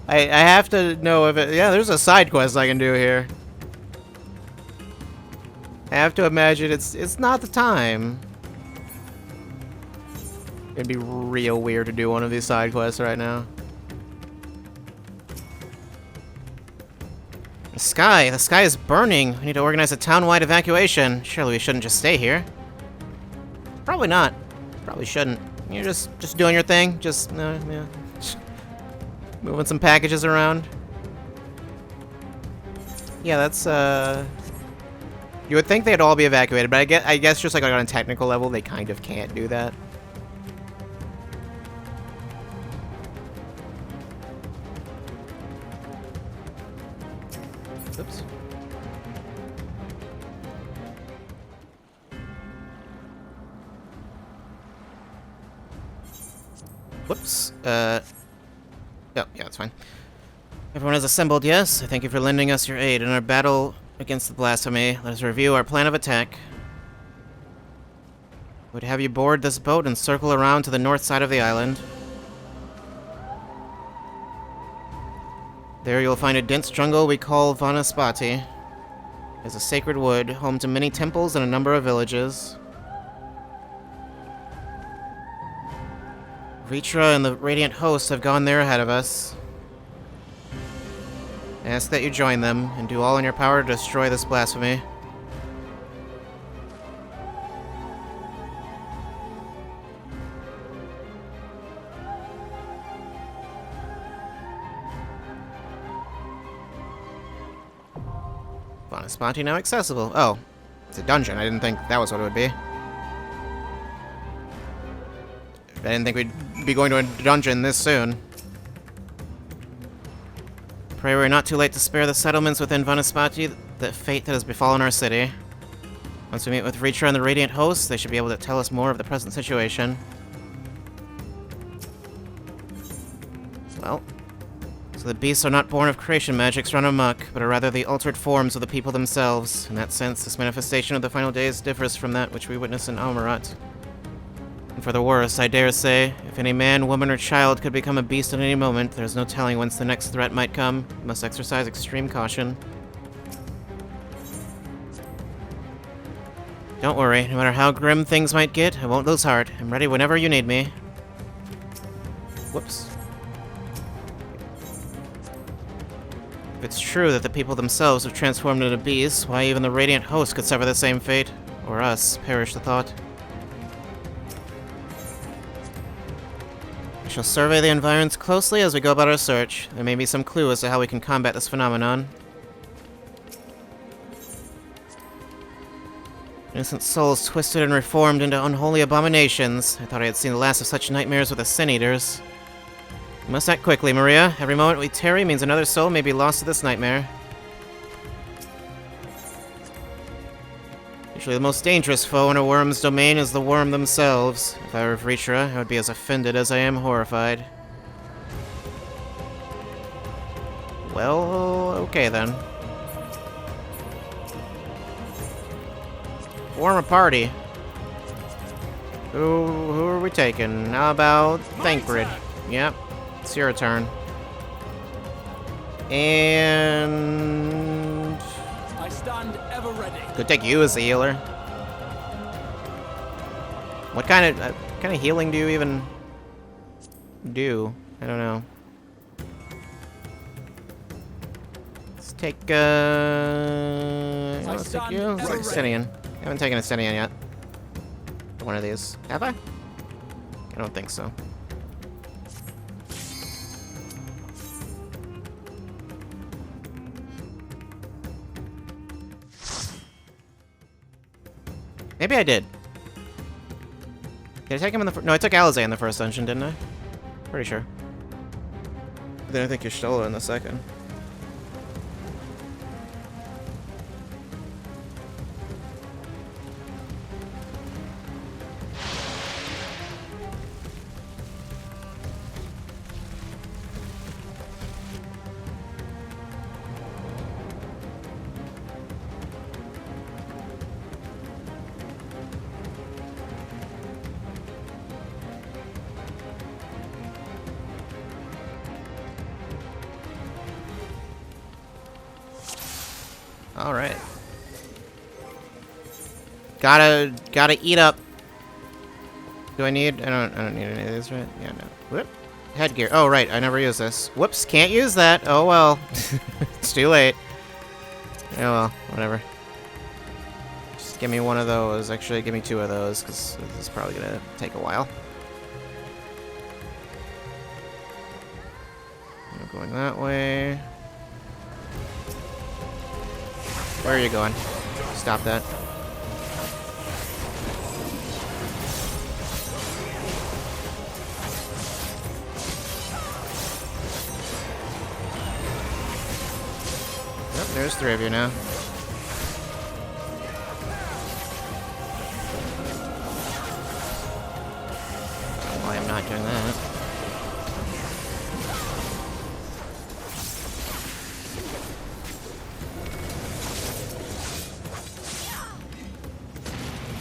I have to know if it... Yeah, there's a side quest I can do here. I have to imagine it's not the time. It'd be real weird to do one of these side quests right now. The sky is burning. We need to organize a town-wide evacuation. Surely we shouldn't just stay here. Probably not. Probably shouldn't. You're just doing your thing. Just yeah. Moving some packages around. Yeah, that's you would think they'd all be evacuated, but I guess just like on a technical level, they kind of can't do that. Oops. Whoops. Oh, yeah, it's fine. Everyone has assembled, yes? I thank you for lending us your aid in our battle against the blasphemy. Let us review our plan of attack. We'd have you board this boat and circle around to the north side of the island. There you'll find a dense jungle we call Vanaspati. It's a sacred wood, home to many temples and a number of villages. Vitra and the Radiant Host have gone there ahead of us. I ask that you join them and do all in your power to destroy this blasphemy. Vanaspati now accessible. Oh, it's a dungeon. I didn't think that was what it would be. I didn't think we'd be going to a dungeon this soon. Pray we're not too late to spare the settlements within Vanaspati the fate that has befallen our city. Once we meet with Vitra and the Radiant Hosts, they should be able to tell us more of the present situation. Well, so the beasts are not born of creation magics run amok, but are rather the altered forms of the people themselves. In that sense, this manifestation of the final days differs from that which we witness in Almarat. And for the worse, I dare say, if any man, woman, or child could become a beast at any moment, there's no telling whence the next threat might come. We must exercise extreme caution. Don't worry, no matter how grim things might get, I won't lose heart. I'm ready whenever you need me. Whoops. If it's true that the people themselves have transformed into beasts, why even the Radiant Host could suffer the same fate. Or us, perish the thought. We shall survey the environs closely as we go about our search. There may be some clue as to how we can combat this phenomenon. Innocent souls twisted and reformed into unholy abominations. I thought I had seen the last of such nightmares with the Sin Eaters. We must act quickly, Maria. Every moment we tarry means another soul may be lost to this nightmare. Usually the most dangerous foe in a worm's domain is the worm themselves. If I were Vritra, I would be as offended as I am horrified. Well, okay then. Form a party. Who are we taking? How about Thancred? Yep, it's your turn. And I stand ever ready. could take you as the healer. What kind of healing do you even do? I don't know. Let's take let's take you. Let's take Ascenian. I haven't taken Ascenian yet. One of these. Have I? I don't think so. Maybe I did. Did I take him in the first? No, I took Alizé in the first dungeon, didn't I? Pretty sure. But then I think Y'shtola in the second. All right. Gotta eat up. Do I need? I don't need any of these, right? Yeah, no. Whoop. Headgear. Oh, right. I never use this. Whoops. Can't use that. Oh well. It's too late. Oh well. Whatever. Just give me one of those. Actually, give me two of those, because this is probably gonna take a while. Going that way. Where are you going? Stop that. Yep, there's 3 of you now. Why I'm not doing that.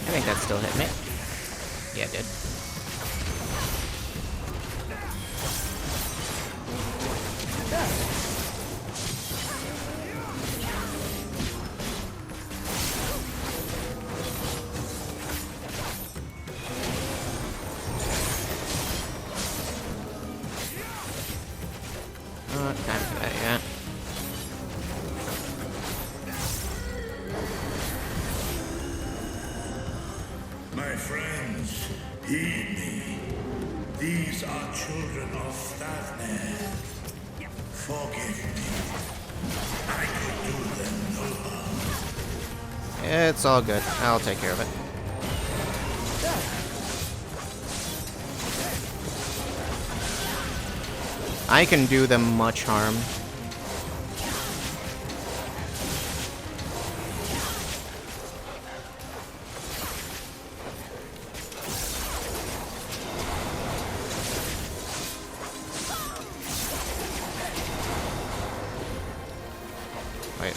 I think that still hit me. Yeah, it did. Not time for that yet. My friends, heed me. These are children of Stavner. Forgive me. I could do them no harm. It's all good. I'll take care of it. I can do them much harm. Wait.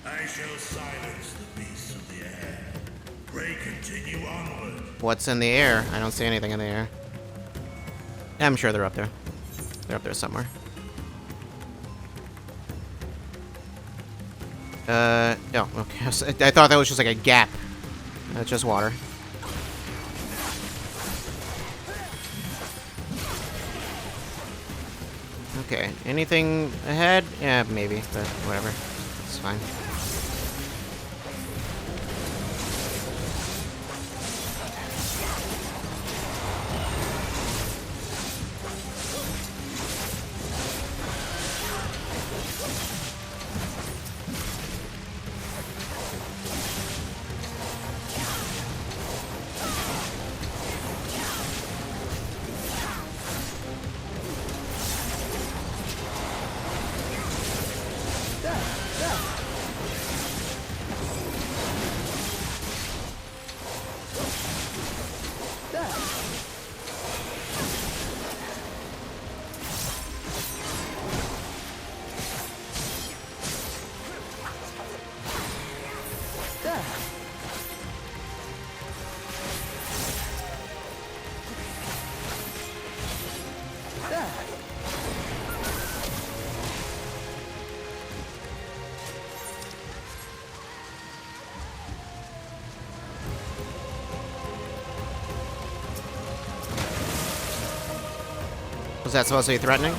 I shall silence the beasts of the air. Pray continue onward. What's in the air? I don't see anything in the air. I'm sure they're up there. They're up there somewhere. Oh, okay. I thought that was just like a gap. That's just water. Okay, anything ahead? Yeah, maybe, but whatever. It's fine. Was that supposed to be threatening?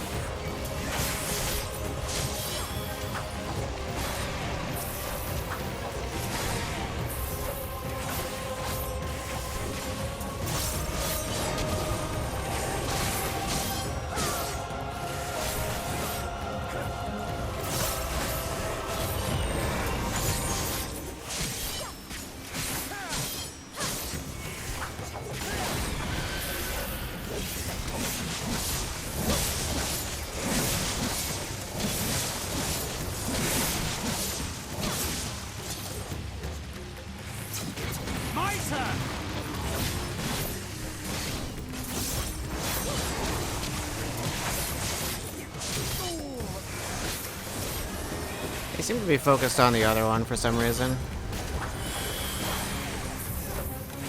seem to be focused on the other one for some reason.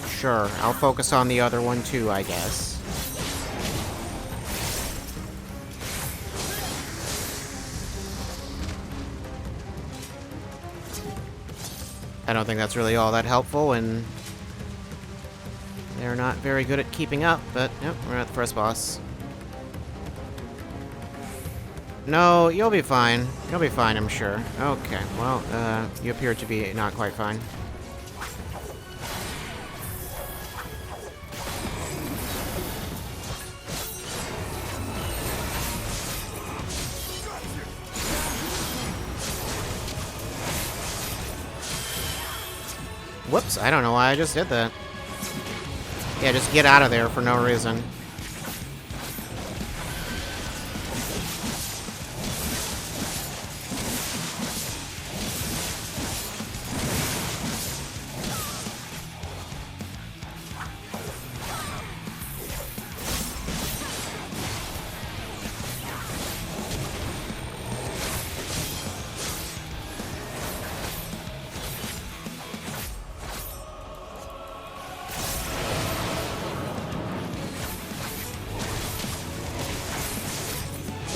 Sure, I'll focus on the other one too, I guess. I don't think that's really all that helpful, and they're not very good at keeping up, but yep, we're at the first boss. No, you'll be fine. You'll be fine, I'm sure. Okay, well, you appear to be not quite fine. Whoops, I don't know why I just did that. Yeah, just get out of there for no reason.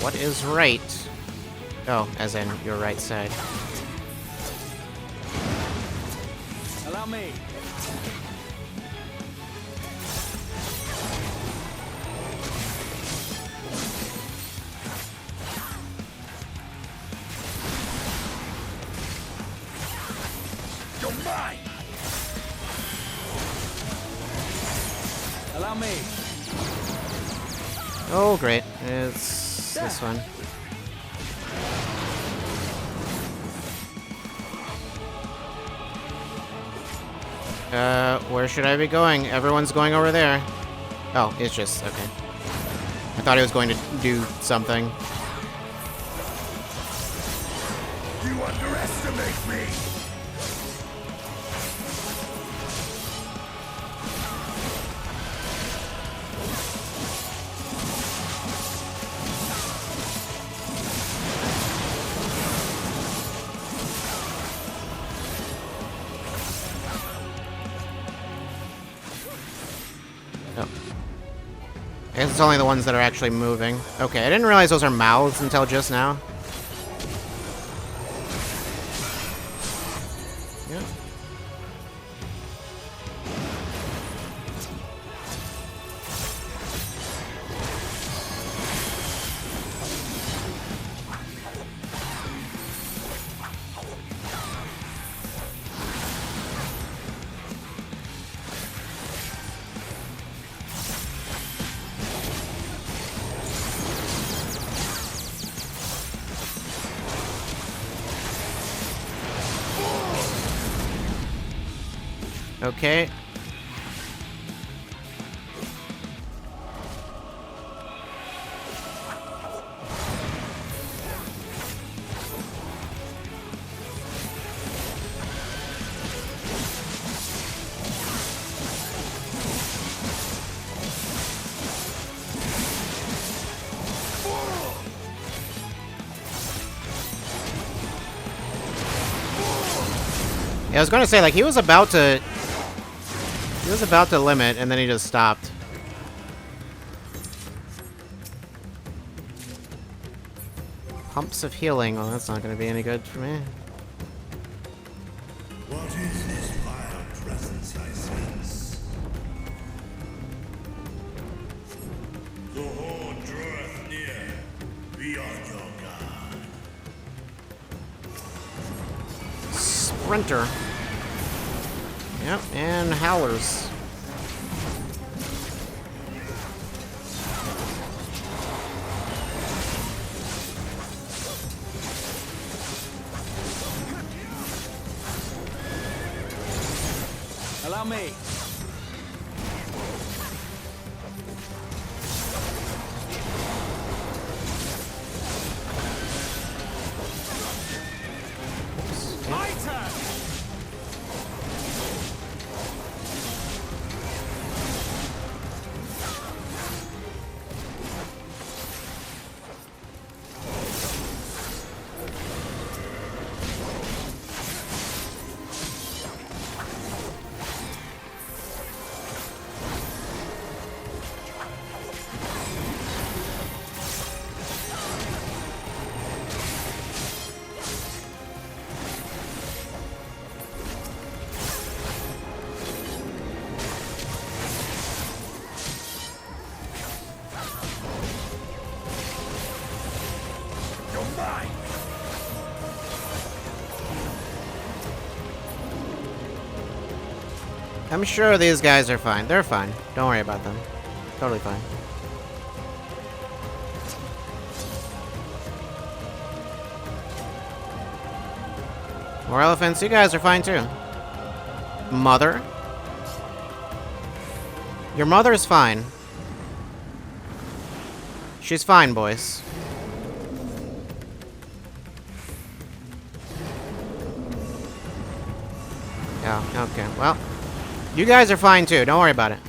What is right? Oh, as in your right side. Allow me. You're mine! Allow me. Oh, great. It's this one. Where should I be going? Everyone's going over there. Oh, it's just, okay. I thought he was going to do something. You underestimate me! I guess it's only the ones that are actually moving. Okay, I didn't realize those are mouths until just now. Yeah. Okay. Yeah, I was gonna say, like, he was about to limit, and then he just stopped. Pumps of healing. Well, that's not gonna be any good for me. What is this vile presence I sense? The horde draweth near, beyond your guard. Sprinter. Yep, and howlers. Allow me. My turn! I'm sure these guys are fine. They're fine. Don't worry about them. Totally fine. More elephants. You guys are fine too. Mother? Your mother is fine. She's fine, boys. Yeah, okay. Well, you guys are fine too. Don't worry about it.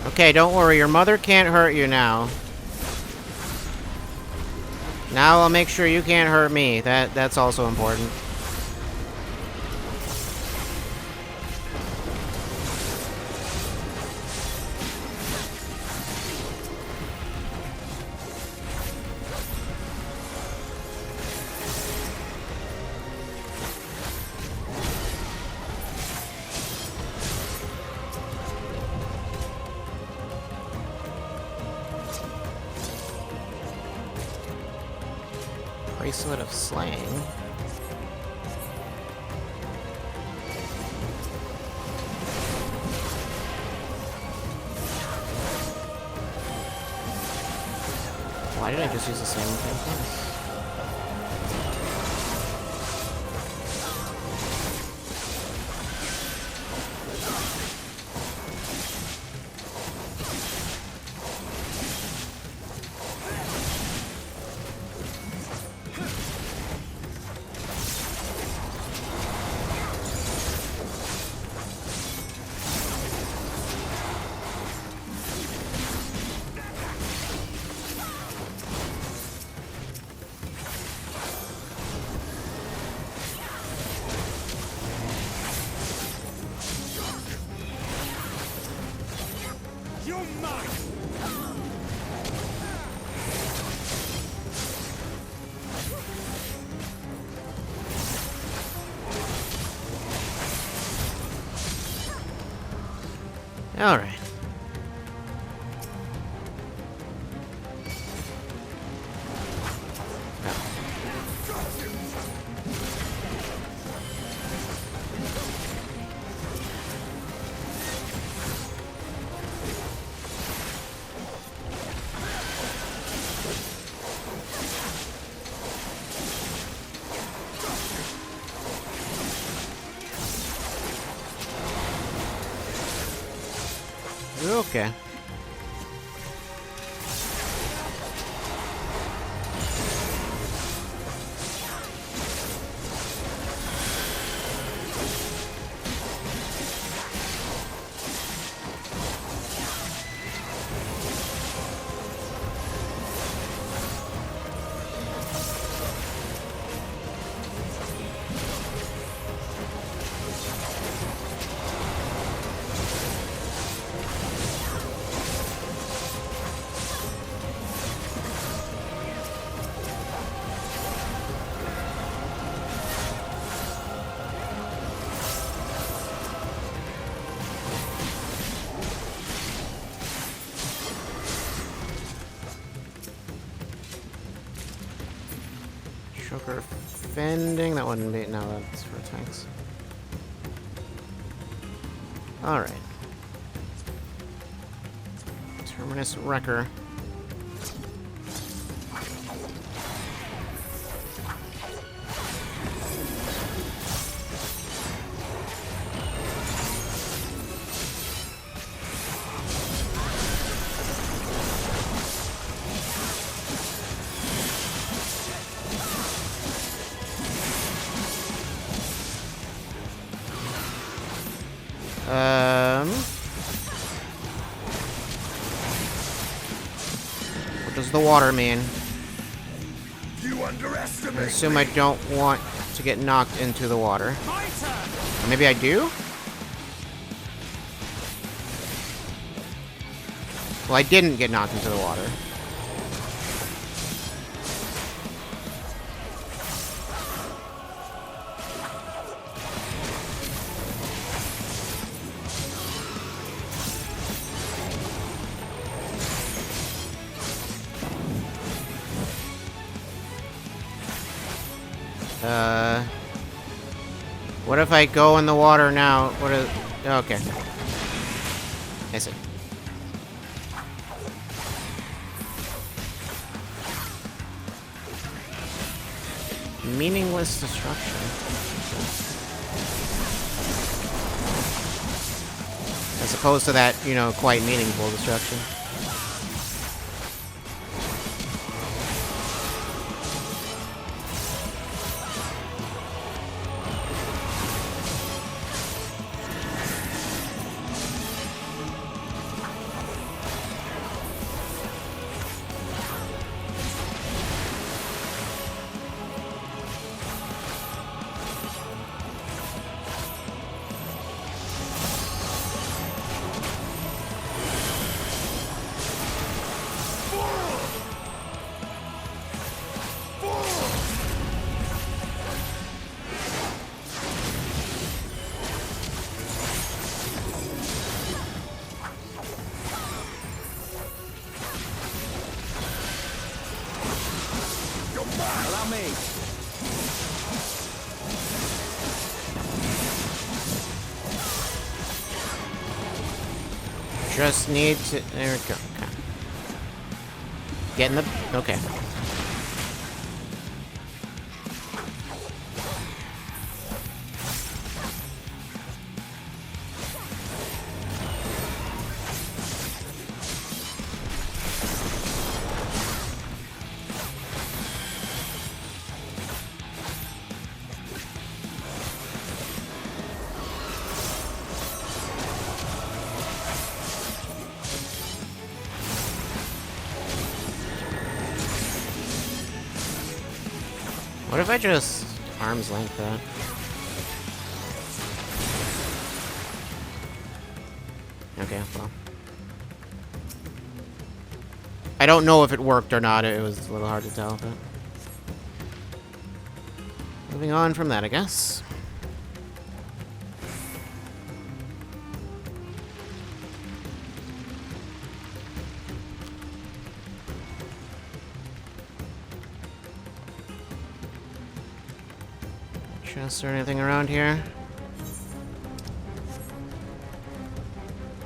Okay, don't worry. Your mother can't hurt you now. Now I'll make sure you can't hurt me. That's also important. Bracelet of Slaying. Why did I just use the same thing twice? All right. Okay. Sugar Fending, that wouldn't be, no, that's for tanks. Alright. Terminus Wrecker. What does the water mean? You I underestimate assume I don't want to get knocked into the water. Or maybe I do? Well, I didn't get knocked into the water. What if I go in the water now? What is... Okay. I see. Meaningless destruction. As opposed to that, you know, quite meaningful destruction. Allow me. Just need to... There we go. Okay. Get in the... Okay. What if I just arm's length that? Okay, well. I don't know if it worked or not. It was a little hard to tell, but... Moving on from that, I guess. Chests or anything around here?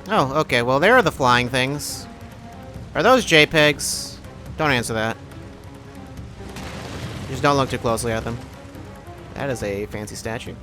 Oh, okay. Well, there are the flying things. Are those JPEGs? Don't answer that. Just don't look too closely at them. That is a fancy statue.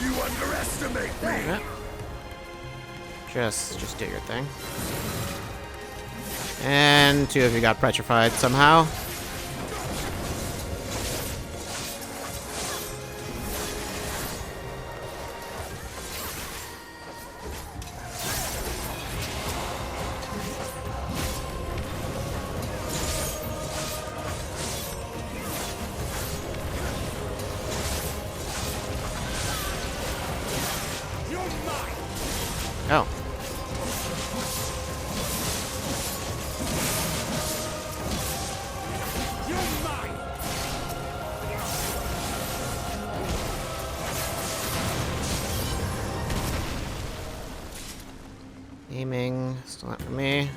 You underestimate me. Yeah. Just do your thing. And two of you got petrified somehow. Oh. Aiming, still not for me.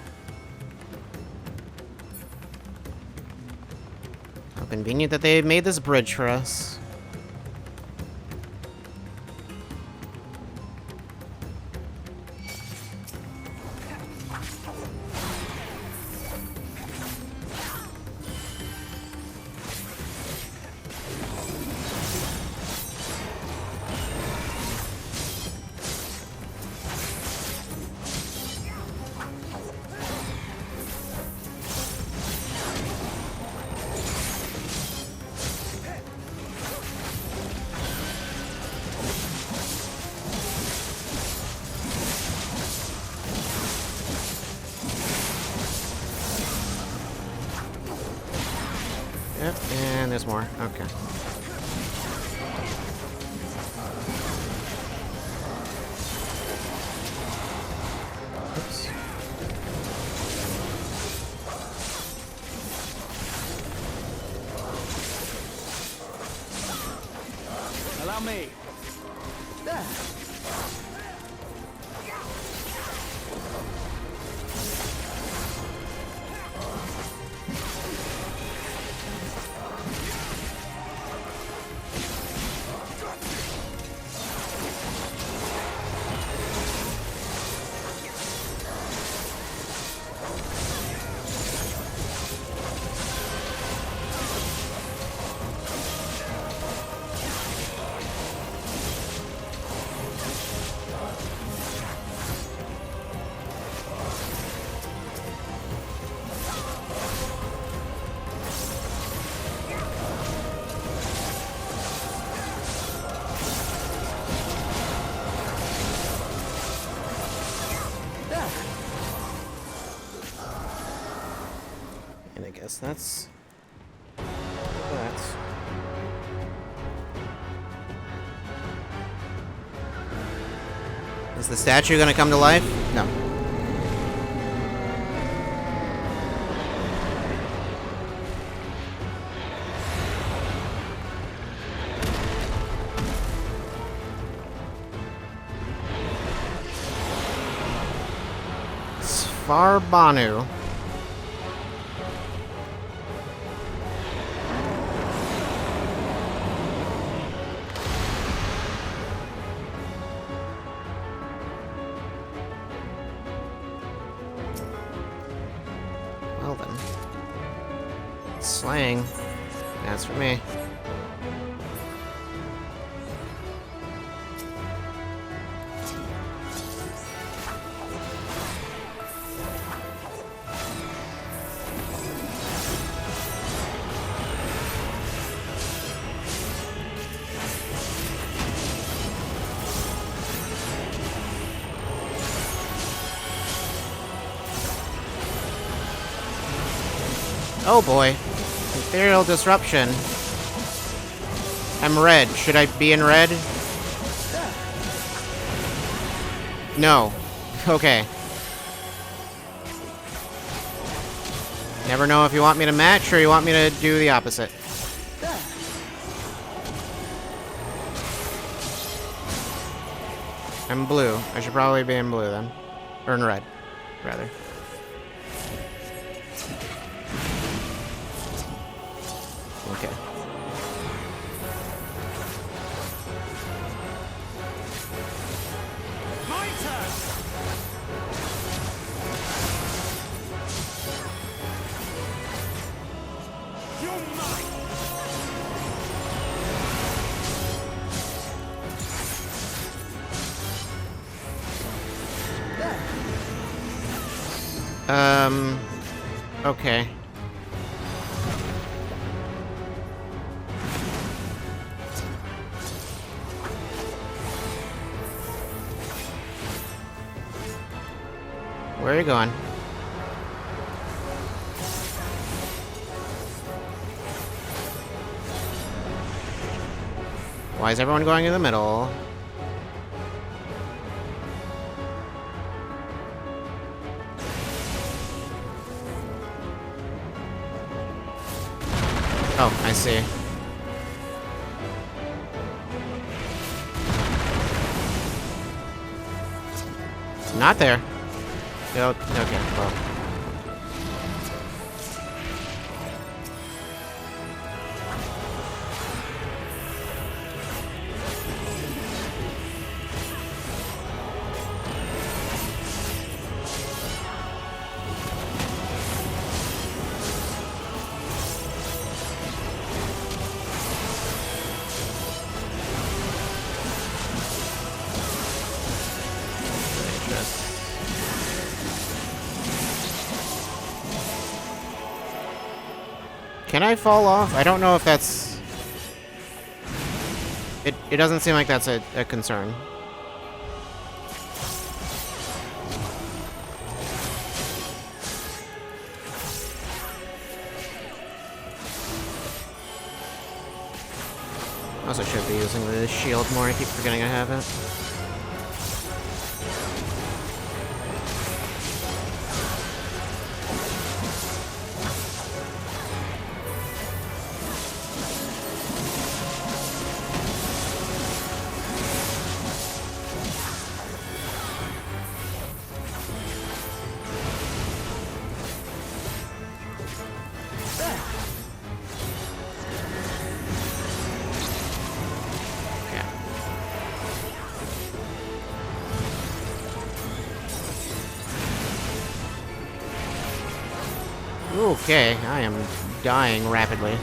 How convenient that they made this bridge for us. Yep, and there's more. Okay. Oops. Allow me. There. And I guess that's that. Is the statue gonna come to life? No. Svarbanu. Well then. Slang. That's for me. Oh boy. Ethereal disruption. I'm red. Should I be in red? No. Okay. Never know if you want me to match or you want me to do the opposite. I'm blue. I should probably be in blue then. Or in red, rather. Okay. My turn. You're mine. Okay. Where are you going? Why is everyone going in the middle? Oh, I see. Not there. Okay, well. Can I fall off? I don't know if that's... It doesn't seem like that's a concern. Also should be using the shield more, I keep forgetting I have it. Okay, I am dying rapidly.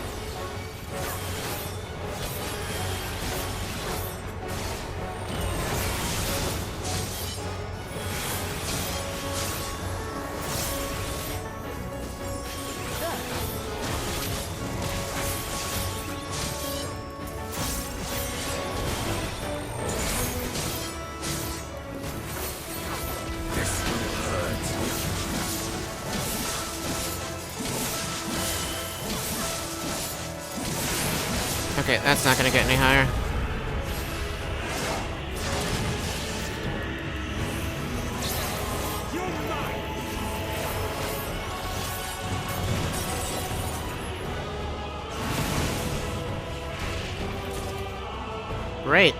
Okay, that's not gonna get any higher. Great.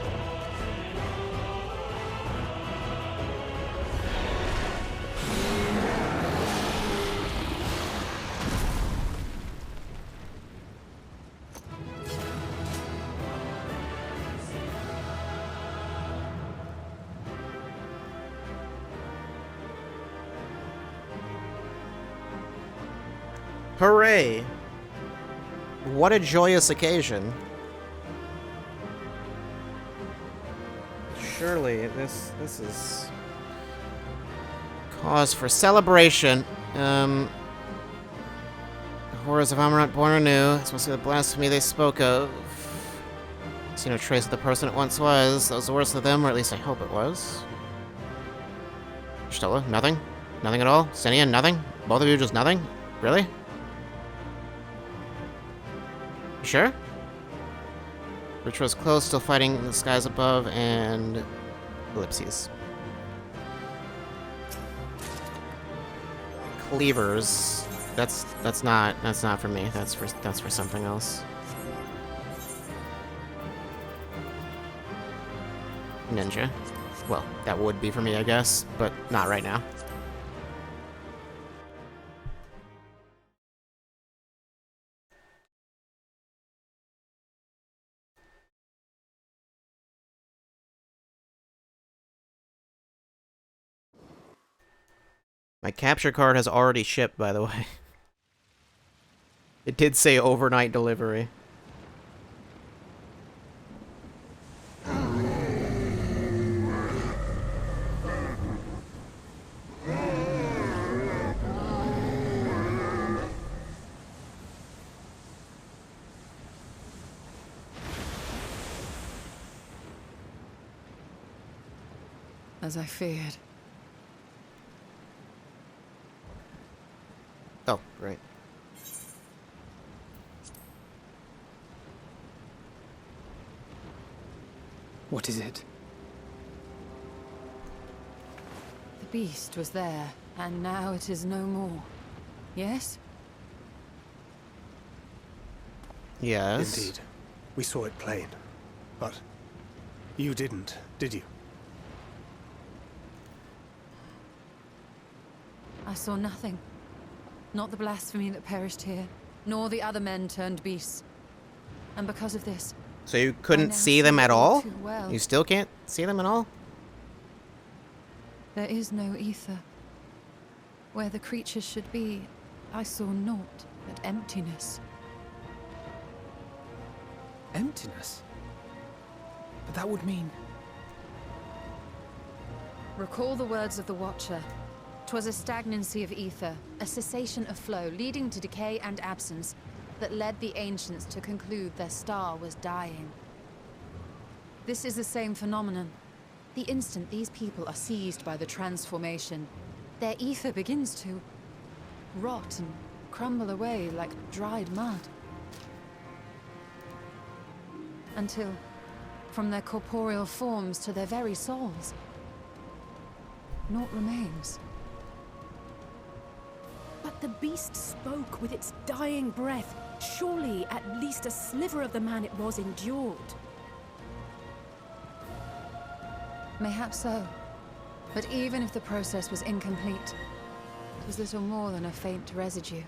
Hooray! What a joyous occasion. Surely this is cause for celebration. The horrors of Amarant born anew. It's mostly the blasphemy they spoke of. See no trace of the person it once was. That was the worst of them, or at least I hope it was. Stola, nothing? Nothing at all? Senia, nothing? Both of you just nothing? Really? Sure? Rich was close, still fighting in the skies above, and ellipses. Cleavers. That's not for me. That's for something else. Ninja. Well, that would be for me, I guess, but not right now. My capture card has already shipped, by the way. It did say overnight delivery. As I feared. Oh, great. What is it? The beast was there, and now it is no more. Yes? Yes. Indeed. We saw it plain. But you didn't, did you? I saw nothing. Not the blasphemy that perished here, nor the other men turned beasts. And because of this... So you couldn't see them at all? You still can't see them at all? There is no ether. Where the creatures should be, I saw naught but emptiness. Emptiness? But that would mean... Recall the words of the Watcher. 'Twas a stagnancy of ether, a cessation of flow, leading to decay and absence, that led the ancients to conclude their star was dying. This is the same phenomenon. The instant these people are seized by the transformation, their ether begins to rot and crumble away like dried mud. Until, from their corporeal forms to their very souls, naught remains. But the beast spoke with its dying breath. Surely at least a sliver of the man it was endured. Mayhaps so. But even if the process was incomplete, it was little more than a faint residue.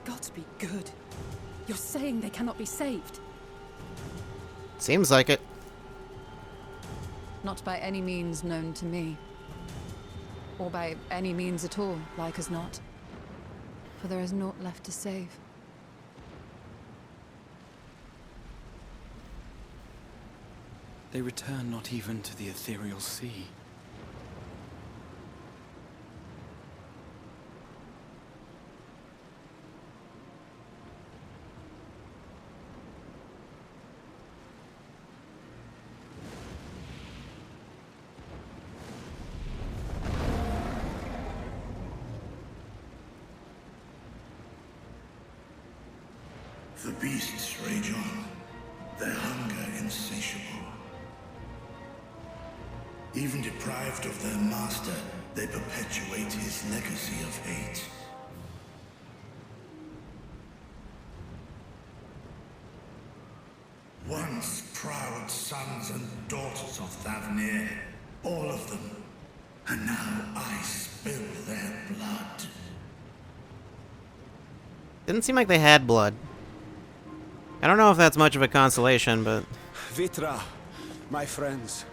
Gods be good. You're saying they cannot be saved? Seems like it. Not by any means known to me. Or by any means at all, like as not. For there is naught left to save. They return not even to the ethereal sea. The beasts rage on, their hunger insatiable. Even deprived of their master, they perpetuate his legacy of hate. Once proud sons and daughters of Thavnir, all of them, and now I spill their blood. Didn't seem like they had blood. I don't know if that's much of a consolation, but... Vitra, my friends,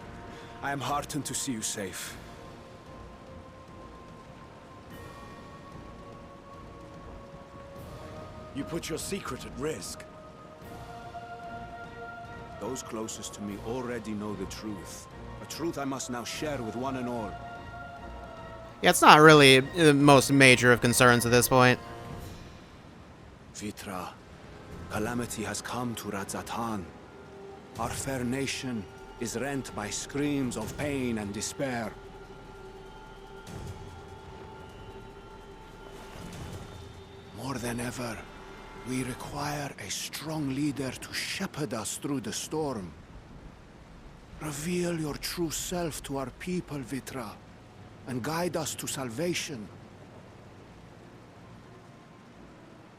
I am heartened to see you safe. You put your secret at risk. Those closest to me already know the truth. A truth I must now share with one and all. Yeah, it's not really the most major of concerns at this point. Vitra, calamity has come to Radzatan. Our fair nation is rent by screams of pain and despair. More than ever, we require a strong leader to shepherd us through the storm. Reveal your true self to our people, Vitra, and guide us to salvation.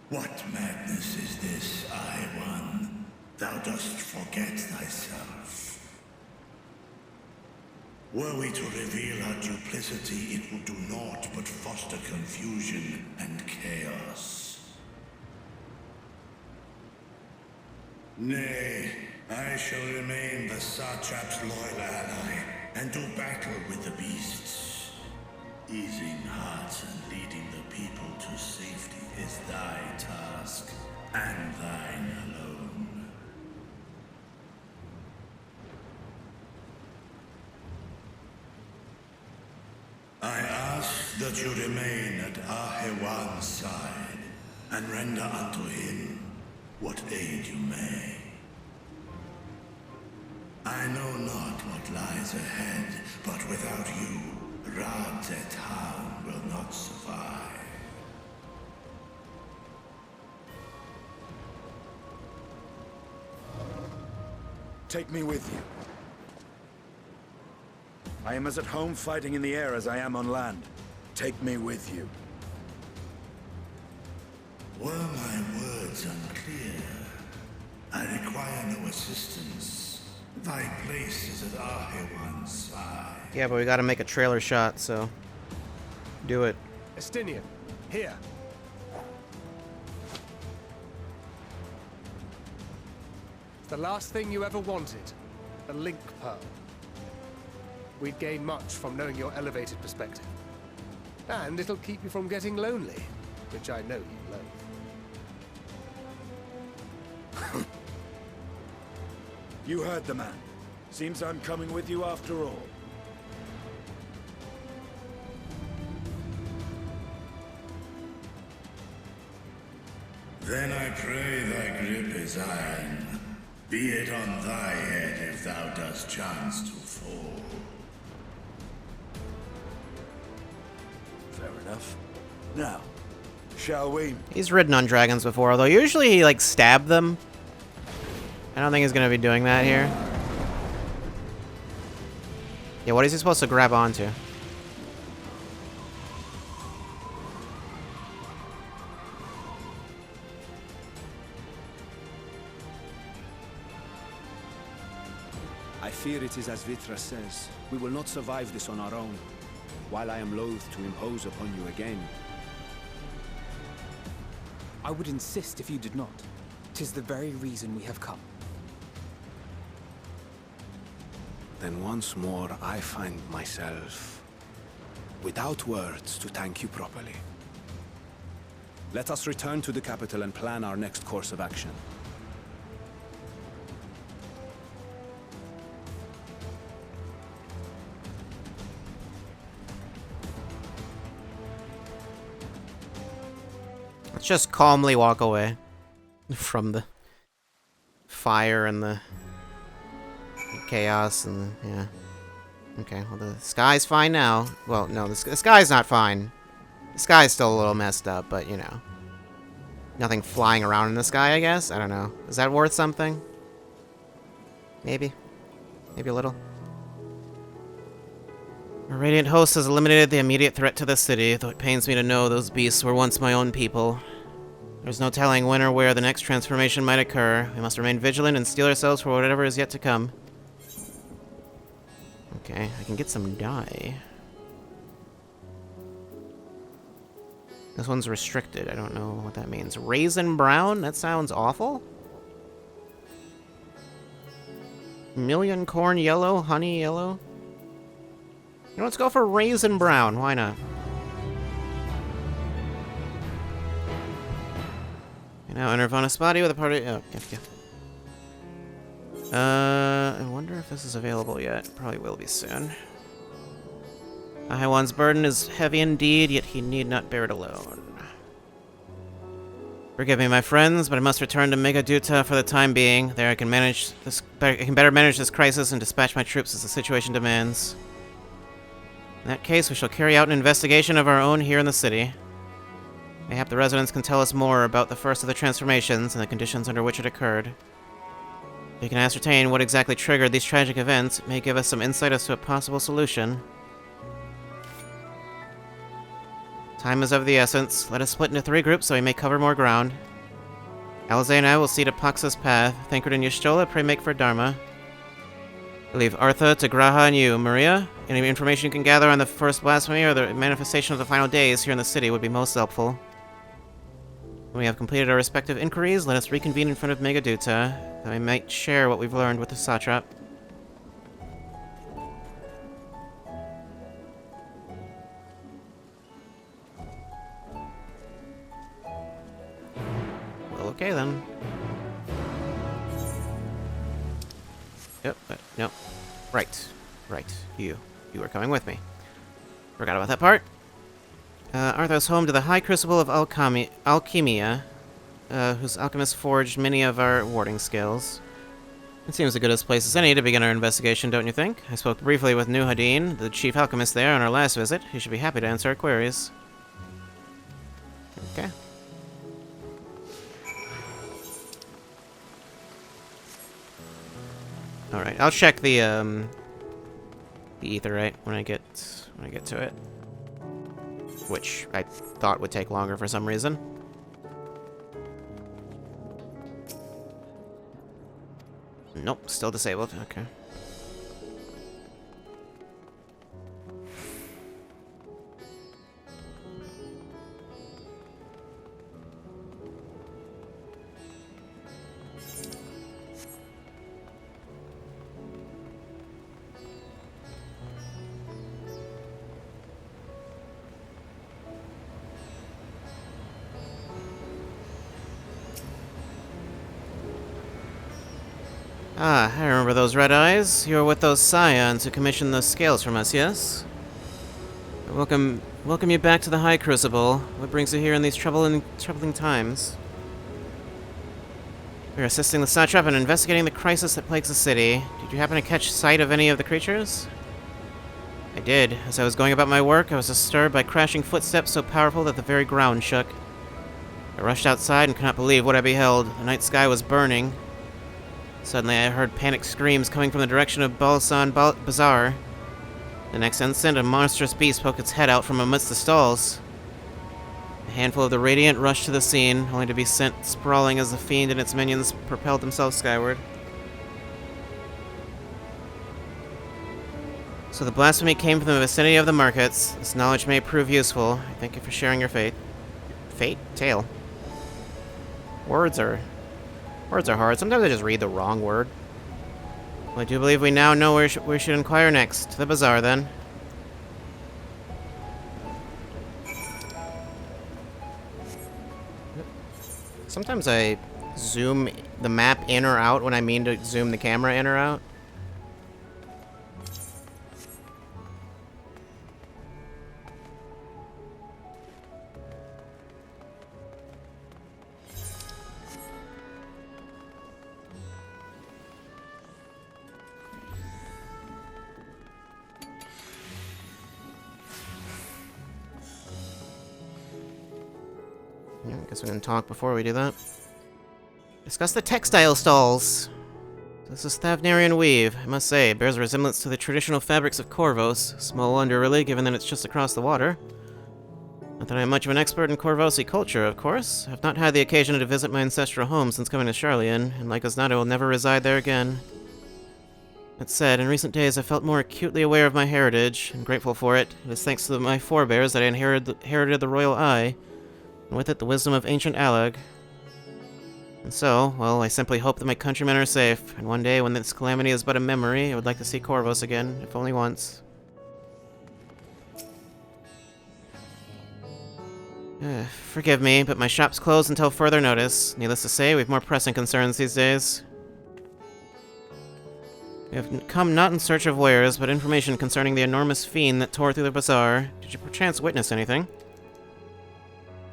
What madness is this, I-One? Thou dost forget thyself. Were we to reveal our duplicity, it would do naught but foster confusion and chaos. Nay, I shall remain the Satrap's loyal ally, and do battle with the beasts. Easing hearts and leading the people to safety is thy task, and thine alone. I ask that you remain at Ahewan's side, and render unto him what aid you may. I know not what lies ahead, but without you, Radzatan will not survive. Take me with you. I am as at home fighting in the air as I am on land. Take me with you. Were my words unclear? I require no assistance. Thy place is at Ahewan's side. Yeah, but we gotta make a trailer shot, so... do it. Estinian, here. It's the last thing you ever wanted. The Link Pearl. We'd gain much from knowing your elevated perspective. And it'll keep you from getting lonely, which I know you loathe. You heard the man. Seems I'm coming with you after all. Then I pray thy grip is iron. Be it on thy head if thou dost chance to fall. Fair enough. Now, shall we? He's ridden on dragons before, although usually he, like, stabbed them I don't think he's gonna be doing that here. Yeah, what is he supposed to grab onto? I fear it is as Vitra says. We will not survive this on our own. While I am loath to impose upon you again. I would insist if you did not. 'Tis the very reason we have come. Then once more I find myself without words to thank you properly. Let us return to the capital and plan our next course of action. Let's just calmly walk away from the fire and the chaos and, yeah. Okay, well, the sky's fine now. Well, no, the sky's not fine. The sky's still a little messed up, but, you know. Nothing flying around in the sky, I guess? I don't know. Is that worth something? Maybe. Maybe a little. Our Radiant host has eliminated the immediate threat to the city, though it pains me to know those beasts were once my own people. There's no telling when or where the next transformation might occur. We must remain vigilant and steel ourselves for whatever is yet to come. Okay, I can get some dye. This one's restricted. I don't know what that means. Raisin brown? That sounds awful. Million corn yellow? Honey yellow? You know, let's go for raisin brown. Why not? You know, enter Vana's body with a party. Oh, yeah. I wonder if this is available yet. Probably will be soon. The High One's burden is heavy indeed, yet he need not bear it alone. Forgive me, my friends, but I must return to Megaduta for the time being. There I can manage this. I can better manage this crisis and dispatch my troops as the situation demands. In that case, we shall carry out an investigation of our own here in the city. Mayhap the residents can tell us more about the first of the transformations and the conditions under which it occurred. If we can ascertain what exactly triggered these tragic events, it may give us some insight as to a possible solution. Time is of the essence. Let us split into 3 groups so we may cover more ground. Alize and I will see to Paxa's path. Thancred and Y'shtola, pray make for Dharma. I leave Artha to Graha and you. Maria, any information you can gather on the first blasphemy or the manifestation of the final days here in the city would be most helpful. When we have completed our respective inquiries, let us reconvene in front of Megaduta, that we might share what we've learned with the satrap. Well, okay then. Yep, no. Right. You are coming with me. Forgot about that part. Arthos home to the High Crucible of Alchemia, whose alchemists forged many of our warding skills. It seems the goodest place as any to begin our investigation, don't you think? I spoke briefly with Nuhadin, the chief alchemist there, on our last visit. He should be happy to answer our queries. Okay. Alright, I'll check the etherite when I get to it. Which I thought would take longer for some reason. Nope, still disabled. Okay. Ah, I remember those red eyes. You were with those scions who commissioned those scales from us, yes? Welcome you back to the High Crucible. What brings you here in these troubling times? We are assisting the satrap in investigating the crisis that plagues the city. Did you happen to catch sight of any of the creatures? I did. As I was going about my work, I was disturbed by crashing footsteps so powerful that the very ground shook. I rushed outside and could not believe what I beheld. The night sky was burning. Suddenly I heard panicked screams coming from the direction of Balsan Bazaar. The next instant, a monstrous beast poked its head out from amidst the stalls. A handful of the Radiant rushed to the scene, only to be sent sprawling as the fiend and its minions propelled themselves skyward. So the blasphemy came from the vicinity of the markets. This knowledge may prove useful. I thank you for sharing your fate. Fate? Tale. Words are hard. Sometimes I just read the wrong word. Well, I do believe we now know where we should inquire next. To the bazaar, then. Sometimes I zoom the map in or out when I mean to zoom the camera in or out. Yeah, I guess we can talk before we do that. Discuss the textile stalls. This is Thavnarian weave. I must say, it bears a resemblance to the traditional fabrics of Corvos. Small wonder, really, given that it's just across the water. Not that I'm much of an expert in Corvosi culture, of course. I've not had the occasion to visit my ancestral home since coming to Charlian, and like as not, I will never reside there again. That said, in recent days I felt more acutely aware of my heritage, and grateful for it. It is thanks to my forebears that I inherited the royal eye, and with it the wisdom of ancient Alag. And so, well, I simply hope that my countrymen are safe, and one day when this calamity is but a memory, I would like to see Corvos again, if only once. Forgive me, but my shop's closed until further notice. Needless to say, we have more pressing concerns these days. We have come not in search of wares, but information concerning the enormous fiend that tore through the bazaar. Did you perchance witness anything?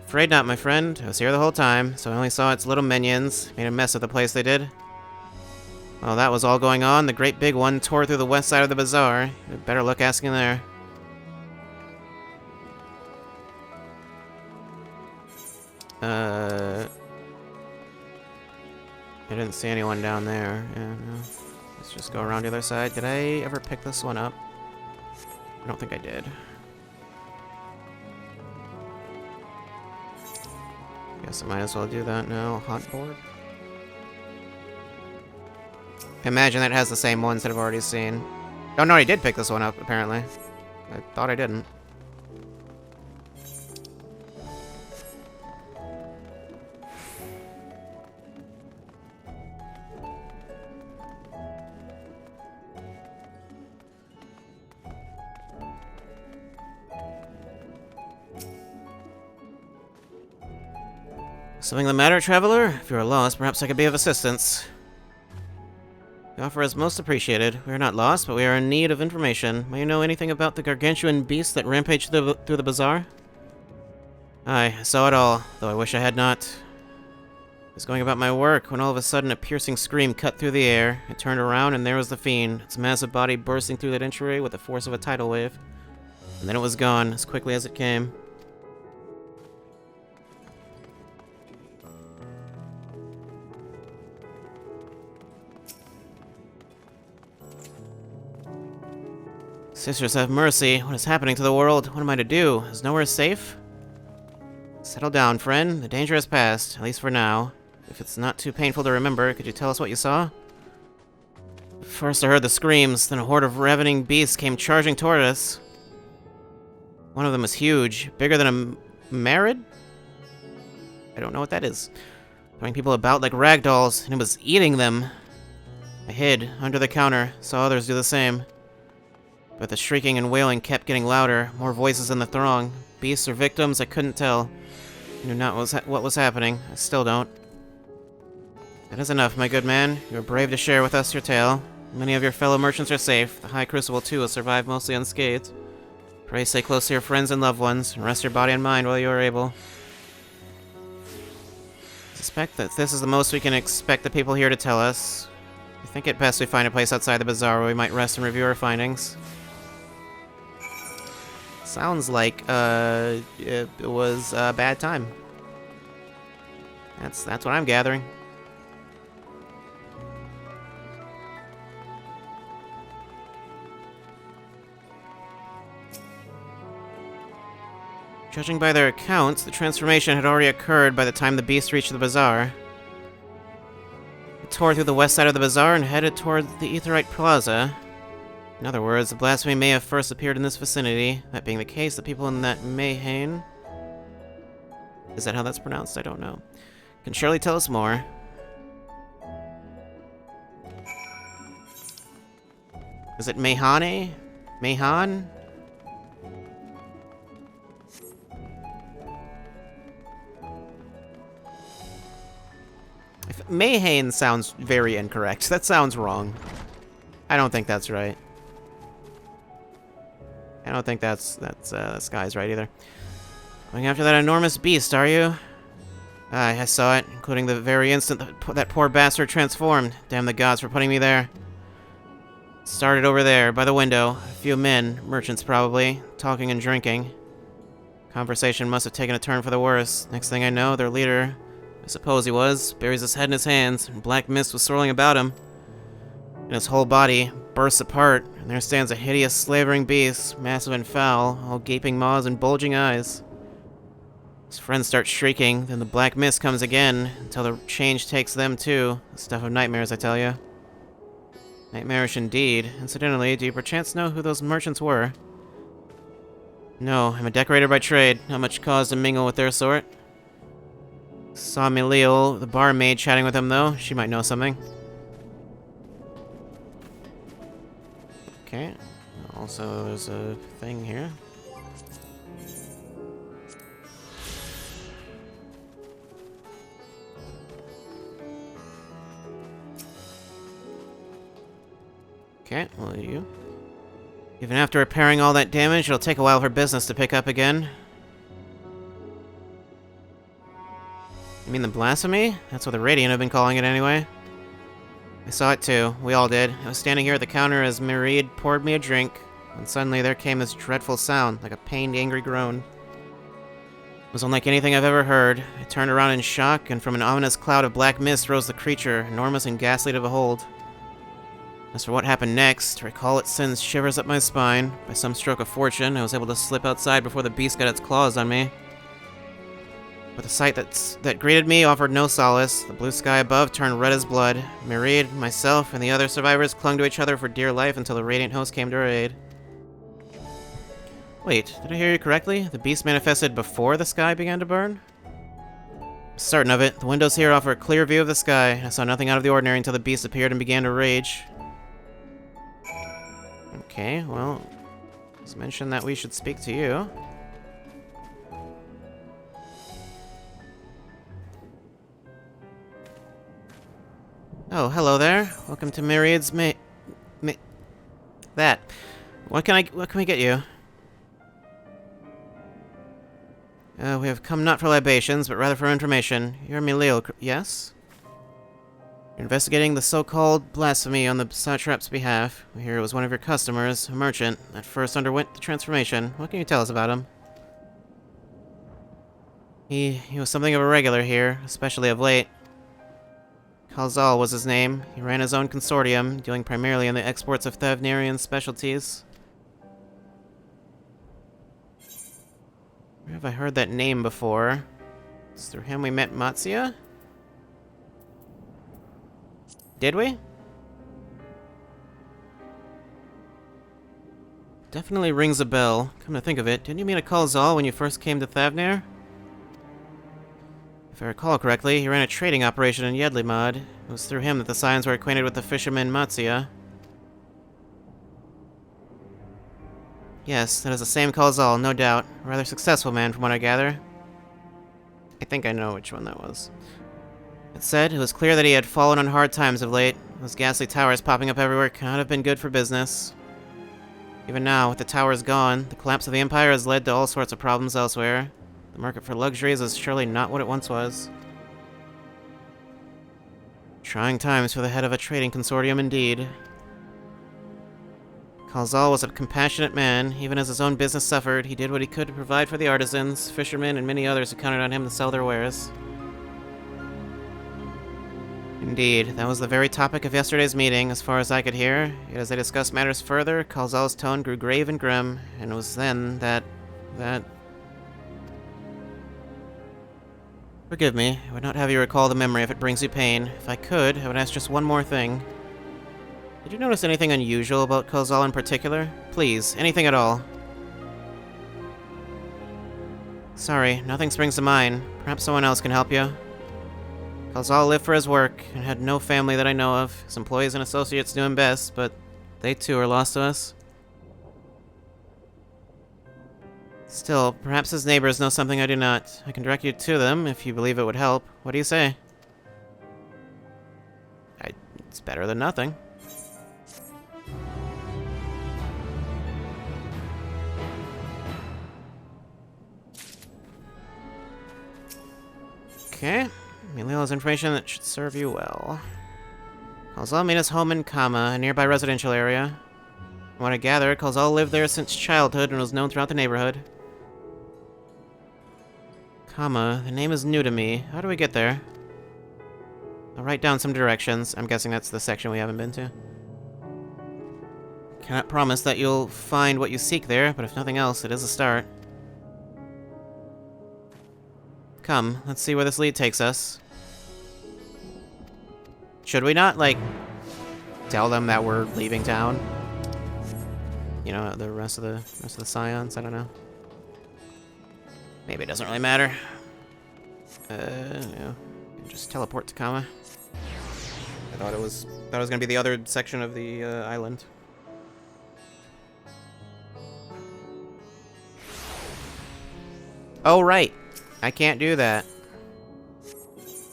Afraid not, my friend. I was here the whole time, so I only saw its little minions. Made a mess of the place, they did. While that was all going on, the great big one tore through the west side of the bazaar. You had better luck asking there. I didn't see anyone down there. Yeah, no. Let's just go around the other side. Did I ever pick this one up? I don't think I did. Guess I might as well do that now. Hot board. Imagine that has the same ones that I've already seen. Oh no, I did pick this one up, apparently. I thought I didn't. Something the matter, traveler? If you are lost, perhaps I could be of assistance. The offer is most appreciated. We are not lost, but we are in need of information. May you know anything about the gargantuan beast that rampaged through the bazaar? Aye, I saw it all, though I wish I had not. I was going about my work when all of a sudden a piercing scream cut through the air. I turned around and there was the fiend, its massive body bursting through that entryway with the force of a tidal wave. And then it was gone, as quickly as it came. Sisters have mercy. What is happening to the world? What am I to do? Is nowhere safe? Settle down, friend. The danger has passed, at least for now. If it's not too painful to remember, could you tell us what you saw? First I heard the screams, then a horde of ravening beasts came charging toward us. One of them was huge, bigger than a Marid? I don't know what that is. Throwing people about like rag dolls, and it was eating them. I hid under the counter, saw others do the same. But the shrieking and wailing kept getting louder, more voices in the throng. Beasts or victims, I couldn't tell. I knew not what was happening. I still don't. That is enough, my good man. You are brave to share with us your tale. Many of your fellow merchants are safe. The High Crucible, too, has survived mostly unscathed. Pray stay close to your friends and loved ones, and rest your body and mind while you are able. I suspect that this is the most we can expect the people here to tell us. I think it best we find a place outside the bazaar where we might rest and review our findings. Sounds like it was a bad time. That's what I'm gathering. Judging by their accounts, the transformation had already occurred by the time the beast reached the bazaar. It tore through the west side of the bazaar and headed toward the Aetherite Plaza. In other words, the blasphemy may have first appeared in this vicinity. That being the case, the people in that Mayhane... Is that how that's pronounced? I don't know. Can surely tell us more. Is it Mayhane? Mayhan? Mayhane sounds very incorrect. That sounds wrong. I don't think that's right. I don't think that's this guy's right either. Going after that enormous beast, are you? I saw it, including the very instant that poor bastard transformed. Damn the gods for putting me there. Started over there, by the window. A few men, merchants probably, talking and drinking. Conversation must have taken a turn for the worse. Next thing I know, their leader, I suppose he was, buries his head in his hands, and black mist was swirling about him. And his whole body bursts apart, and there stands a hideous, slavering beast, massive and foul, all gaping maws and bulging eyes. His friends start shrieking, then the black mist comes again, until the change takes them too. The stuff of nightmares, I tell you. Nightmarish indeed. Incidentally, do you perchance know who those merchants were? No, I'm a decorator by trade. Not much cause to mingle with their sort. Saw Milil, the barmaid, chatting with him, though. She might know something. Okay. Also, there's a thing here. Okay, well, you. Even after repairing all that damage, it'll take a while for business to pick up again. You mean the blasphemy? That's what the Radiant have been calling it anyway. I saw it too. We all did. I was standing here at the counter as Myriad poured me a drink, and suddenly there came this dreadful sound, like a pained, angry groan. It was unlike anything I've ever heard. I turned around in shock, and from an ominous cloud of black mist rose the creature, enormous and ghastly to behold. As for what happened next, to recall it sends shivers up my spine. By some stroke of fortune, I was able to slip outside before the beast got its claws on me. But the sight that greeted me offered no solace. The blue sky above turned red as blood. Myriad, myself, and the other survivors clung to each other for dear life until the Radiant host came to our aid. Wait, did I hear you correctly? The beast manifested before the sky began to burn? I'm certain of it. The windows here offer a clear view of the sky. I saw nothing out of the ordinary until the beast appeared and began to rage. Okay, well, it's mentioned that we should speak to you. Oh, hello there. Welcome to Myriad's that. What can we get you? We have come not for libations, but rather for information. You're Milil, yes? You're investigating the so-called blasphemy on the satrap's behalf. We hear it was one of your customers, a merchant, that first underwent the transformation. What can you tell us about him? He was something of a regular here, especially of late. Kalzal was his name. He ran his own consortium, dealing primarily in the exports of Thavnarian specialties. Where have I heard that name before? It's through him we met Matsia? Did we? Definitely rings a bell. Come to think of it, didn't you meet a Kalzal when you first came to Thavnar? If I recall correctly, he ran a trading operation in Yedlimad. It was through him that the Scions were acquainted with the fisherman Matsia. Yes, that is the same Kalzal, no doubt. A rather successful man from what I gather. I think I know which one that was. It said it was clear that he had fallen on hard times of late. Those ghastly towers popping up everywhere cannot have been good for business. Even now, with the towers gone, the collapse of the Empire has led to all sorts of problems elsewhere. The market for luxuries is surely not what it once was. Trying times for the head of a trading consortium indeed. Kalzal was a compassionate man. Even as his own business suffered, he did what he could to provide for the artisans, fishermen, and many others who counted on him to sell their wares. Indeed, that was the very topic of yesterday's meeting, as far as I could hear. Yet as they discussed matters further, Kalzal's tone grew grave and grim, and it was then that... Forgive me. I would not have you recall the memory if it brings you pain. If I could, I would ask just one more thing. Did you notice anything unusual about Kozal in particular? Please, anything at all. Sorry, nothing springs to mind. Perhaps someone else can help you. Kozal lived for his work, and had no family that I know of. His employees and associates knew him best, but they too are lost to us. Still, perhaps his neighbors know something I do not. I can direct you to them, if you believe it would help. What do you say? It's better than nothing. Okay. Emilio has information that should serve you well. Kozal made his home in Kama, a nearby residential area. From what I gather, Kozal lived there since childhood and was known throughout the neighborhood. Kama, the name is new to me. How do we get there? I'll write down some directions. I'm guessing that's the section we haven't been to. Cannot promise that you'll find what you seek there, but if nothing else, it is a start. Come, let's see where this lead takes us. Should we not, like, tell them that we're leaving town? You know, the rest of the Scions? I don't know. Maybe it doesn't really matter. Yeah. Just teleport to Kama. I thought it was gonna be the other section of the island. Oh right, I can't do that.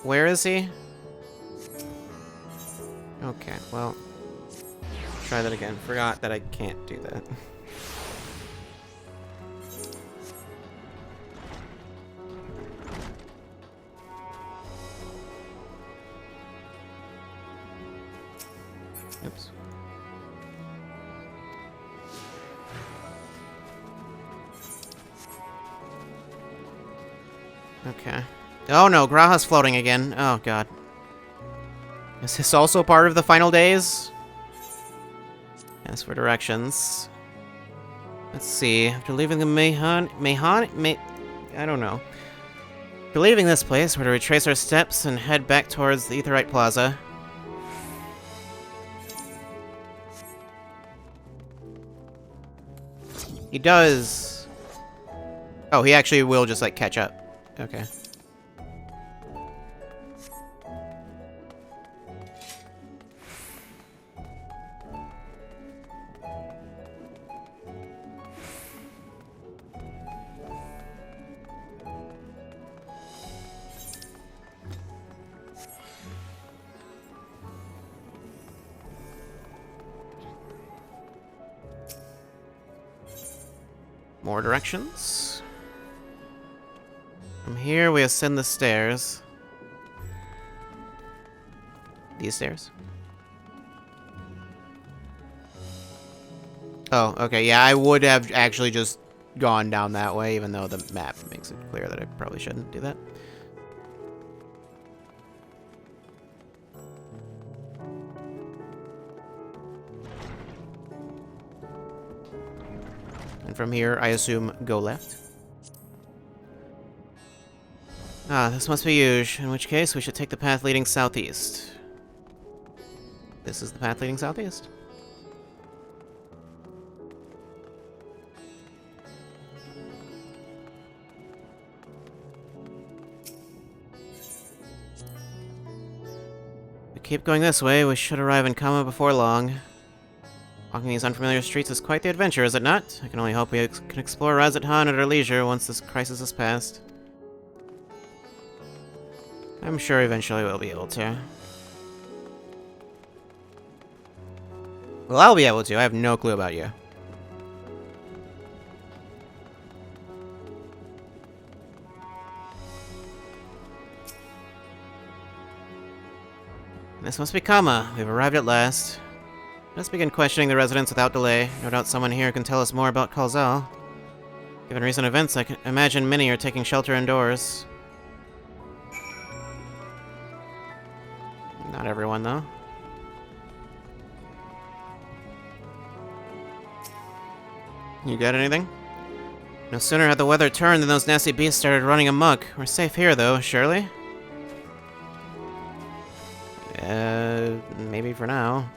Where is he? Okay, well, try that again. Forgot that I can't do that. Oops. Okay. Oh no, Graha's floating again. Oh god. Is this also part of the final days? Yes, for directions. Let's see. After leaving the I don't know. After leaving this place, we're to retrace our steps and head back towards the Aetheryte Plaza. He does. Oh, he actually will just, like, catch up. Okay. More directions. From here, we ascend the stairs. These stairs? Oh, okay, yeah, I would have actually just gone down that way, even though the map makes it clear that I probably shouldn't do that. And from here, I assume, go left. Ah, this must be Yuge, in which case we should take the path leading southeast. This is the path leading southeast. If we keep going this way, we should arrive in Kama before long. Walking these unfamiliar streets is quite the adventure, is it not? I can only hope we can explore Razat Han at our leisure once this crisis is past. I'm sure eventually we'll be able to. Well, I'll be able to. I have no clue about you. This must be Kama. We've arrived at last. Let's begin questioning the residents without delay. No doubt someone here can tell us more about Kozal. Given recent events, I can imagine many are taking shelter indoors. Not everyone, though. You got anything? No sooner had the weather turned than those nasty beasts started running amok. We're safe here, though, surely? Maybe for now.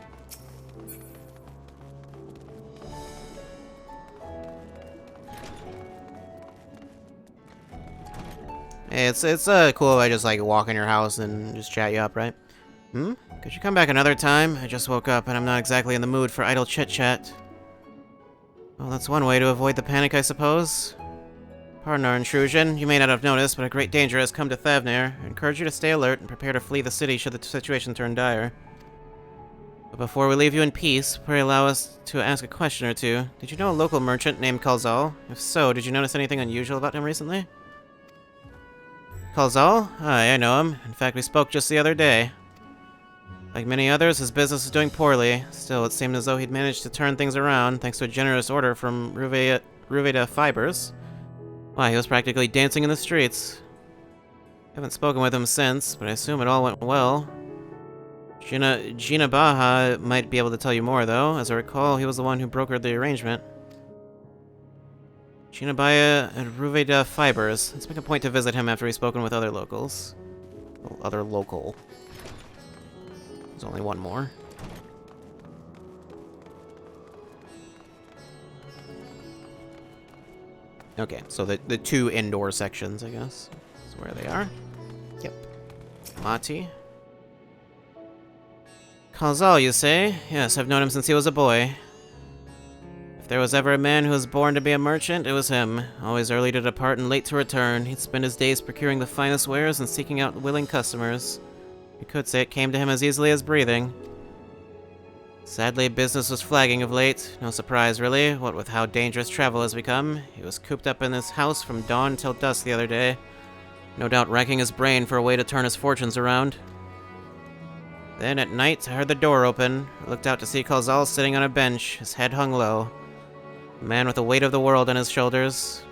Hey, it's cool if I just, like, walk in your house and just chat you up, right? Hmm? Could you come back another time? I just woke up and I'm not exactly in the mood for idle chit-chat. Well, that's one way to avoid the panic, I suppose. Pardon our intrusion. You may not have noticed, but a great danger has come to Thavnair. I encourage you to stay alert and prepare to flee the city should the situation turn dire. But before we leave you in peace, pray allow us to ask a question or two. Did you know a local merchant named Kalzal? If so, did you notice anything unusual about him recently? Kalzal? Hi, I know him. In fact, we spoke just the other day. Like many others, his business is doing poorly. Still, it seemed as though he'd managed to turn things around thanks to a generous order from Ruveda Fibers. Why, he was practically dancing in the streets. Haven't spoken with him since, but I assume it all went well. Gina Baha might be able to tell you more, though. As I recall, he was the one who brokered the arrangement. Jinabaya and Ruveda Fibers. Let's make a point to visit him after we've spoken with other locals. Well, other local. There's only one more. Okay, so the two indoor sections, I guess, is where they are. Yep. Mati. Kalzal, you say? Yes, I've known him since he was a boy. If there was ever a man who was born to be a merchant, it was him. Always early to depart and late to return, he'd spend his days procuring the finest wares and seeking out willing customers. You could say it came to him as easily as breathing. Sadly, business was flagging of late. No surprise, really, what with how dangerous travel has become. He was cooped up in his house from dawn till dusk the other day. No doubt racking his brain for a way to turn his fortunes around. Then, at night, I heard the door open. I looked out to see Kalzal sitting on a bench, his head hung low. A man with the weight of the world on his shoulders.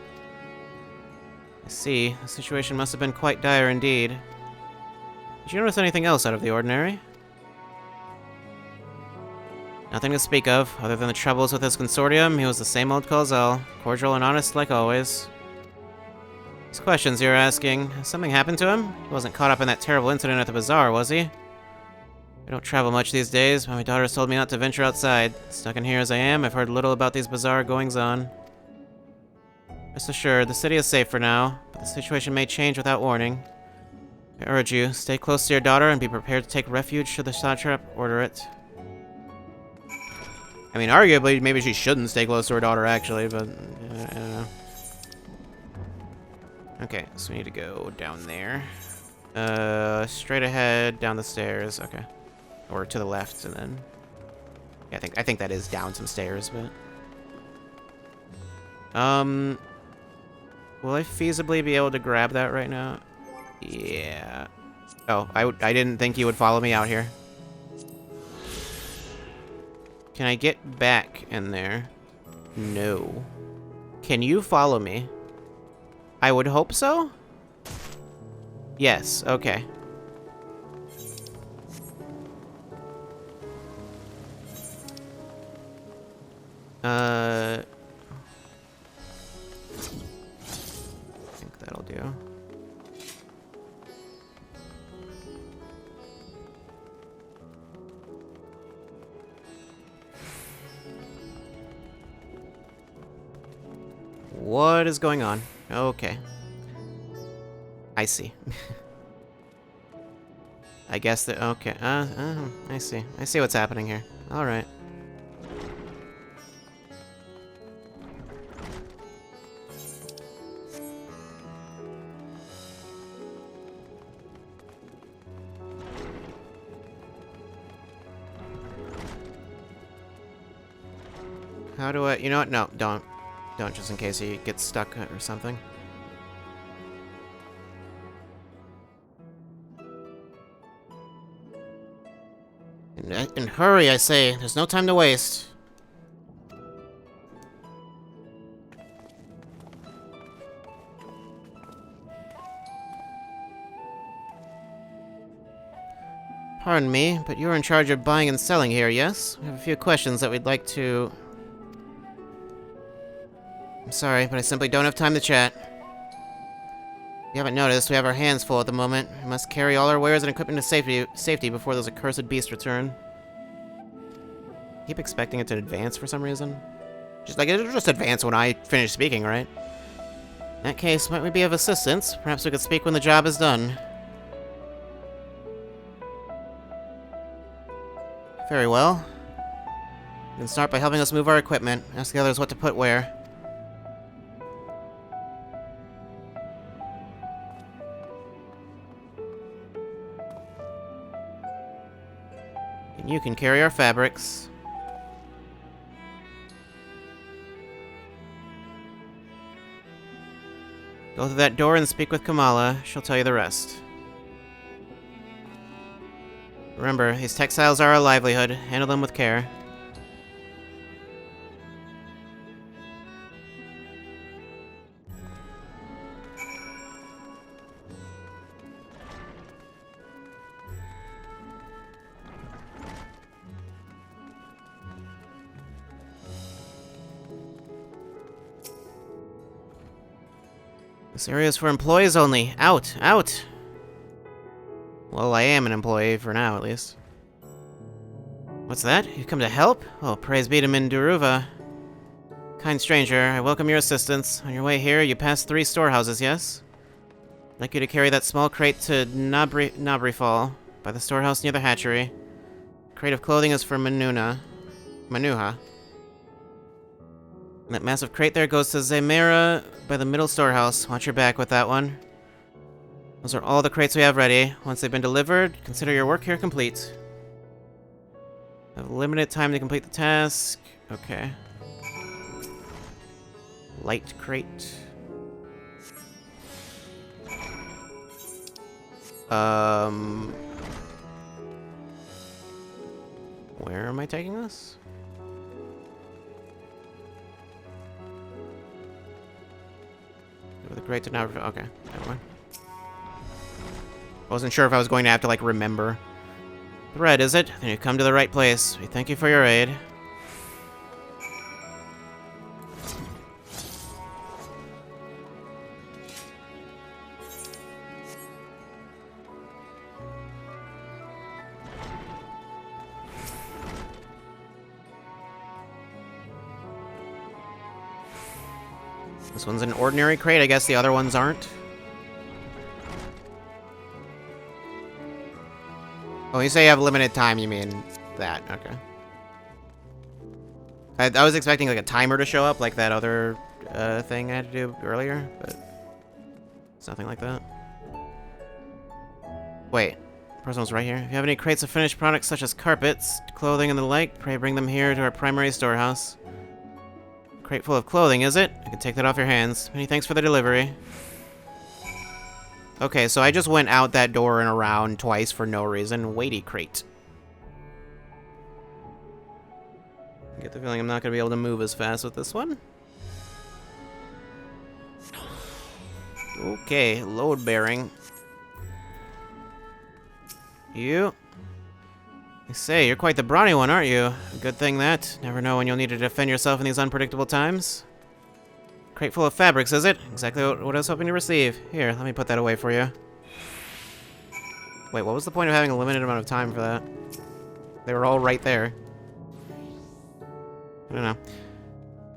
I see. The situation must have been quite dire indeed. Did you notice anything else out of the ordinary? Nothing to speak of, other than the troubles with his consortium. He was the same old Kalzal, cordial and honest like always. These questions you're asking, has something happened to him? He wasn't caught up in that terrible incident at the bazaar, was he? I don't travel much these days, but my daughter's told me not to venture outside. Stuck in here as I am, I've heard little about these bizarre goings-on. Rest assured, the city is safe for now, but the situation may change without warning. I urge you, stay close to your daughter and be prepared to take refuge should the satrap order it. I mean, arguably, maybe she shouldn't stay close to her daughter, actually, but I don't know. Okay, so we need to go down there. Straight ahead, down the stairs, okay. Or to the left, and then... Yeah, I think that is down some stairs, but... Will I feasibly be able to grab that right now? Yeah. Oh, I didn't think you would follow me out here. Can I get back in there? No. Can you follow me? I would hope so? Yes, okay. I think that'll do. What is going on? Okay. I see. I guess that, okay. I see. I see what's happening here. Alright. How do I, you know what? No, don't. Don't, just in case he gets stuck or something. And hurry, I say. There's no time to waste. Pardon me, but you're in charge of buying and selling here, yes? We have a few questions that we'd like to... I'm sorry, but I simply don't have time to chat. If you haven't noticed, we have our hands full at the moment. We must carry all our wares and equipment to safety before those accursed beasts return. I keep expecting it to advance for some reason. Just like, it'll just advance when I finish speaking, right? In that case, might we be of assistance? Perhaps we could speak when the job is done. Very well. You can start by helping us move our equipment. Ask the others what to put where. And you can carry our fabrics. Go through that door and speak with Kamala. She'll tell you the rest. Remember, these textiles are our livelihood. Handle them with care. This area is for employees only. Out! Out! Well, I am an employee, for now, at least. What's that? You come to help? Oh, praise be to Minduruva. Kind stranger, I welcome your assistance. On your way here, you passed 3 storehouses, yes? I'd like you to carry that small crate to Nabrifal, by the storehouse near the hatchery. The crate of clothing is for Manuha. And that massive crate there goes to Zemera by the middle storehouse. Watch your back with that one. Those are all the crates we have ready. Once they've been delivered, consider your work here complete. Have limited time to complete the task. Okay. Light crate. Where am I taking this? With a crate to now. Okay, never mind. I wasn't sure if I was going to have to, like, remember. Thread, is it? Then you've come to the right place. We thank you for your aid. This one's an ordinary crate. I guess the other ones aren't. Oh, you say you have limited time, you mean that. Okay. I was expecting, like, a timer to show up, like that other thing I had to do earlier, but it's nothing like that. Wait. The person was right here. If you have any crates of finished products such as carpets, clothing, and the like, pray bring them here to our primary storehouse. Crate full of clothing, is it? I can take that off your hands. Many thanks for the delivery. Okay, so I just went out that door and around twice for no reason. Weighty crate. I get the feeling I'm not going to be able to move as fast with this one. Okay, load bearing. You. I say, you're quite the brawny one, aren't you? Good thing that. Never know when you'll need to defend yourself in these unpredictable times. Crate full of fabrics, is it? Exactly what I was hoping to receive. Here, let me put that away for you. Wait, what was the point of having a limited amount of time for that? They were all right there. I don't know.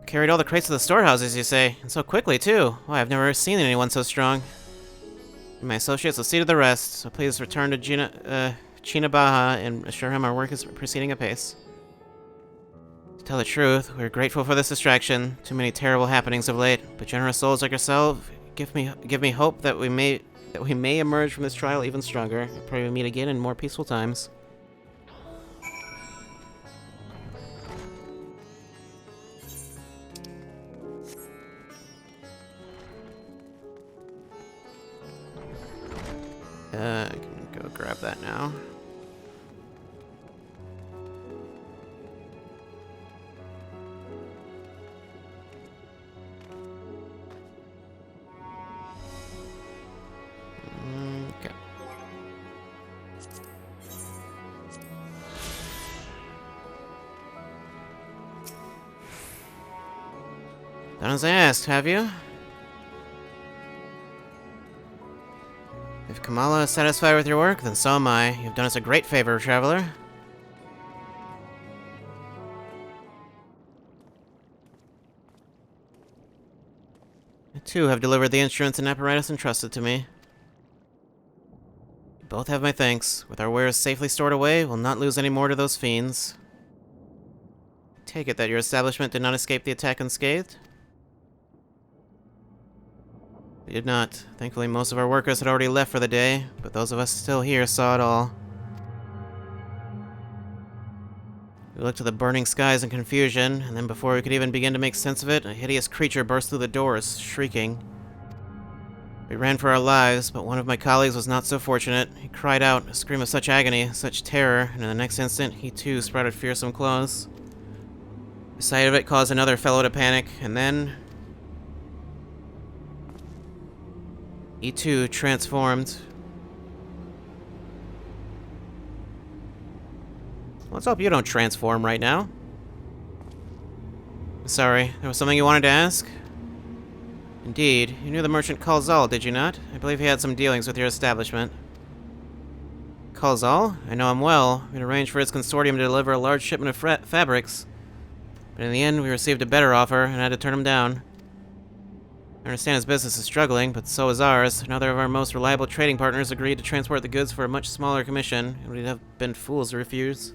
Carried all the crates to the storehouses, you say? And so quickly, too. Why, I've never seen anyone so strong. My associates will see to the rest, so please return to Chinabaha and assure him our work is proceeding apace. To tell the truth, we're grateful for this distraction. Too many terrible happenings of late, but generous souls like yourself give me hope that we may emerge from this trial even stronger. I pray we meet again in more peaceful times. I can go grab that now. Okay. Done as I asked, have you? If Kamala is satisfied with your work, then so am I. You've done us a great favor, traveler. I too have delivered the instruments and apparatus entrusted to me. You both have my thanks. With our wares safely stored away, we'll not lose any more to those fiends. I take it that your establishment did not escape the attack unscathed? We did not. Thankfully, most of our workers had already left for the day, but those of us still here saw it all. We looked to the burning skies in confusion, and then before we could even begin to make sense of it, a hideous creature burst through the doors, shrieking. We ran for our lives, but one of my colleagues was not so fortunate. He cried out, a scream of such agony, such terror, and in the next instant, he too sprouted fearsome claws. The sight of it caused another fellow to panic, and then... he too transformed. Let's hope you don't transform right now. Sorry, there was something you wanted to ask? Indeed. You knew the merchant Kalzal, did you not? I believe he had some dealings with your establishment. Kalzal? I know him well. We'd arranged for his consortium to deliver a large shipment of fabrics. But in the end, we received a better offer and had to turn him down. I understand his business is struggling, but so is ours. Another of our most reliable trading partners agreed to transport the goods for a much smaller commission, and we'd have been fools to refuse.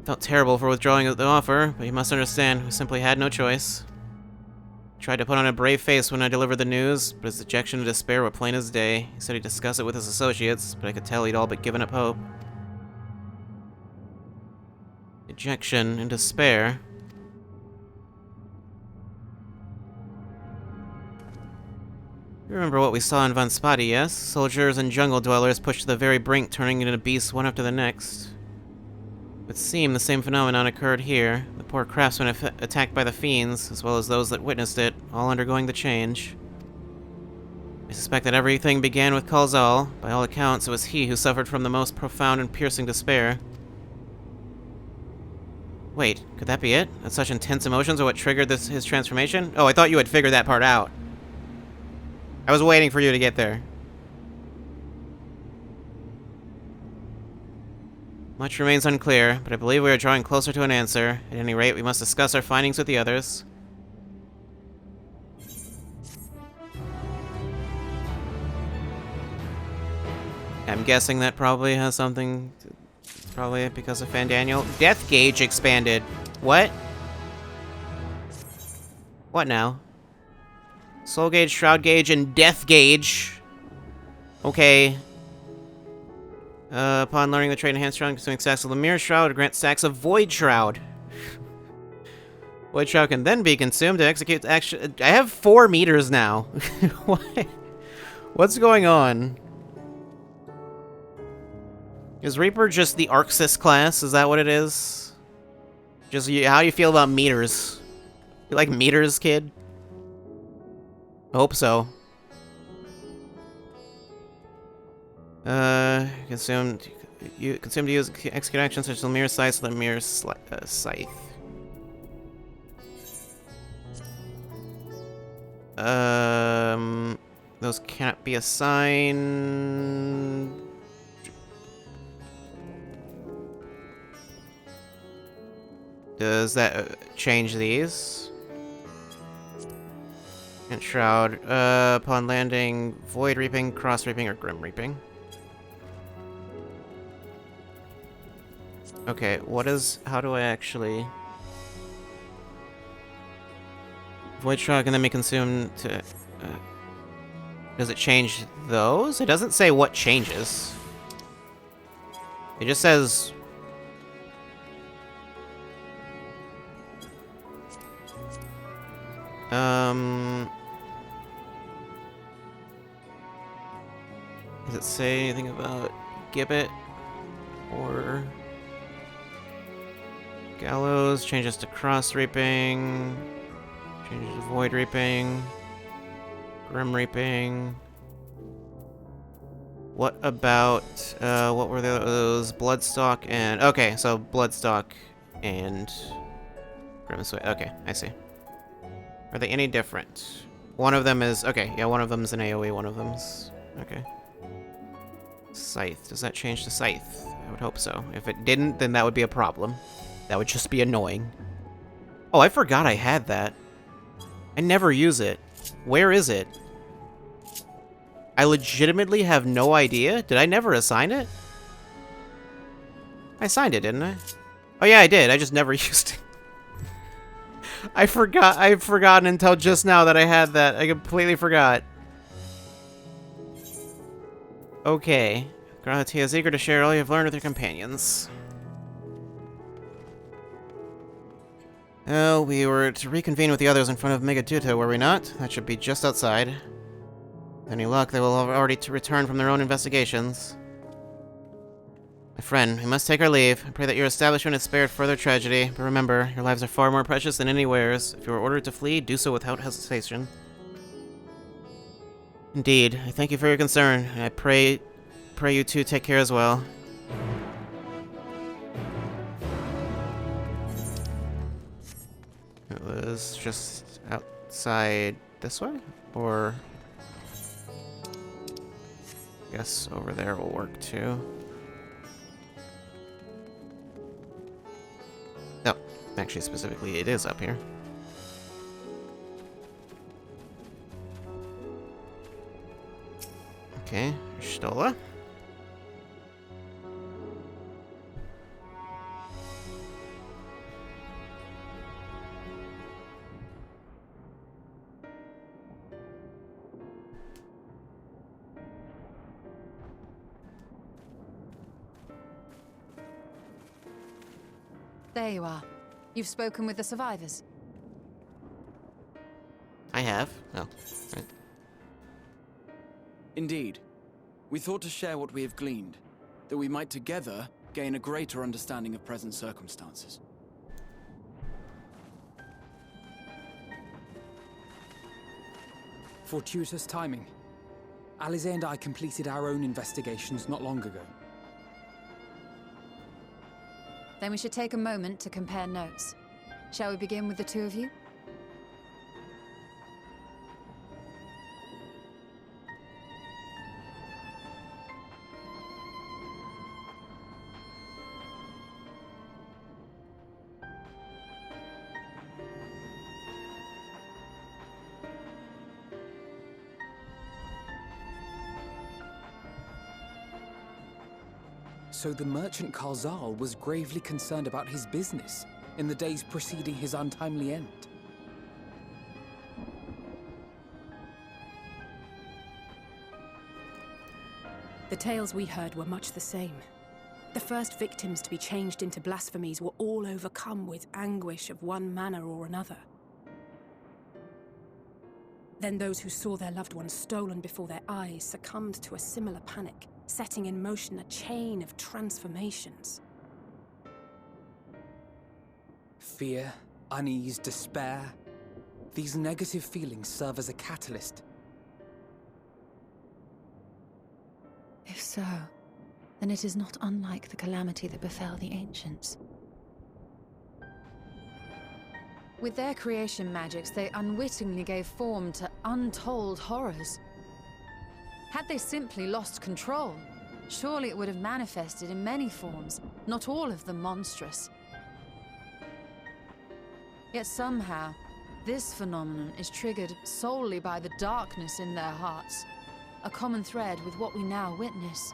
Felt terrible for withdrawing the offer, but you must understand, we simply had no choice. Tried to put on a brave face when I delivered the news, but his dejection and despair were plain as day. He said he'd discuss it with his associates, but I could tell he'd all but given up hope. Dejection and despair? You remember what we saw in Van Spati, yes? Soldiers and jungle dwellers pushed to the very brink, turning into beasts one after the next. It would seem the same phenomenon occurred here. The poor craftsmen attacked by the fiends, as well as those that witnessed it, all undergoing the change. I suspect that everything began with Kalzal. By all accounts, it was he who suffered from the most profound and piercing despair. Wait, could that be it? That such intense emotions are what triggered his transformation? Oh, I thought you had figured that part out. I was waiting for you to get there. Much remains unclear, but I believe we are drawing closer to an answer. At any rate, we must discuss our findings with the others. I'm guessing that probably has something to, probably because of Fandaniel. Death gauge expanded. What? What now? Soul gauge, shroud gauge, and death gauge. Okay. Upon learning the trait enhanced shroud, consuming stacks of Lemire shroud to grant stacks of void shroud. Void shroud can then be consumed to execute action. I have 4 meters now. What? What's going on? Is Reaper just the Arxis class? Is that what it is? Just how do you feel about meters? You like meters, kid? I hope so. Consume to use execute actions such as Lemire Scythe, Lemire Scythe. Those cannot be assigned. Does that change these? And Shroud. Upon landing, Void Reaping, Cross Reaping, or Grim Reaping. Okay, what is... how do I actually... Void Shroud can then be consumed to... does it change those? It doesn't say what changes. It just says... does it say anything about Gibbet or Gallows? Changes to Cross Reaping, changes to Void Reaping, Grim Reaping. What about what were those? Bloodstock and okay, so Bloodstock and Grimace. Okay, I see. Are they any different? One of them is... Okay, yeah, one of them is an AoE, one of them's... Okay. Scythe. Does that change to Scythe? I would hope so. If it didn't, then that would be a problem. That would just be annoying. Oh, I forgot I had that. I never use it. Where is it? I legitimately have no idea. Did I never assign it? I signed it, didn't I? Oh yeah, I did. I just never used it. I forgot. I've forgotten until just now that I had that. I completely forgot. Okay. Granatia is eager to share all you've learned with your companions. Oh, we were to reconvene with the others in front of Megatuta, were we not? That should be just outside. With any luck, they will have already return from their own investigations. My friend, we must take our leave. I pray that your establishment is spared further tragedy, but remember, your lives are far more precious than any wares. If you are ordered to flee, do so without hesitation. Indeed, I thank you for your concern, and I pray you two take care as well. It was just outside this way? Or... I guess over there will work too. No, actually specifically it is up here. Okay, Stola. There you are. You've spoken with the survivors. I have. Oh, right. Indeed. We thought to share what we have gleaned, that we might together gain a greater understanding of present circumstances. Fortuitous timing. Alize and I completed our own investigations not long ago. Then we should take a moment to compare notes. Shall we begin with the two of you? So the merchant Karzal was gravely concerned about his business in the days preceding his untimely end. The tales we heard were much the same. The first victims to be changed into blasphemies were all overcome with anguish of one manner or another. Then those who saw their loved ones stolen before their eyes succumbed to a similar panic, setting in motion a chain of transformations. Fear, unease, despair. These negative feelings serve as a catalyst. If so, then it is not unlike the calamity that befell the ancients. With their creation magics, they unwittingly gave form to untold horrors. Had they simply lost control, surely it would have manifested in many forms, not all of them monstrous. Yet somehow, this phenomenon is triggered solely by the darkness in their hearts, a common thread with what we now witness.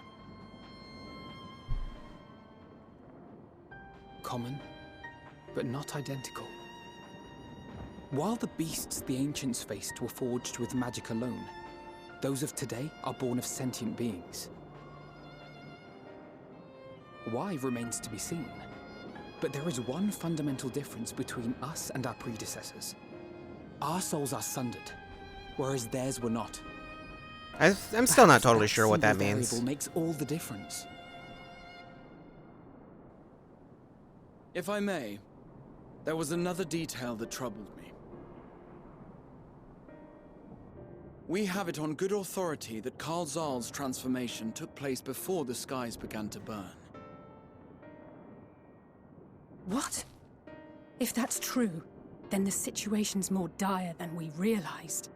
Common, but not identical. While the beasts the ancients faced were forged with magic alone, those of today are born of sentient beings. Why remains to be seen, but there is one fundamental difference between us and our predecessors. Our souls are sundered, whereas theirs were not. I'm still not totally sure what that means. Variable makes all the difference. If I may, there was another detail that troubled me. We have it on good authority that Karl Zal's transformation took place before the skies began to burn. What? If that's true, then the situation's more dire than we realized.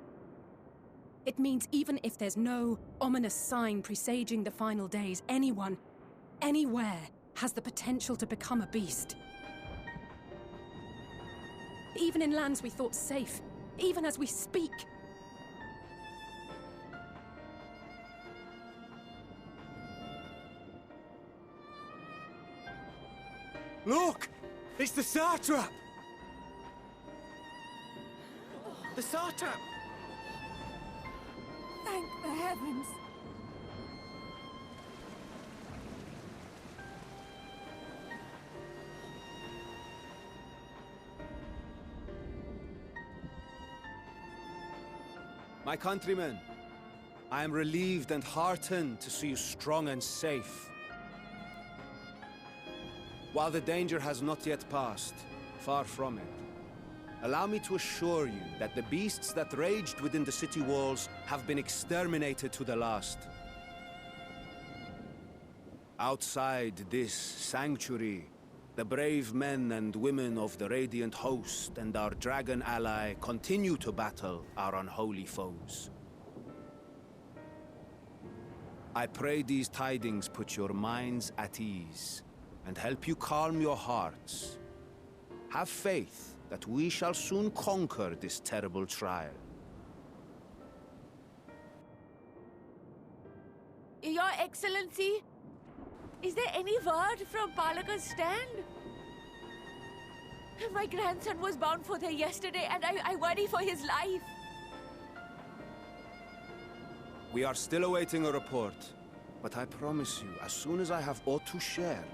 It means even if there's no ominous sign presaging the final days, anyone, anywhere, has the potential to become a beast. Even in lands we thought safe, even as we speak. Look! It's the satrap! The satrap! Thank the heavens. My countrymen, I am relieved and heartened to see you strong and safe. While the danger has not yet passed, far from it, allow me to assure you that the beasts that raged within the city walls have been exterminated to the last. Outside this sanctuary, the brave men and women of the Radiant Host and our dragon ally continue to battle our unholy foes. I pray these tidings put your minds at ease and help you calm your hearts. Have faith that we shall soon conquer this terrible trial. Your Excellency, is there any word from Palaka's stand? My grandson was bound for there yesterday, and I worry for his life. We are still awaiting a report, but I promise you, as soon as I have aught to share...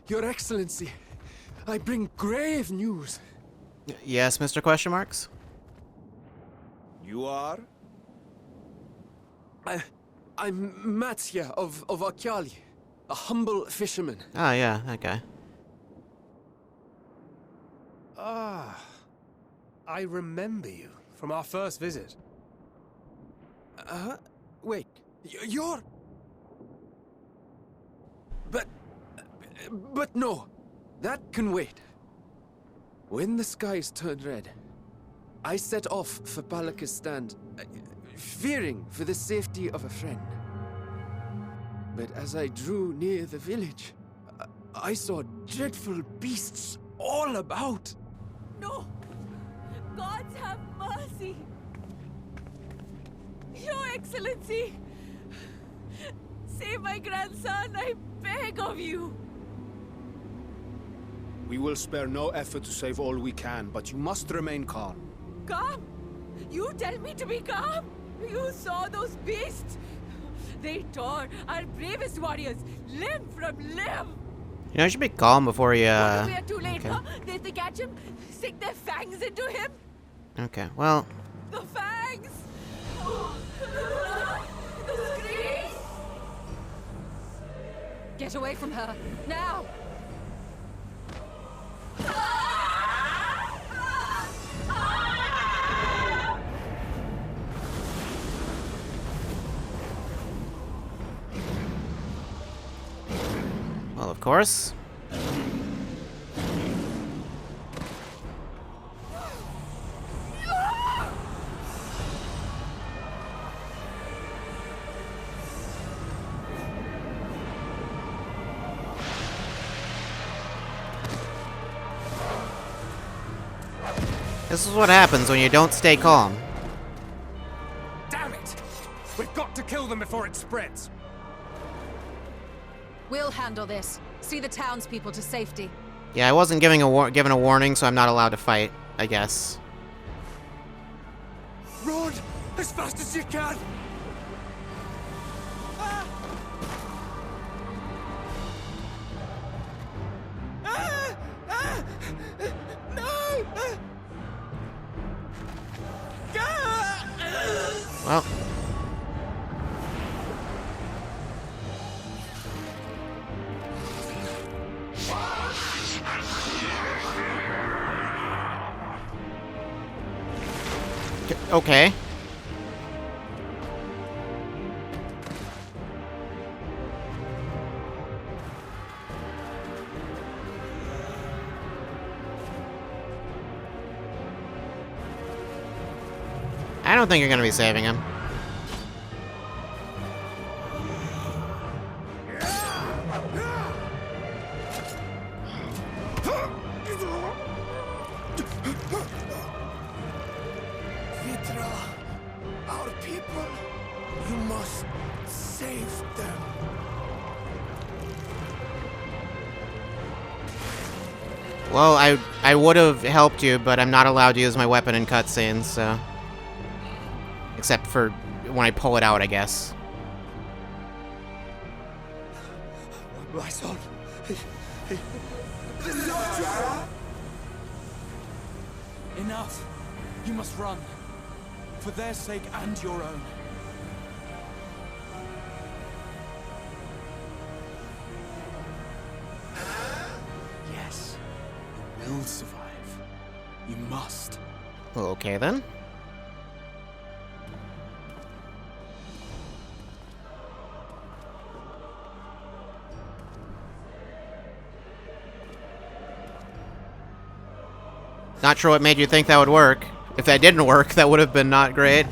Your Excellency, I bring grave news. Yes, Mr. Question Marks? You are? I'm Matya of Akyali, a humble fisherman. Oh, yeah, that guy. Ah, I remember you from our first visit. Wait, you're... But no, that can wait. When the skies turned red, I set off for Palaka's stand, fearing for the safety of a friend. But as I drew near the village, I saw dreadful beasts all about. No! Gods have mercy! Your Excellency! Save my grandson, I beg of you! We will spare no effort to save all we can, but you must remain calm. Calm? You tell me to be calm? You saw those beasts? They tore our bravest warriors limb from limb! You know, you should be calm before you, We are too late, okay. huh? They catch him, sink their fangs into him! Okay, well... The fangs! The screams! Get away from her, now! Well, of course. This is what happens when you don't stay calm. Damn it! We've got to kill them before it spreads. We'll handle this. See the townspeople to safety. Yeah, I wasn't given a warning, so I'm not allowed to fight, I guess. Run as fast as you can! No! Well. Okay. don't think you're gonna be saving him. Vitra, our people, you must save them. Well, I would have helped you, but I'm not allowed to use my weapon in cutscenes, so... Except for when I pull it out, I guess. My son. Enough. You must run. For their sake and your own. Yes. You will survive. You must. Okay, then. Not sure what made you think that would work. If that didn't work, that would have been not great.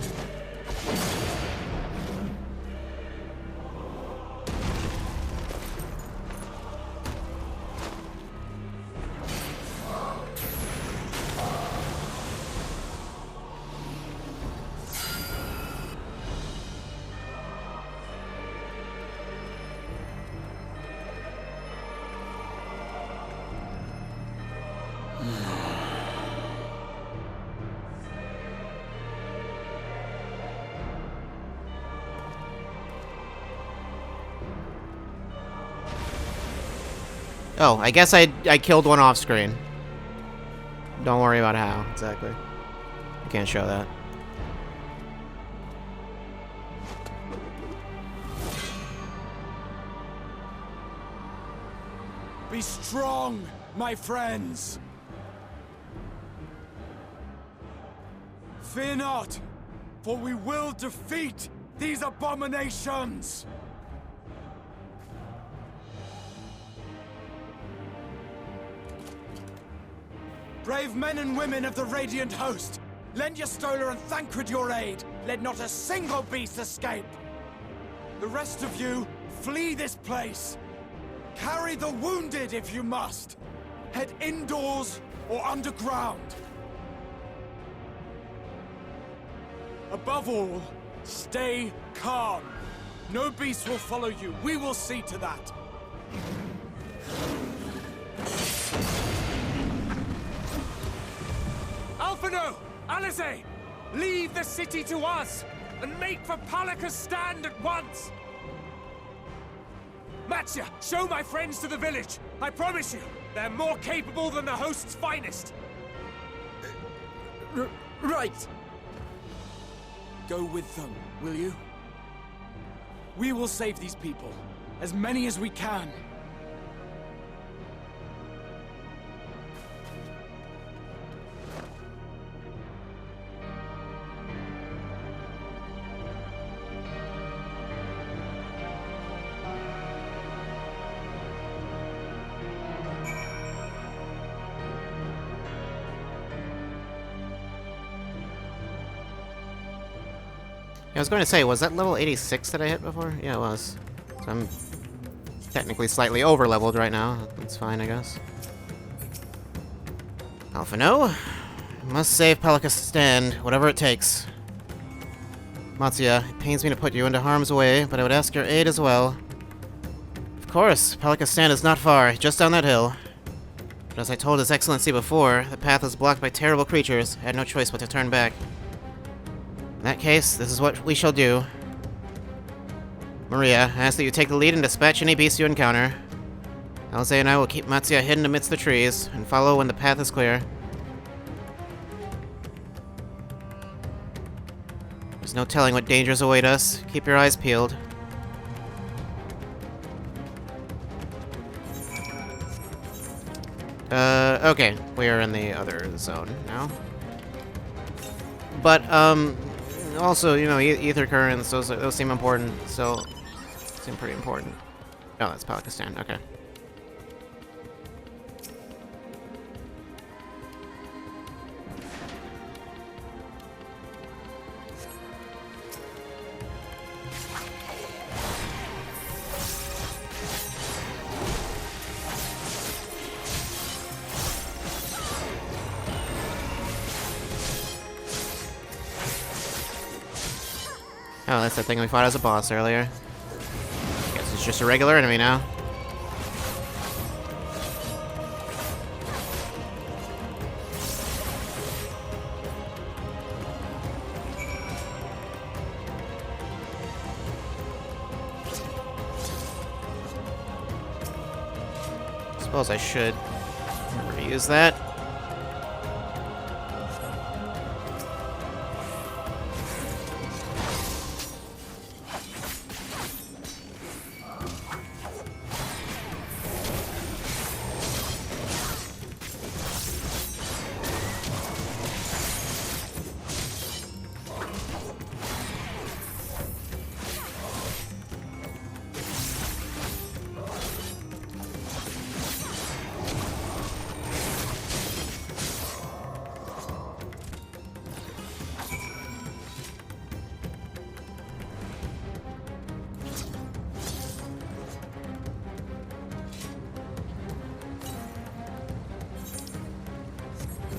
Oh, I guess I killed one off screen. Don't worry about how, exactly. I can't show that. Be strong, my friends. Fear not, for we will defeat these abominations. Brave men and women of the Radiant Host, lend your Stola and Thancred your aid. Let not a single beast escape. The rest of you, flee this place. Carry the wounded if you must. Head indoors or underground. Above all, stay calm. No beast will follow you. We will see to that. Alphino! Alice! Leave the city to us, and make for Palaka's stand at once! Matsya, show my friends to the village! I promise you, they're more capable than the host's finest! Right! Go with them, will you? We will save these people, as many as we can. I was going to say, was that level 86 that I hit before? Yeah, it was. So I'm technically slightly over-leveled right now. That's fine, I guess. Alphino, must save Palaka's stand, whatever it takes. Matsya, it pains me to put you into harm's way, but I would ask your aid as well. Of course, Palaka's stand is not far, just down that hill. But as I told His Excellency before, the path is blocked by terrible creatures. I had no choice but to turn back. In that case, this is what we shall do. Maria, I ask that you take the lead and dispatch any beast you encounter. Alice and I will keep Matsya hidden amidst the trees, and follow when the path is clear. There's no telling what dangers await us. Keep your eyes peeled. Okay, we are in the other zone now. But, also, you know, ether currents, those seem important, so... seem pretty important. Oh, that's Palakistan, okay. Oh, that's that thing we fought as a boss earlier. Guess it's just a regular enemy now. Suppose I should reuse that.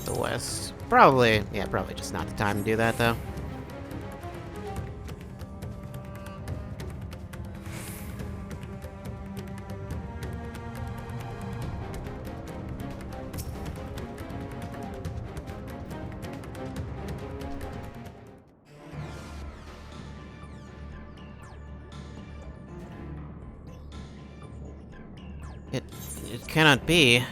The west. Probably, yeah, probably just not the time to do that, though. It cannot be.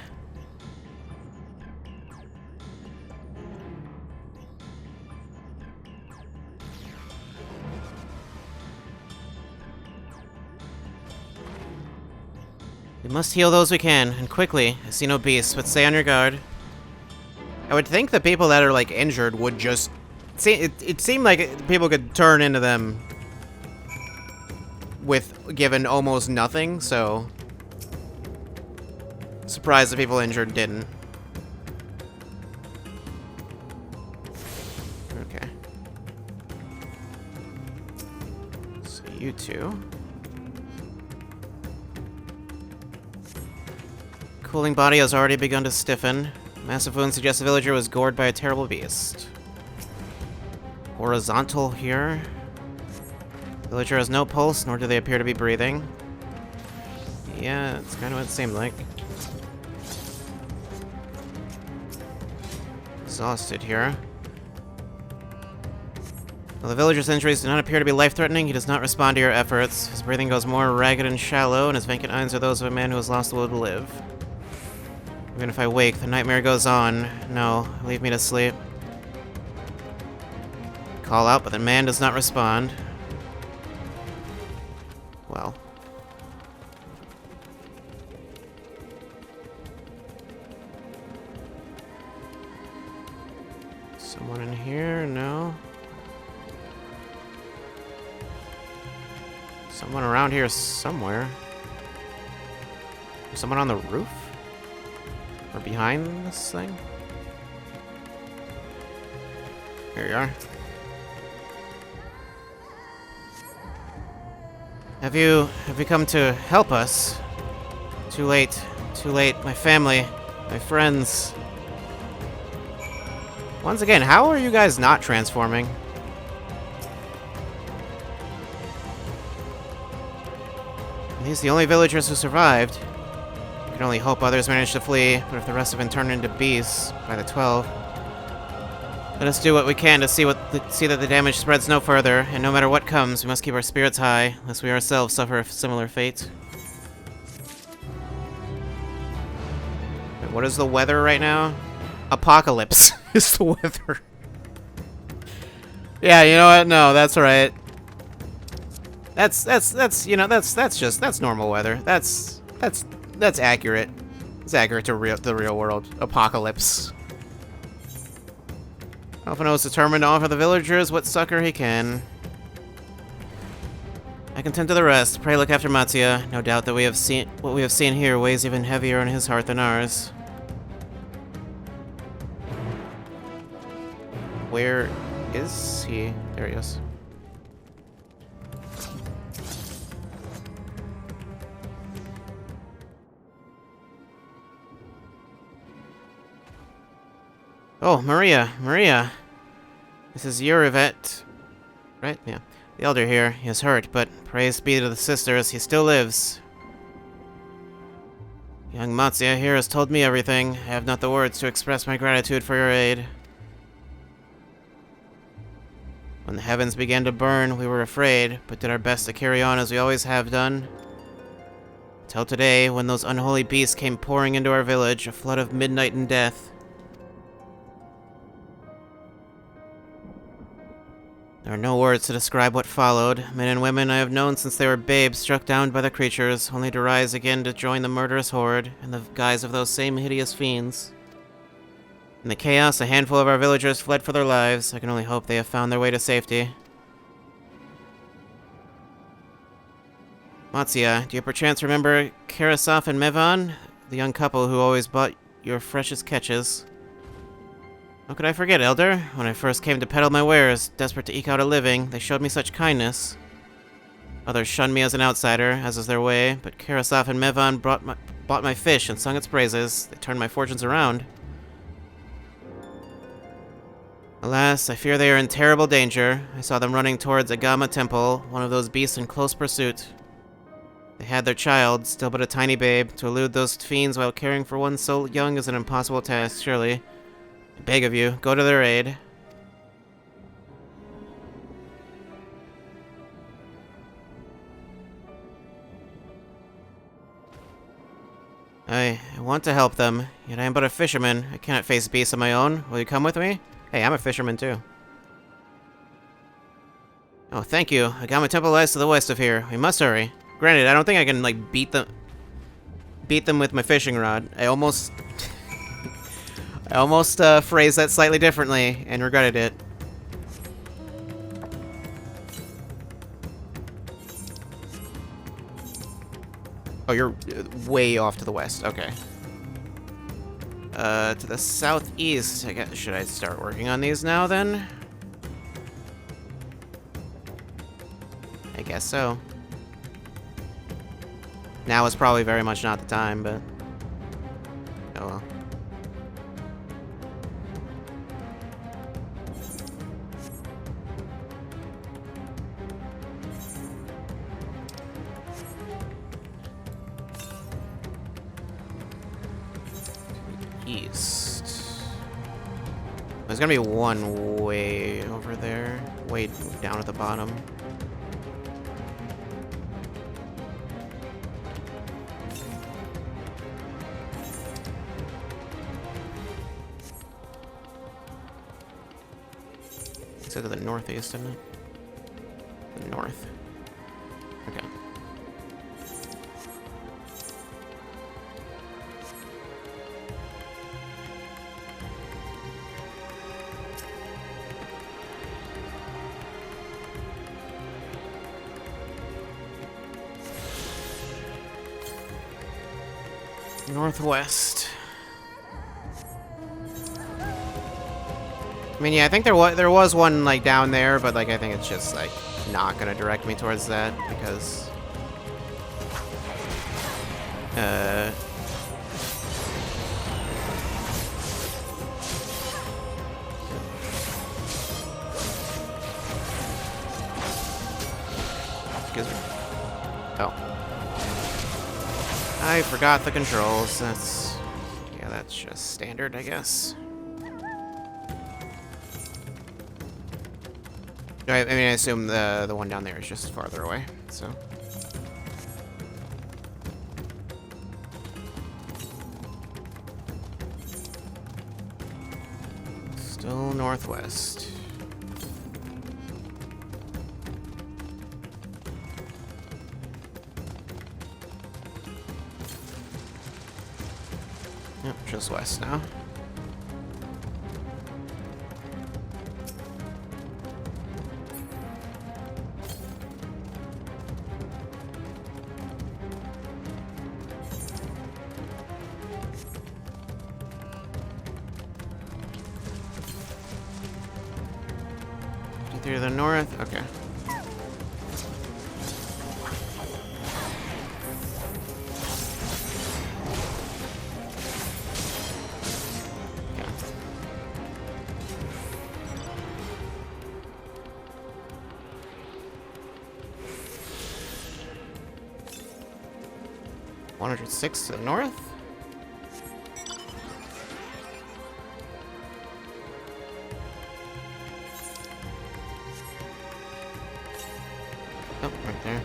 We must heal those we can, and quickly. I see no beasts, but stay on your guard. I would think the people that are, like, injured would just... See, it seemed like people could turn into them with given almost nothing, so... Surprised the people injured didn't. Okay. So you two... Cooling body has already begun to stiffen. Massive wound suggests the villager was gored by a terrible beast. Horizontal here. Villager has no pulse, nor do they appear to be breathing. Yeah, that's kind of what it seemed like. Exhausted here. While the villager's injuries do not appear to be life-threatening, he does not respond to your efforts. His breathing goes more ragged and shallow, and his vacant eyes are those of a man who has lost the will to live. Even if I wake, the nightmare goes on. No, leave me to sleep. Call out, but the man does not respond. Well. Someone in here? No. Someone around here somewhere. Someone on the roof? Or behind this thing? Here you are. Have you come to help us? Too late. Too late. My family. My friends. Once again, how are you guys not transforming? He's the only villagers who survived. We can only hope others manage to flee, but if the rest have been turned into beasts by the 12, let us do what we can to see that the damage spreads no further, and no matter what comes, we must keep our spirits high, lest we ourselves suffer a similar fate. Wait, what is the weather right now? Apocalypse is the weather. Yeah, you know what? No, that's right. That's normal weather. That's accurate. It's accurate to the real world. Apocalypse. Alphino is determined to offer the villagers what succor he can. I can tend to the rest. Pray look after Matsuya. No doubt that what we have seen here weighs even heavier on his heart than ours. Where is he? There he is. Oh, Maria. This is your Yvette. Right? Yeah. The elder here, he is hurt, but praise be to the sisters, he still lives. Young Matsuya here has told me everything. I have not the words to express my gratitude for your aid. When the heavens began to burn, we were afraid, but did our best to carry on as we always have done. Till today, when those unholy beasts came pouring into our village, a flood of midnight and death. There are no words to describe what followed. Men and women I have known since they were babes struck down by the creatures, only to rise again to join the murderous horde, in the guise of those same hideous fiends. In the chaos, a handful of our villagers fled for their lives. I can only hope they have found their way to safety. Matsuya, do you perchance remember Karasov and Mevan? The young couple who always bought your freshest catches. How could I forget, Elder? When I first came to peddle my wares, desperate to eke out a living, they showed me such kindness. Others shunned me as an outsider, as is their way, but Karasov and Mevan bought my fish and sung its praises. They turned my fortunes around. Alas, I fear they are in terrible danger. I saw them running towards Agama Temple, one of those beasts in close pursuit. They had their child, still but a tiny babe. To elude those fiends while caring for one so young is an impossible task, surely. I beg of you, go to their aid. I want to help them, yet I am but a fisherman. I cannot face beasts on my own. Will you come with me? Hey, I'm a fisherman too. Oh, thank you. Agama Temple lies to the west of here. We must hurry. Granted, I don't think I can, like, beat them with my fishing rod. I almost phrased that slightly differently and regretted it. Oh, you're way off to the west. Okay. To the southeast. I guess, should I start working on these now, then? I guess so. Now is probably very much not the time, but... oh well. East. There's gonna be one way over there. Way down at the bottom. It's to the northeast, isn't it? The north. Okay. Northwest. I mean, yeah, I think there was one like down there, but like I think it's just like not gonna direct me towards that because oh. I forgot the controls. That's just standard, I guess. I mean, I assume the one down there is just farther away, so. Still northwest. Yep, just west now. Through the north? Okay. 106 to the north. Oh, right there.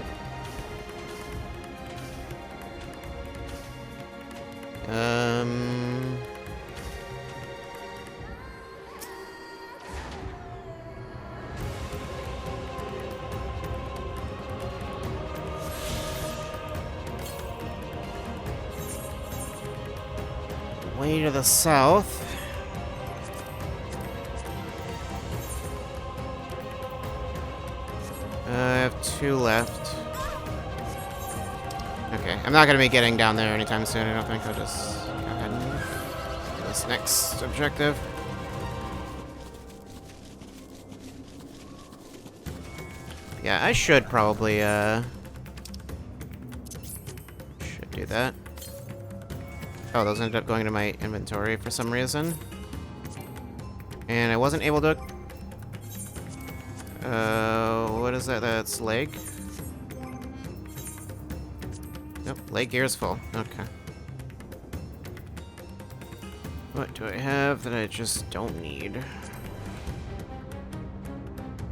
Way to the south. I have 2 left. Okay, I'm not gonna be getting down there anytime soon. I don't think. I'll just go ahead and do this next objective. Yeah, I should probably should do that. Oh, those ended up going to my inventory for some reason. And I wasn't able to... what is that? That's leg? Nope, leg gear is full. Okay. What do I have that I just don't need?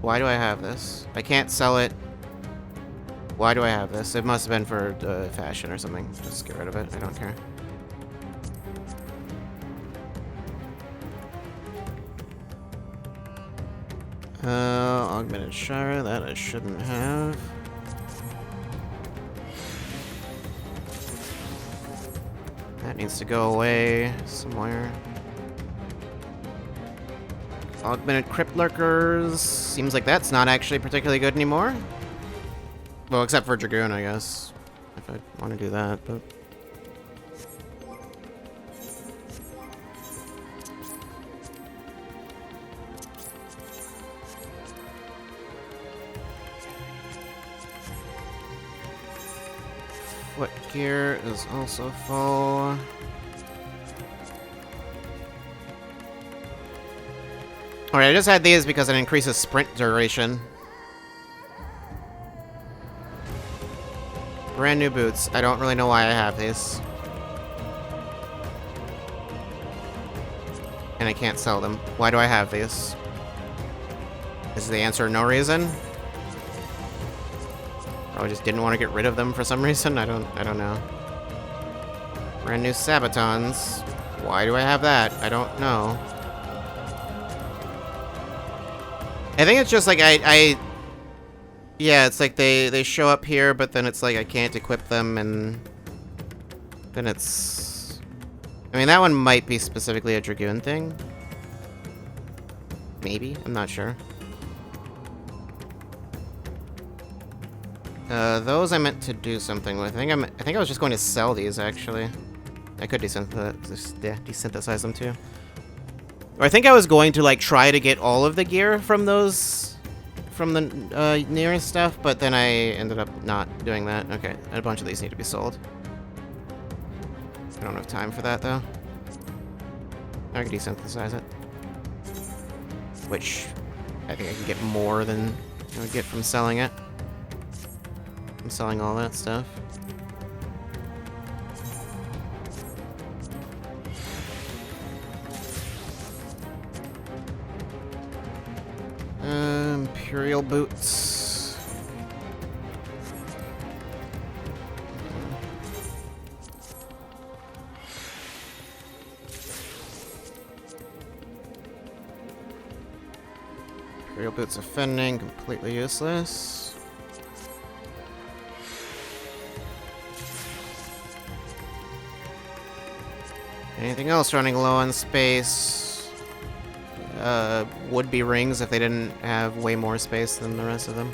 Why do I have this? I can't sell it. Why do I have this? It must have been for fashion or something. Just get rid of it. I don't care. Augmented Shire, that I shouldn't have. That needs to go away somewhere. Augmented Crypt Lurkers. Seems like that's not actually particularly good anymore. Well, except for Dragoon, I guess. If I want to do that, but... Foot gear is also full. Alright, I just had these because it increases sprint duration. Brand new boots. I don't really know why I have these. And I can't sell them. Why do I have these? Is the answer no reason? I just didn't want to get rid of them for some reason. I don't know. Brand new Sabatons. Why do I have that? I don't know. I think it's just like yeah, it's like they show up here, but then it's like I can't equip them, and then it's... I mean, that one might be specifically a Dragoon thing. Maybe. I'm not sure. Those I meant to do something with. I think I was just going to sell these, actually. I could desynthesize them, too. Or I think I was going to, like, try to get all of the gear from those... from the, nearest stuff, but then I ended up not doing that. Okay, a bunch of these need to be sold. I don't have time for that, though. I can desynthesize it. Which, I think I can get more than I would get from selling it. I'm selling all that stuff. Imperial boots. Imperial boots offending, completely useless. Anything else running low on space? Would be rings if they didn't have way more space than the rest of them.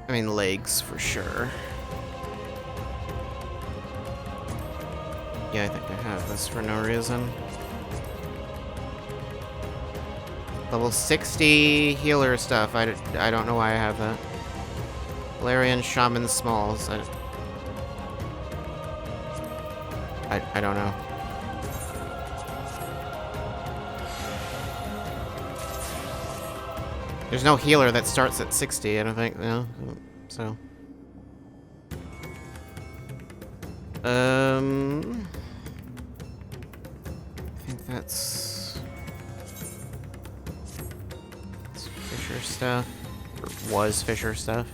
I mean, legs for sure. Yeah, I think I have this for no reason. Level 60 healer stuff. I don't know why I have that. Valerian Shaman Smalls. I don't know. There's no healer that starts at 60, I don't think, no. so. I think that's Fisher stuff, or was Fisher stuff.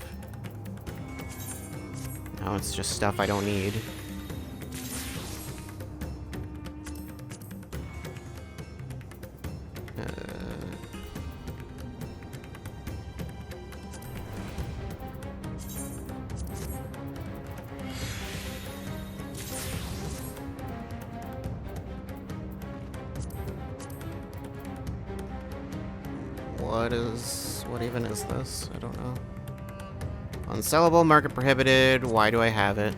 Now it's just stuff I don't need. What even is this? I don't know. Unsellable, market prohibited. Why do I have it?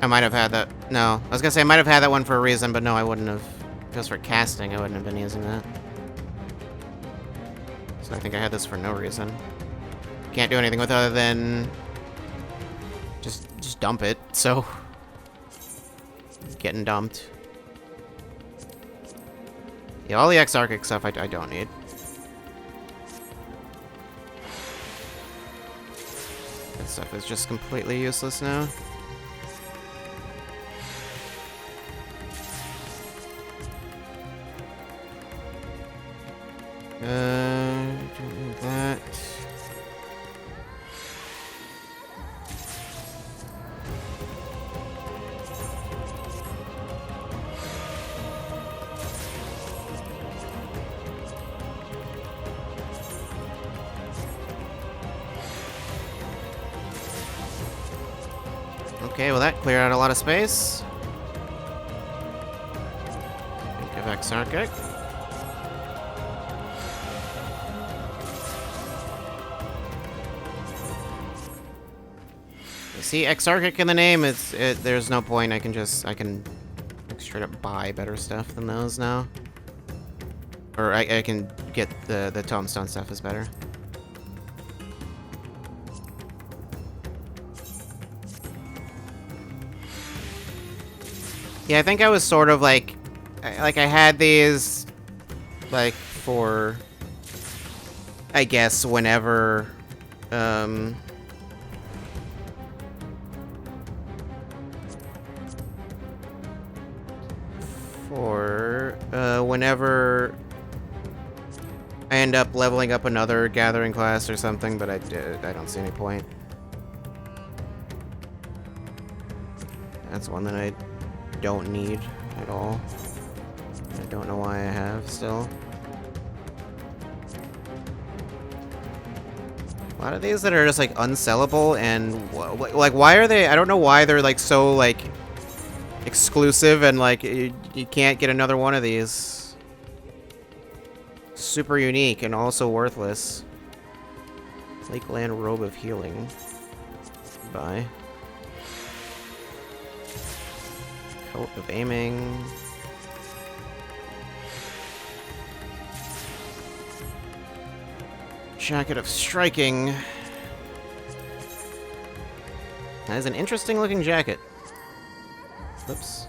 I might have had that. No, I was gonna say I might have had that one for a reason, but no, I wouldn't have. Just for casting, I wouldn't have been using that. So I think I had this for no reason. Can't do anything with it other than just dump it. So it's getting dumped. Yeah, all the Exarchic stuff I don't need. That stuff is just completely useless now. Don't need that. Okay, well that cleared out a lot of space. Think of Exarchic. You see Exarchic in the name, there's no point. I can straight up buy better stuff than those now. Or I can get the Tombstone stuff is better. Yeah, I think I was sort of like I had these, like, for, I guess, whenever, whenever I end up leveling up another gathering class or something, but I don't see any point. That's one that I don't need at all. I don't know why I have still. A lot of these that are just like unsellable and like why are they? I don't know why they're like so like exclusive and like you can't get another one of these. Super unique and also worthless. Lakeland Robe of Healing. Bye. Coat of Aiming. Jacket of Striking. That is an interesting looking jacket. Oops.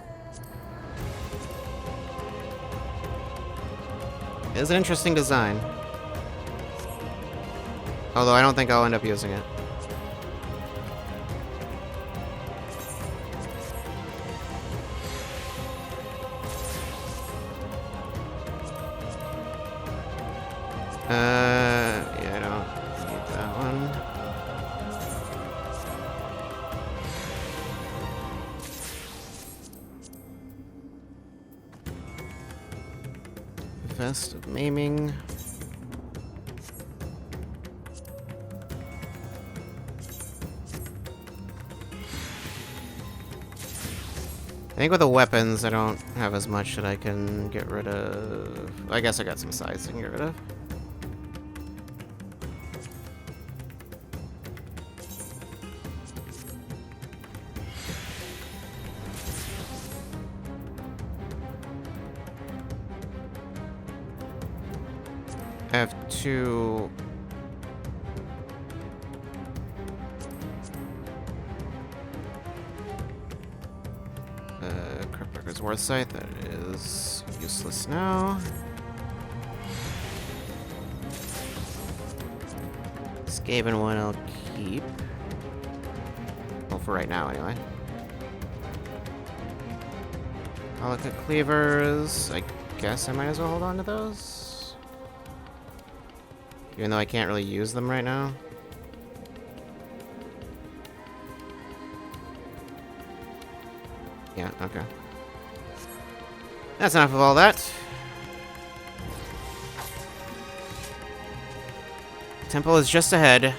It is an interesting design. Although I don't think I'll end up using it. Yeah, I don't need that one. Vest of Maiming. I think with the weapons, I don't have as much that I can get rid of. I guess I got some sides I can get rid of. I have two. Cryptbreaker's Warsight, that is useless now. Skaven one I'll keep. Well, for right now, anyway. Malika cleavers. I guess I might as well hold on to those. Even though I can't really use them right now. Yeah, okay. That's enough of all that. The temple is just ahead. It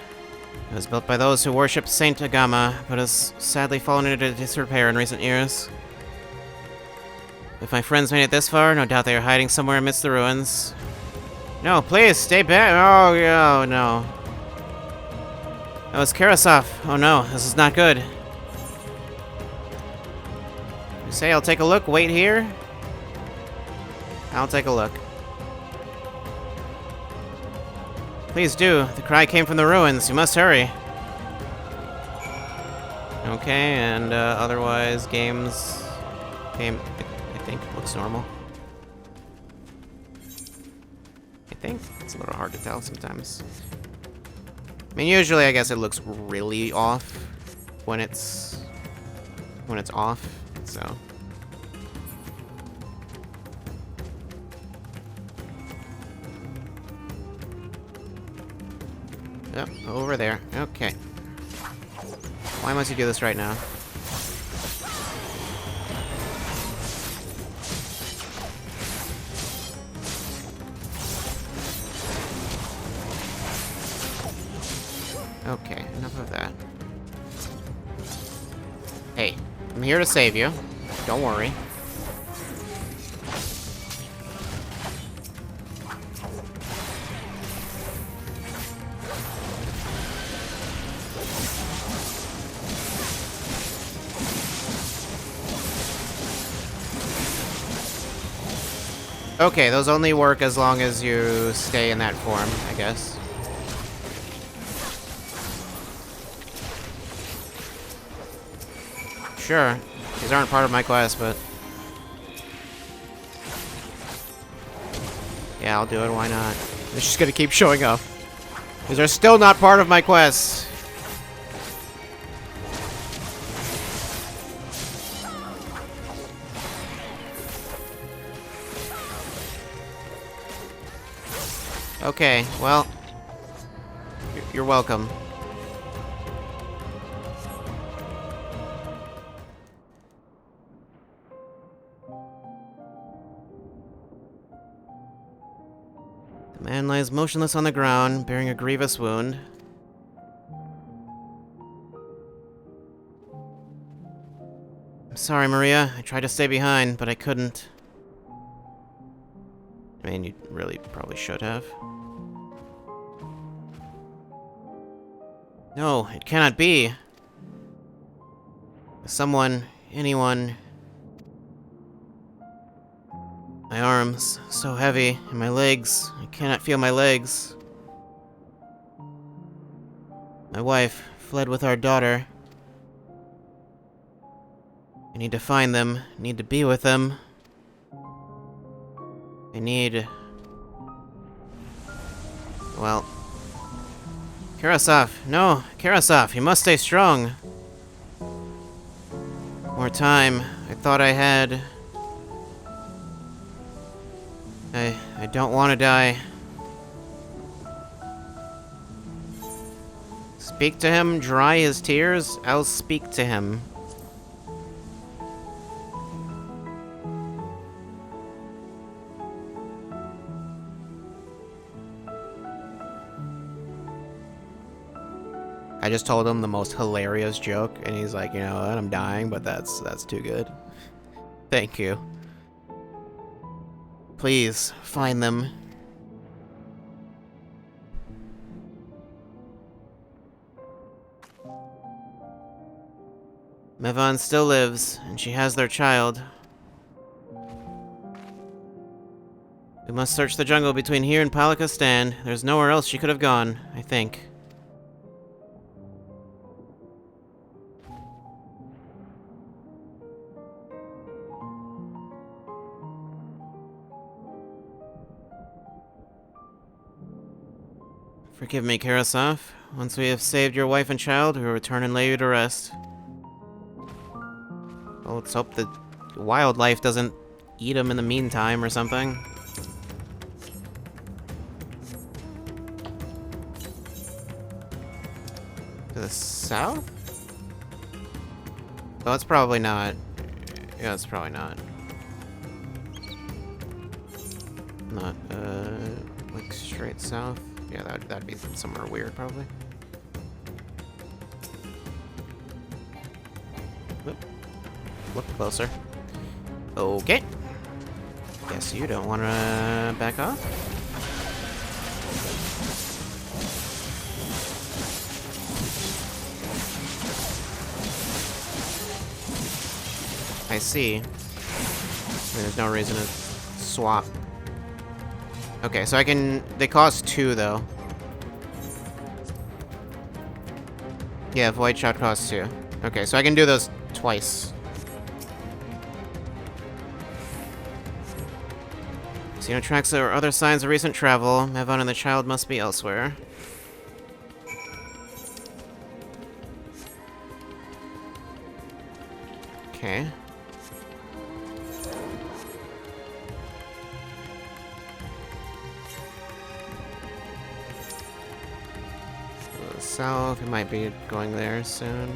was built by those who worship Saint Agama, but has sadly fallen into disrepair in recent years. If my friends made it this far, no doubt they are hiding somewhere amidst the ruins. No, please, stay back. Oh, yeah, no. That was Karasov. Oh no, this is not good. You say I'll take a look? Wait here? I'll take a look. Please do. The cry came from the ruins. You must hurry. Okay, and otherwise, game, I think, looks normal. I think. It's a little hard to tell sometimes. I mean, usually I guess it looks really off when it's off, so. Yep, over there. Okay. Why must you do this right now? Okay, enough of that. Hey, I'm here to save you. Don't worry. Okay, those only work as long as you stay in that form, I guess. Sure. These aren't part of my quest, but... yeah, I'll do it, why not? It's just gonna keep showing up. Because they're still not part of my quest. Okay, well... you're welcome. The man lies motionless on the ground, bearing a grievous wound. I'm sorry, Maria. I tried to stay behind, but I couldn't. I mean, you really probably should have. No, it cannot be. Someone, anyone... My arms, so heavy, and my legs, I cannot feel my legs. My wife fled with our daughter. I need to find them, need to be with them. I need... well... Karasov, no, Karasov, you must stay strong. More time, I thought I had... I don't want to die. Speak to him, dry his tears, I'll speak to him. I just told him the most hilarious joke, and he's like, you know what, I'm dying, but that's too good. Thank you. Please, find them. Mevan still lives, and she has their child. We must search the jungle between here and Palika Stand. There's nowhere else she could have gone, I think. Forgive me, Karasov. Once we have saved your wife and child, we will return and lay you to rest. Well, let's hope the wildlife doesn't eat them in the meantime or something. To the south? Oh, it's probably not. Yeah, it's probably not. Not, like straight south? Yeah, that'd be somewhere weird, probably. Oop. Look closer. Okay. Guess you don't want to back off? I see. I mean, there's no reason to swap. Okay, so I can... They cost 2, though. Yeah, Void Shot costs 2. Okay, so I can do those twice. See no tracks or other signs of recent travel. Mevon and the child must be elsewhere. Okay. South, it might be going there soon.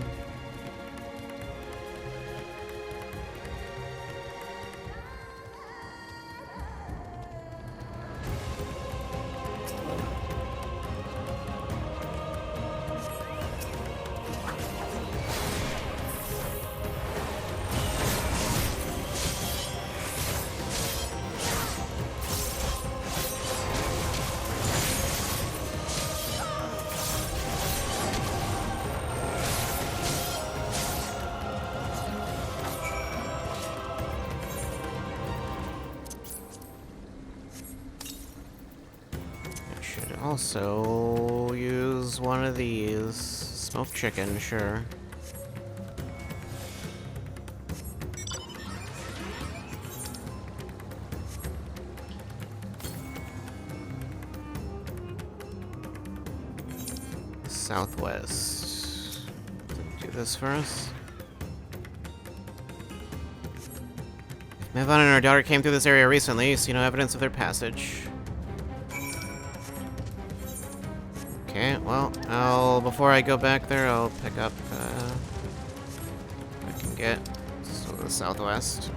Also, use one of these. Smoked chicken, sure. Southwest. Do this first. Mevon and her daughter came through this area recently. You see no evidence of their passage. Okay, well, before I go back there, I'll pick up, I can get to the southwest.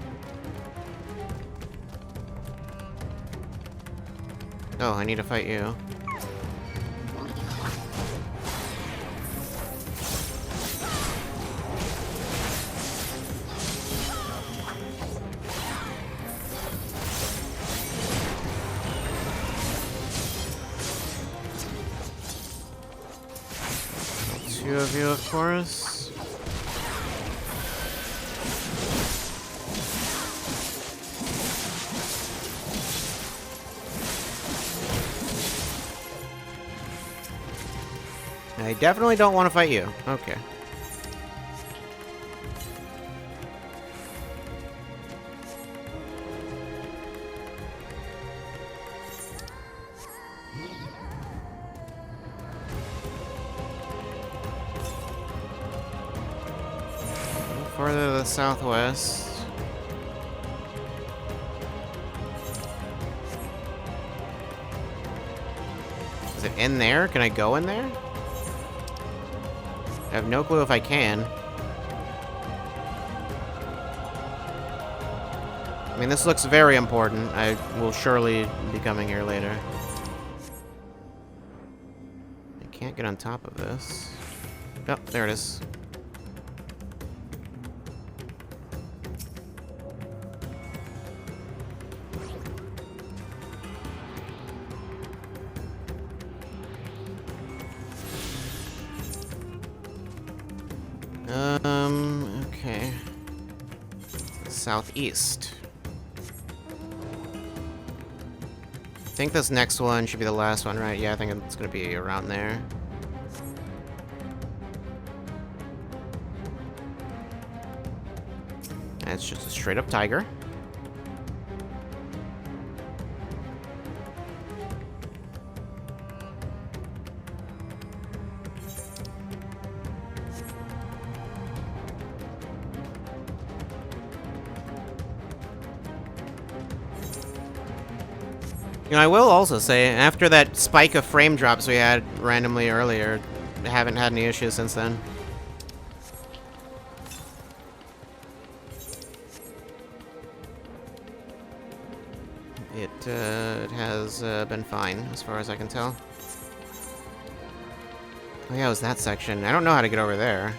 Oh, I need to fight you. Two of you, of course. I definitely don't want to fight you. Okay. Further to the southwest. Is it in there? Can I go in there? I have no clue if I can. I mean, this looks very important. I will surely be coming here later. I can't get on top of this. Oh, there it is. Okay. Southeast. I think this next one should be the last one, right? Yeah, I think it's gonna be around there. And it's just a straight up tiger. You know, I will also say, after that spike of frame drops we had randomly earlier, I haven't had any issues since then. It has been fine, as far as I can tell. Oh yeah, it was that section. I don't know how to get over there.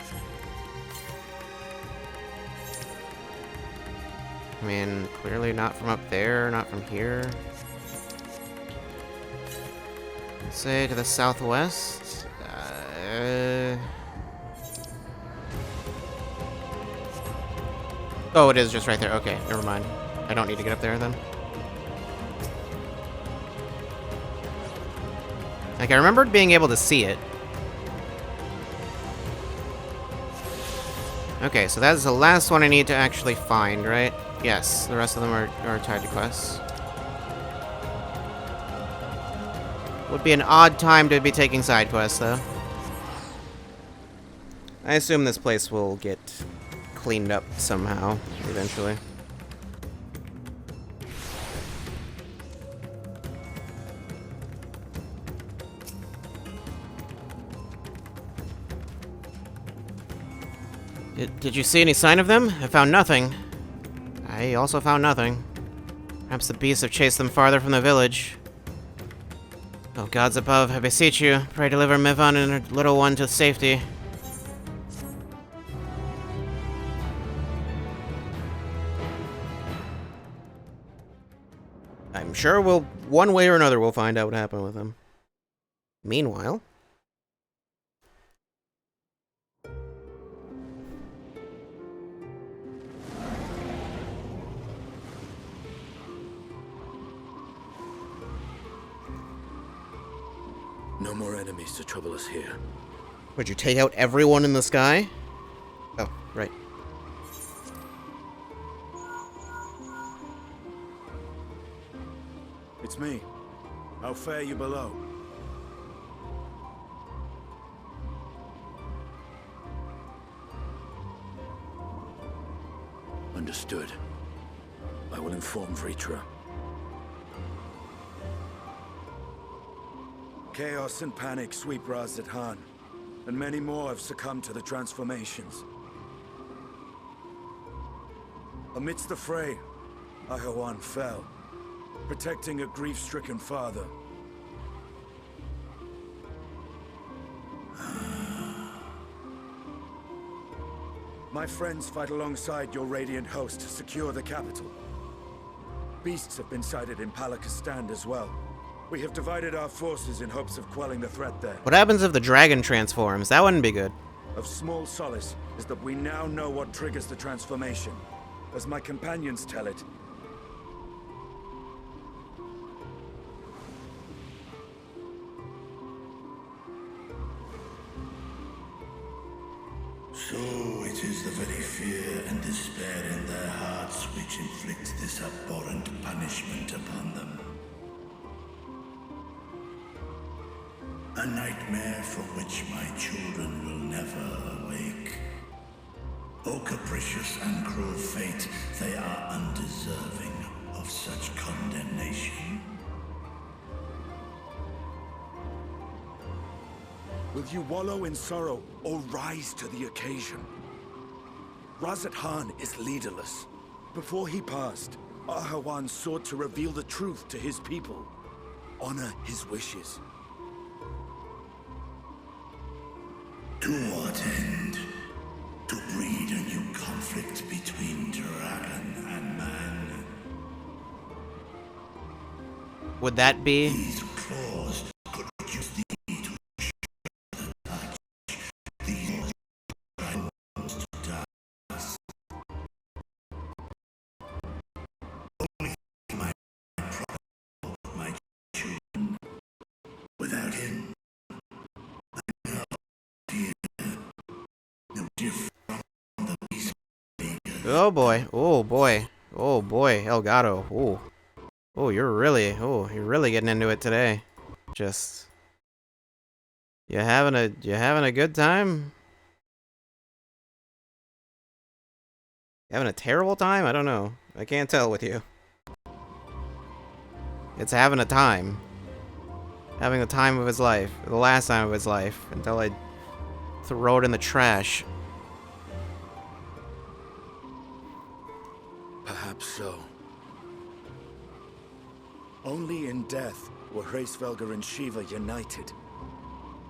I mean, clearly not from up there, not from here. Let's say to the southwest. Oh, it is just right there. Okay, never mind. I don't need to get up there then. Like, I remembered being able to see it. Okay, so that's the last one I need to actually find, right? Yes, the rest of them are tied to quests. Would be an odd time to be taking side quests, though. I assume this place will get cleaned up somehow, eventually. Did you see any sign of them? I found nothing. I also found nothing. Perhaps the beasts have chased them farther from the village. Oh, gods above, I beseech you, pray deliver Mivan and her little one to safety. I'm sure one way or another, we'll find out what happened with them. Meanwhile... No more enemies to trouble us here. Would you take out everyone in the sky? Oh, right. It's me. How fare you below? Understood. I will inform Vritra. Chaos and panic sweep Raz Khan, and many more have succumbed to the transformations. Amidst the fray, Ahawan fell, protecting a grief-stricken father. My friends fight alongside your Radiant host to secure the capital. Beasts have been sighted in Palakistan as well. We have divided our forces in hopes of quelling the threat there. What happens if the dragon transforms? That wouldn't be good. Of small solace is that we now know what triggers the transformation. As my companions tell it, So it is the very fear and despair in their hearts which inflict this abhorrent punishment upon them. A nightmare from which my children will never awake. O capricious and cruel fate, they are undeserving of such condemnation. will you wallow in sorrow or rise to the occasion? Raz Khan is leaderless. Before he passed, Ahawan sought to reveal the truth to his people. Honor his wishes. To what end? To breed a new conflict between dragon and man. Would that be? These claws could reduce thee to the touch. These dragons to dust. Only my prophet, my children. Without him, I know fear, no different from the beast. Oh boy, oh boy, oh boy, Elgato, oh. Oh, you're really getting into it today. Just, you having a good time? Having a terrible time? I don't know. I can't tell with you. It's having a time. Having the time of his life. The last time of his life. Until I throw it in the trash. Perhaps so. Only in death were Hraesvelgr and Shiva united.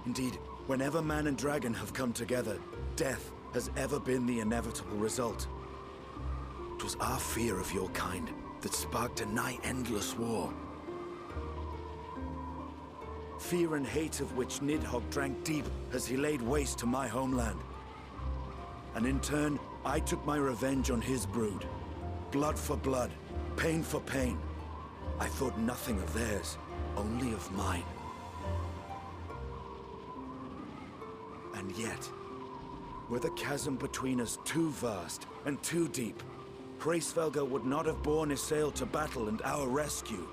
Indeed, whenever man and dragon have come together, death has ever been the inevitable result. It was our fear of your kind that sparked a nigh-endless war. Fear and hate of which Nidhogg drank deep as he laid waste to my homeland. And in turn, I took my revenge on his brood. Blood for blood, pain for pain. I thought nothing of theirs, only of mine. And yet, were the chasm between us too vast and too deep, Hraesvelgr would not have borne Isael to battle and our rescue.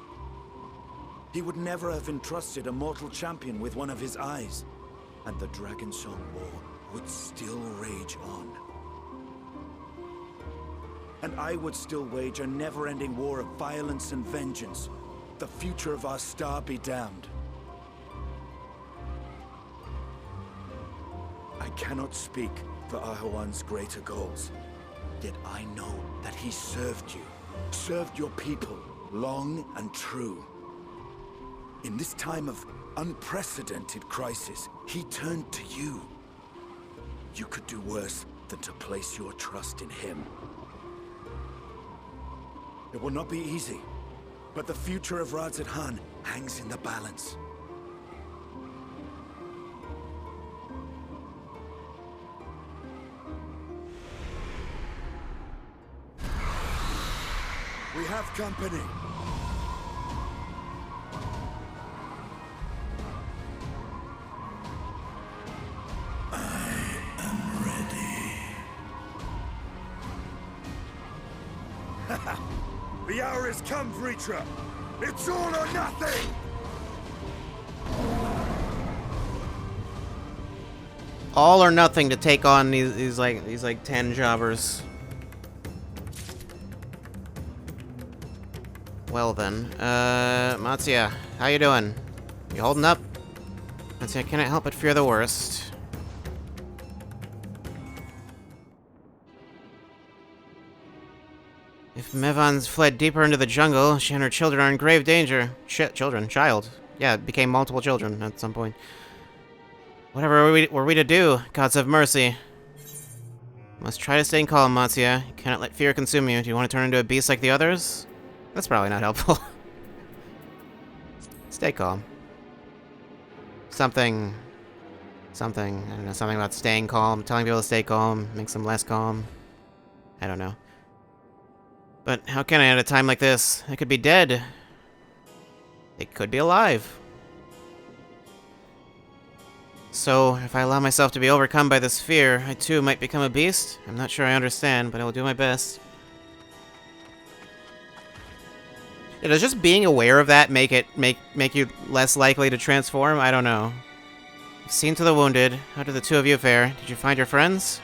He would never have entrusted a mortal champion with one of his eyes, and the Dragonsong War would still rage on. And I would still wage a never-ending war of violence and vengeance. The future of our star be damned. I cannot speak for Ahuan's greater goals, yet I know that he served you, served your people, long and true. In this time of unprecedented crisis, he turned to you. You could do worse than to place your trust in him. It will not be easy, but the future of Radzat hangs in the balance. We have company. The hour has come, Vritra! It's all or nothing! All or nothing to take on these like 10 jobbers. Well then, Matsuya, how you doing? You holding up? Matsuya cannot help but fear the worst. If Mevan's fled deeper into the jungle, she and her children are in grave danger. Child. Yeah, it became multiple children at some point. Whatever were we to do, gods have mercy. Must try to stay calm, Matsuya. You cannot let fear consume you. Do you want to turn into a beast like the others? That's probably not helpful. Stay calm. Something, I don't know, something about staying calm, telling people to stay calm, makes them less calm. I don't know. But how can I at a time like this? They could be dead. They could be alive. So, if I allow myself to be overcome by this fear, I too might become a beast? I'm not sure I understand, but I will do my best. Does just being aware of that make you less likely to transform? I don't know. You've seen to the wounded. How did the two of you fare? Did you find your friends?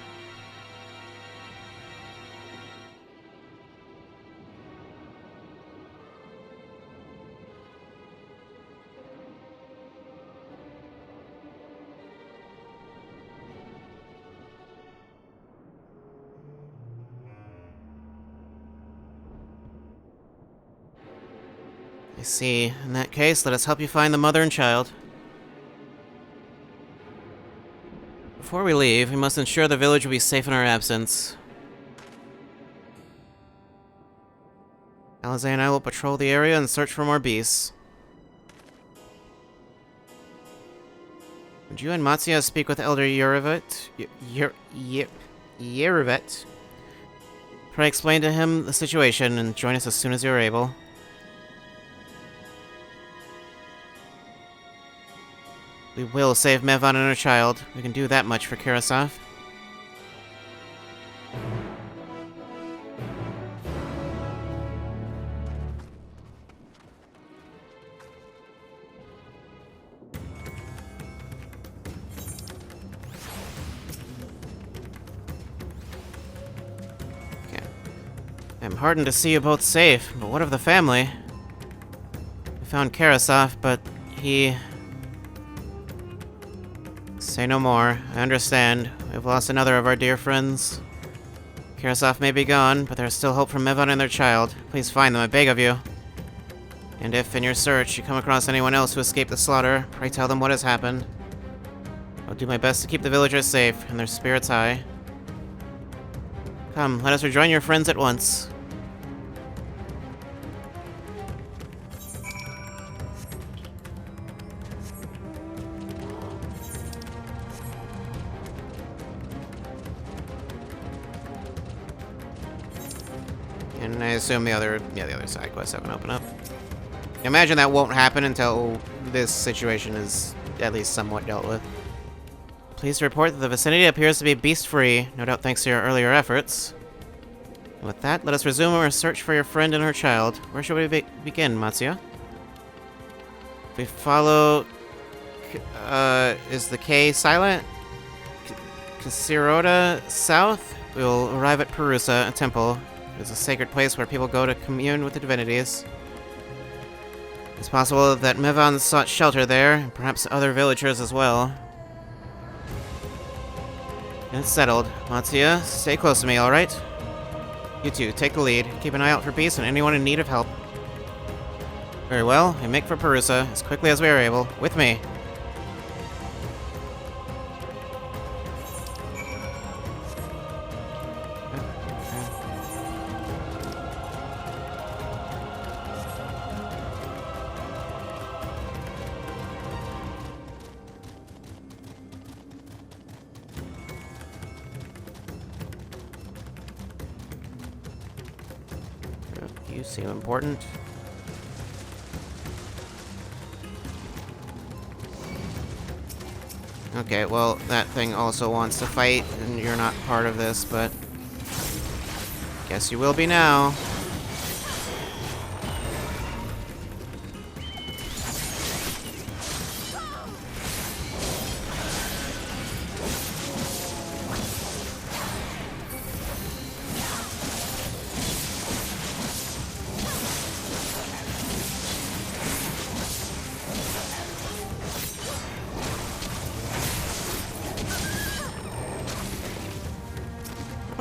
I see. In that case, let us help you find the mother and child. Before we leave, we must ensure the village will be safe in our absence. Alizé and I will patrol the area and search for more beasts. Would you and Matsuya speak with Elder Yurivet? Yurivet? Pray explain to him the situation and join us as soon as you are able. We will save Mevan and her child. We can do that much for Kurasov. Okay. I'm heartened to see you both safe, but what of the family? If found Karasov, but he... Say no more. I understand. We've lost another of our dear friends. Karasov may be gone, but there's still hope for Mevan and their child. Please find them, I beg of you. And if, in your search, you come across anyone else who escaped the slaughter, pray tell them what has happened. I'll do my best to keep the villagers safe and their spirits high. Come, let us rejoin your friends at once. And I assume the other side quests haven't opened up. Imagine that won't happen until this situation is at least somewhat dealt with. Please report that the vicinity appears to be beast-free, no doubt thanks to your earlier efforts. And with that, let us resume our search for your friend and her child. Where should we begin, Matsuya? If we follow... is the K silent? Kasiroda south? We will arrive at Perusa, a temple. It is a sacred place where people go to commune with the divinities. It's possible that Mevan sought shelter there, and perhaps other villagers as well. And it's settled. Matsuya, stay close to me, alright? You two, take the lead. Keep an eye out for beasts and anyone in need of help. Very well, we make for Perusa as quickly as we are able. With me. You seem important. Okay, well, that thing also wants to fight, and you're not part of this, but... guess you will be now.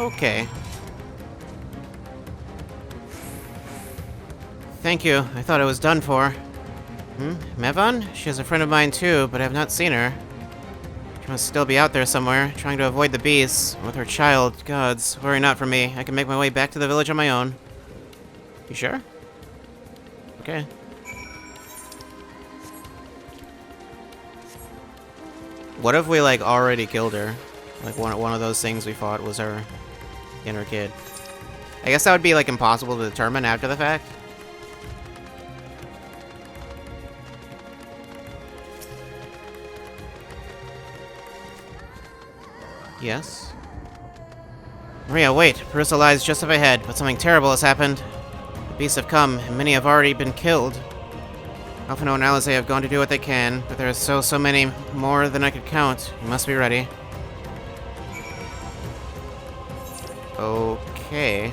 Okay. Thank you. I thought I was done for. Mevan? She is a friend of mine too, but I have not seen her. She must still be out there somewhere, trying to avoid the beasts. With her child, gods, worry not for me. I can make my way back to the village on my own. You sure? Okay. What if we, like, already killed her? Like, one of those things we fought was her and her kid. I guess that would be, like, impossible to determine after the fact. Yes? Maria, wait. Perusa lies just up ahead, but something terrible has happened. The beasts have come, and many have already been killed. Alphino and Alizé have gone to do what they can, but there are so many more than I could count. You must be ready. Okay.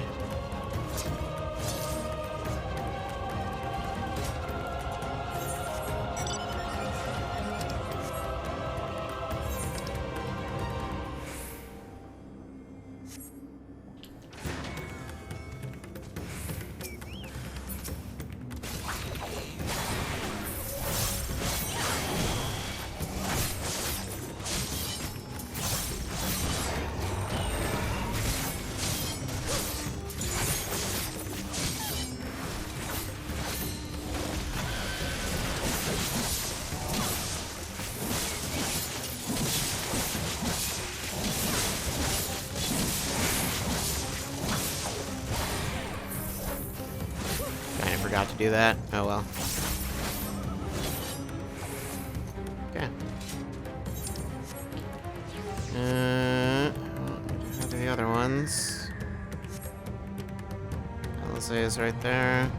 Forgot to do that. Oh well. Okay. How do the other ones? Alizé is right there.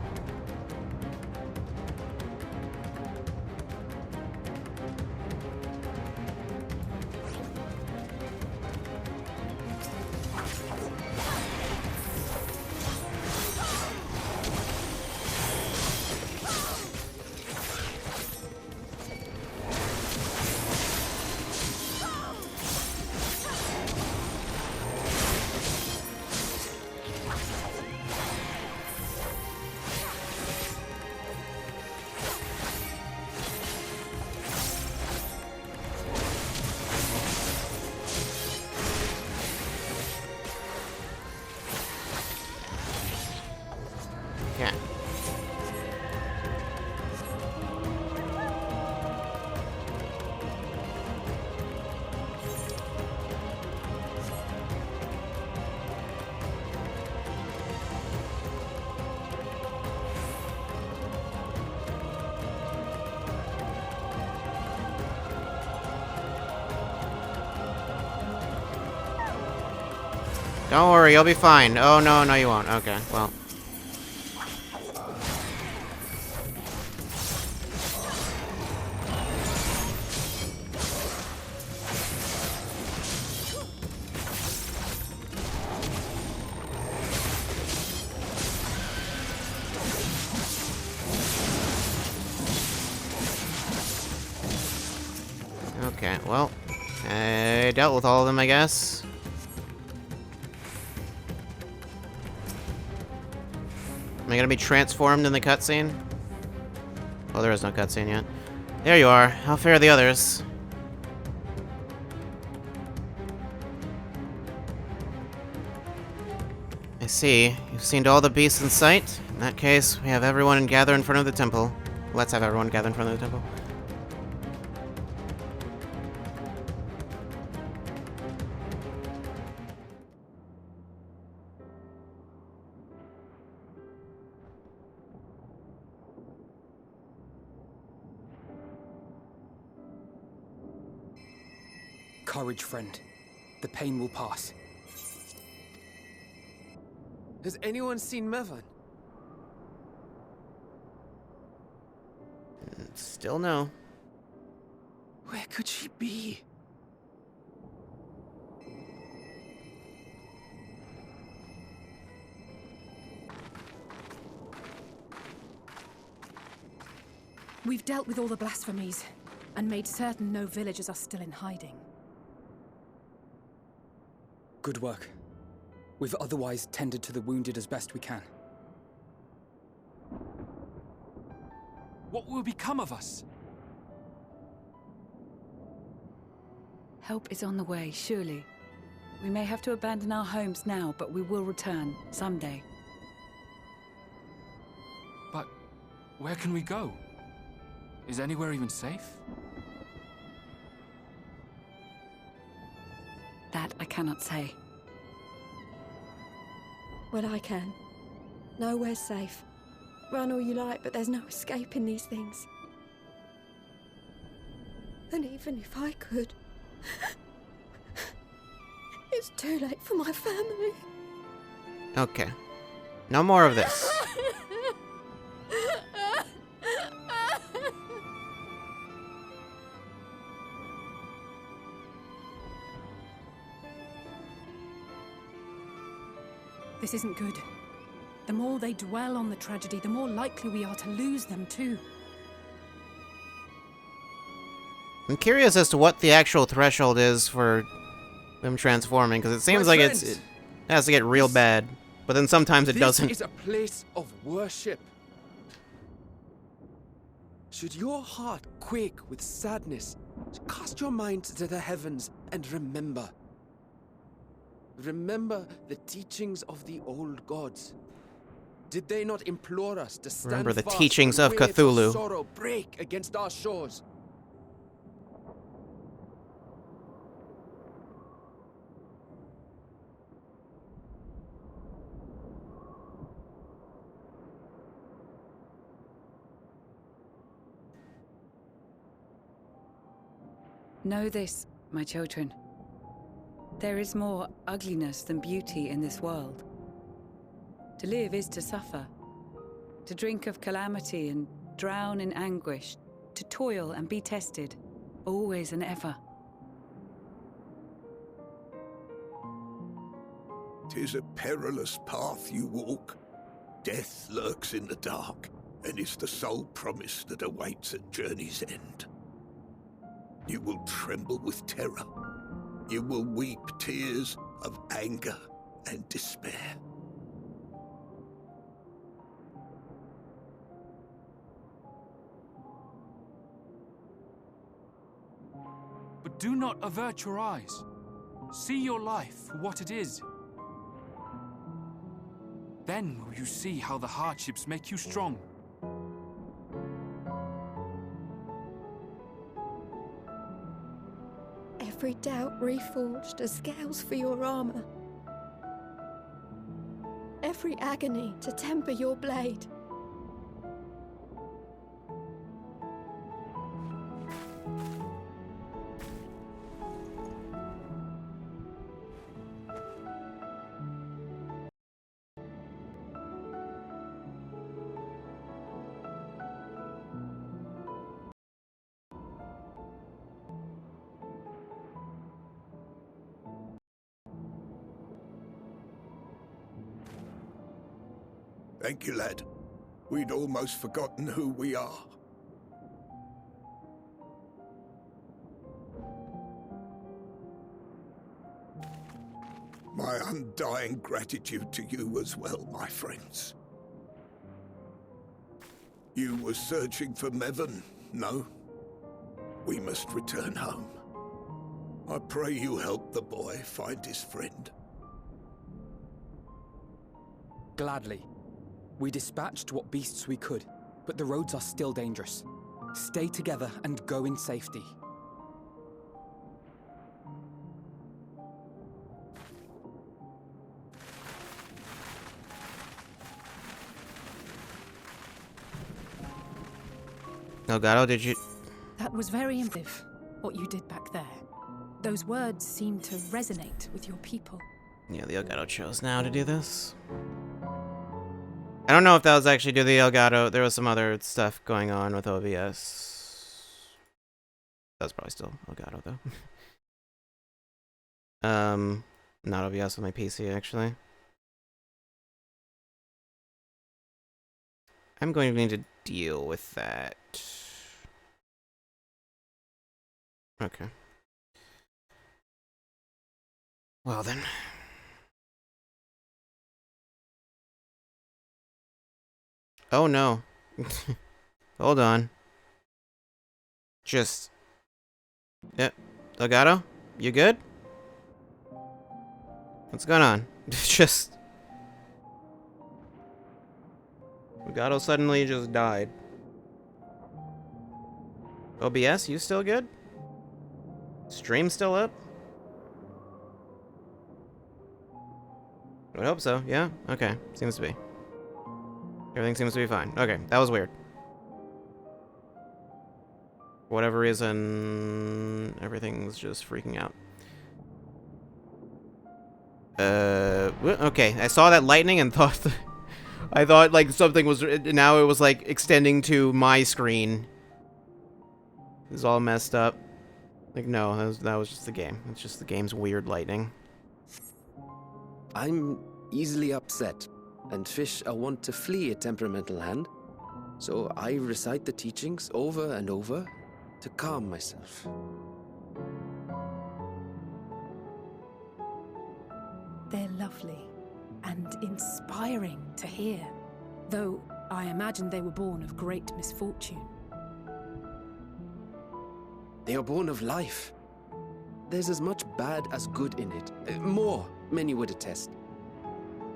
Don't worry, you'll be fine. Oh, no, no, you won't. Okay, well. Okay, well, I dealt with all of them, I guess. Am I gonna be transformed in the cutscene? Well, there is no cutscene yet. There you are. How fare the others? I see. You've seen all the beasts in sight? In that case, we have everyone gather in front of the temple. Let's have everyone gather in front of the temple. Courage, friend. The pain will pass. Has anyone seen Mevan? Still no. Where could she be? We've dealt with all the blasphemies, and made certain no villagers are still in hiding. Good work. We've otherwise tended to the wounded as best we can. What will become of us? Help is on the way, surely. We may have to abandon our homes now, but we will return someday. But where can we go? Is anywhere even safe? That I cannot say. Well, I can. Nowhere's safe. Run all you like, but there's no escaping these things. And even if I could, it's too late for my family. Okay. No more of this. This isn't good. The more they dwell on the tragedy, the more likely we are to lose them too. I'm curious as to what the actual threshold is for them transforming, because it seems like it has to get real bad, but then sometimes it doesn't. This is a place of worship. Should your heart quake with sadness, cast your mind to the heavens and remember. Remember the teachings of the old gods. Did they not implore us to stand Remember the fast teachings when of waves Cthulhu. sorrow break against our shores? Know this, my children. There is more ugliness than beauty in this world. To live is to suffer. To drink of calamity and drown in anguish. To toil and be tested, always and ever. 'Tis a perilous path you walk. Death lurks in the dark, and is the sole promise that awaits at journey's end. You will tremble with terror. You will weep tears of anger and despair. But do not avert your eyes. See your life for what it is. Then will you see how the hardships make you strong. Every doubt reforged as scales for your armor. Every agony to temper your blade. Thank you, lad. We'd almost forgotten who we are. My undying gratitude to you as well, my friends. You were searching for Mevon, no? We must return home. I pray you help the boy find his friend. Gladly. We dispatched what beasts we could, but the roads are still dangerous. Stay together and go in safety. Elgato, did you... That was very impressive, what you did back there. Those words seem to resonate with your people. Yeah, the Elgato chose now to do this. I don't know if that was actually due to the Elgato. There was some other stuff going on with OBS. That was probably still Elgato, though. Not OBS with my PC, actually. I'm going to need to deal with that. Okay. Well then. Oh no. Hold on. Just... Yep. Elgato? You good? What's going on? Just... Elgato suddenly just died. OBS, you still good? Stream still up? I would hope so, yeah? Okay, seems to be. Everything seems to be fine. Okay, that was weird. For whatever reason, everything's just freaking out. Okay, I saw that lightning and thought... I thought, like, something was... Now it was, like, extending to my screen. It's all messed up. Like, no, that was just the game. It's just the game's weird lightning. I'm easily upset, and fish are wont to flee a temperamental hand. So I recite the teachings over and over to calm myself. They're lovely and inspiring to hear, though I imagine they were born of great misfortune. They are born of life. There's as much bad as good in it. More, many would attest.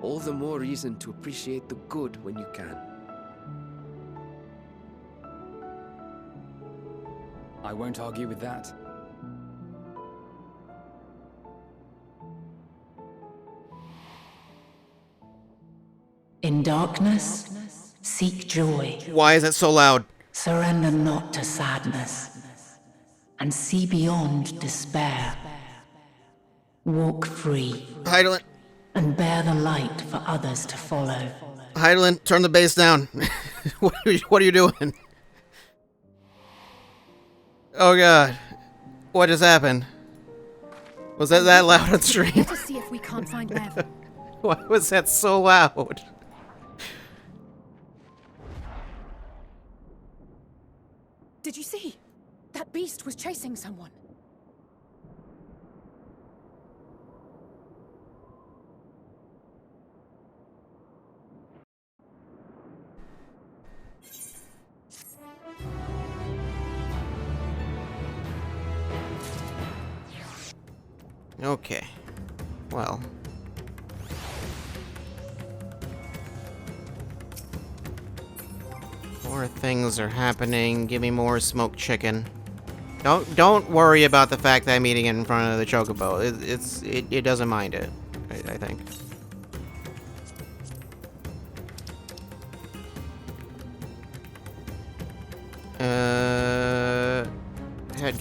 All the more reason to appreciate the good when you can. I won't argue with that. In darkness, seek joy. Why is it so loud? Surrender not to sadness, and see beyond despair. Walk free. Heidelin. And bear the light for others to follow. Heidelin, turn the bass down. What are you doing? Oh god. What just happened? Was that loud on stream? Let us see if we can't find Mev. Why was that so loud? Did you see? That beast was chasing someone. Okay. Well. More things are happening. Give me more smoked chicken. Don't worry about the fact that I'm eating it in front of the chocobo. It doesn't mind it, I think.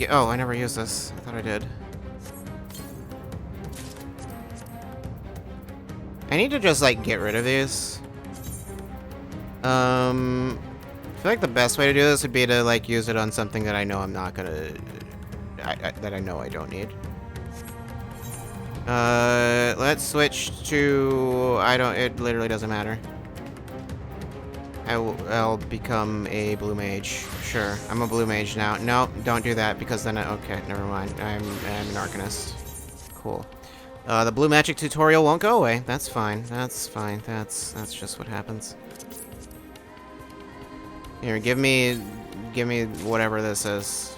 Oh, I never used this. I thought I did. I need to just, like, get rid of these. I feel like the best way to do this would be to, like, use it on something that I know I'm not gonna... that I know I don't need. Let's switch to... it literally doesn't matter. I'll become a blue mage. Sure, I'm a blue mage now. No, don't do that because then okay, never mind. I'm an arcanist. Cool. The blue magic tutorial won't go away. That's fine. That's fine. That's just what happens. Here, give me whatever this is.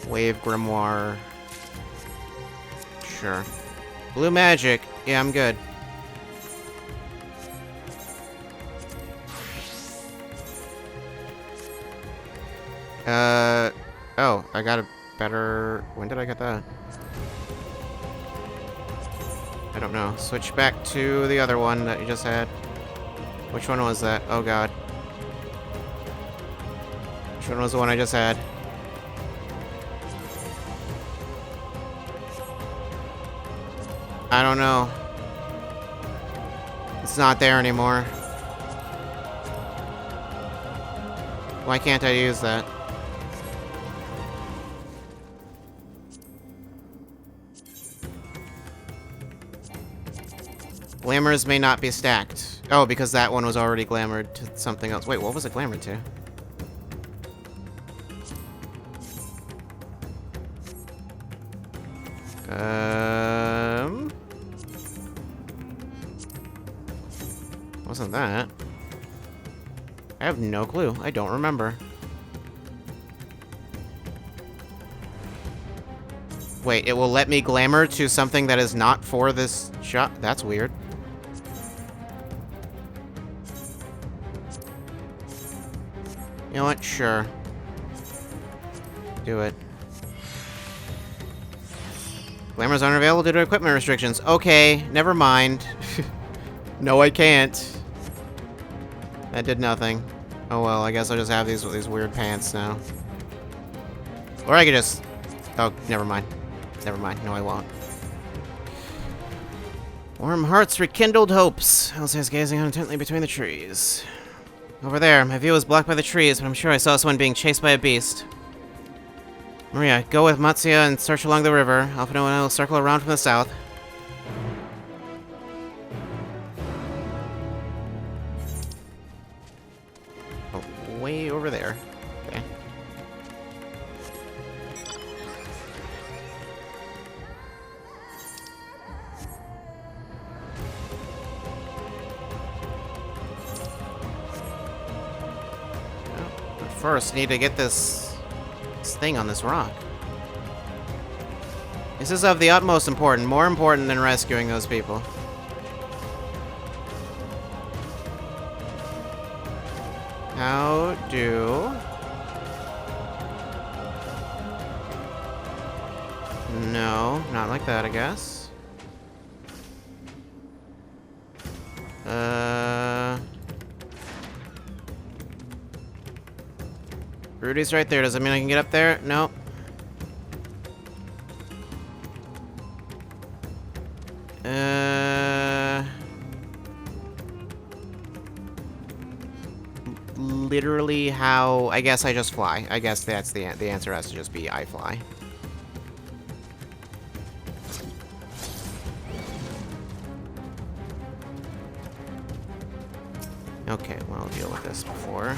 Wave grimoire. Sure. Blue magic. Yeah, I'm good. Oh, I got a better... When did I get that? I don't know. Switch back to the other one that you just had. Which one was that? Oh god. Which one was the one I just had? I don't know. It's not there anymore. Why can't I use that? Glamours may not be stacked. Oh, because that one was already glamored to something else. Wait, what was it glamored to? Wasn't that? I have no clue. I don't remember. Wait, it will let me glamour to something that is not for this shop? That's weird. You know what? Sure. Do it. Glamours aren't available due to equipment restrictions. Okay, never mind. No, I can't. That did nothing. Oh well, I guess I'll just have these weird pants now. Or I could just... Oh, never mind. Never mind. No, I won't. Warm hearts, rekindled hopes. Elsa is gazing intently between the trees. Over there, my view is blocked by the trees, but I'm sure I saw someone being chased by a beast. Maria, go with Matsuya and search along the river. Alphino and I will circle around from the south. Oh, way over there. Okay. But first, need to get this thing on this rock. This is of the utmost importance, more important than rescuing those people. How do... No, not like that, I guess. Rudy's right there. Does that mean I can get up there? No. Literally how... I guess I just fly. I guess that's the answer has to just be I fly. Okay, well, I'll deal with this before.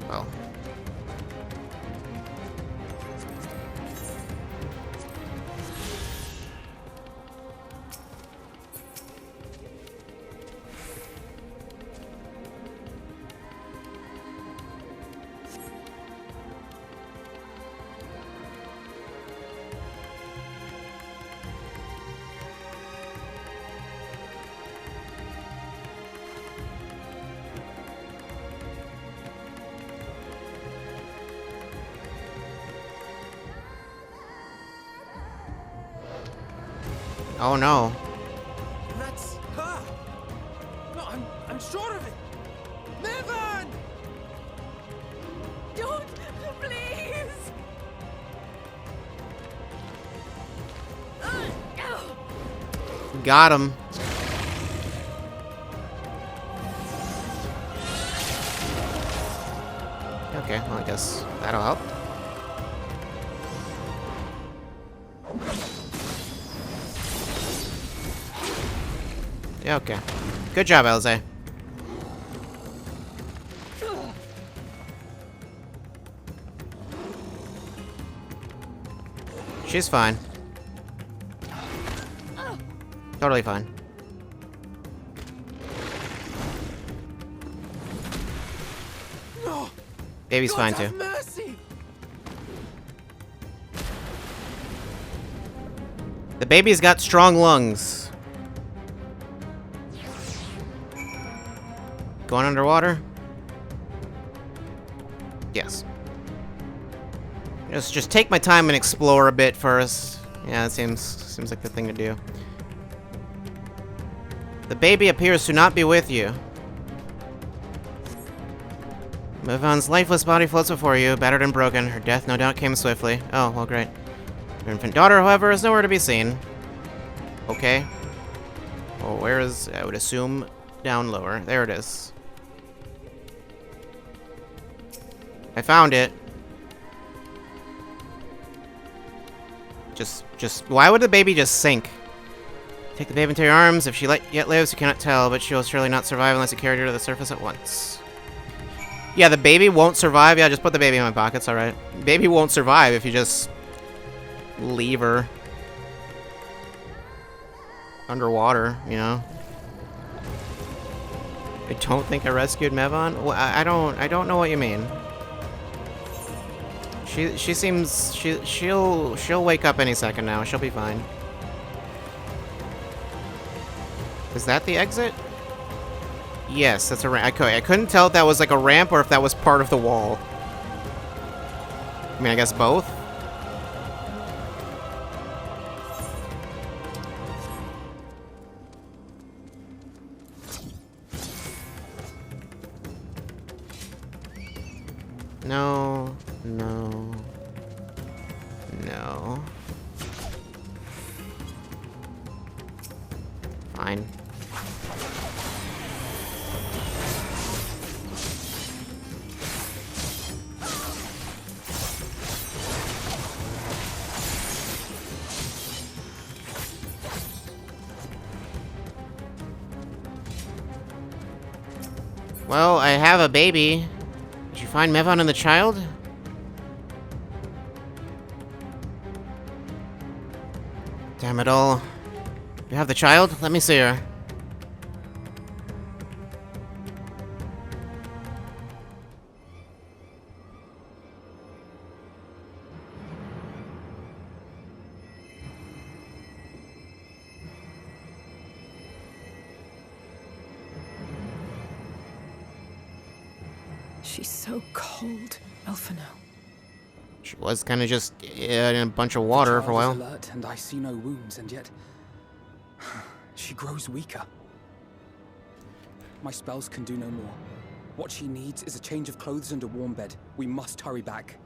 Well. Oh no. That's her! No, I'm sure of it! Niven! Don't, please! Got him. Okay, well, I guess that'll help. Yeah, okay. Good job, Elze. She's fine. Totally fine. No. Baby's fine God have too. Mercy. The baby's got strong lungs. Going underwater? Yes. Just take my time and explore a bit first. Yeah, it seems like the thing to do. The baby appears to not be with you. Movan's lifeless body floats before you, battered and broken. Her death no doubt came swiftly. Oh, well, great. Her infant daughter, however, is nowhere to be seen. Okay. Well, where is... I would assume down lower. There it is. I found it. Just... Why would the baby just sink? Take the baby into your arms. If she yet lives, you cannot tell, but she will surely not survive unless you carry her to the surface at once. Yeah, the baby won't survive. Yeah, just put the baby in my pockets, alright. Baby won't survive if you just leave her underwater, you know? I don't think I rescued Mevon. Well, I don't know what you mean. She seems she'll wake up any second now. She'll be fine. Is that the exit? Yes, that's a ramp. I couldn't tell if that was like a ramp or if that was part of the wall. I mean, I guess both. No, no, no. Fine. Well, I have a baby. Did you find Mevon and the child? Damn it all. You have the child? Let me see her. She's so cold, Elfino. She was kind of just in a bunch of water for a while. Alert and I see no wounds, and yet she grows weaker. My spells can do no more. What she needs is a change of clothes and a warm bed. We must hurry back.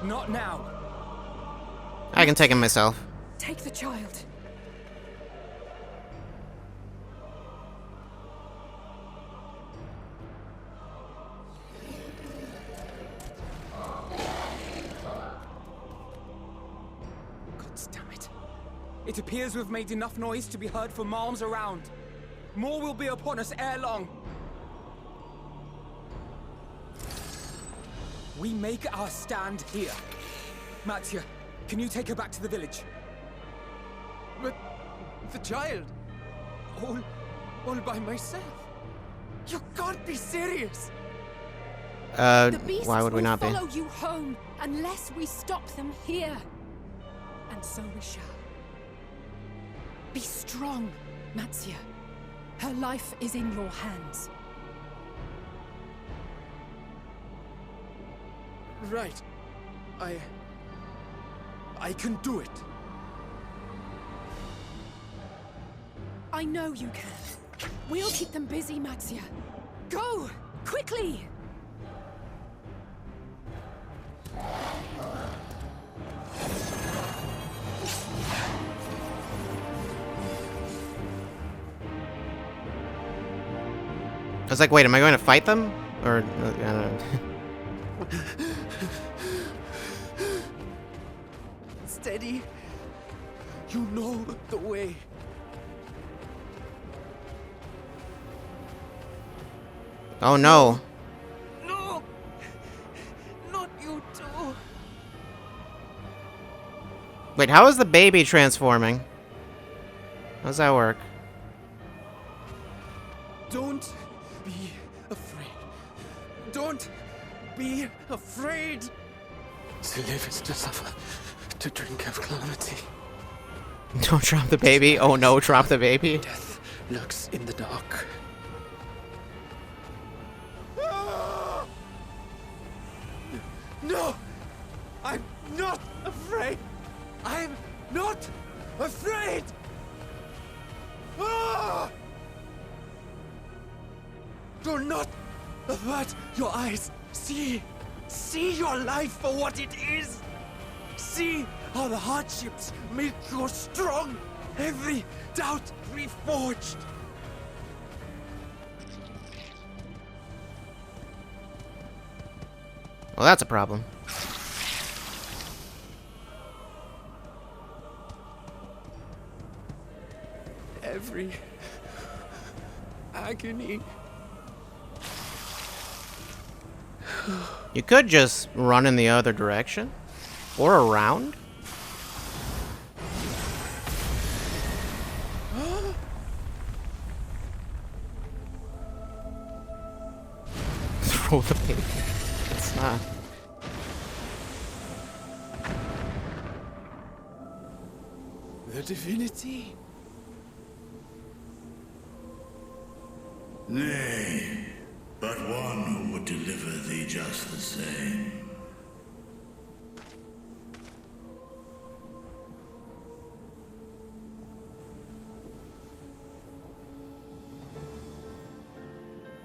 Not now. I can take him myself. Take the child. It appears we've made enough noise to be heard for miles around. More will be upon us ere long. We make our stand here. Matzia, can you take her back to the village? But the child, all by myself. You can't be serious. Why would we not be? The beasts will follow you home unless we stop them here. And so we shall. Be strong, Matzia. Her life is in your hands. Right. I can do it. I know you can. We'll keep them busy, Matzia. Go! Quickly! I was like, wait, am I going to fight them? Or, I don't know. Steady. You know the way. Oh no. No! Not you too. Wait, how is the baby transforming? How does that work? Don't be afraid. Don't be afraid. To live is to suffer, to drink of calamity. Don't drop the baby. Oh no, drop the baby. Death lurks in the dark. No! I'm not afraid! I'm not afraid! Ah! Do not avert your eyes. See your life for what it is. See how the hardships make you strong. Every doubt reforged. Well, that's a problem. Every agony. You could just run in the other direction. Or around. Throw the baby. It's not. The divinity? Nay, but one who would deliver thee just the same.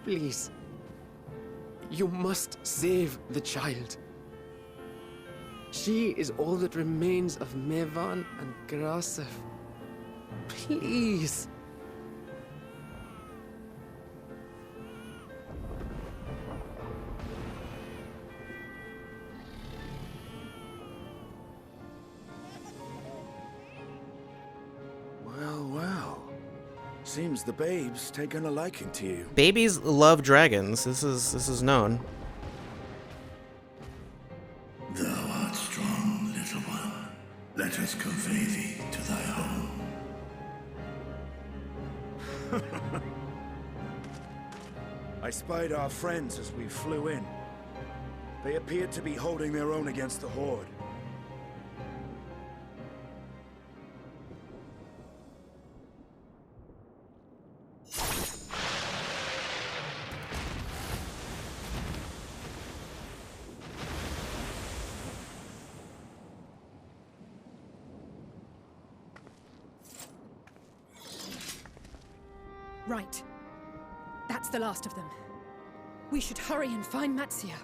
Please. You must save the child. She is all that remains of Mevan and Grasef. Please. Well, well. Seems the babe's taken a liking to you. Babies love dragons. This is known. Thou art strong, little one. Let us convey thee to thy home. I spied our friends as we flew in. They appeared to be holding their own against the Horde. Right. That's the last of them. We should hurry and find Matsia.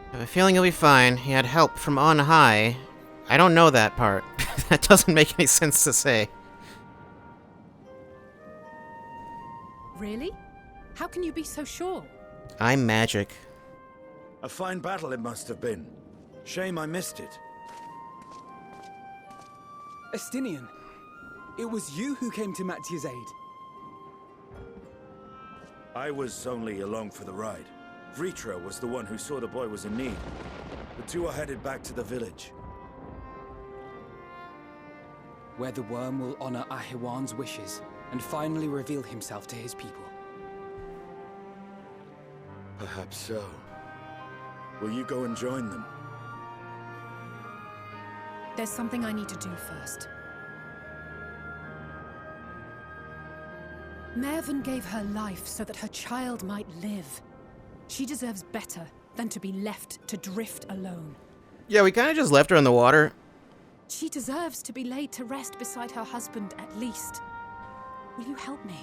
I have a feeling you'll be fine. He had help from on high. I don't know that part. That doesn't make any sense to say. Really? How can you be so sure? I'm magic. A fine battle it must have been. Shame I missed it. Estinian, it was you who came to Matia's aid. I was only along for the ride. Vritra was the one who saw the boy was in need. The two are headed back to the village. Where the worm will honor Ahiwan's wishes and finally reveal himself to his people. Perhaps so. Will you go and join them? There's something I need to do first. Mervyn gave her life so that her child might live. She deserves better than to be left to drift alone. Yeah, we kind of just left her in the water. She deserves to be laid to rest beside her husband at least. Will you help me?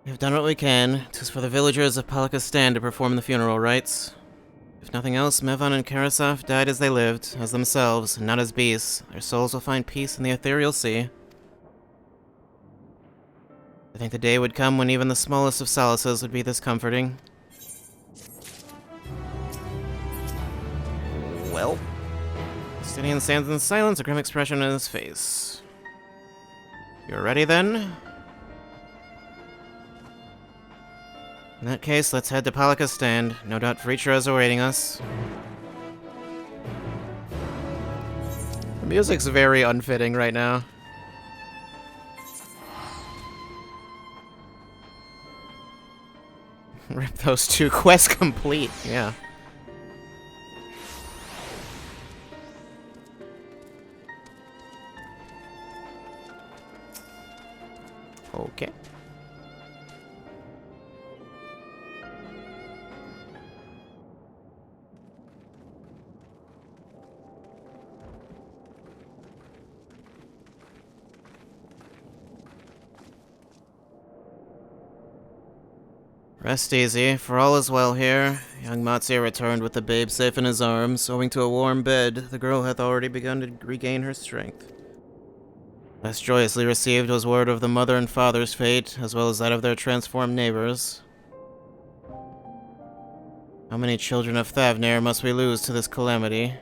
We have done what we can. 'Tis for the villagers of Palakistan to perform the funeral rites. If nothing else, Mevan and Karasov died as they lived, as themselves, and not as beasts. Their souls will find peace in the ethereal sea. I think the day would come when even the smallest of solaces would be this comforting. Well. Stidian stands in silence, a grim expression on his face. You're ready then? In that case, let's head to Palakistan. No doubt Vritra is awaiting us. The music's very unfitting right now. Rip those two quests complete, yeah. Okay. Rest easy, for all is well here. Young Matsuya returned with the babe safe in his arms. Owing to a warm bed, the girl hath already begun to regain her strength. Less joyously received was word of the mother and father's fate, as well as that of their transformed neighbors. How many children of Thavnir must we lose to this calamity?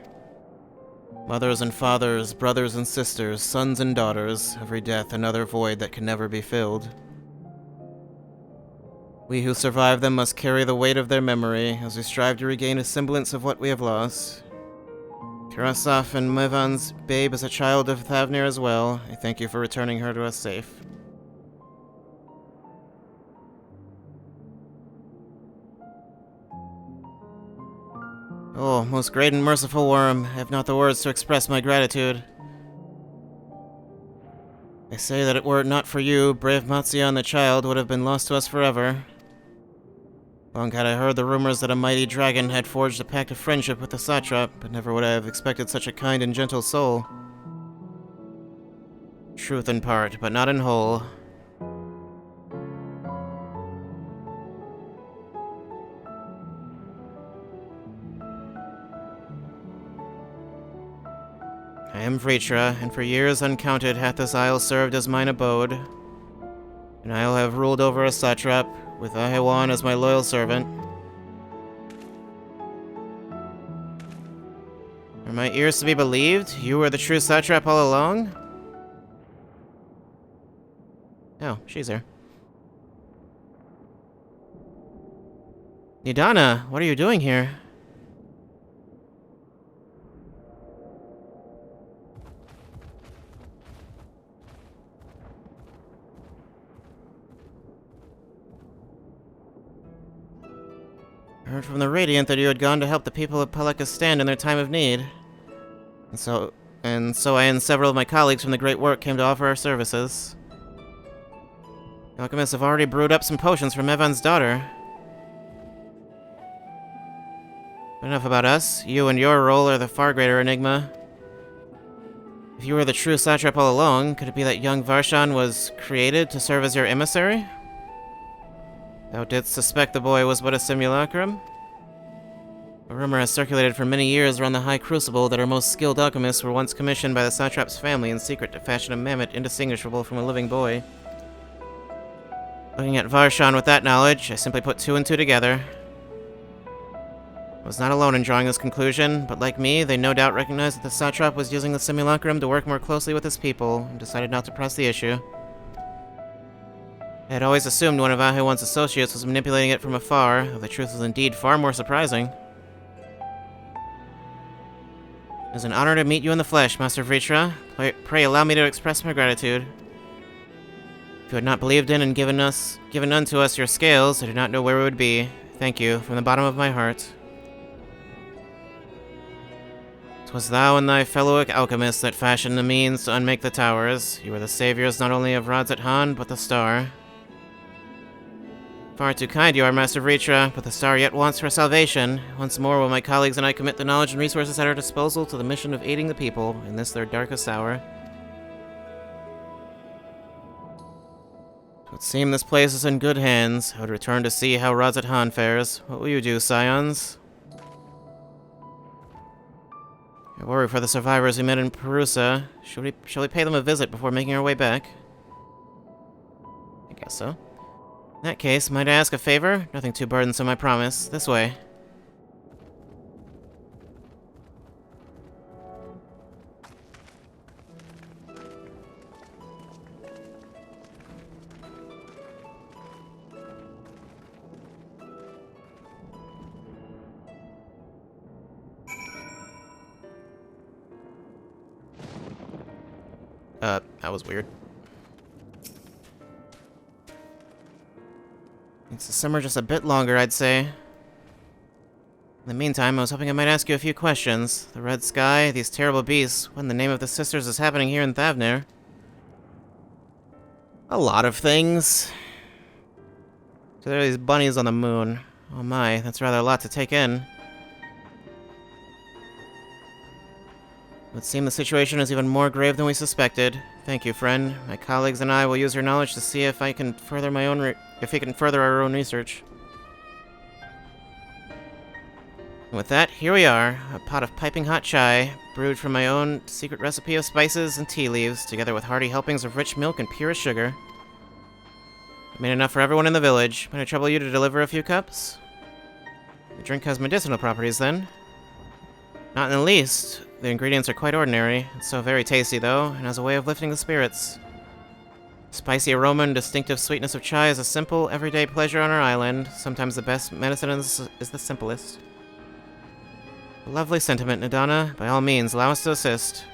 Mothers and fathers, brothers and sisters, sons and daughters, every death another void that can never be filled. We who survive them must carry the weight of their memory as we strive to regain a semblance of what we have lost. Karasov and Mevan's babe is a child of Thavnir as well. I thank you for returning her to us safe. Oh, most great and merciful worm, I have not the words to express my gratitude. They say that were it not for you, brave Matsuya and the child would have been lost to us forever. Long had I heard the rumors that a mighty dragon had forged a pact of friendship with the satrap, but never would I have expected such a kind and gentle soul. Truth in part, but not in whole. I am Vritra, and for years uncounted hath this isle served as mine abode. And I'll have ruled over a satrap, with Ahewan as my loyal servant. Are my ears to be believed? You were the true satrap all along? Oh, she's here. Nidana, what are you doing here? I heard from the Radiant that you had gone to help the people of Palakistan in their time of need. And so I and several of my colleagues from the Great Work came to offer our services. The alchemists have already brewed up some potions for Mevan's daughter. But enough about us. You and your role are the far greater enigma. If you were the true satrap all along, could it be that young Varshan was created to serve as your emissary? Thou didst suspect the boy was but a simulacrum? A rumor has circulated for many years around the High Crucible that our most skilled alchemists were once commissioned by the satrap's family in secret to fashion a mammoth indistinguishable from a living boy. Looking at Varshan with that knowledge, I simply put two and two together. I was not alone in drawing this conclusion, but like me, they no doubt recognized that the satrap was using the simulacrum to work more closely with his people, and decided not to press the issue. I had always assumed one of Ahewan's associates was manipulating it from afar, though the truth was indeed far more surprising. It is an honor to meet you in the flesh, Master Vritra. Pray allow me to express my gratitude. If you had not believed in and given unto us your scales, I do not know where we would be. Thank you, from the bottom of my heart. 'Twas thou and thy fellow alchemists that fashioned the means to unmake the towers. You were the saviors not only of Rods at Han, but the star. Far too kind you are, Master Vritra, but the star yet wants for salvation. Once more will my colleagues and I commit the knowledge and resources at our disposal to the mission of aiding the people in this their darkest hour. would seem this place is in good hands. I would return to see how Razat Han fares. What will you do, Scions? I worry for the survivors we met in Perusa. Shall we pay them a visit before making our way back? I guess so. In that case, might I ask a favor? Nothing too burdensome, I promise. This way. That was weird. Makes the summer just a bit longer, I'd say. In the meantime, I was hoping I might ask you a few questions. The red sky, these terrible beasts, what in the name of the sisters is happening here in Thavnir? A lot of things. So there are these bunnies on the moon. Oh my, that's rather a lot to take in. It would seem the situation is even more grave than we suspected. Thank you, friend. My colleagues and I will use your knowledge to see if I can further our own research. And with that, here we are, a pot of piping hot chai, brewed from my own secret recipe of spices and tea leaves, together with hearty helpings of rich milk and purest sugar. I made enough for everyone in the village. Might I trouble you to deliver a few cups? The drink has medicinal properties, then? Not in the least. The ingredients are quite ordinary. It's so very tasty, though, and has a way of lifting the spirits. Spicy aroma and distinctive sweetness of chai is a simple, everyday pleasure on our island. Sometimes the best medicine is the simplest. A lovely sentiment, Nadana. By all means, allow us to assist.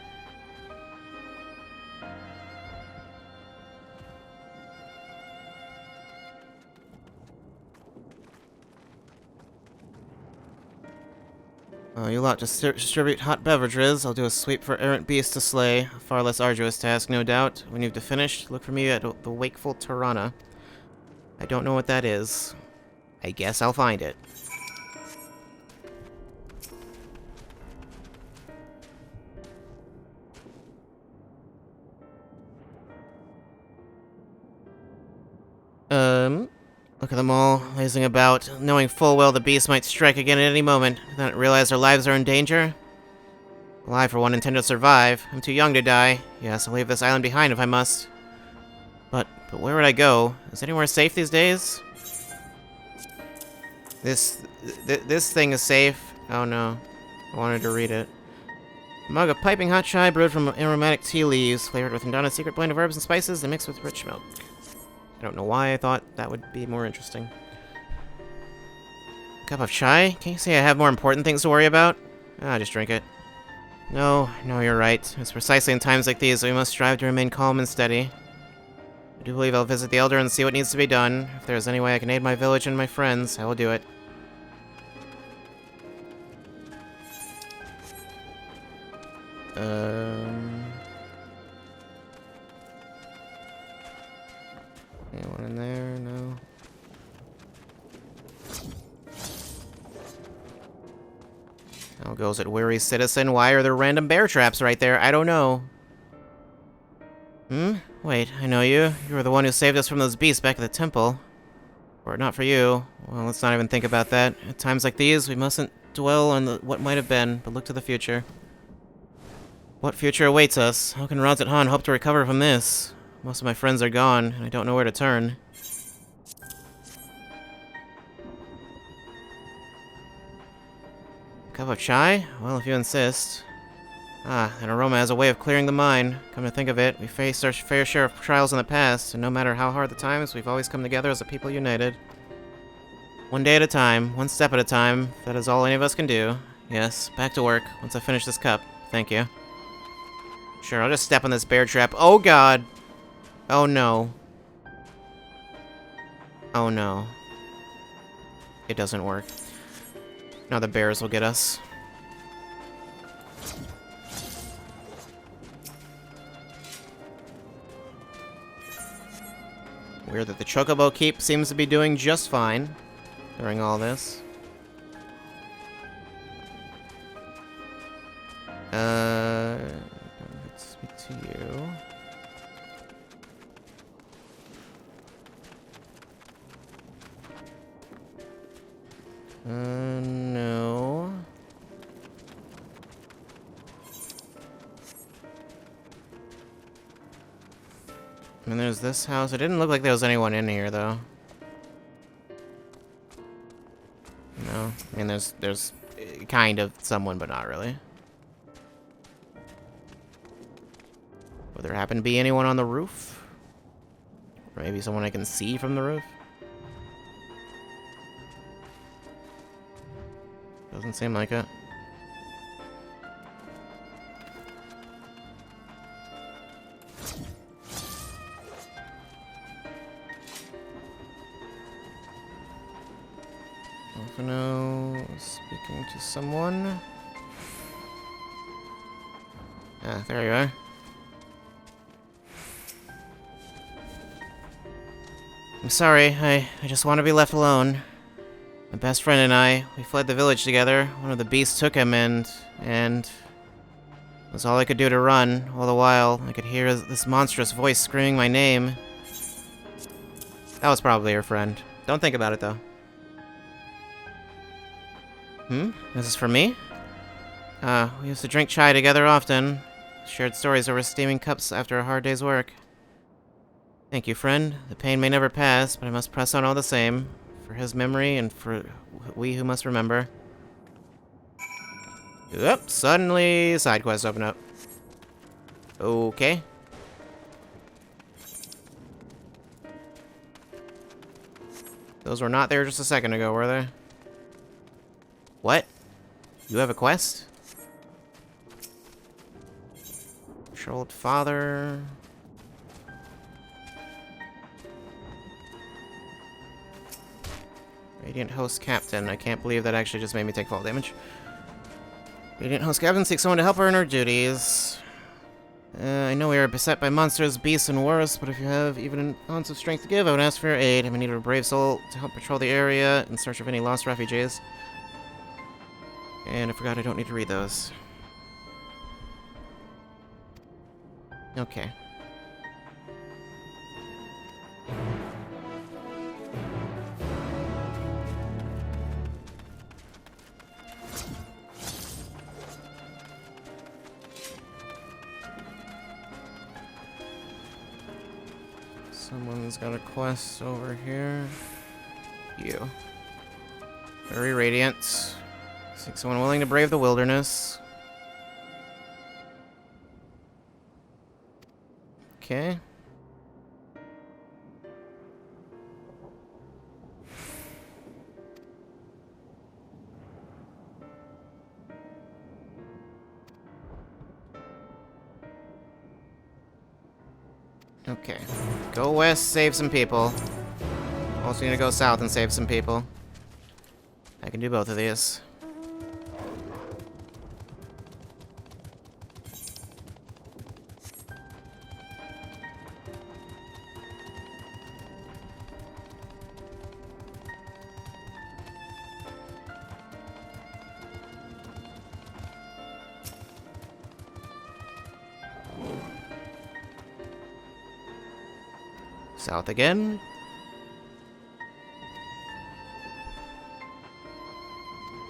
You lot just distribute hot beverages. I'll do a sweep for errant beasts to slay. A far less arduous task, no doubt. When you've finished, look for me at the Wakeful Tirana. I don't know what that is. I guess I'll find it. Look at them all, lazing about, knowing full well the beast might strike again at any moment. They don't realize their lives are in danger. Well, I, for one, intend to survive. I'm too young to die. Yes, I'll leave this island behind if I must. But where would I go? Is anywhere safe these days? This thing is safe. Oh no. I wanted to read it. A mug of piping hot chai brewed from aromatic tea leaves, flavored with Ndana's secret blend of herbs and spices, and mixed with rich milk. I don't know why I thought that would be more interesting. Cup of chai? Can't you say I have more important things to worry about? Just drink it. No, you're right. It's precisely in times like these that we must strive to remain calm and steady. I do believe I'll visit the Elder and see what needs to be done. If there is any way I can aid my village and my friends, I will do it. Anyone in there? No. How goes it, weary citizen? Why are there random bear traps right there? I don't know. Wait, I know you. You were the one who saved us from those beasts back at the temple. Were it not for you, well, let's not even think about that. At times like these, we mustn't dwell on what might have been, but look to the future. What future awaits us? How can Razat Han hope to recover from this? Most of my friends are gone, and I don't know where to turn. Cup of chai? Well, if you insist. An aroma has a way of clearing the mind. Come to think of it, we faced our fair share of trials in the past, and no matter how hard the times, we've always come together as a people united. One day at a time, one step at a time, that is all any of us can do. Yes, back to work, once I finish this cup. Thank you. Sure, I'll just step on this bear trap. Oh god! Oh no. Oh no. It doesn't work. Now the bears will get us. Weird that the Chocobo Keep seems to be doing just fine during all this. Let's speak to you. No. And there's this house. It didn't look like there was anyone in here, though. No. I mean, there's kind of someone, but not really. Would there happen to be anyone on the roof? Or maybe someone I can see from the roof? Doesn't seem like it. Orphano speaking to someone. Ah, there you are. I'm sorry, I just want to be left alone. My best friend and I, we fled the village together. One of the beasts took him and it was all I could do to run. All the while, I could hear this monstrous voice screaming my name. That was probably her friend. Don't think about it, though. This is for me? We used to drink chai together often. Shared stories over steaming cups after a hard day's work. Thank you, friend. The pain may never pass, but I must press on all the same. For his memory and for we who must remember. Oop, suddenly side quests open up. Okay. Those were not there just a second ago, were they? What? You have a quest? Controlled father. Radiant Host Captain. I can't believe that actually just made me take fall damage. Radiant Host Captain seeks someone to help her in her duties. I know we are beset by monsters, beasts, and worse, but if you have even an ounce of strength to give, I would ask for your aid. I'm in need of a brave soul to help patrol the area in search of any lost refugees. And I forgot I don't need to read those. Okay. Someone's got a quest over here. You. Very radiant. Seek someone willing to brave the wilderness. Okay. Okay. Go west, save some people. Also need to go south and save some people. I can do both of these. South again.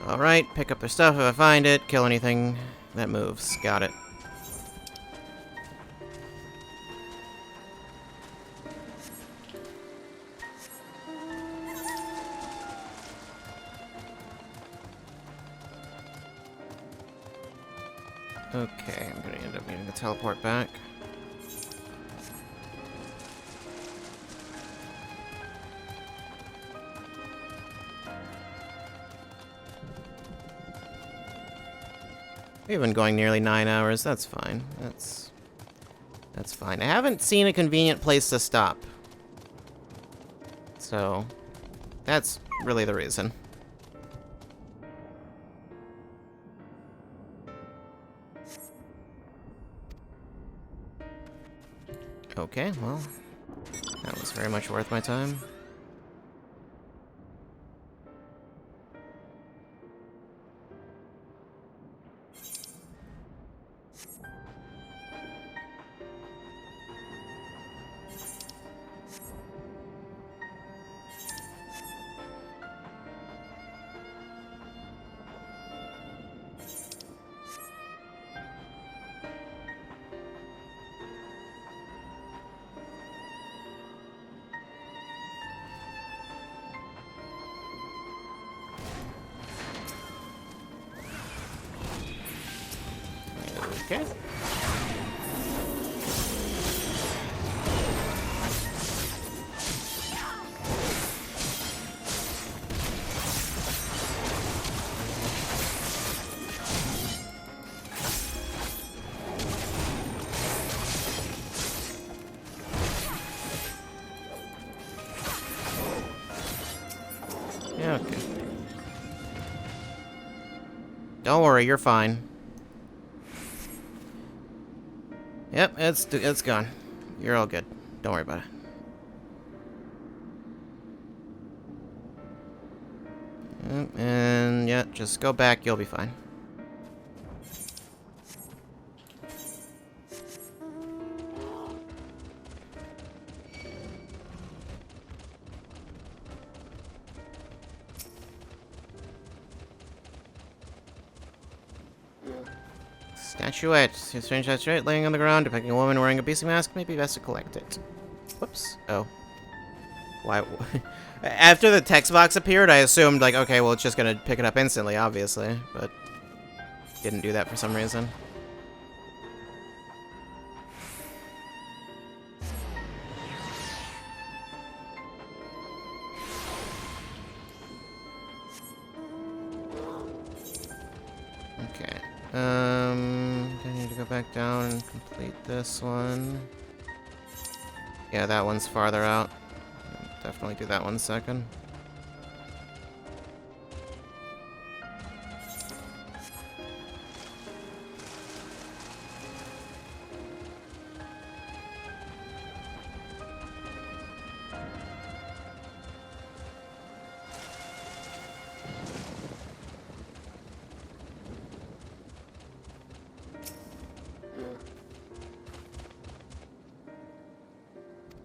Alright, pick up their stuff if I find it. Kill anything that moves. Got it. Okay, I'm gonna end up needing to teleport back. We've been going nearly 9 hours. That's fine. That's fine. I haven't seen a convenient place to stop. So, that's really the reason. Okay, well, that was very much worth my time. Okay. Yeah, okay. Don't worry, you're fine. Yep, it's gone. You're all good. Don't worry about it. Yep, and yeah, just go back. You'll be fine. Statuette. A strange statuette laying on the ground, depicting a woman wearing a beastly mask. Maybe best to collect it. Whoops. Oh. Why? After the text box appeared, I assumed, like, okay, well, it's just gonna pick it up instantly, obviously. But didn't do that for some reason. Okay. I need to go back down and complete this one. Yeah, that one's farther out. Definitely do that one second.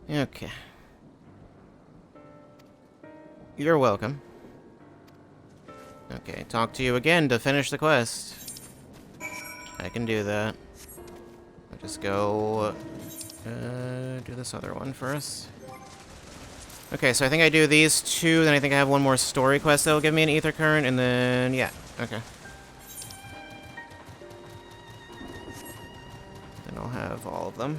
Okay. You're welcome. Okay, talk to you again to finish the quest. I can do that. I'll just go do this other one first. Okay, so I think I do these two, then I think I have one more story quest that'll give me an ether current, and then yeah, okay. Then I'll have all of them.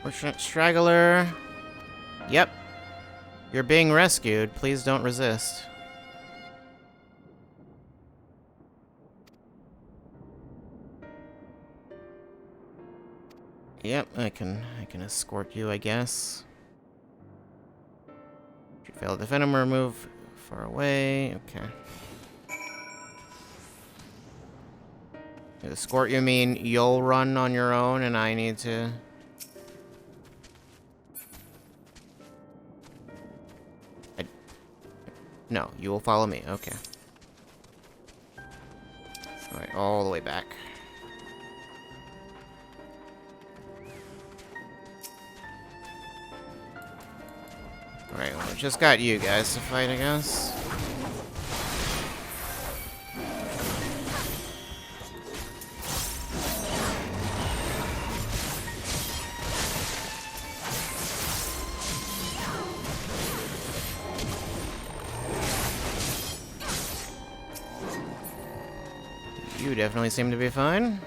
Fortunate straggler. Yep. You're being rescued. Please don't resist. Yep, I can escort you, I guess. If you fail to defend him or move far away. Okay. Escort you mean you'll run on your own and I need to... No, you will follow me. Okay. Alright, all the way back. Alright, well, I just got you guys to fight, I guess. You definitely seem to be fine.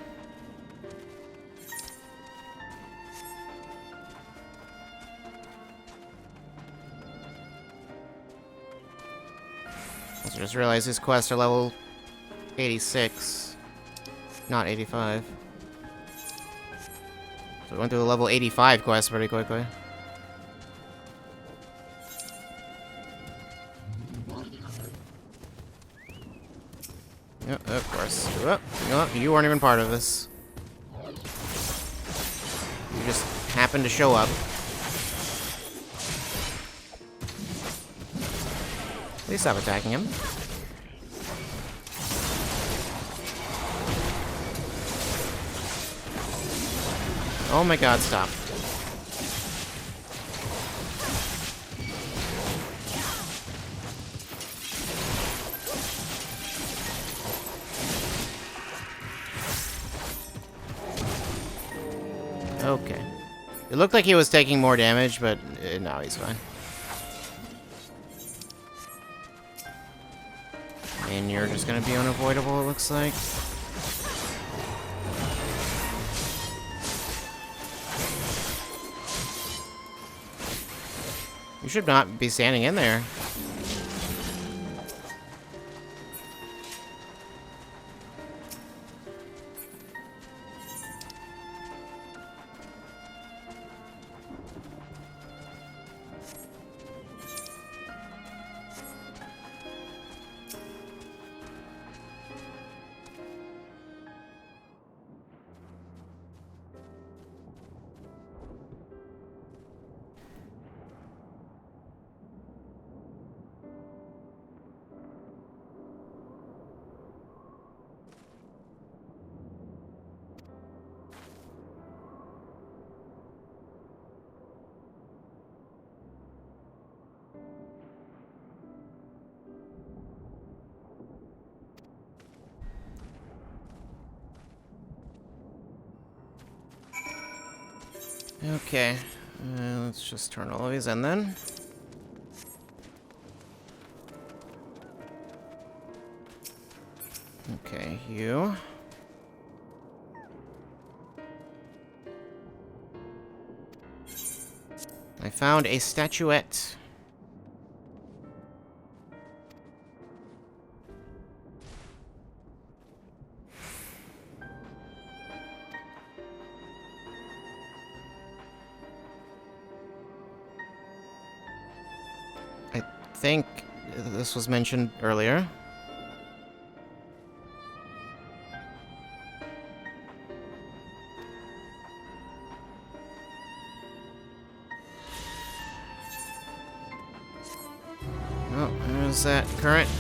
Also just realized these quests are level 86, not 85. So we went through the level 85 quest pretty quickly. Yep, of course. Oh, you weren't even part of this. happened to show up. At least I'm attacking him. Oh my god, stop. Okay. It looked like he was taking more damage, but no, he's fine. And you're just gonna be unavoidable, it looks like. You should not be standing in there. Okay, let's just turn all of these in then. Okay, you. I found a statuette. I think this was mentioned earlier. Oh, there's that current.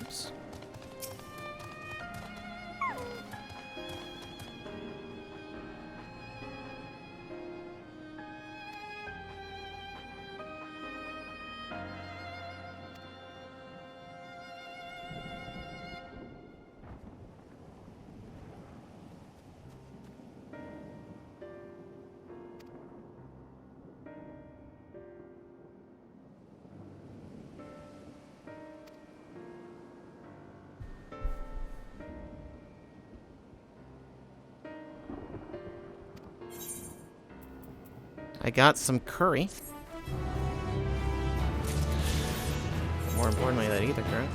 Oops. I got some curry. More importantly, that ether current.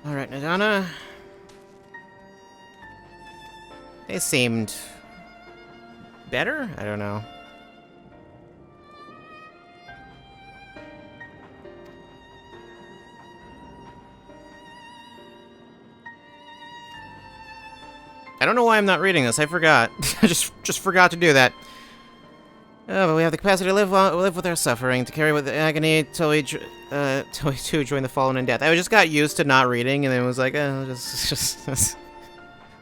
Alright, Nadana. They seemed better? I don't know. I don't know why I'm not reading this. I forgot. I just forgot to do that. Oh, but we have the capacity to live with our suffering, to carry with the agony till we too join the fallen in death. I just got used to not reading, and then was like, oh,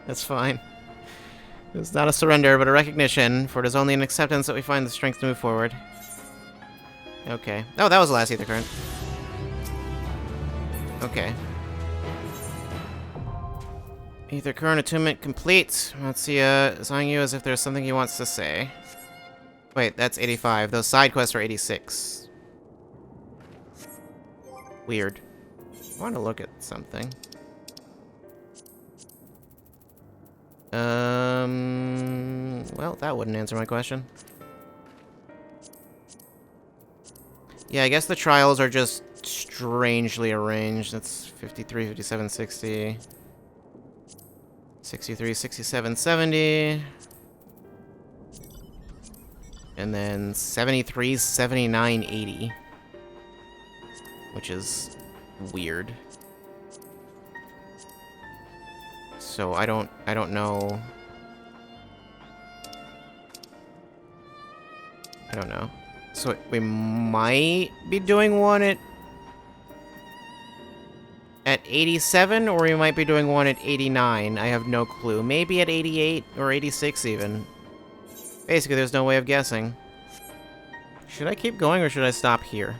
that's fine. It's not a surrender, but a recognition, for it is only in acceptance that we find the strength to move forward. Okay. Oh, that was the last ether current. Okay. Ether current attunement complete. Let's see, assigning you as if there's something he wants to say. Wait, that's 85. Those side quests are 86. Weird. I want to look at something. Well, that wouldn't answer my question. Yeah, I guess the trials are just strangely arranged. That's 53, 57, 60. 63, 67, 70. And then 73, 79, 80. Which is weird. So I don't know. I don't know. So we might be doing one at 87, or we might be doing one at 89. I have no clue. Maybe at 88 or 86 even. Basically, there's no way of guessing. Should I keep going or should I stop here?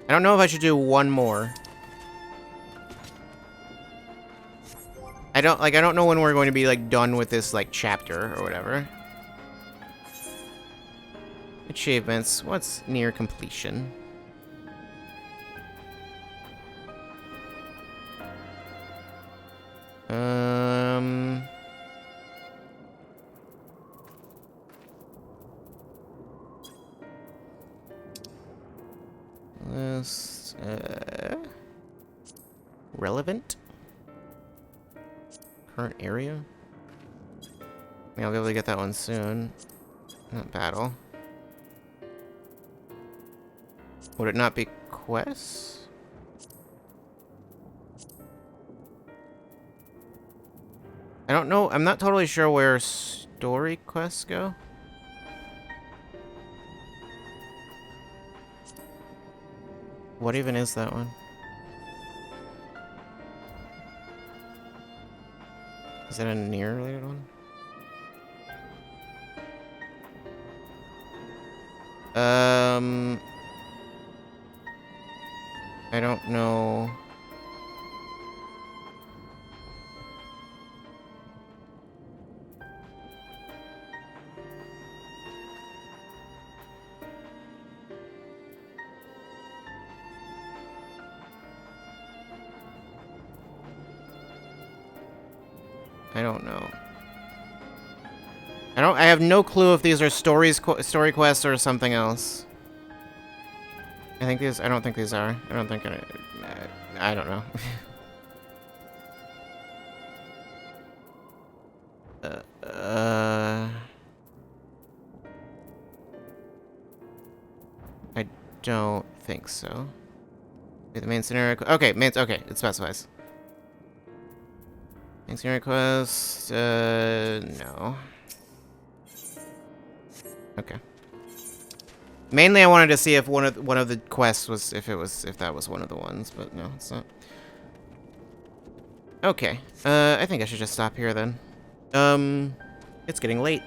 I don't know if I should do one more. I don't know when we're going to be like done with this like chapter or whatever. Achievements. What's near completion? List, relevant? Current area? I'll be able to get that one soon. Not battle. Would it not be quests? I don't know. I'm not totally sure where story quests go. What even is that one? Is that a near related one? I don't know. I don't know. I have no clue if these are story quests or something else. I don't think these are. I don't think I don't know. I don't think so. The main scenario. Okay, okay, it specifies. Main scenario quest. No. Okay. Mainly, I wanted to see if one of the quests was if that was one of the ones, but no, it's not. Okay. I think I should just stop here then. It's getting late,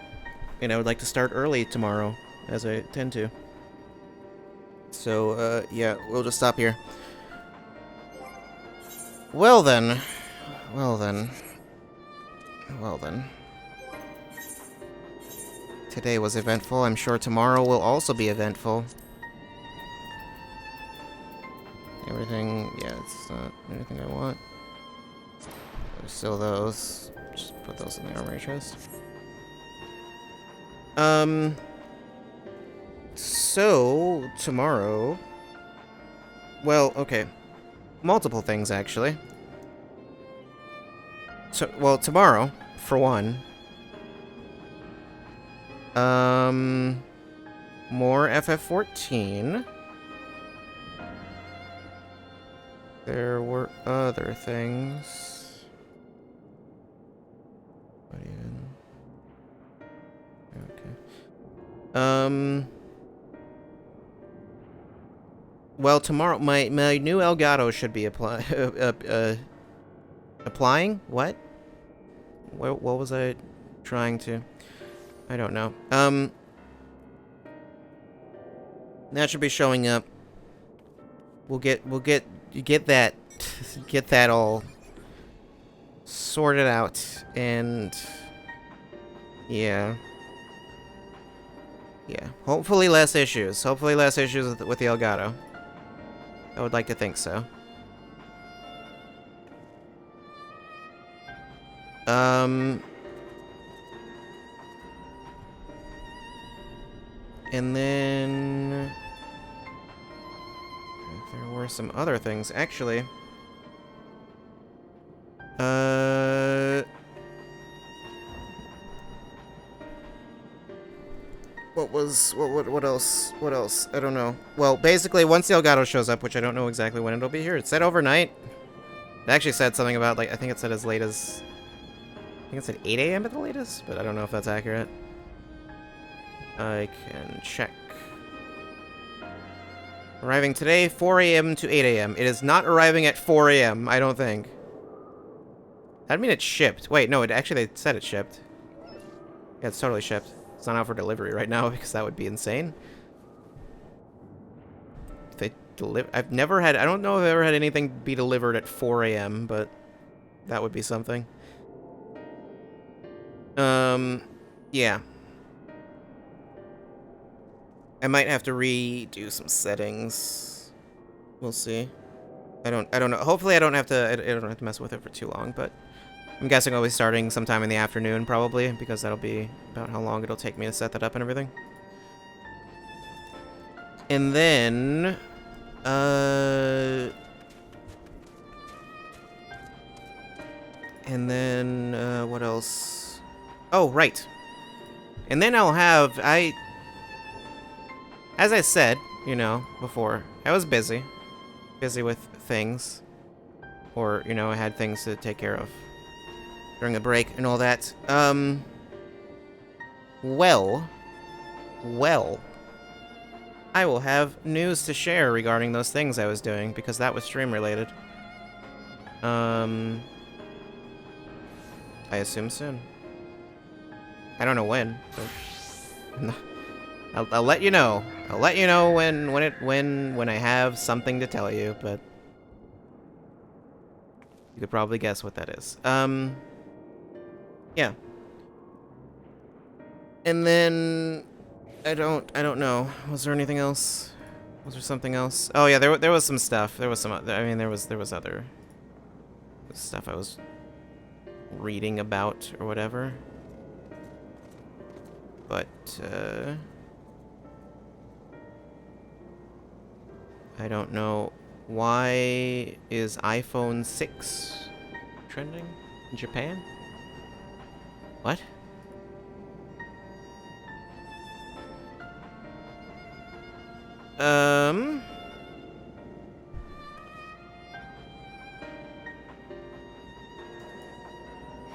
and I would like to start early tomorrow, as I tend to. So, yeah, we'll just stop here. Well then. Well then. Well then. Today was eventful. I'm sure tomorrow will also be eventful. Everything, yeah, it's not anything I want. There's still those. Just put those in the armory chest. So, tomorrow... Well, okay. Multiple things, actually. So, well, tomorrow, for one... more FF14. There were other things. What even? Okay. Well, tomorrow my new Elgato should be applying. What? What was I trying to? I don't know. That should be showing up. We'll get that all sorted out, and yeah. Hopefully less issues. Hopefully less issues with the Elgato. I would like to think so. And then there were some other things. Actually, What else? What else? I don't know. Well, basically, once the Elgato shows up, which I don't know exactly when it'll be here, it said overnight. It actually said something about, like, I think it said as late as... I think it said 8 a.m. at the latest, but I don't know if that's accurate. I can check. Arriving today, 4 a.m. to 8 a.m. It is not arriving at 4 a.m., I don't think. That'd mean it shipped. Wait, no, actually they said it shipped. Yeah, it's totally shipped. It's not out for delivery right now because that would be insane. If they deliver... I've never had... I don't know if I've ever had anything be delivered at 4 a.m., but that would be something. Yeah. I might have to redo some settings. We'll see. I don't know. Hopefully I don't have to mess with it for too long, but I'm guessing I'll be starting sometime in the afternoon probably, because that'll be about how long it'll take me to set that up and everything. And then what else? Oh, right. And then I'll have as I said, you know, before, I was busy with things, or, you know, I had things to take care of during the break and all that. Well, I will have news to share regarding those things I was doing, because that was stream related. I assume soon. I don't know when, but I'll let you know. I'll let you know when I have something to tell you, but you could probably guess what that is. Yeah. And then I don't know. Was there anything else? Was there something else? Oh yeah, there was some stuff. There was some. I mean, there was other stuff I was reading about or whatever. But I don't know. Why is iPhone 6 trending in Japan? What?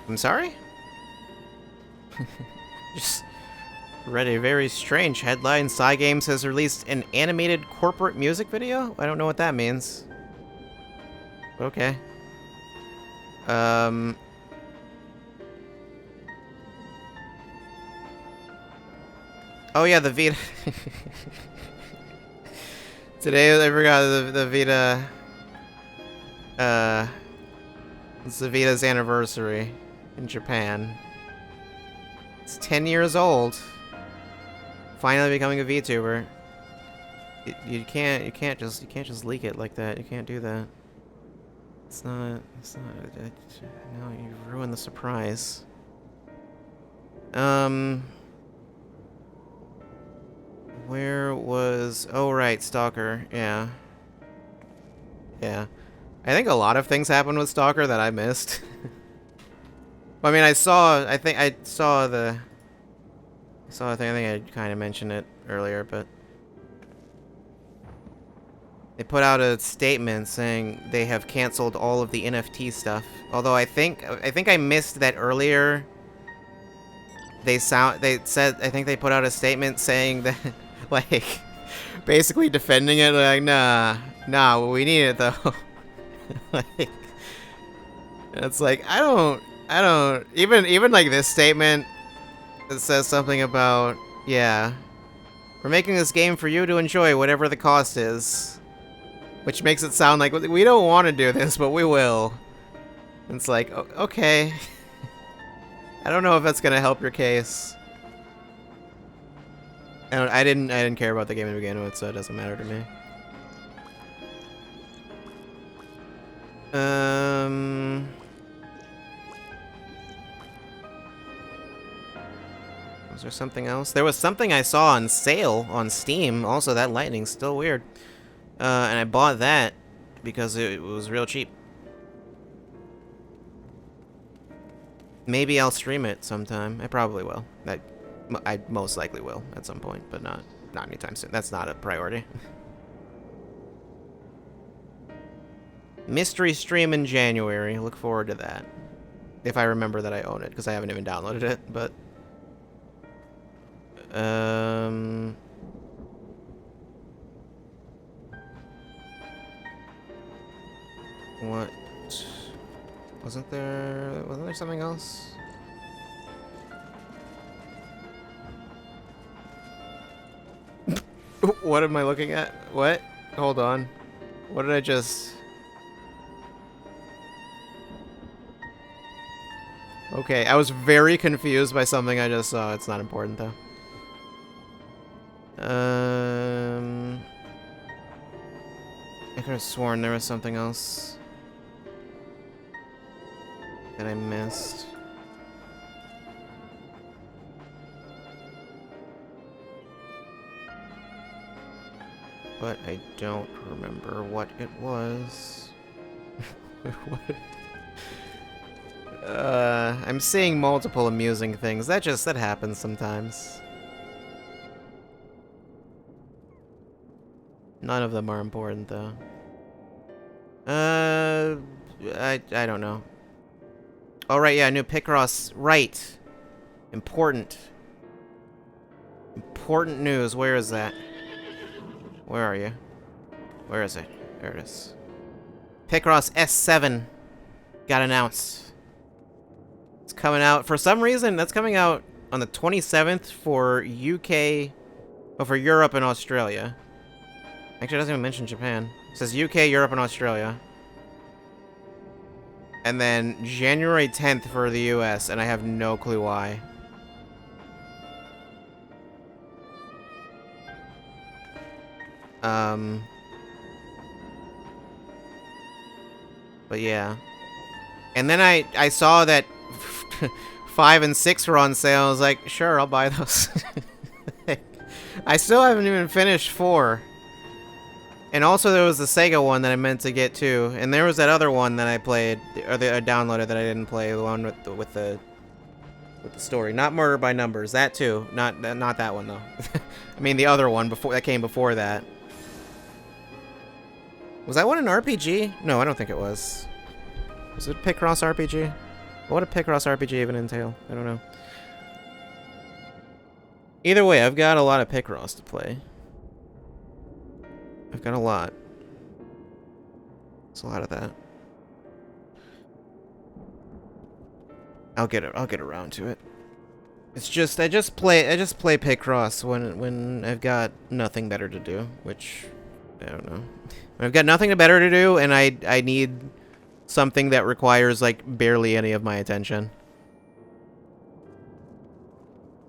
I'm sorry? Just read a very strange headline. Cygames has released an animated corporate music video? I don't know what that means. Okay. Oh yeah, the Vita. Today I forgot the Vita. It's the Vita's anniversary in Japan. It's 10 years old. Finally becoming a VTuber. You can't just leak it like that. You can't do that. It's not. No, you ruined the surprise. Where was... Oh, right, Stalker. Yeah. Yeah. I think a lot of things happened with Stalker that I missed. I mean, I think I kind of mentioned it earlier, but... They put out a statement saying they have canceled all of the NFT stuff. Although I think I missed that earlier. I think they put out a statement saying that, like, basically defending it, like, nah, we need it though. Like, it's like, I don't, even like this statement that says something about, yeah, we're making this game for you to enjoy whatever the cost is. Which makes it sound like we don't want to do this, but we will. It's like, okay. I don't know if that's gonna help your case. I didn't care about the game to begin with, so it doesn't matter to me. Was there something else? There was something I saw on sale on Steam. Also, that lightning's still weird. And I bought that because it was real cheap. Maybe I'll stream it sometime. I probably will. I most likely will at some point, but not anytime soon. That's not a priority. Mystery stream in January. Look forward to that. If I remember that I own it, because I haven't even downloaded it, but... What? Wasn't there something else? What am I looking at? What? Hold on. What did I just... Okay, I was very confused by something I just saw. It's not important, though. I could have sworn there was something else that I missed. But I don't remember what it was. What? I'm seeing multiple amusing things. That happens sometimes. None of them are important, though. I don't know. Oh, right, yeah, new Picross. Right. Important. Important news. Where is that? Where are you? Where is it? There it is. Picross S7 got announced. It's coming out. For some reason, that's coming out on the 27th for UK... Oh, for Europe and Australia. Actually, it doesn't even mention Japan. It says UK, Europe, and Australia. And then January 10th for the US, and I have no clue why. But yeah. And then I saw that 5 and 6 were on sale. I was like, sure, I'll buy those. I still haven't even finished 4. And also there was the Sega one that I meant to get too. And there was that other one that I played, or I downloaded that I didn't play, the one with the story. Not Murder by Numbers, that too. Not that one though. I mean the other one that came before that. Was that one an RPG? No, I don't think it was. Was it Picross RPG? What would a Picross RPG even entail? I don't know. Either way, I've got a lot of Picross to play. I've got a lot. It's a lot of that. I'll get around to it. It's just I just play Picross when I've got nothing better to do, which I don't know. When I've got nothing better to do and I need something that requires like barely any of my attention.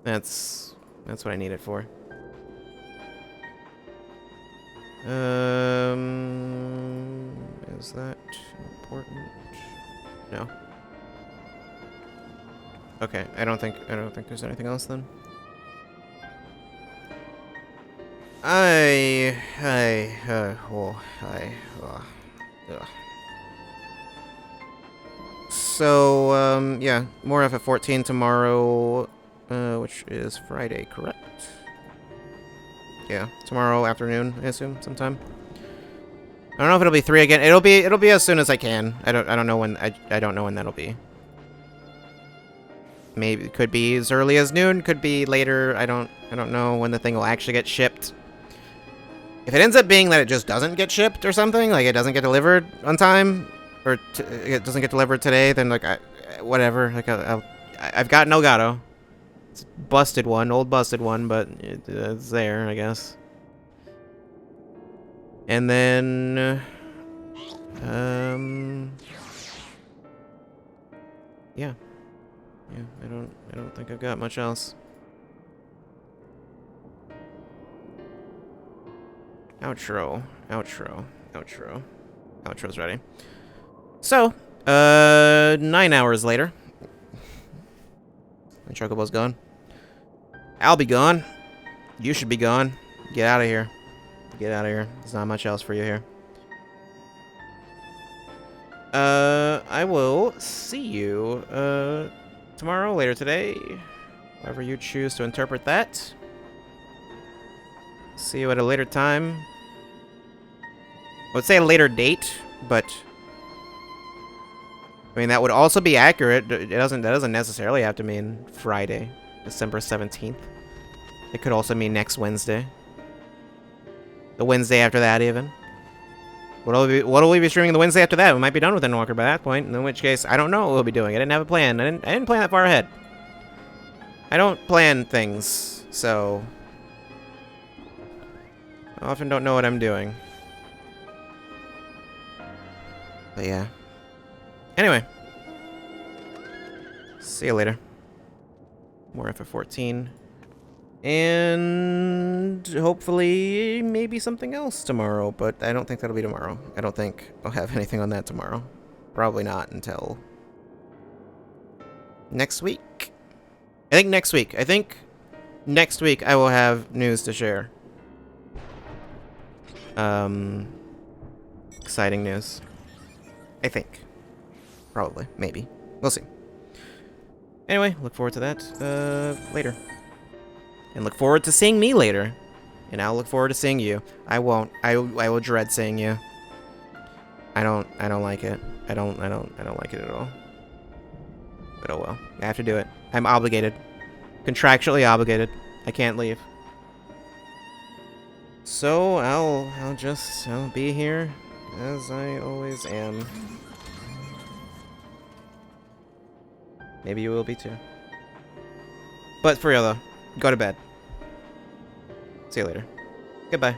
That's what I need it for. Is that important? No. Okay, I don't think there's anything else then. So, yeah, more FF14 tomorrow, which is Friday, correct? Yeah, tomorrow afternoon, I assume, sometime. I don't know if it'll be 3 again. It'll be as soon as I can. I don't know when I don't know when that'll be. Maybe it could be as early as noon, could be later. I don't know when the thing will actually get shipped. If it ends up being that it just doesn't get shipped or something, like it doesn't get delivered on time, or it doesn't get delivered today, then like whatever. Like I've got an Elgato. It's a busted one, old busted one, but it's there, I guess. And then, yeah, I don't think I've got much else. Outro's ready. So, 9 hours later. My Chocobo's gone. I'll be gone. You should be gone. Get out of here. Get out of here. There's not much else for you here. I will see you, tomorrow, later today. However you choose to interpret that. See you at a later time. I would say a later date, but I mean that would also be accurate. That doesn't necessarily have to mean Friday, December 17th. It could also mean next Wednesday. The Wednesday after that, even. What'll we be streaming the Wednesday after that? We might be done with Endwalker by that point, in which case, I don't know what we'll be doing. I didn't have a plan. I didn't plan that far ahead. I don't plan things, so I often don't know what I'm doing. But yeah. Anyway. See you later. More FF14. And hopefully maybe something else tomorrow, but I don't think that'll be tomorrow. I don't think I'll have anything on that tomorrow. Probably not until next week. I think next week I will have news to share. Exciting news. I think. Probably. Maybe. We'll see. Anyway, look forward to that later. And look forward to seeing me later. And I'll look forward to seeing you. I won't. I will dread seeing you. I don't like it. I don't like it at all. But oh well. I have to do it. I'm obligated. Contractually obligated. I can't leave. So I'll be here as I always am. Maybe you will be too. But for real though, go to bed. See you later. Goodbye.